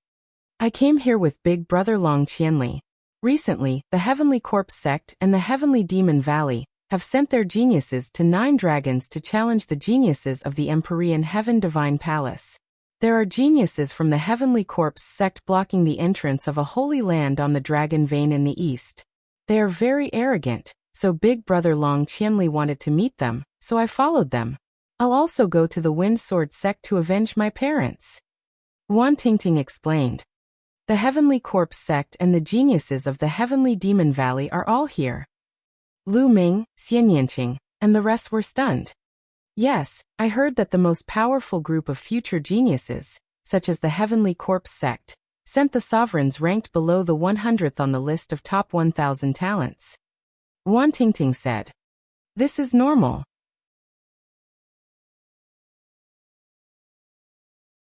S1: I came here with Big Brother Long Qianli. Recently, the Heavenly Corpse sect and the Heavenly Demon Valley have sent their geniuses to 9 dragons to challenge the geniuses of the Empyrean Heaven Divine Palace. There are geniuses from the Heavenly Corpse sect blocking the entrance of a holy land on the Dragon Vein in the east. They are very arrogant, so Big Brother Long Qianli wanted to meet them, so I followed them. I'll also go to the Wind Sword sect to avenge my parents. Ruan Tingting explained. The Heavenly Corpse sect and the geniuses of the Heavenly Demon Valley are all here. Lu Ming, Xian Yanqing, and the rest were stunned. Yes, I heard that the most powerful group of future geniuses, such as the Heavenly Corpse sect, sent the sovereigns ranked below the 100th on the list of top 1,000 talents. Ruan Tingting said. This is normal.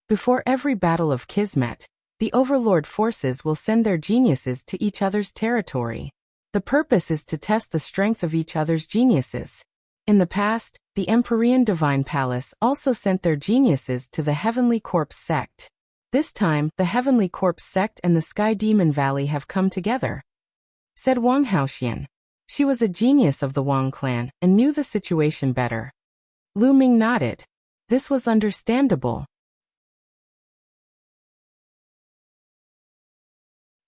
S1: Before every battle of Kismet, the Overlord forces will send their geniuses to each other's territory. The purpose is to test the strength of each other's geniuses. In the past, the Empyrean Divine Palace also sent their geniuses to the Heavenly Corpse sect. This time, the Heavenly Corpse sect and the Sky Demon Valley have come together, said Wang Haoxian. She was a genius of the Wang clan and knew the situation better. Lu Ming nodded. This was understandable.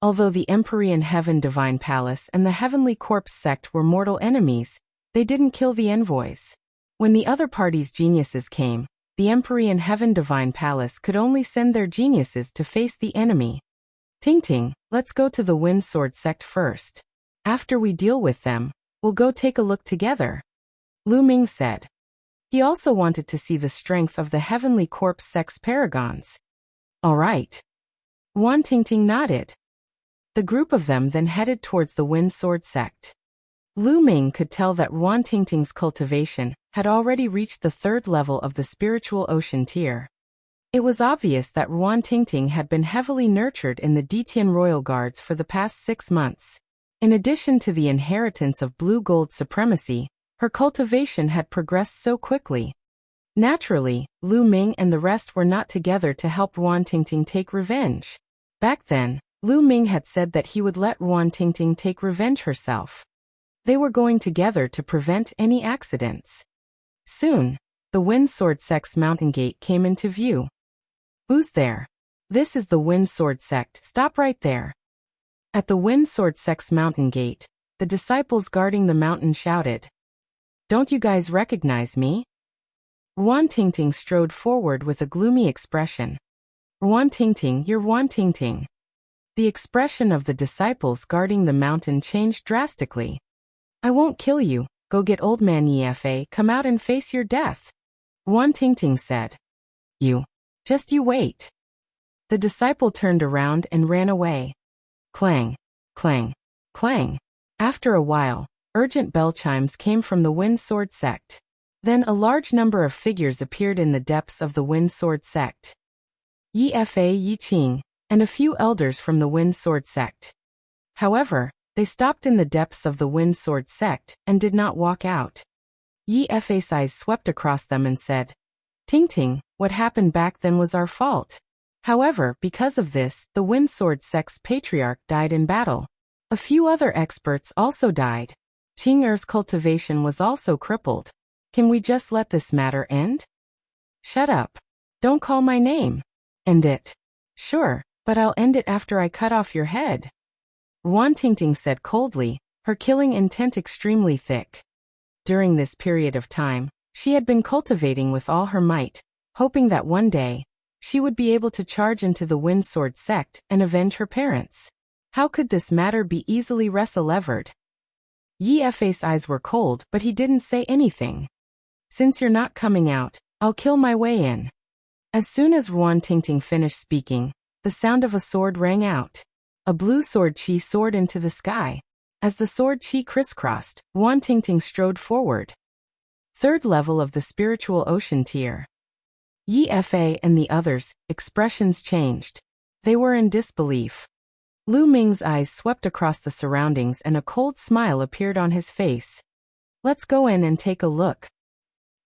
S1: Although the Empyrean Heaven Divine Palace and the Heavenly Corpse sect were mortal enemies, they didn't kill the envoys. When the other party's geniuses came, the Empyrean Heaven Divine Palace could only send their geniuses to face the enemy. Tingting, let's go to the Wind Sword sect first. After we deal with them, we'll go take a look together, Lu Ming said. He also wanted to see the strength of the Heavenly Corpse sect's paragons. All right. Ruan Tingting nodded. The group of them then headed towards the Wind Sword sect. Lu Ming could tell that Ruan Tingting's cultivation had already reached the 3rd level of the spiritual ocean tier. It was obvious that Ruan Tingting had been heavily nurtured in the Ditian Royal Guards for the past 6 months. In addition to the inheritance of blue gold supremacy, her cultivation had progressed so quickly. Naturally, Lu Ming and the rest were not together to help Ruan Tingting take revenge. Back then, Lu Ming had said that he would let Ruan Tingting take revenge herself. They were going together to prevent any accidents. Soon, the Wind Sword Sect's mountain gate came into view. Who's there? This is the Wind Sword Sect. Stop right there. At the Wind Sword Sect's mountain gate, the disciples guarding the mountain shouted, "Don't you guys recognize me?" Ruan Tingting strode forward with a gloomy expression. "Ruan Tingting, you're Ruan Tingting." The expression of the disciples guarding the mountain changed drastically. "I won't kill you, go get old man Yifa, come out and face your death," Ruan Tingting said. You wait." The disciple turned around and ran away. Clang, clang, clang. After a while, urgent bell chimes came from the Wind Sword Sect. Then a large number of figures appeared in the depths of the Wind Sword Sect. Yifa, Yi Qing, and a few elders from the Wind Sword Sect. However, they stopped in the depths of the Wind Sword Sect and did not walk out. Yifa's eyes swept across them and said, "Tingting, what happened back then was our fault. However, because of this, the Wind Sword Sect's patriarch died in battle. A few other experts also died. Qing'er's cultivation was also crippled. Can we just let this matter end?" "Shut up. Don't call my name." "End it." "Sure, but I'll end it after I cut off your head," Ruan Tingting said coldly, her killing intent extremely thick. During this period of time, she had been cultivating with all her might, hoping that one day, she would be able to charge into the Wind Sword Sect and avenge her parents. How could this matter be easily levered? Yifa's eyes were cold, but he didn't say anything. "Since you're not coming out, I'll kill my way in." As soon as Ruan Tingting finished speaking, the sound of a sword rang out. A blue sword chi soared into the sky. As the sword chi crisscrossed, Ruan Tingting strode forward. Third level of the spiritual ocean tier. Yifa and the others' expressions changed. They were in disbelief. Lu Ming's eyes swept across the surroundings and a cold smile appeared on his face. "Let's go in and take a look."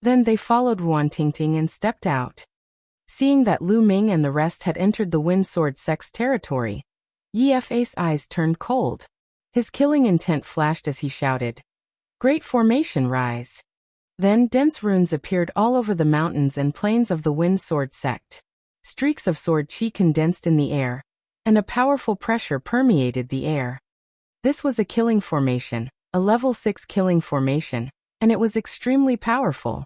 S1: Then they followed Ruan Tingting and stepped out. Seeing that Lu Ming and the rest had entered the Wind Sword Sect's territory, Yifa's eyes turned cold. His killing intent flashed as he shouted, "Great formation rise." Then dense runes appeared all over the mountains and plains of the Wind Sword Sect. Streaks of sword chi condensed in the air, and a powerful pressure permeated the air. This was a killing formation, a level 6 killing formation, and it was extremely powerful.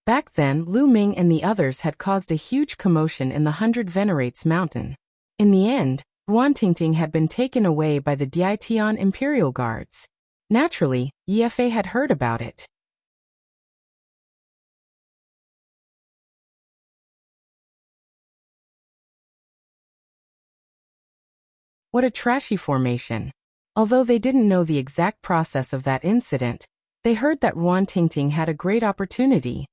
S1: Back then, Lu Ming and the others had caused a huge commotion in the 100 Venerates Mountain. In the end, Ruan Tingting had been taken away by the Dietian Imperial Guards. Naturally, Yifa had heard about it. What a trashy formation. Although they didn't know the exact process of that incident, they heard that Ruan Tingting had a great opportunity.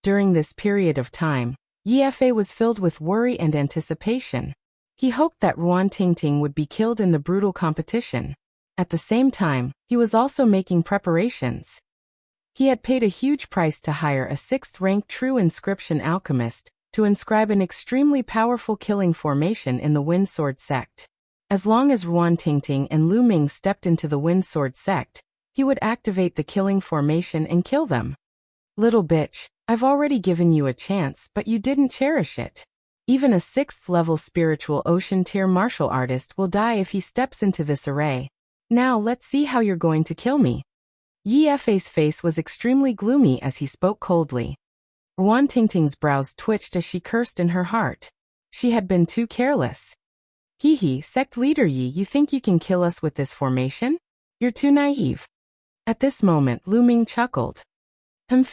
S1: During this period of time, Yifa was filled with worry and anticipation. He hoped that Ruan Tingting would be killed in the brutal competition. At the same time, he was also making preparations. He had paid a huge price to hire a 6th-ranked true inscription alchemist to inscribe an extremely powerful killing formation in the Wind Sword Sect. As long as Ruan Tingting and Lu Ming stepped into the Wind Sword Sect, he would activate the killing formation and kill them. "Little bitch, I've already given you a chance, but you didn't cherish it. Even a 6th-level spiritual ocean tier martial artist will die if he steps into this array. Now let's see how you're going to kill me." Yifa's face was extremely gloomy as he spoke coldly. Ruan Tingting's brows twitched as she cursed in her heart. She had been too careless. "Hee, sect leader Yi, you think you can kill us with this formation? You're too naive." At this moment, Lu Ming chuckled.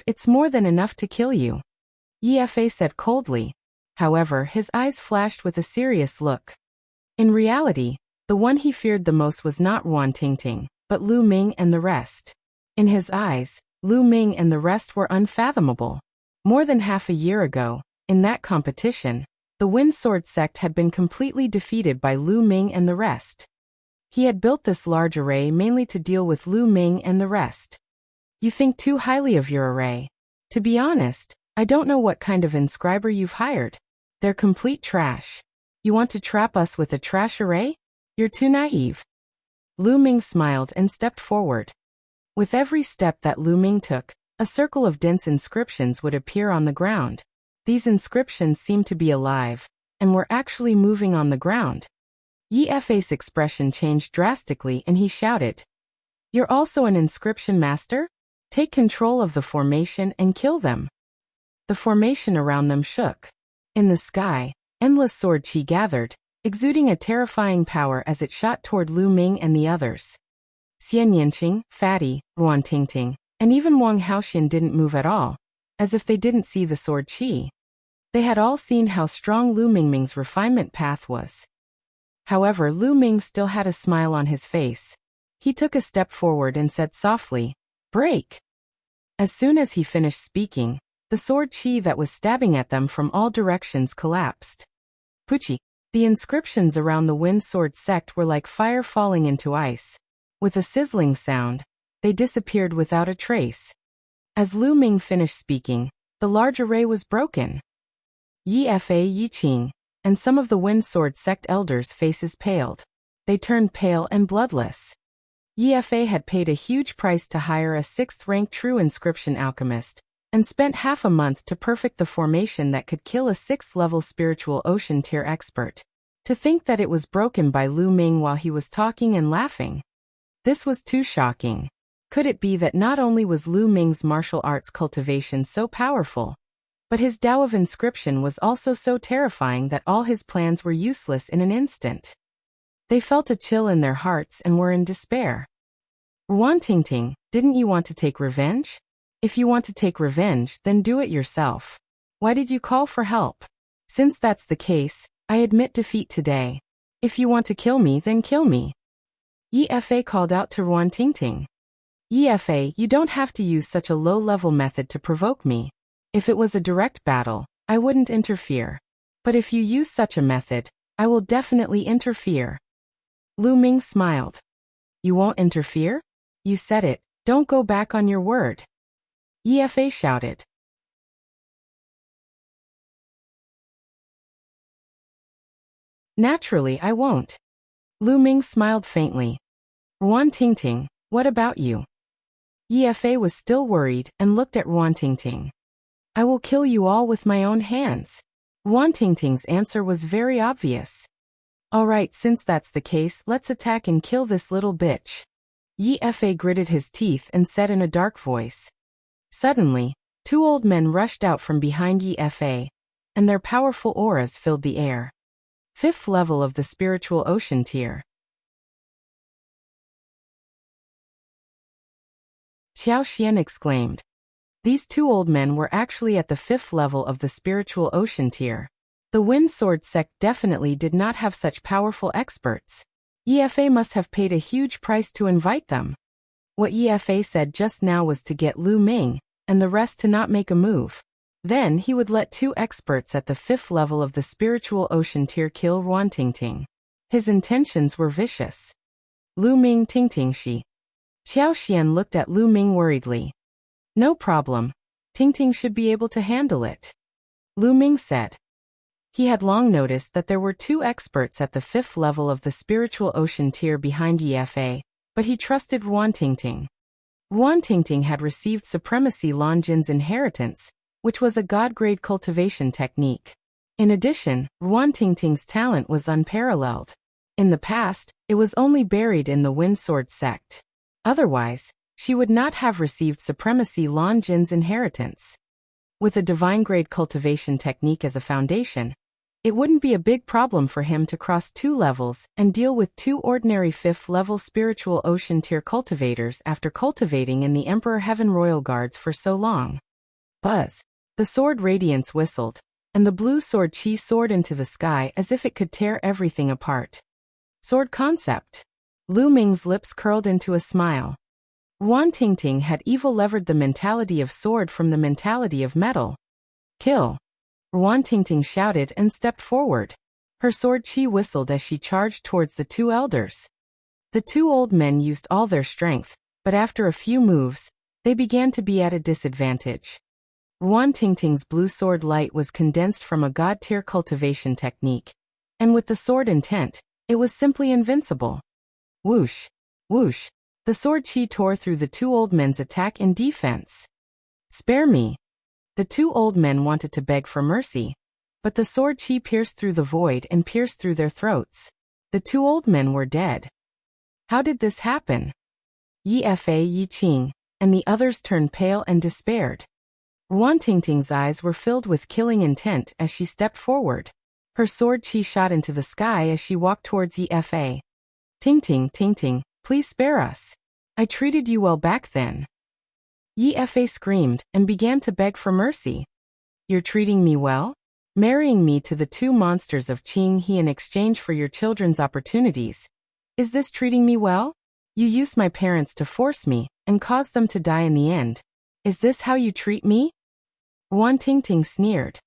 S1: It's more than enough to kill you," Yifa said coldly. However, his eyes flashed with a serious look. In reality, the one he feared the most was not Ruan Tingting, but Lu Ming and the rest. In his eyes, Lu Ming and the rest were unfathomable. More than half a year ago, in that competition, the Wind Sword Sect had been completely defeated by Lu Ming and the rest. He had built this large array mainly to deal with Lu Ming and the rest. "You think too highly of your array. To be honest, I don't know what kind of inscriber you've hired. They're complete trash. You want to trap us with a trash array? You're too naive. Lu Ming smiled and stepped forward. With every step that Lu Ming took, a circle of dense inscriptions would appear on the ground. These inscriptions seemed to be alive, and were actually moving on the ground. Yi Fei's expression changed drastically and he shouted, "You're also an inscription master? Take control of the formation and kill them." The formation around them shook. In the sky, endless sword qi gathered, exuding a terrifying power as it shot toward Lu Ming and the others. Xian Yanqing, Fatty, Ruan Tingting, and even Wang Haoxian didn't move at all, as if they didn't see the sword qi. They had all seen how strong Lu Mingming's refinement path was. However, Lu Ming still had a smile on his face. He took a step forward and said softly, "Break." As soon as he finished speaking, the sword qi that was stabbing at them from all directions collapsed. Puchi. The inscriptions around the wind sword sect were like fire falling into ice. With a sizzling sound, they disappeared without a trace. As Lu Ming finished speaking, the large array was broken. Yi Fei, Yi Qing, and some of the wind sword sect elders' faces paled. They turned pale and bloodless. Yi Fei had paid a huge price to hire a 6th-rank true inscription alchemist, and spent half a month to perfect the formation that could kill a 6th-level spiritual ocean tier expert. To think that it was broken by Lu Ming while he was talking and laughing. This was too shocking. Could it be that not only was Lu Ming's martial arts cultivation so powerful, but his Tao of inscription was also so terrifying that all his plans were useless in an instant? They felt a chill in their hearts and were in despair. Ruan Tingting, didn't you want to take revenge? If you want to take revenge, then do it yourself. Why did you call for help? Since that's the case, I admit defeat today. If you want to kill me, then kill me. Yi Fei called out to Ruan Tingting. Yi Fei, you don't have to use such a low-level method to provoke me. If it was a direct battle, I wouldn't interfere. But if you use such a method, I will definitely interfere. Lu Ming smiled. You won't interfere? You said it, don't go back on your word. Yi Fei shouted. Naturally I won't. Lu Ming smiled faintly. Ruan Tingting, what about you? Yi Fei was still worried and looked at Ruan Tingting. I will kill you all with my own hands. Ruan Tingting's answer was very obvious. Alright, since that's the case, let's attack and kill this little bitch. Yi Fei gritted his teeth and said in a dark voice. Suddenly, 2 old men rushed out from behind Yi Fei, and their powerful auras filled the air. 5th level of the spiritual ocean tier. Xiao Xian exclaimed. These 2 old men were actually at the 5th level of the spiritual ocean tier. The Wind Sword sect definitely did not have such powerful experts. Yi Fei must have paid a huge price to invite them. What Yi Fei said just now was to get Lu Ming, and the rest to not make a move. Then he would let 2 experts at the 5th level of the spiritual ocean tier kill Ruan Tingting. His intentions were vicious. Lu Ming Tingting Shi. Xiao Xian looked at Lu Ming worriedly. No problem. Tingting should be able to handle it. Lu Ming said. He had long noticed that there were 2 experts at the 5th level of the spiritual ocean tier behind Yi Fei, but he trusted Ruan Tingting. Ruan Tingting had received Supremacy Longjin's inheritance, which was a god-grade cultivation technique. In addition, Ruan Tingting's talent was unparalleled. In the past, it was only buried in the Wind Sword sect. Otherwise, she would not have received Supremacy Longjin's inheritance. With a divine-grade cultivation technique as a foundation, it wouldn't be a big problem for him to cross 2 levels and deal with 2 ordinary 5th-level spiritual ocean tier cultivators after cultivating in the Emperor Heaven Royal Guards for so long. Buzz. The sword radiance whistled, and the blue sword qi soared into the sky as if it could tear everything apart. Sword concept. Lu Ming's lips curled into a smile. Ruan Tingting had evil levered the mentality of sword from the mentality of metal. Kill. Ruan Tingting shouted and stepped forward. Her sword qi whistled as she charged towards the 2 elders. The 2 old men used all their strength, but after a few moves, they began to be at a disadvantage. Wan Tingting's blue sword light was condensed from a god-tier cultivation technique, and with the sword intent, it was simply invincible. Whoosh! Whoosh! The sword chi tore through the two old men's attack and defense. Spare me! The two old men wanted to beg for mercy, but the sword chi pierced through the void and pierced through their throats. The two old men were dead. How did this happen? Yi Fa Yi Qing, and the others turned pale and despaired. Wan Tingting's eyes were filled with killing intent as she stepped forward. Her sword chi shot into the sky as she walked towards Yi Fa. Tingting, Tingting, please spare us. I treated you well back then. Yi Fa screamed and began to beg for mercy. You're treating me well? Marrying me to the two monsters of Qing He in exchange for your children's opportunities. Is this treating me well? You used my parents to force me and caused them to die in the end. Is this how you treat me? Wan Tingting sneered.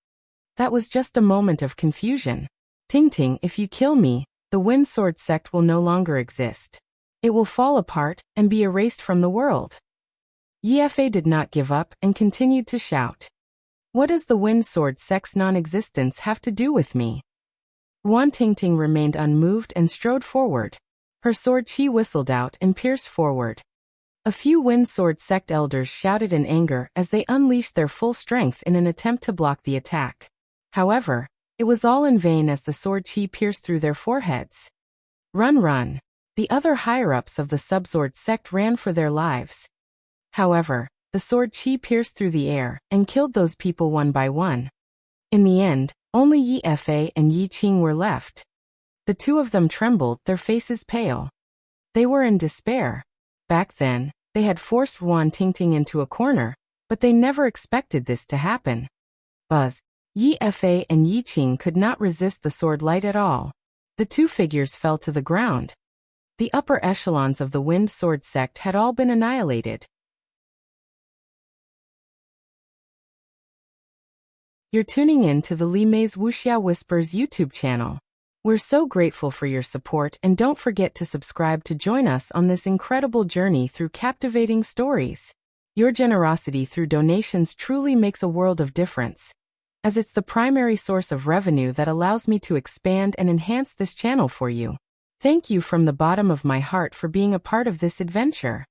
S1: That was just a moment of confusion. Tingting, if you kill me, the Wind Sword sect will no longer exist. It will fall apart and be erased from the world. Yi Fa did not give up and continued to shout. What does the Wind Sword sect's non-existence have to do with me? Wan Tingting remained unmoved and strode forward. Her sword chi whistled out and pierced forward. A few Wind Sword sect elders shouted in anger as they unleashed their full strength in an attempt to block the attack. However, it was all in vain as the sword chi pierced through their foreheads. Run, run! The other higher-ups of the Subsword sect ran for their lives. However, the sword chi pierced through the air and killed those people one by one. In the end, only Yi Fa and Yi Qing were left. The two of them trembled, their faces pale. They were in despair. Back then, they had forced Wan Tingting into a corner, but they never expected this to happen. Buzz! Yi Fa and Yi Qing could not resist the sword light at all. The two figures fell to the ground. The upper echelons of the Wind Sword sect had all been annihilated. You're tuning in to the Li Mei's Wuxia Whispers YouTube channel. We're so grateful for your support, and don't forget to subscribe to join us on this incredible journey through captivating stories. Your generosity through donations truly makes a world of difference, as it's the primary source of revenue that allows me to expand and enhance this channel for you. Thank you from the bottom of my heart for being a part of this adventure.